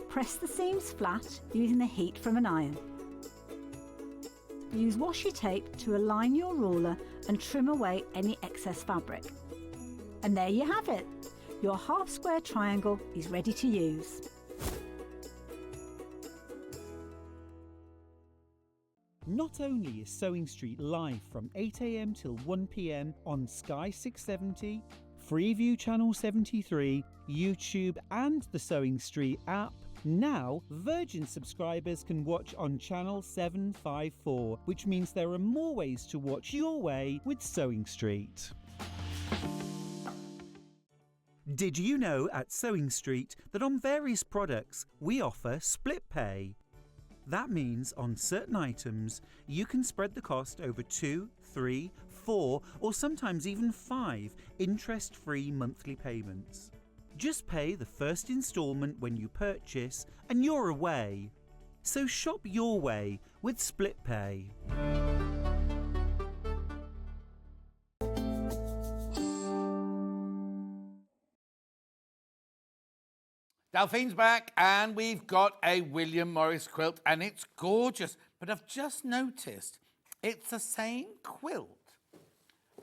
Press the seams flat using the heat from an iron. Use washi tape to align your ruler and trim away any excess fabric. And there you have it. Your half square triangle is ready to use. Not only is Sewing Street live from 8 AM till 1 PM on Sky 670, Freeview Channel 73, YouTube and the Sewing Street app, Now, Virgin subscribers can watch on channel 754, which means there are more ways to watch your way with Sewing Street. Did you know at Sewing Street that on various products we offer split pay? That means on certain items you can spread the cost over 2, 3, 4 or sometimes even 5 interest-free monthly payments. Just pay the first instalment when you purchase and you're away. So shop your way with split pay. Delphine's back and we've got a William Morris quilt and it's gorgeous. But I've just noticed it's the same quilt.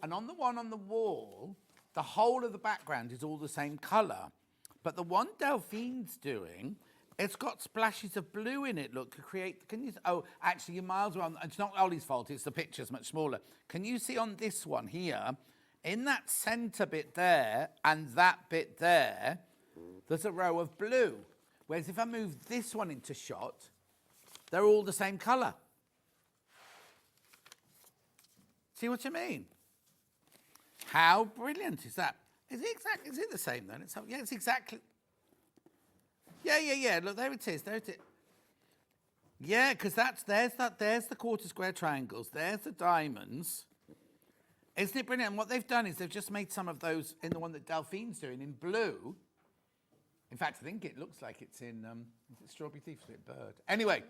And on the one on the wall, the whole of the background is all the same colour. But the one Delphine's doing, it's got splashes of blue in it. Look, to create, can you, oh, actually you're miles away. It's not Ollie's fault, it's the picture's much smaller. Can you see on this one here, in that centre bit there and that bit there, there's a row of blue. Whereas if I move this one into shot, they're all the same colour. See what I mean? How brilliant is that? Is it exactly? Is it the same then? Yeah, it's exactly. Yeah. Look, there it is. There it is. Yeah, because there's the quarter square triangles. There's the diamonds. Isn't it brilliant? And what they've done is they've just made some of those in the one that Delphine's doing in blue. In fact, I think it looks like it's in is it Strawberry Thief? Is it Bird? Anyway,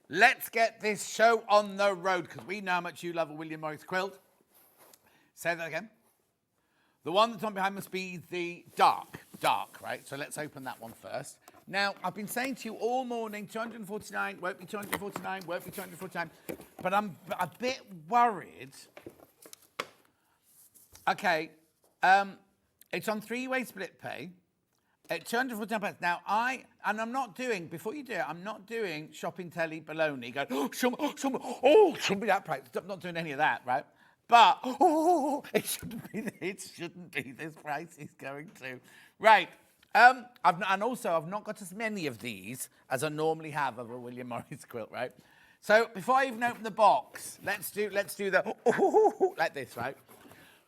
let's get this show on the road because we know how much you love a William Morris quilt. Say that again. The one that's on behind must be the dark, right? So let's open that one first. Now, I've been saying to you all morning, 249, won't be 249, won't be 249, but I'm a bit worried. Okay, it's on three-way split pay at £249. Now, I'm not doing, before you do it, I'm not doing shopping telly baloney. Go, shouldn't be that price. I'm not doing any of that, right? But, it shouldn't be this price it's going to. Right, and also I've not got as many of these as I normally have of a William Morris quilt, right? So before I even open the box, let's do the, like this, right?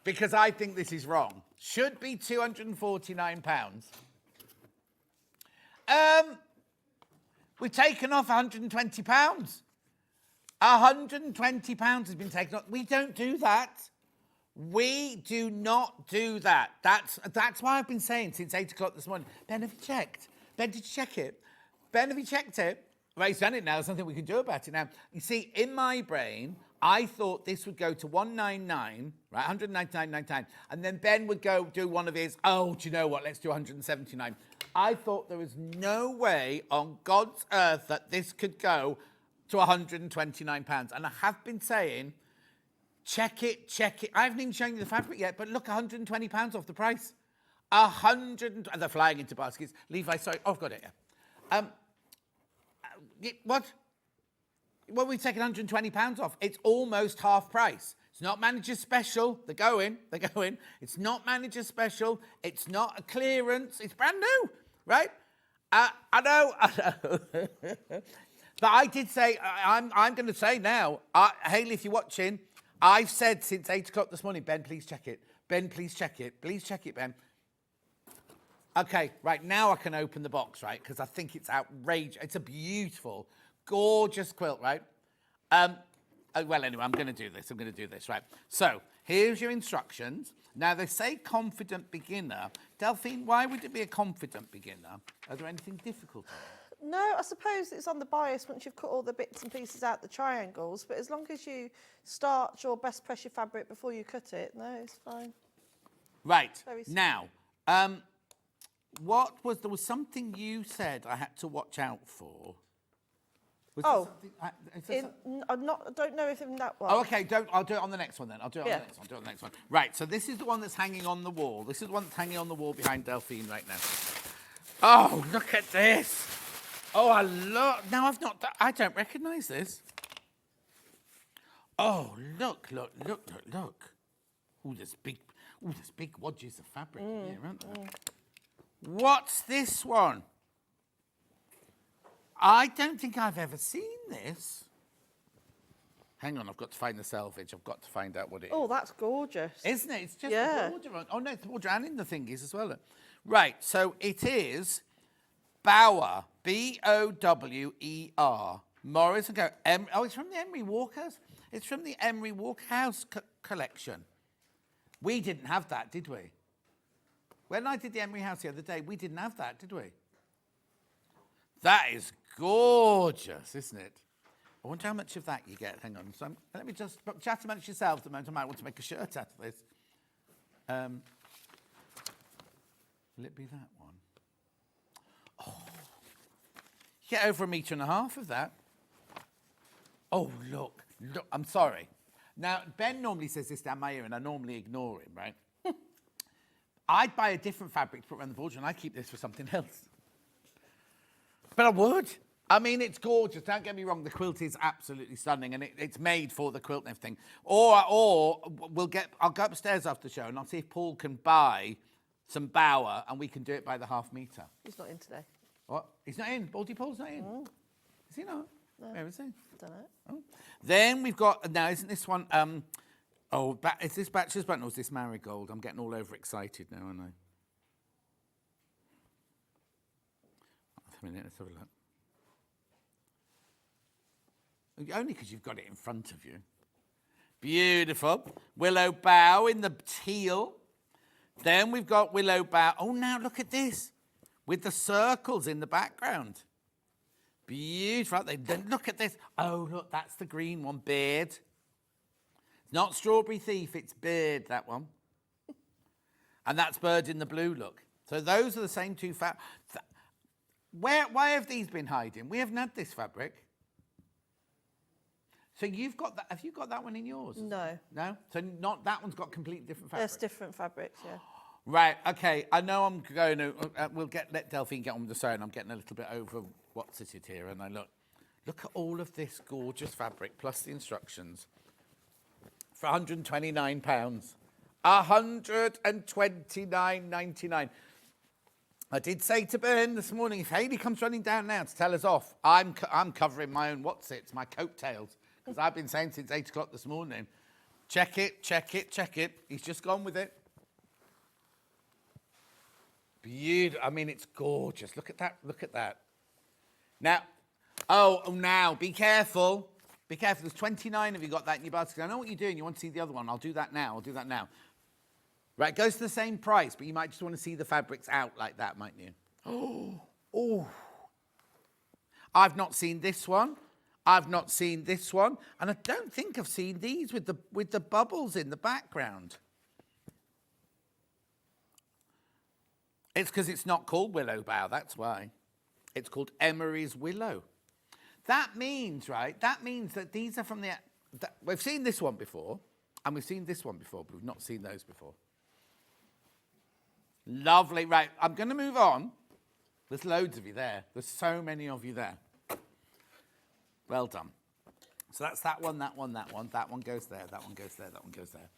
Because I think this is wrong. Should be £249. We've taken off £120. £120 has been taken off. We don't do that. We do not do that. That's why I've been saying since 8 o'clock this morning. Ben, have you checked? Ben, did you check it? Ben, have you checked it? Well, he's done it now. There's nothing we can do about it now. You see, in my brain, I thought this would go to 199, right? 199.99, and then Ben would go do one of his. Oh, do you know what? Let's do 179. I thought there was no way on God's earth that this could go to £129. And I have been saying, check it. I haven't even shown you the fabric yet, but look, £120 off the price. And they're flying into baskets. Levi, sorry. Oh, I've got it, yeah. What? Well, we've taken £120 off. It's almost half price. It's not manager special. They're going. It's not manager special. It's not a clearance. It's brand new, right? I know. But I did say, I'm going to say now, Hayley, if you're watching, I've said since 8 o'clock this morning, Ben, please check it. Ben, please check it. Please check it, Ben. Okay, right, now I can open the box, right? Because I think it's outrageous. It's a beautiful, gorgeous quilt, right? Well, anyway, I'm going to do this, right? So, here's your instructions. Now, they say confident beginner. Delphine, why would it be a confident beginner? Are there anything difficult on it? No, I suppose it's on the bias once you've cut all the bits and pieces out the triangles, but as long as you starch or best press your fabric before you cut it, no, it's fine. Right, now, there was something you said I had to watch out for. I don't know if in that one. Oh, okay, I'll do it on the next one then. I'll do it on the next one. Right, so this is the one that's hanging on the wall. This is the one that's hanging on the wall behind Delphine right now. Oh, look at this. Oh, now I don't recognise this. Oh, look. Oh, there's big wadges of fabric in here, aren't there? What's this one? I don't think I've ever seen this. Hang on, I've got to find the selvage. I've got to find out what it is. Oh, that's gorgeous. Isn't it? It's just Yeah. the border on. Oh, no, it's the border and in the thingies as well. Look. Right, so it is Bower, Bower, Morris and Co. It's from the Emery Walkers. It's from the Emery Walker House collection. We didn't have that, did we? When I did the Emery House the other day, we didn't have that, did we? That is gorgeous, isn't it? I wonder how much of that you get. Hang on. So let me just chat amongst yourselves. I might want to make a shirt out of this. Will it be that one? Oh. You get over 1.5 meters of that. Oh, look. Look. I'm sorry. Now, Ben normally says this down my ear, and I normally ignore him, right? I'd buy a different fabric to put around the border, and I'd keep this for something else. But I would. I mean, it's gorgeous. Don't get me wrong. The quilt is absolutely stunning, and it's made for the quilt and everything. Or I'll go upstairs after the show, and I'll see if Paul can buy some Bower, and we can do it by the 1/2 meter. He's not in today. What? He's not in. Baldy Paul's not in. Oh. Is he not? No. Where is he? Don't know. Oh. Then we've got, now isn't this one, is this Bachelor's Button or is this Marigold? I'm getting all over excited now, aren't I? A minute, let's have a look. Only because you've got it in front of you. Beautiful. Willow Bough in the teal. Then we've got Willow Bough. Oh, now look at this. With the circles in the background. Beautiful. Then look at this. Oh, look, that's the green one. Beard. It's not Strawberry Thief, it's Beard, that one. And that's Bird in the blue, look. So those are the same two why have these been hiding? We haven't had this fabric. So you've got that. Have you got that one in yours? No. No? So not that one's got completely different fabric? There's different fabrics, yeah. Right, okay. I know I'm going to... let Delphine get on with the sewing. I'm getting a little bit over what's it here. And I look at all of this gorgeous fabric, plus the instructions, for £129. £129.99. I did say to Ben this morning, if Hayley comes running down now to tell us off, I'm covering my own what's-its, my coattails, because I've been saying since 8 o'clock this morning, check it, check it, check it. He's just gone with it. Beautiful. I mean, it's gorgeous. Look at that. Look at that. Now, now, be careful. Be careful. There's 29 of you got that in your basket. I know what you're doing. You want to see the other one. I'll do that now. I'll do that now. Right, it goes to the same price, but you might just want to see the fabrics out like that, mightn't you? Oh. I've not seen this one. I've not seen this one. And I don't think I've seen these with the bubbles in the background. It's because it's not called Willow Bough, that's why. It's called Emery's Willow. That means, right, that these are from we've seen this one before, and we've seen this one before, but we've not seen those before. Lovely. Right, I'm going to move on. There's loads of you there. There's so many of you there. Well done. So that's that one, that one, that one. That one goes there, that one goes there, that one goes there.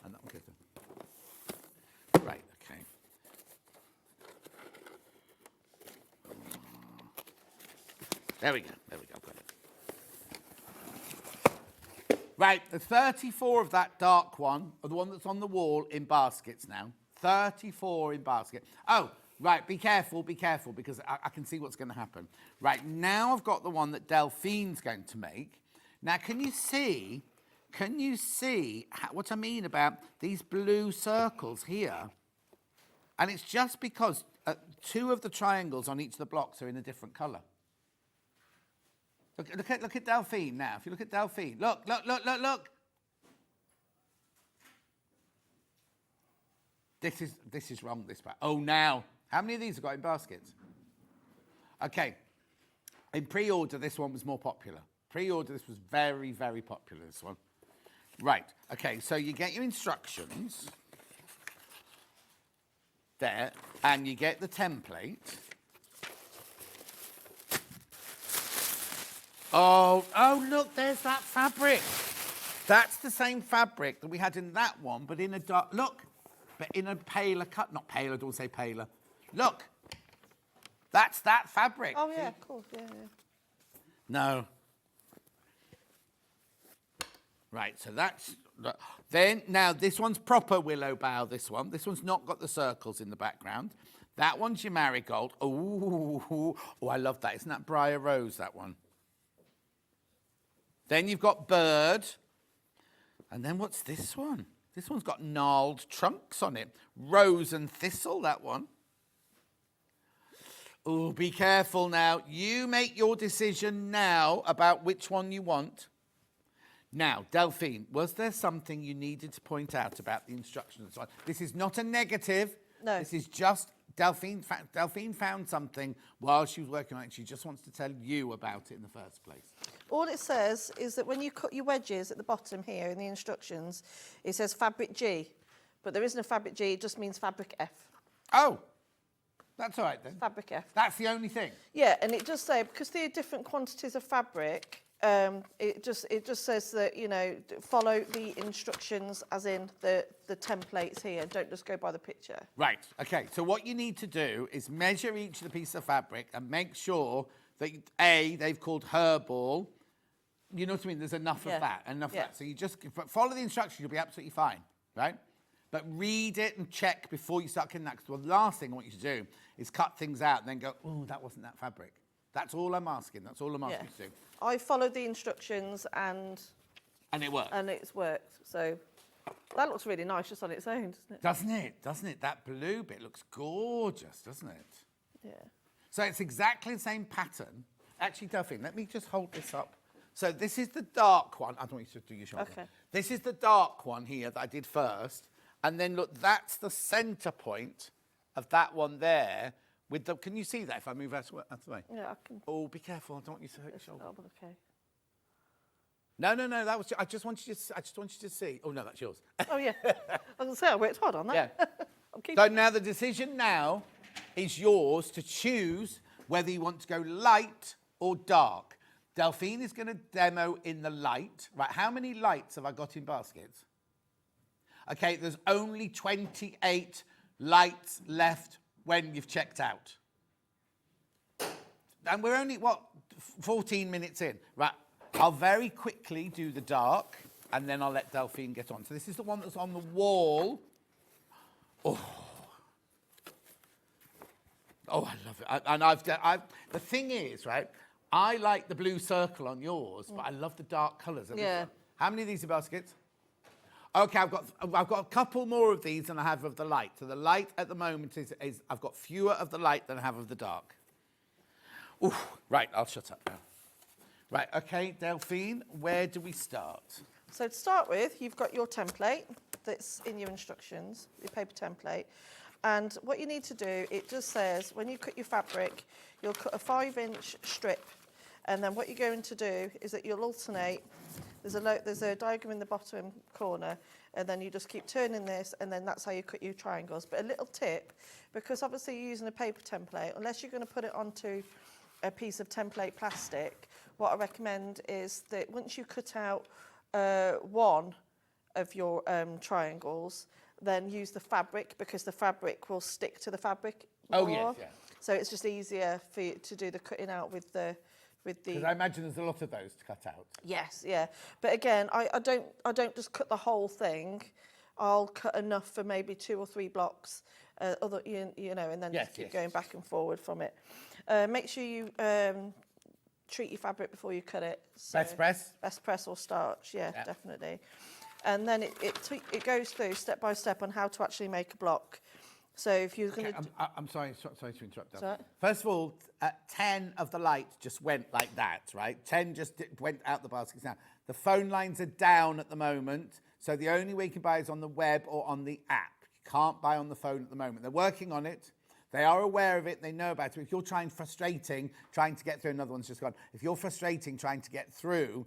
And that one goes there. Right, okay. There we go, I've got it. Right, there's 34 of that dark one, or the one that's on the wall in baskets now. 34 in basket. Oh, right, be careful, because I can see what's going to happen. Right, now I've got the one that Delphine's going to make. Now, can you see what I mean about these blue circles here? And it's just because 2 of the triangles on each of the blocks are in a different colour. Look at Delphine now. If you look at Delphine, look. This is wrong, this part. Oh, now. How many of these have got in baskets? Okay. In pre-order, this one was more popular. Pre-order, this was very, very popular, this one. Right. Okay, so you get your instructions there, and you get the template. Oh, look, there's that fabric. That's the same fabric that we had in that one, but in a dark... Look. But in a paler cut, not paler, don't say paler. Look. That's that fabric. Oh, yeah, cool. Yeah, yeah. No. Right, so that's... Then, now, this one's proper willow bough, this one. This one's not got the circles in the background. That one's your marigold. Oh, I love that. Isn't that Briar Rose, that one? Then you've got bird. And then what's this one? This one's got gnarled trunks on it. Rose and thistle, that one. Oh, be careful now. You make your decision now about which one you want. Now, Delphine, was there something you needed to point out about the instructions? This is not a negative. No. This is just Delphine found something while she was working on it. She just wants to tell you about it in the first place. All it says is that when you cut your wedges at the bottom here in the instructions, it says fabric G, but there isn't a fabric G, it just means fabric F. Oh, that's all right then. Fabric F. That's the only thing. Yeah, and it does say, because there are different quantities of fabric, it just says that, you know, follow the instructions as in the templates here. Don't just go by the picture. Right, okay. So what you need to do is measure each of the pieces of fabric and make sure that, A, they've called her ball. You know what I mean? There's enough of that, enough of that. So you just follow the instructions, you'll be absolutely fine, right? But read it and check before you start cutting that. Because the last thing I want you to do is cut things out and then go, oh, that wasn't that fabric. That's all I'm asking. That's all I'm asking you to do. I followed the instructions and it worked. And it's worked. So that looks really nice just on its own, doesn't it? Doesn't it? Doesn't it? That blue bit looks gorgeous, doesn't it? Yeah. So it's exactly the same pattern. Actually, Delphine, let me just hold this up. So this is the dark one. I don't want you to do your shoulder. Okay. This is the dark one here that I did first. And then look, that's the centre point of that one there. With the, can you see that if I move out of the way? Yeah, I can. Oh, be careful! I don't want you to hurt your shoulder. Oh, okay. No. That was. I just want you to see. Oh no, that's yours. Oh yeah. I was gonna say I worked hard on that. Yeah. So now the decision now is yours to choose whether you want to go light or dark. Delphine is going to demo in the light. Right? How many lights have I got in baskets? Okay, there's only 28 lights left when you've checked out. And we're only, 14 minutes in. Right, I'll very quickly do the dark, and then I'll let Delphine get on. So this is the one that's on the wall. Oh, I love it. And the thing is, right, I like the blue circle on yours, but I love the dark colours. Yeah. How many of these are baskets? Okay, I've got a couple more of these than I have of the light. So the light at the moment is I've got fewer of the light than I have of the dark. Ooh, right, I'll shut up now. Right, okay, Delphine, where do we start? So to start with, you've got your template that's in your instructions, your paper template. And what you need to do, it just says when you cut your fabric, you'll cut a 5-inch strip. And then what you're going to do is that you'll alternate. There's a diagram in the bottom corner, and then you just keep turning this, and then that's how you cut your triangles. But a little tip, because obviously you're using a paper template, unless you're going to put it onto a piece of template plastic, what I recommend is that once you cut out one of your triangles, then use the fabric, because the fabric will stick to the fabric more. Oh, yes, yeah. So it's just easier for you to do the cutting out with the... Because I imagine there's a lot of those to cut out. Yes, yeah. But again, I don't just cut the whole thing. I'll cut enough for maybe 2 or 3 blocks, you know, and then just keep going back and forward from it. Make sure you treat your fabric before you cut it. So Best press? Best press or starch, yeah, definitely. And then it goes through step by step on how to actually make a block. So if you're going to... I'm sorry to interrupt. Sorry? First of all, 10 of the lights just went like that, right? 10 just went out the baskets now. The phone lines are down at the moment, so the only way you can buy is on the web or on the app. You can't buy on the phone at the moment. They're working on it. They are aware of it. They know about it. If you're trying to get through, another one's just gone. If you're frustrating trying to get through,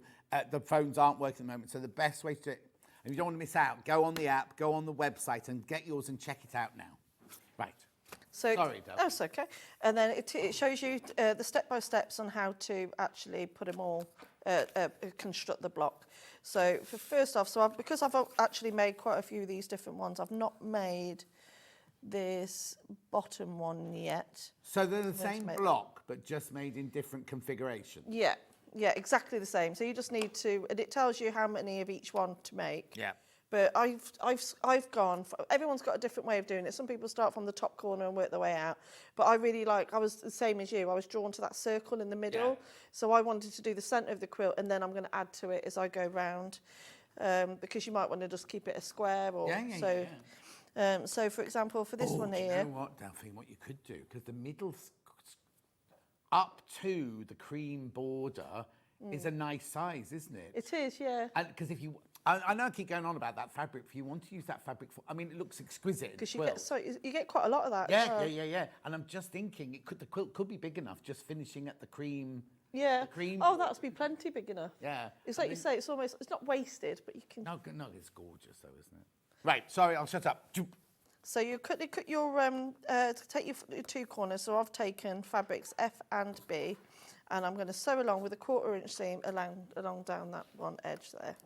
the phones aren't working at the moment. So the best way to do it, and you don't want to miss out, go on the app, go on the website and get yours and check it out now. Right. So, sorry, Del. That's okay. And then it shows you the step-by-steps on how to actually put them all, construct the block. So first off, because I've actually made quite a few of these different ones, I've not made this bottom one yet. So they're the Let's same make- block, but just made in different configurations. Yeah, yeah, exactly the same. So you just need to, and it tells you how many of each one to make. Yeah. But I've gone. Everyone's got a different way of doing it. Some people start from the top corner and work their way out. But I really like. I was the same as you. I was drawn to that circle in the middle. Yeah. So I wanted to do the centre of the quilt, and then I'm going to add to it as I go round, because you might want to just keep it a square or so. So for example, for this one do here. You know what, Delphine? What you could do, because the middle up to the cream border is a nice size, isn't it? It is, yeah. And because if you, I know I keep going on about that fabric. If you want to use that fabric for, I mean, it looks exquisite. Because you get quite a lot of that. Yeah, as well. yeah. And I'm just thinking, the quilt could be big enough, just finishing at the cream. Yeah. The cream. Oh, that'd be plenty big enough. Yeah. It's like you say, it's not wasted, but you can. No, it's gorgeous though, isn't it? Right. Sorry, I'll shut up. So you cut your take your two corners. So I've taken fabrics F and B, and I'm going to sew along with a 1/4 inch seam along down that one edge there.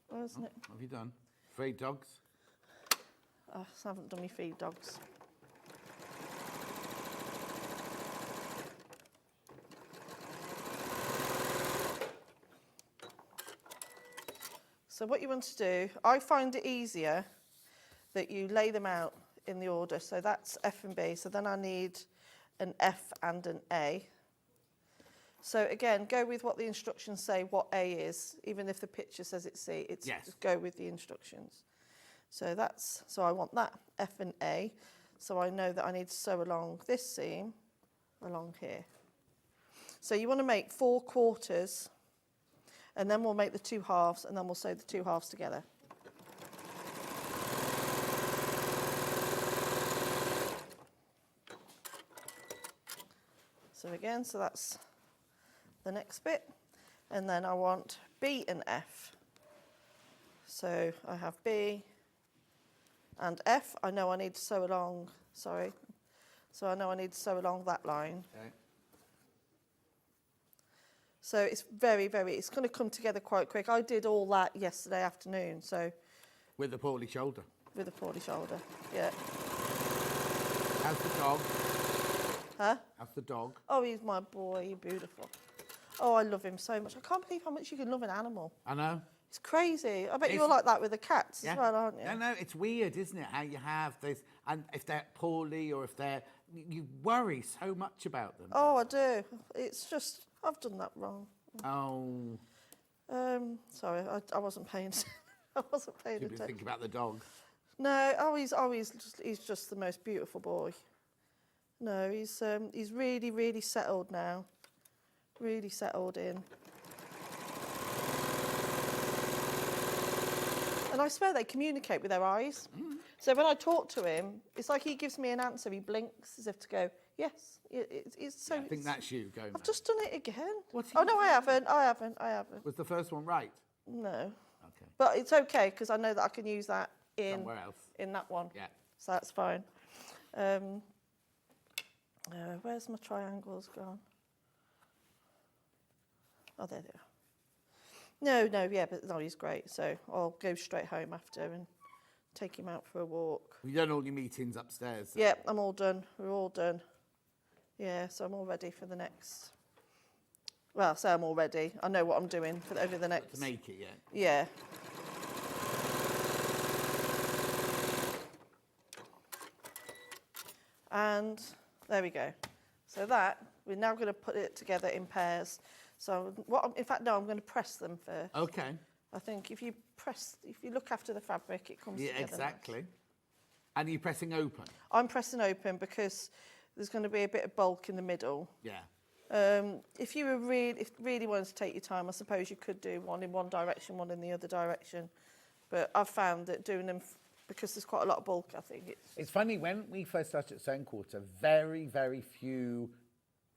Well, isn't it? What have you done? Feed dogs? I haven't done my feed dogs. So what you want to do, I find it easier that you lay them out in the order. So that's F and B. So then I need an F and an A. So again, go with what the instructions say what A is, even if the picture says it's C. It's just go with the instructions. So I want that F and A. So I know that I need to sew along this seam along here. So you want to make 4 quarters. And then we'll make the 2 halves, and then we'll sew the 2 halves together. So again, so that's the next bit. And then I want B and F. So I have B and F. I know I need to sew along, So I know I need to sew along that line. Okay. So it's it's going to come together quite quick. I did all that yesterday afternoon, so. With a poorly shoulder. With a poorly shoulder, yeah. How's the dog? Huh? How's the dog? Oh, he's my boy, he's beautiful. Oh, I love him so much. I can't believe how much you can love an animal. I know. It's crazy. I bet you're like that with the cats as well, aren't you? No, it's weird, isn't it? How you have this, and if they're poorly or if you worry so much about them. Oh, I do. It's just, I've done that wrong. Oh. Sorry, I wasn't paying. I wasn't paying Should be attention. thinking about the dog. No, he's just the most beautiful boy. No, he's really, really settled now. Really settled in. And I swear they communicate with their eyes. So when I talk to him, it's like he gives me an answer. He blinks as if to go, yes. It's so. I think that's you going. I've just done it again. What's he Oh no, doing? I haven't. Was the first one right? No. Okay. But it's okay because I know that I can use that Somewhere else. in that one. Yeah. So that's fine. Where's my triangles gone? Oh, there they are. No, he's great. So I'll go straight home after and take him out for a walk. You've done all your meetings upstairs. So. Yeah, I'm all done. We're all done. Yeah, so I'm all ready for the next. Well, so I'm all ready. I know what I'm doing over the next. To make it, yeah. Yeah. And there we go. So that, we're now going to put it together in pairs. So in fact, no, I'm going to press them first. Okay. I think if you look after the fabric, it comes together. Yeah, exactly. And are you pressing open? I'm pressing open because there's going to be a bit of bulk in the middle. Yeah. If you really wanted to take your time, I suppose you could do one in one direction, one in the other direction. But I've found that doing them, because there's quite a lot of bulk, I think It's funny, when we first started at Sewing Quarter, very, very few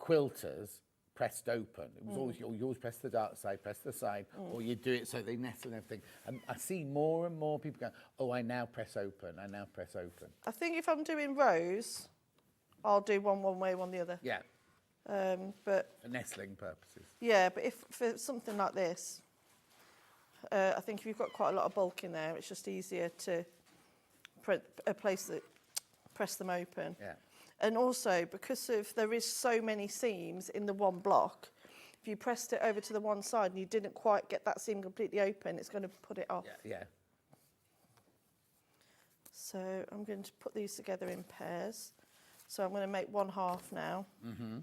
quilters pressed open. It was always, you always press the dark side, press the side, or you do it so they nestle and everything. And I see more and more people going, oh, I now press open, I now press open. I think if I'm doing rows, I'll do one way, one the other. Yeah. But For nestling purposes. yeah, but if for something like this, I think if you've got quite a lot of bulk in there, it's just easier to press them open. Yeah. And also, because there is so many seams in the one block, if you pressed it over to the one side and you didn't quite get that seam completely open, it's going to put it off. Yeah. So I'm going to put these together in pairs. So I'm going to make 1/2 now. Mm-hmm.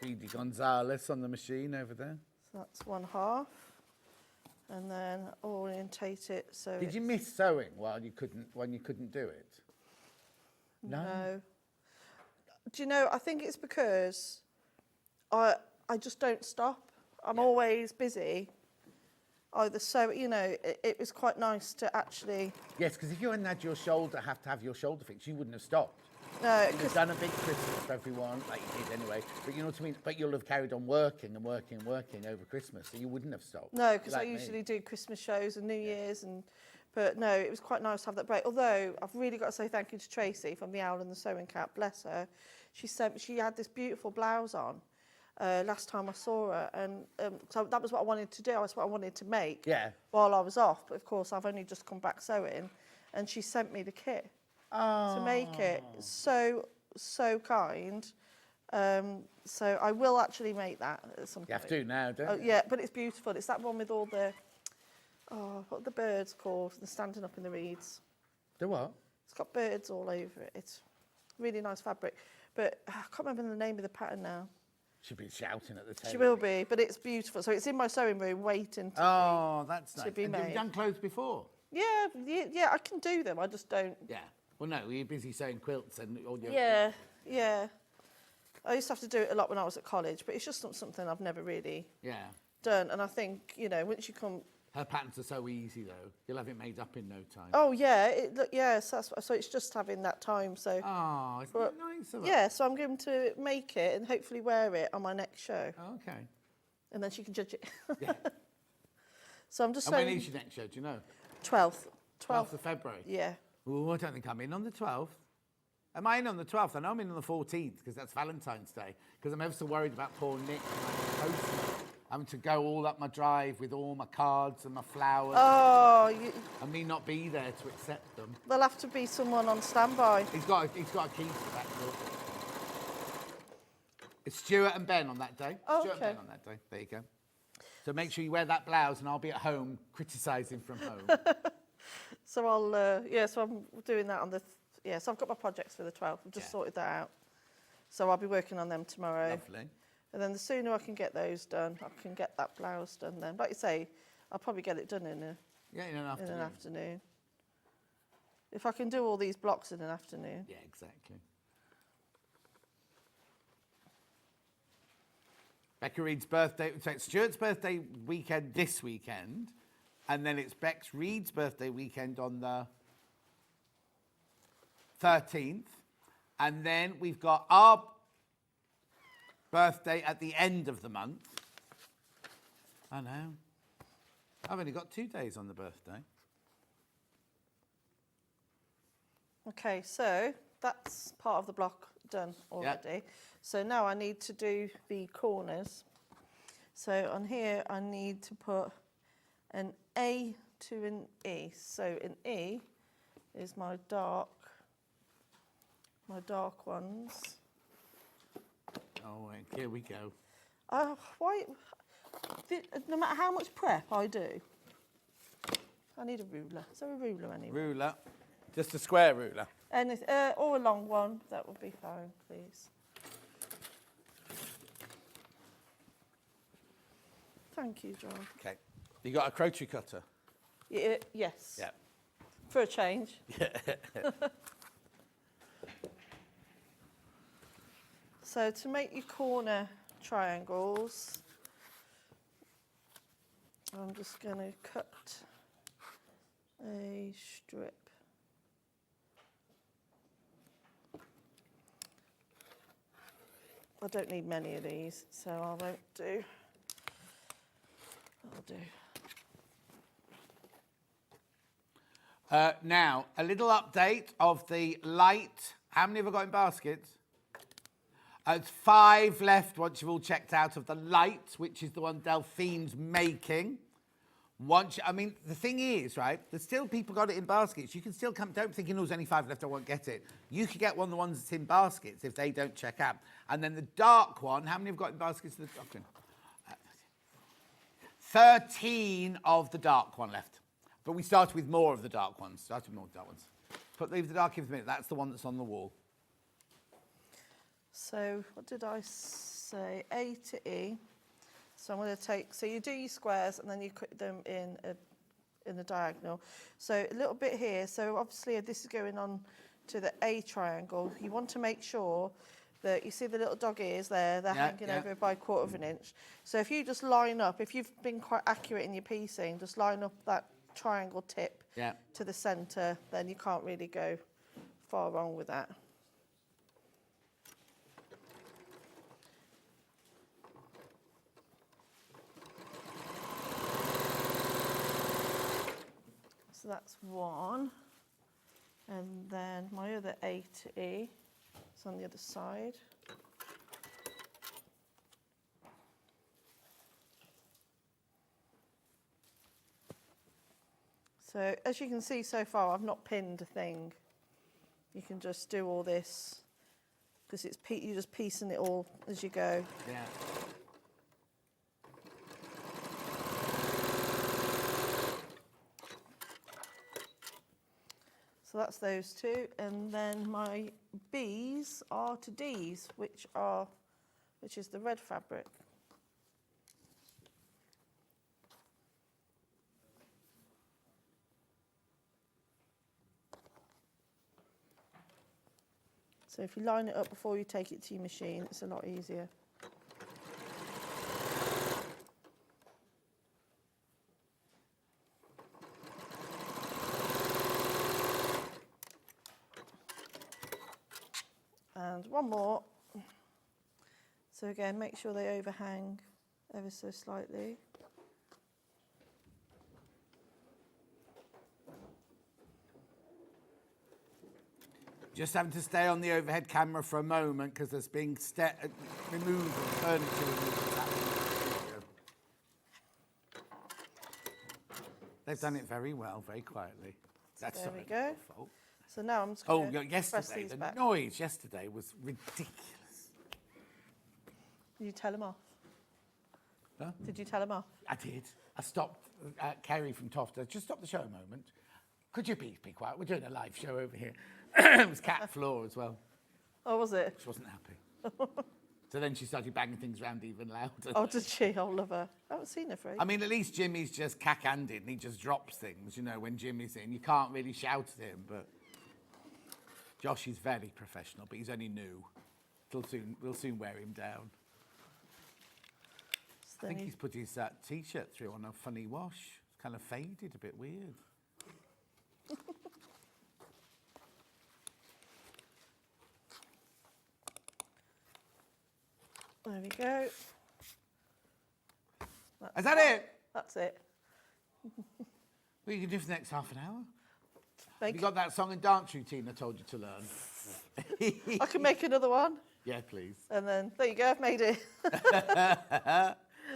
Speedy Gonzalez on the machine over there. So that's 1/2. And then orientate it so Did you miss sewing when you couldn't do it? No. Do you know, I think it's because I just don't stop. I'm always busy. Either so, you know, it was quite nice to actually... Yes, because if you hadn't had your shoulder, have to have your shoulder fixed, you wouldn't have stopped. No, You'd have done a big Christmas for everyone, like you did anyway. But you know what I mean? But you'll have carried on working and working and working over Christmas, so you wouldn't have stopped. No, because like I usually me. do Christmas shows and New Year's, but no, it was quite nice to have that break. Although I've really got to say thank you to Tracy from the Owl and the Sewing Cap. Bless her. She had this beautiful blouse on last time I saw her, and so that was what I wanted to do. That's what I wanted to make while I was off. But of course, I've only just come back sewing, and she sent me the kit to make it. So kind. So I will actually make that at some point. You have to now, don't you? Yeah, but it's beautiful. It's that one with all the, what are the birds called? They're standing up in the reeds. The what? It's got birds all over it. It's really nice fabric. But I can't remember the name of the pattern now. She'll be shouting at the table. She will be, but it's beautiful. So it's in my sewing room waiting to that's nice. to be And made. you've done clothes before? Yeah, I can do them. I just don't. Yeah. Well, no, you're busy sewing quilts and all your... Yeah. I used to have to do it a lot when I was at college, but it's just not something I've never really done. And I think, you know, once you come... Her patterns are so easy, though. You'll have it made up in no time. Oh, yeah. So it's just having that time. So. Oh, isn't that nice of her? Yeah, so I'm going to make it and hopefully wear it on my next show. Oh, okay. And then she can judge it. Yeah. So I'm just And saying... when is your next show, do you know? 12th. 12th of February? Yeah. Oh, I don't think I'm in on the 12th. Am I in on the 12th? I know I'm in on the 14th because that's Valentine's Day. Because I'm ever so worried about poor Nick and my postman having to go all up my drive with all my cards and my flowers. Oh, and me not be there to accept them. There'll have to be someone on standby. He's got a key to that door. It's Stuart and Ben on that day. Oh, Stuart and Ben on that day. There you go. So make sure you wear that blouse and I'll be at home criticising from home. So I'll, so I'm doing that on the, so I've got my projects for the 12th. I've just sorted that out. So I'll be working on them tomorrow. Lovely. And then the sooner I can get those done, I can get that blouse done then. Like you say, I'll probably get it done in an afternoon. If I can do all these blocks in an afternoon. Yeah, exactly. Becca Reed's birthday, so it's Stuart's birthday weekend this weekend, and then it's Bex Reed's birthday weekend on the 13th, and then we've got our birthday at the end of the month. I know. I've only got 2 days on the birthday. Okay, so that's part of the block done already. Yep. So now I need to do the corners. So on here I need to put an A to an E. So an E is my dark ones. Oh, here we go. No matter how much prep I do, I need a ruler. Is there a ruler anyway? Ruler. Just a square ruler. Or a long one, that would be fine, please. Thank you, John. Okay. You got a crochet cutter? Yes. Yeah. For a change. So to make your corner triangles, I'm just going to cut a strip. I don't need many of these, so I won't do. I'll do Now, a little update of the light. How many have I got in baskets? It's 5 left once you've all checked out of the light, which is the one Delphine's making. I mean, the thing is, right, there's still people got it in baskets. You can still come, don't think, there's only 5 left, I won't get it. You could get one of the ones that's in baskets if they don't check out. And then the dark one, how many have got in baskets? 13 of the dark one left. But we started with more of the dark ones. Leave the dark in for a minute. That's the one that's on the wall. So what did I say? A to E. So I'm going to take, so you do your squares and then you put them in the diagonal. So a little bit here. So obviously this is going on to the A triangle. You want to make sure that you see the little dog ears there, they're hanging over by 1/4 of an inch. So if you just line up, if you've been quite accurate in your piecing, just line up that triangle tip to the centre, then you can't really go far wrong with that. So that's one, and then my other A to E is on the other side. So as you can see so far, I've not pinned a thing. You can just do all this because you're just piecing it all as you go. Yeah. So that's those two, and then my B's are to D's, which is the red fabric. So if you line it up before you take it to your machine, it's a lot easier. And one more. So again, make sure they overhang ever so slightly. Just having to stay on the overhead camera for a moment because there's being removal of furniture. They've done it very well, very quietly. That's There we go. Fault. So now I'm just going to press yesterday, these the back. noise yesterday was ridiculous. Did you tell him off? Huh? Did you tell him off? I did. I stopped Kerry from Tofter. Just stop the show a moment. Could you please be quiet? We're doing a live show over here. It was cat floor as well. Oh, was it? She wasn't happy. So then she started banging things around even louder. Oh, did she? I love her. I haven't seen her for ages. I mean, at least Jimmy's just cack-handed and he just drops things, you know, when Jimmy's in. You can't really shout at him, but Josh is very professional, but he's only new. We'll soon wear him down. I think he's put his T-shirt through on a funny wash. It's kind of faded, a bit weird. There we go. Is that it? That's it. What you can do for the next half an hour? Make You got that song and dance routine I told you to learn. I can make another one. Yeah, please. And then, there you go, I've made it.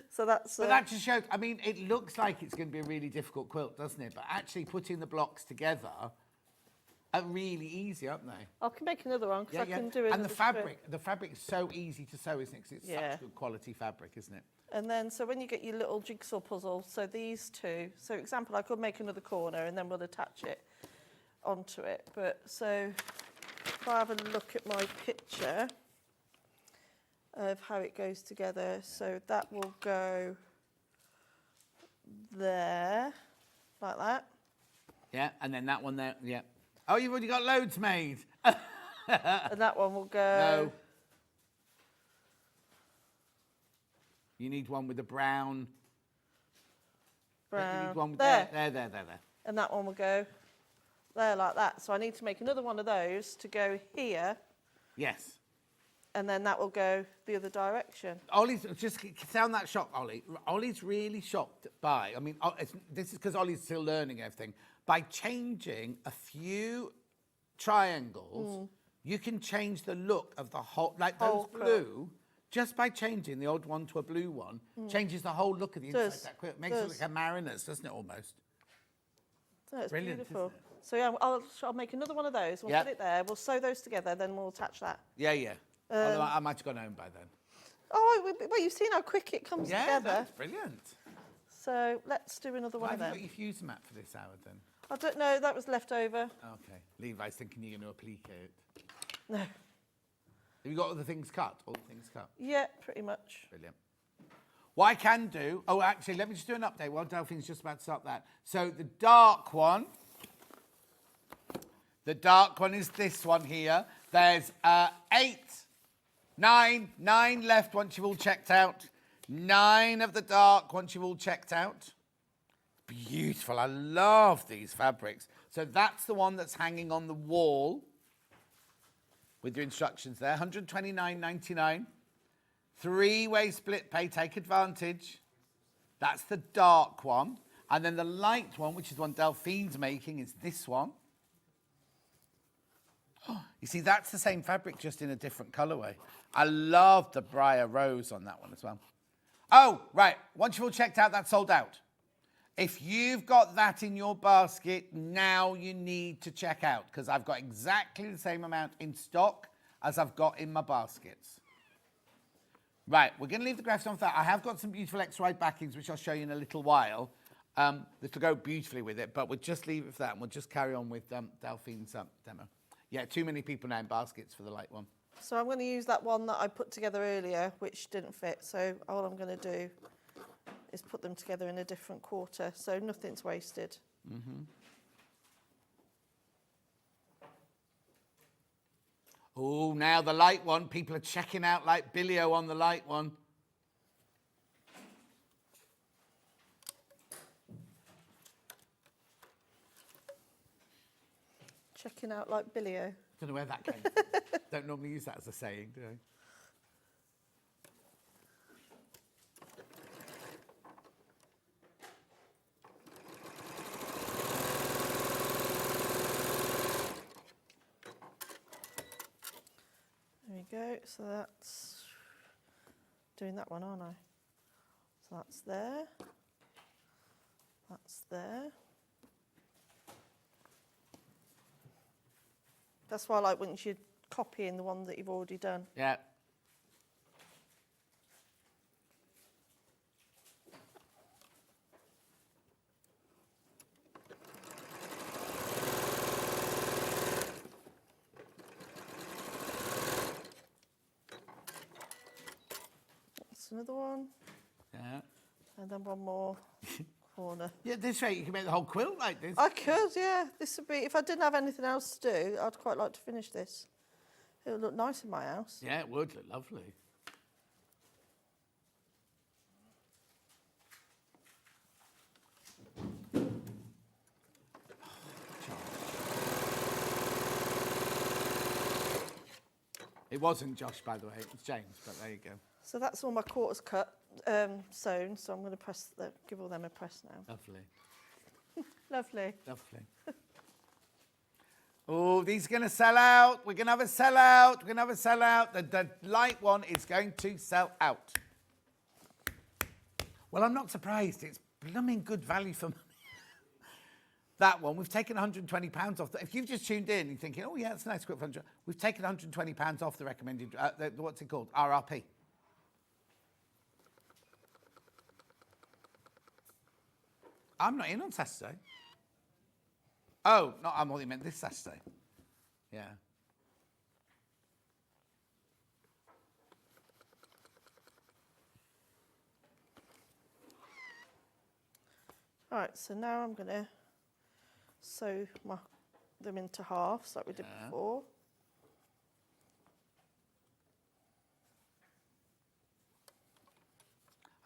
So that's... But that just shows, I mean, it looks like it's going to be a really difficult quilt, doesn't it? But actually putting the blocks together are really easy, aren't they? I can make another one because I can do it. And the fabric is so easy to sew, isn't it? 'Cause it's such good quality fabric, isn't it? And then, so when you get your little jigsaw puzzle, so these two, so example, I could make another corner and then we'll attach it onto it. But so if I have a look at my picture of how it goes together, so that will go there, like that. Yeah, and then that one there, yeah. Oh, you've already got loads made. And that one will go... No. You need one with a brown... You need one with there. And that one will go there like that. So I need to make another one of those to go here. Yes. and then that will go the other direction. Ollie's, just sound that shocked, Ollie. Ollie's really shocked by, I mean, this is because Ollie's still learning everything. By changing a few triangles, you can change the look of the whole, like those blue, just by changing the old one to a blue one, changes the whole look of the inside of that quilt. Makes it like a mariner's, doesn't it, almost? So it's Brilliant, beautiful. isn't it? So yeah, I'll make another one of those. We'll put it there. We'll sew those together, then we'll attach that. Yeah, yeah. Although I might have gone home by then. Oh, well, you've seen how quick it comes Yeah, together. that's brilliant. So let's do another one Why of have them. you got your fuse mat for this hour then? I don't know, that was left over. Okay. Levi's thinking you're going to applique it. No. Have you got all the things cut? All the things cut? Yeah, pretty much. Brilliant. What I can do... Oh, actually, let me just do an update while Delphine's just about to start that. So the dark one... The dark one is this one here. There's 9 left once you've all checked out. 9 of the dark once you've all checked out. Beautiful. I love these fabrics. So that's the one that's hanging on the wall with your instructions there. $129.99. 3-way split pay. Take advantage. That's the dark one. And then the light one, which is the one Delphine's making, is this one. You see, that's the same fabric, just in a different colourway. I love the Briar Rose on that one as well. Oh, right. Once you've all checked out, that's sold out. If you've got that in your basket, now you need to check out, because I've got exactly the same amount in stock as I've got in my baskets. Right, we're going to leave the graphs on for that. I have got some beautiful X-wide backings, which I'll show you in a little while, that will go beautifully with it, but we'll just leave it for that, and we'll just carry on with Delphine's demo. Yeah, too many people now in baskets for the light one. So I'm going to use that one that I put together earlier, which didn't fit. So all I'm going to do is put them together in a different quarter, so nothing's wasted. Mm-hmm. Oh, now the light one. People are checking out like Billy-O on the light one. Checking out like Billy-O. Don't know where that came from. Don't normally use that as a saying, do I? There we go. So that's doing that one, aren't I? So that's there. That's there. That's why I like once you're copying the one that you've already done. Yeah. That's another one. Yeah. And then one more corner. Yeah, this way you can make the whole quilt like this. I could, yeah. This would be, if I didn't have anything else to do, I'd quite like to finish this. It would look nice in my house. Yeah, it would look lovely. It wasn't Josh, by the way. It was James, but there you go. So that's all my quarters cut, sewn. So I'm going to give all them a press now. Lovely. Lovely. Lovely. Oh, these are going to sell out. We're going to have a sellout. We're going to have a sellout. The light one is going to sell out. Well, I'm not surprised. It's blooming good value for money. That one, we've taken £120 off. If you've just tuned in, you're thinking, oh, yeah, it's a nice quilt for £100. We've taken £120 off the recommended, what's it called? RRP. I'm not in on Saturday. Oh, no, I only meant this Saturday. Yeah. All right, so now I'm going to sew them into halves like we did before.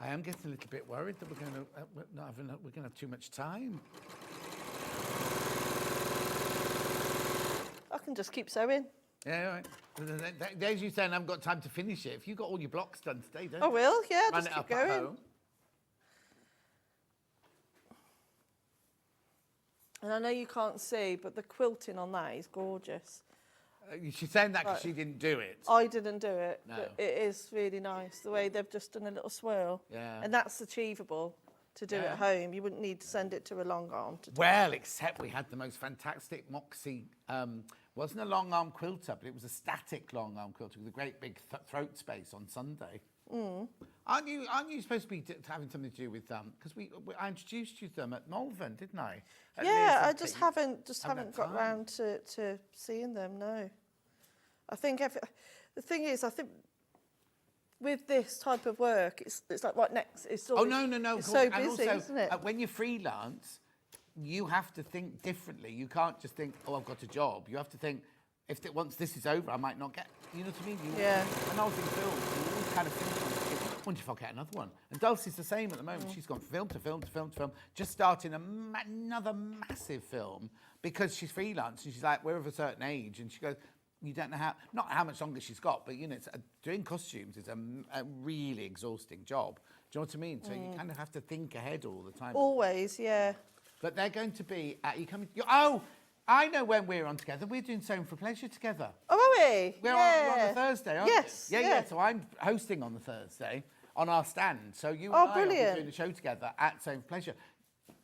I am getting a little bit worried that we're going to have too much time. I can just keep sewing. Yeah, right. There's you saying I haven't got time to finish it. If you've got all your blocks done today, don't I you? will, yeah, Run just it keep up at going. home. And I know you can't see, but the quilting on that is gorgeous. She's saying that because Right. she didn't do it. I didn't do it, No. but it is really nice, the way they've just done a little swirl. Yeah. And that's achievable to do at home. You wouldn't need to send it to a long arm to do. Well, except we had the most fantastic Moxie, wasn't a long arm quilter, but it was a static long arm quilter with a great big throat space on Sunday. Mm. Aren't you supposed to be having something to do with because I introduced you to them at Malvern, didn't I? At Yeah, Lear's I and just things. haven't got time. round to seeing them. No, I think the thing is, I think with this type of work, it's like right next. It's Oh always, no! It's of so course. And busy, also, isn't it? when you're freelance, you have to think differently. You can't just think, "Oh, I've got a job." You have to think, once this is over, I might not get. You know what I mean? Yeah. When I was in film, you always kind of think, I wonder if I'll get another one. And Dulcie's the same at the moment. She's gone film to film to film to film, just starting another massive film because she's freelance and she's like, we're of a certain age, and she goes, you don't know not how much longer she's got, but you know, doing costumes is a really exhausting job. Do you know what I mean? So you kind of have to think ahead all the time. Always, yeah. But they're going to be oh, I know when we're on together. We're doing Sewing for Pleasure together. Oh, are we? We're yeah. on the Thursday, aren't Yes, we? Yeah. yeah. So I'm hosting on the Thursday on our stand. So you Oh, and I will brilliant. be doing a show together at Sewing for Pleasure.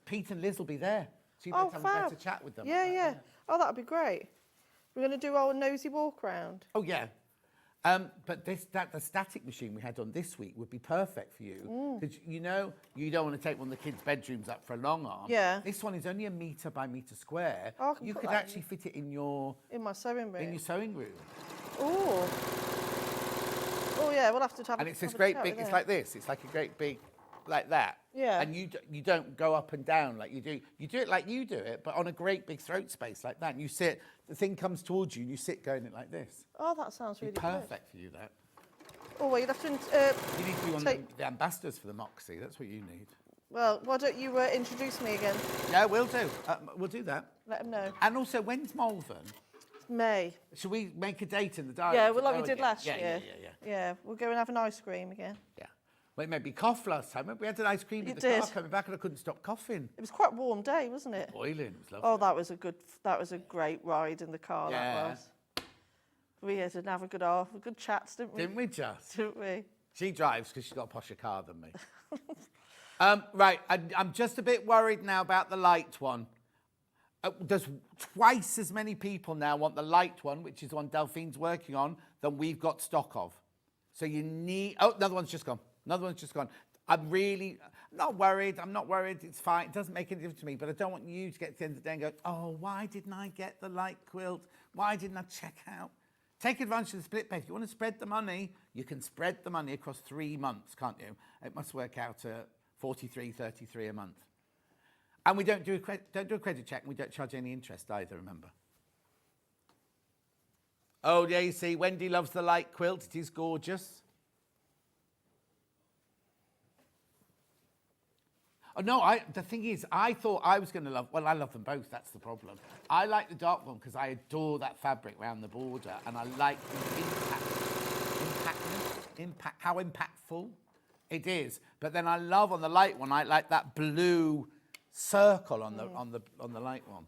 Pete and Liz will be there. So you Oh, better have a fab. better chat with them. Yeah. Oh, that'd be great. We're going to do our nosy walk round. Oh, yeah. But the static machine we had on this week would be perfect for you. Because, you know, you don't want to take one of the kids' bedrooms up for a long arm. Yeah. This one is only 1 metre by metre square. Oh, I can you put could that actually fit it in your in sewing room. In your sewing room. Oh. Oh, yeah, we'll have to have And it's this have a great chat big, with it's them. like this. It's like a great big, like that. Yeah. And you don't go up and down like you do. You do it like you do it, but on a great big throat space like that. And you sit, the thing comes towards you and you sit going it like this. Oh, that sounds really Perfect for you, that. good. Oh, well, you'd have to... You need to be one take- of the ambassadors for the Moxie. That's what you need. Well, why don't you introduce me again? Yeah, we'll do. We'll do that. Let them know. And also, when's Malvern? May. Should we make a date in the diary? Yeah, to well, like go we did again? last Yeah, year. Yeah. Yeah, we'll go and have an ice cream again. Yeah. Well, it made me cough last time. We had an ice cream in You the car did. coming back and I couldn't stop coughing. It was quite a warm day, wasn't it? Boiling. It was lovely. Oh, that was a great ride in the car, Yeah. that was. We had to have a good chats, didn't we? Didn't we just? Didn't we? She drives because she's got a posher car than me. Right, I'm just a bit worried now about the light one. There's twice as many people now want the light one, which is the one Delphine's working on, than we've got stock of. So you need... Oh, another one's just gone. I'm not worried. It's fine. It doesn't make any difference to me, but I don't want you to get to the end of the day and go, oh, why didn't I get the light quilt? Why didn't I check out? Take advantage of the split pay. If you want to spread the money, you can spread the money across 3 months, can't you? It must work out at $43.33 a month. And we don't do a credit check, and we don't charge any interest either, remember. Oh, yeah, you see, Wendy loves the light quilt. It is gorgeous. Oh, no, the thing is, I thought I was going to love... Well, I love them both. That's the problem. I like the dark one because I adore that fabric around the border, and I like the how impactful it is. But then I love on the light one, I like that blue circle on the light one.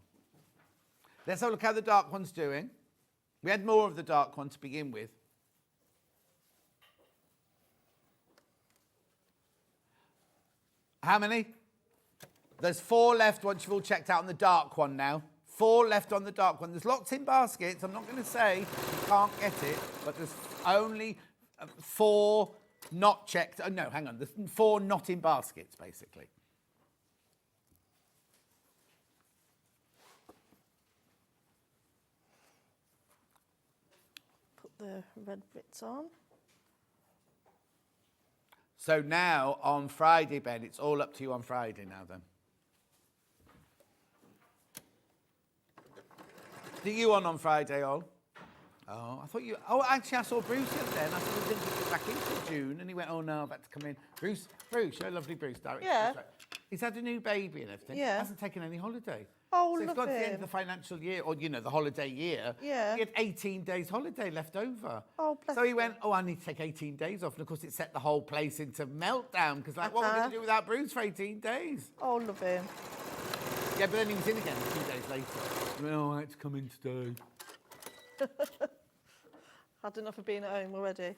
Let's have a look how the dark one's doing. We had more of the dark one to begin with. How many? There's 4 left once you've all checked out on the dark one now. 4 left on the dark one. There's lots in baskets. I'm not going to say you can't get it, but there's only 4 not checked. Oh, no, hang on. There's 4 not in baskets, basically. Put the red bits on. So now on Friday, Ben, it's all up to you on Friday now then. Are you on Friday, Ol? Oh, I thought you... Oh, actually, I saw Bruce the other day, and I thought we didn't get back into June, and he went, oh, no, I've had to come in. Bruce, you're a lovely Bruce, director. Yeah. Bruce, He's had a new baby and everything. Yeah. Hasn't taken any holiday. Oh, So it's love got to the end him. of the financial year, or, you know, the holiday year. Yeah. He had 18 days holiday left over. Oh, bless So he him. went, oh, I need to take 18 days off. And, of course, it set the whole place into meltdown because, like, what are we going to do without Bruce for 18 days? Oh, love him. Yeah, but then he was in again 2 days later. He went, oh, I had to come in today. Had enough of being at home already.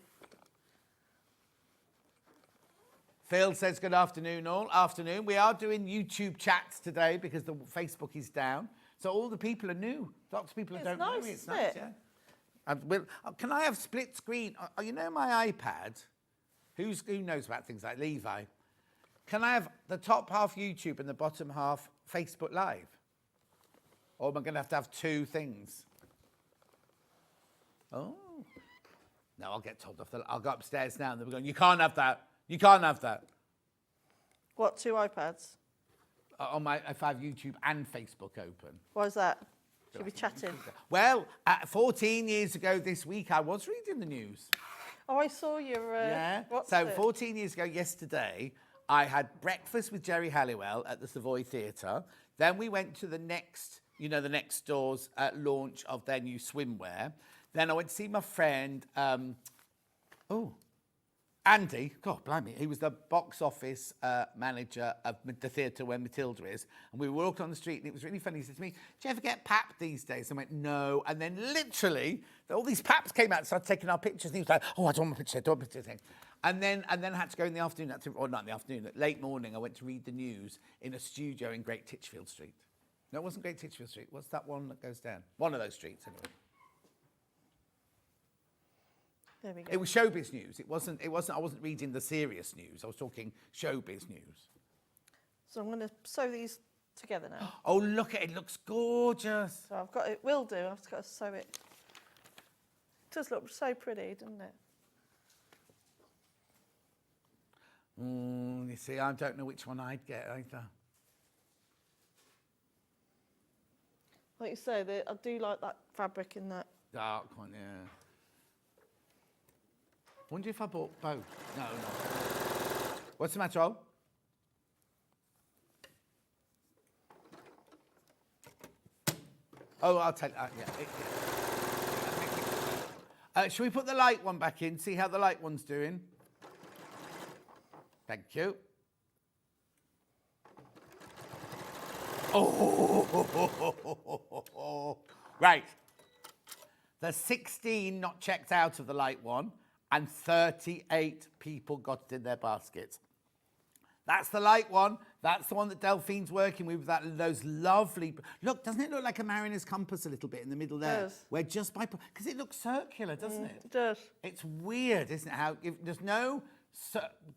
Phil says, good afternoon, all. Afternoon. We are doing YouTube chats today because the Facebook is down. So all the people are new. Lots of people It's don't nice, know. It's isn't nice, it? yeah. Can I have split screen? You know my iPad? Who knows about things like Levi? Can I have the top half YouTube and the bottom half Facebook Live? Or am I going to have two things? Oh. No, I'll get told off. I'll go upstairs now and they'll be going, you can't have that. You can't have that. What, 2 iPads? On my, if I have YouTube and Facebook open. Why is that? Should we be chatting? Well, 14 years ago this week, I was reading the news. Oh, I saw your... Yeah. What's So it? 14 years ago yesterday, I had breakfast with Jerry Halliwell at the Savoy Theatre. Then we went to the next, you know, the next door's launch of their new swimwear. Then I went to see my friend, Andy, God blimey, he was the box office manager of the theatre where Matilda is. And we walked on the street and it was really funny. He said to me, do you ever get papped these days? I went, no. And then literally, all these paps came out and started taking our pictures. And he was like, oh, I don't want a picture, I don't want a picture thing. And then I had to go in the afternoon, or not in the afternoon, late morning, I went to read the news in a studio in Great Titchfield Street. No, it wasn't Great Titchfield Street. What's that one that goes down? One of those streets, anyway. There we go. It was showbiz news. I wasn't reading the serious news. I was talking showbiz news. So I'm going to sew these together now. Oh, look at it. It looks gorgeous. So I've got it. Will do. I've just got to sew it. It does look so pretty, doesn't it? You see, I don't know which one I'd get either. Like you say, I do like that fabric in that. Dark one, yeah. Wonder if I bought both. No. What's the matter, Ol? Oh, I'll take that. Yeah. Shall we put the light one back in? See how the light one's doing? Thank you. Oh, right. There's 16 not checked out of the light one, and 38 people got it in their baskets. That's the light one. That's the one that Delphine's working with those lovely... Look, doesn't it look like a mariner's compass a little bit in the middle there? It does. Where just by... Because it looks circular, doesn't it? It does. It's weird, isn't it? How there's no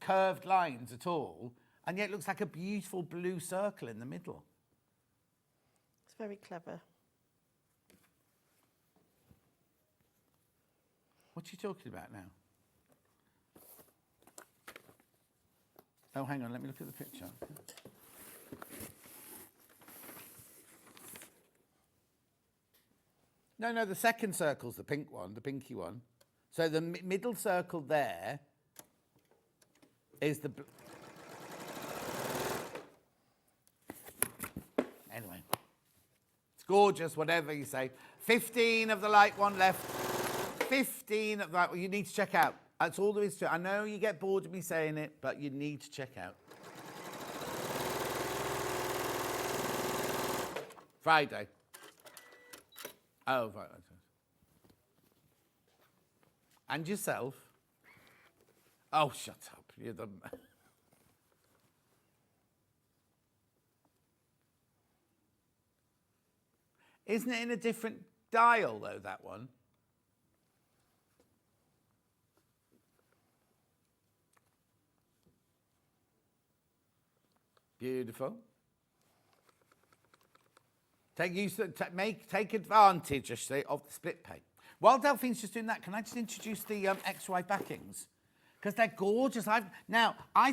curved lines at all, and yet it looks like a beautiful blue circle in the middle. It's very clever. What are you talking about now? Oh, hang on, let me look at the picture. No, the second circle's the pink one, the pinky one. So the middle circle there is the... Anyway. It's gorgeous, whatever you say. 15 of the light one left. 15 of that you need to check out. That's all there is to it. I know you get bored of me saying it, but you need to check out. Friday. Oh, right. And yourself. Oh, shut up. You're the... Isn't it in a different dial, though, that one? Beautiful. Take advantage, I say, of the split pay. While Delphine's just doing that, can I just introduce the XY backings? Because they're gorgeous. I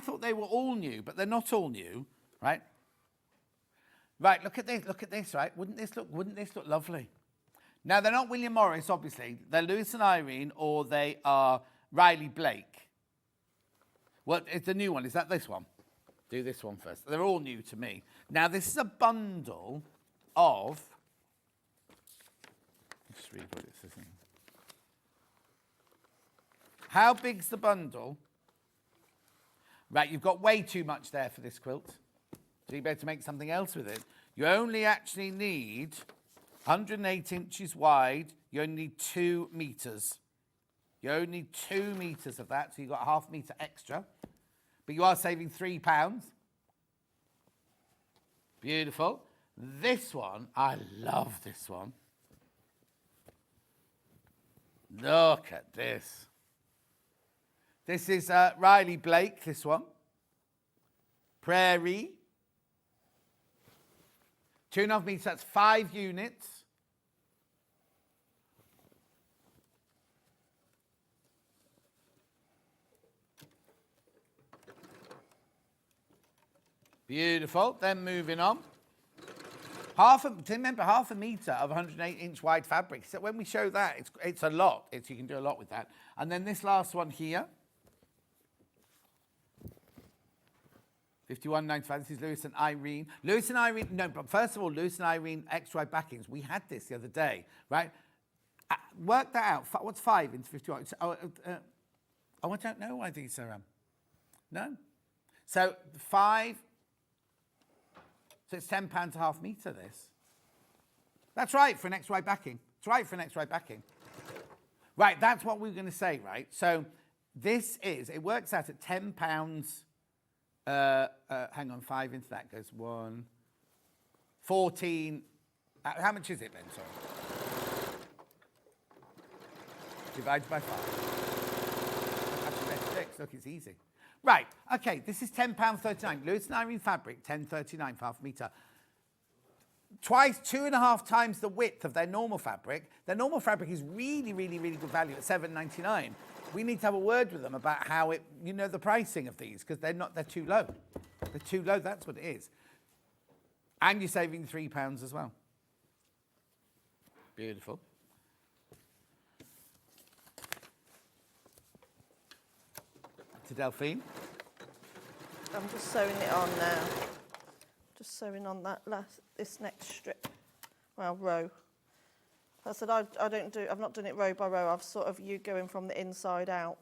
thought they were all new, but they're not all new, right? Right, look at this, right? Wouldn't this look lovely? Now, they're not William Morris, obviously. They're Lewis and Irene, or they are Riley Blake. Well, it's the new one. Is that this one? do this one first. They're all new to me. Now, this is a bundle of... Just read what it says here. How big's the bundle? Right, you've got way too much there for this quilt. So you better make something else with it. You only actually need 108 inches wide. You only need 2 metres. You only need 2 metres of that, so you've got a half metre extra. But you are saving £3. Beautiful. This one, I love this one. Look at this. This is Riley Blake, this one. Prairie. 2.5 metres, that's 5 units. Beautiful. Then moving on. Remember, half a metre of 108-inch wide fabric. So when we show that, it's a lot. You can do a lot with that. And then this last one here. 51.95. This is Lewis and Irene. Lewis and Irene. No, but first of all, Lewis and Irene extra wide backings. We had this the other day, right? Work that out. What's 5 into 51? I don't know why these are. No. So 5. So it's £10 a half metre, this. That's right, for an extra wide backing. It's right for an extra wide backing. Right, that's what we were going to say, right? So this is, it works out at £10. Hang on, 5 into that goes 1, 14. How much is it then, sorry? Divided by 5. Actually, that's 6. Look, it's easy. Right, okay, this is £10.39. Lewis and Irene fabric, £10.39 for half a metre. 2.5 times the width of their normal fabric. Their normal fabric is really, really, really good value at £7.99. We need to have a word with them about how the pricing of these, because they're too low. They're too low, that's what it is. And you're saving £3 as well. Beautiful. To Delphine. I'm just sewing it on now. Just sewing on this next strip. Well, row. I said I've not done it row by row. I've sort of you going from the inside out.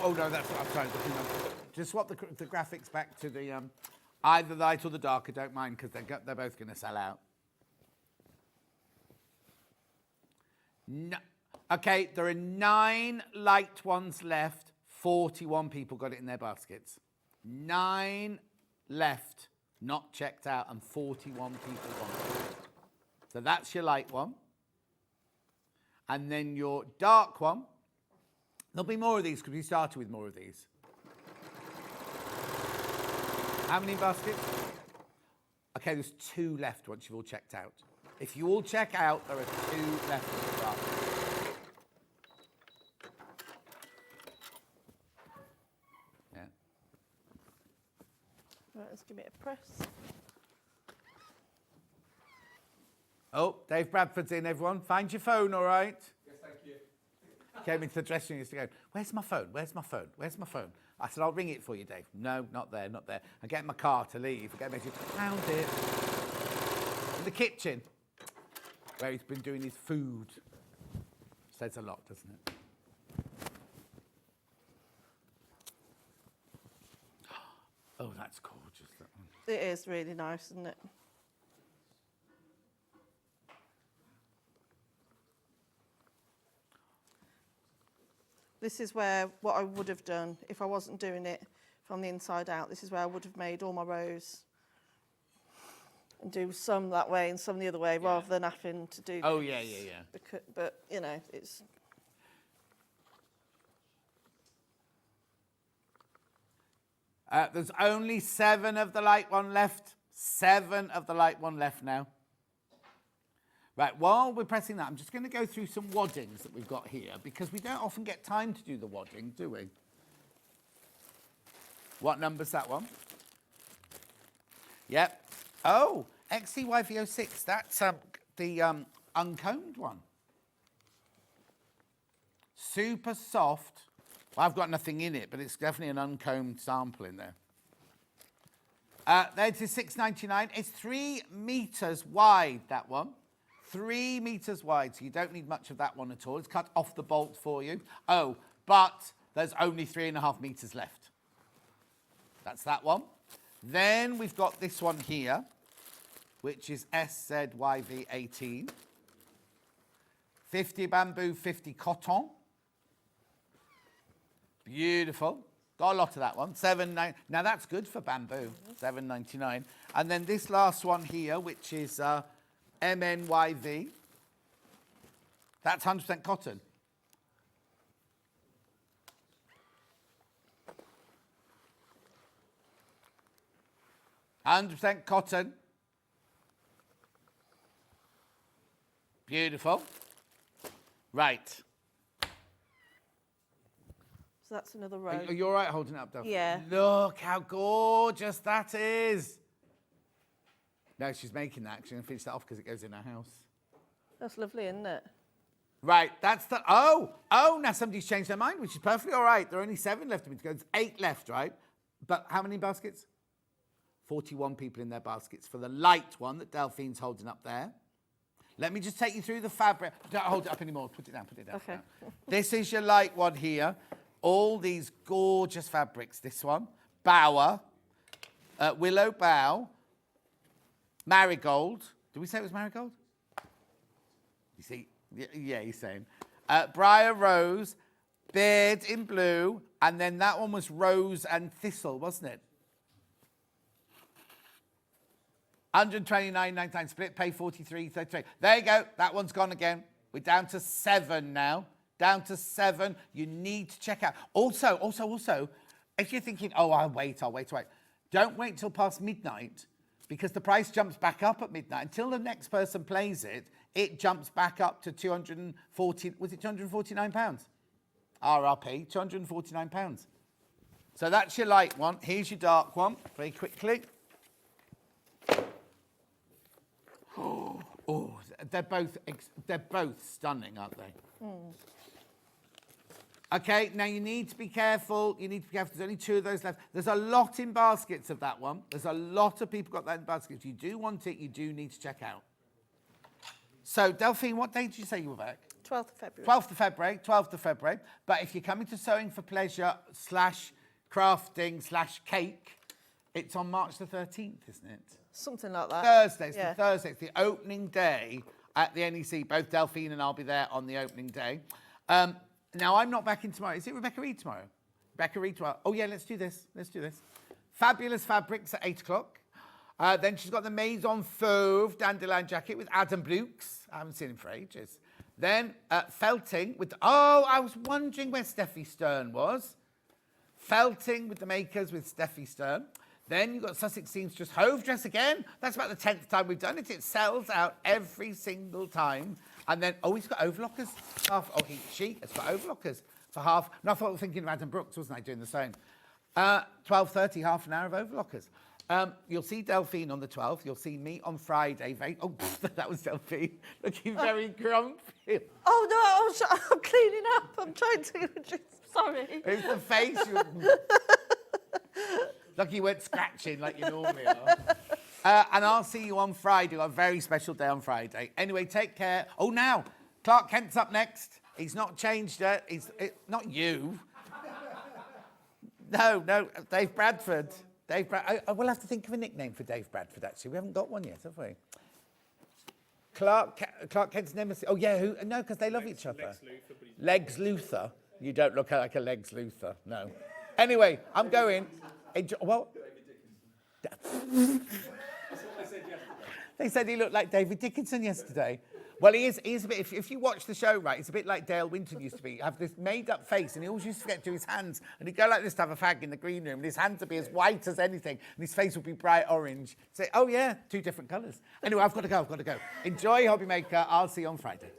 Oh, no, that's what I'm trying to do. Just swap the graphics back to the either the light or the dark. I don't mind, because they're both going to sell out. No. Okay, there are 9 light ones left. 41 people got it in their baskets. 9 left, not checked out, and 41 people want it. So that's your light one. And then your dark one. There'll be more of these, because we started with more of these. How many baskets? Okay, there's 2 left once you've all checked out. If you all check out, there are 2 left in the basket. Yeah. Right, let's give it a press. Oh, Dave Bradford's in, everyone. Find your phone, all right? Yes, thank you. Came into the dressing room and used to go, where's my phone? Where's my phone? Where's my phone? I said, I'll ring it for you, Dave. No, not there, not there. I get in my car to leave. I get a message, found it. In the kitchen, where he's been doing his food. Says a lot, doesn't it? Oh, that's gorgeous, that one. It is really nice, isn't it? This is where what I would have done if I wasn't doing it from the inside out. This is where I would have made all my rows and do some that way and some the other way, rather than having to do. Oh, yeah. But you know, it's. There's only 7 of the light one left. 7 of the light one left now. Right, while we're pressing that, I'm just going to go through some waddings that we've got here, because we don't often get time to do the wadding, do we? What number's that one? Yep. Oh, XCYV06. That's the uncombed one. Super soft. Well, I've got nothing in it, but it's definitely an uncombed sample in there. There's $6.99. It's 3 meters wide, that one. 3 meters wide, so you don't need much of that one at all. It's cut off the bolt for you. Oh, but there's only 3.5 meters left. That's that one. Then we've got this one here, which is SZYV18. 50 bamboo, 50 cotton. Beautiful. Got a lot of that one. Now that's good for bamboo. $7.99. And then this last one here, which is MNYV. That's 100% cotton. $100% cotton. Beautiful. Right. So that's another row. Are you all right holding it up, Delphine? Yeah. Look how gorgeous that is. No, she's making that. She's going to finish that off because it goes in her house. That's lovely, isn't it? Right, that's the... Oh, now somebody's changed their mind, which is perfectly all right. There are only 7 left of me to go. There's 8 left, right? But how many baskets? 41 people in their baskets for the light one that Delphine's holding up there. Let me just take you through the fabric. Don't hold it up anymore. Put it down, put it down. Okay. This is your light one here. All these gorgeous fabrics. This one, Bower, Willow Bough, Marigold. Did we say it was Marigold? You see, yeah, he's saying. Briar Rose, Beard in blue, and then that one was Rose and Thistle, wasn't it? $129.99 split, pay $43.33. There you go. That one's gone again. We're down to 7 now. Down to 7. You need to check out. Also, if you're thinking, oh, I'll wait. Don't wait till past midnight because the price jumps back up at midnight. Until the next person plays it, it jumps back up to £249? RRP, £249. So that's your light one. Here's your dark one, very quickly. Oh, they're both stunning, aren't they? Okay, now you need to be careful. There's only 2 of those left. There's a lot in baskets of that one. There's a lot of people got that in baskets. If you do want it, you do need to check out. So, Delphine, what day did you say you were back? 12th of February. 12th of February. But if you're coming to Sewing for Pleasure / crafting / cake, it's on March the 13th, isn't it? Something like that. Thursday. It's Yeah. the Thursday. It's the opening day at the NEC. Both Delphine and I'll be there on the opening day. Now, I'm not back in tomorrow. Is it Rebecca Reed tomorrow? Rebecca Reed tomorrow. Oh, yeah, let's do this. Fabulous Fabrics at 8 o'clock. Then she's got the Maison Fauve dandelion jacket with Adam Brooks. I haven't seen him for ages. Then Felting with... Oh, I was wondering where Steffi Stern was. Felting with the makers with Steffi Stern. Then you've got Sussex Seamstress Hove dress again. That's about the 10th time we've done it. It sells out every single time. And then, he's got overlockers. She has got overlockers for half. No, I thought I was thinking of Adam Brooks, wasn't I, doing the same? 12:30, half an hour of overlockers. You'll see Delphine on the 12th. You'll see me on Friday. That was Delphine. Looking very grumpy. Oh, no, I'm cleaning up. I'm trying to... Sorry. It's the face. Lucky you weren't scratching like you normally are. And I'll see you on Friday, a very special day on Friday. Anyway, take care. Oh, now, Clark Kent's up next. He's not changed it. Not you. No, Dave Bradford. I will have to think of a nickname for Dave Bradford, actually. We haven't got one yet, have we? Clark Kent's nemesis. Oh, yeah, who? No, because they love each other. Legs Luthor. You don't look like a Legs Luthor, no. Anyway, I'm going. Well, they said he looked like David Dickinson yesterday. Well, he is a bit, if you watch the show, right, it's a bit like Dale Winton used to be. Have this made-up face, and he always used to get to his hands, and he'd go like this to have a fag in the green room, and his hands would be as white as anything, and his face would be bright orange. Say, oh, yeah, 2 different colours. Anyway, I've got to go. Enjoy Hobby Maker. I'll see you on Friday.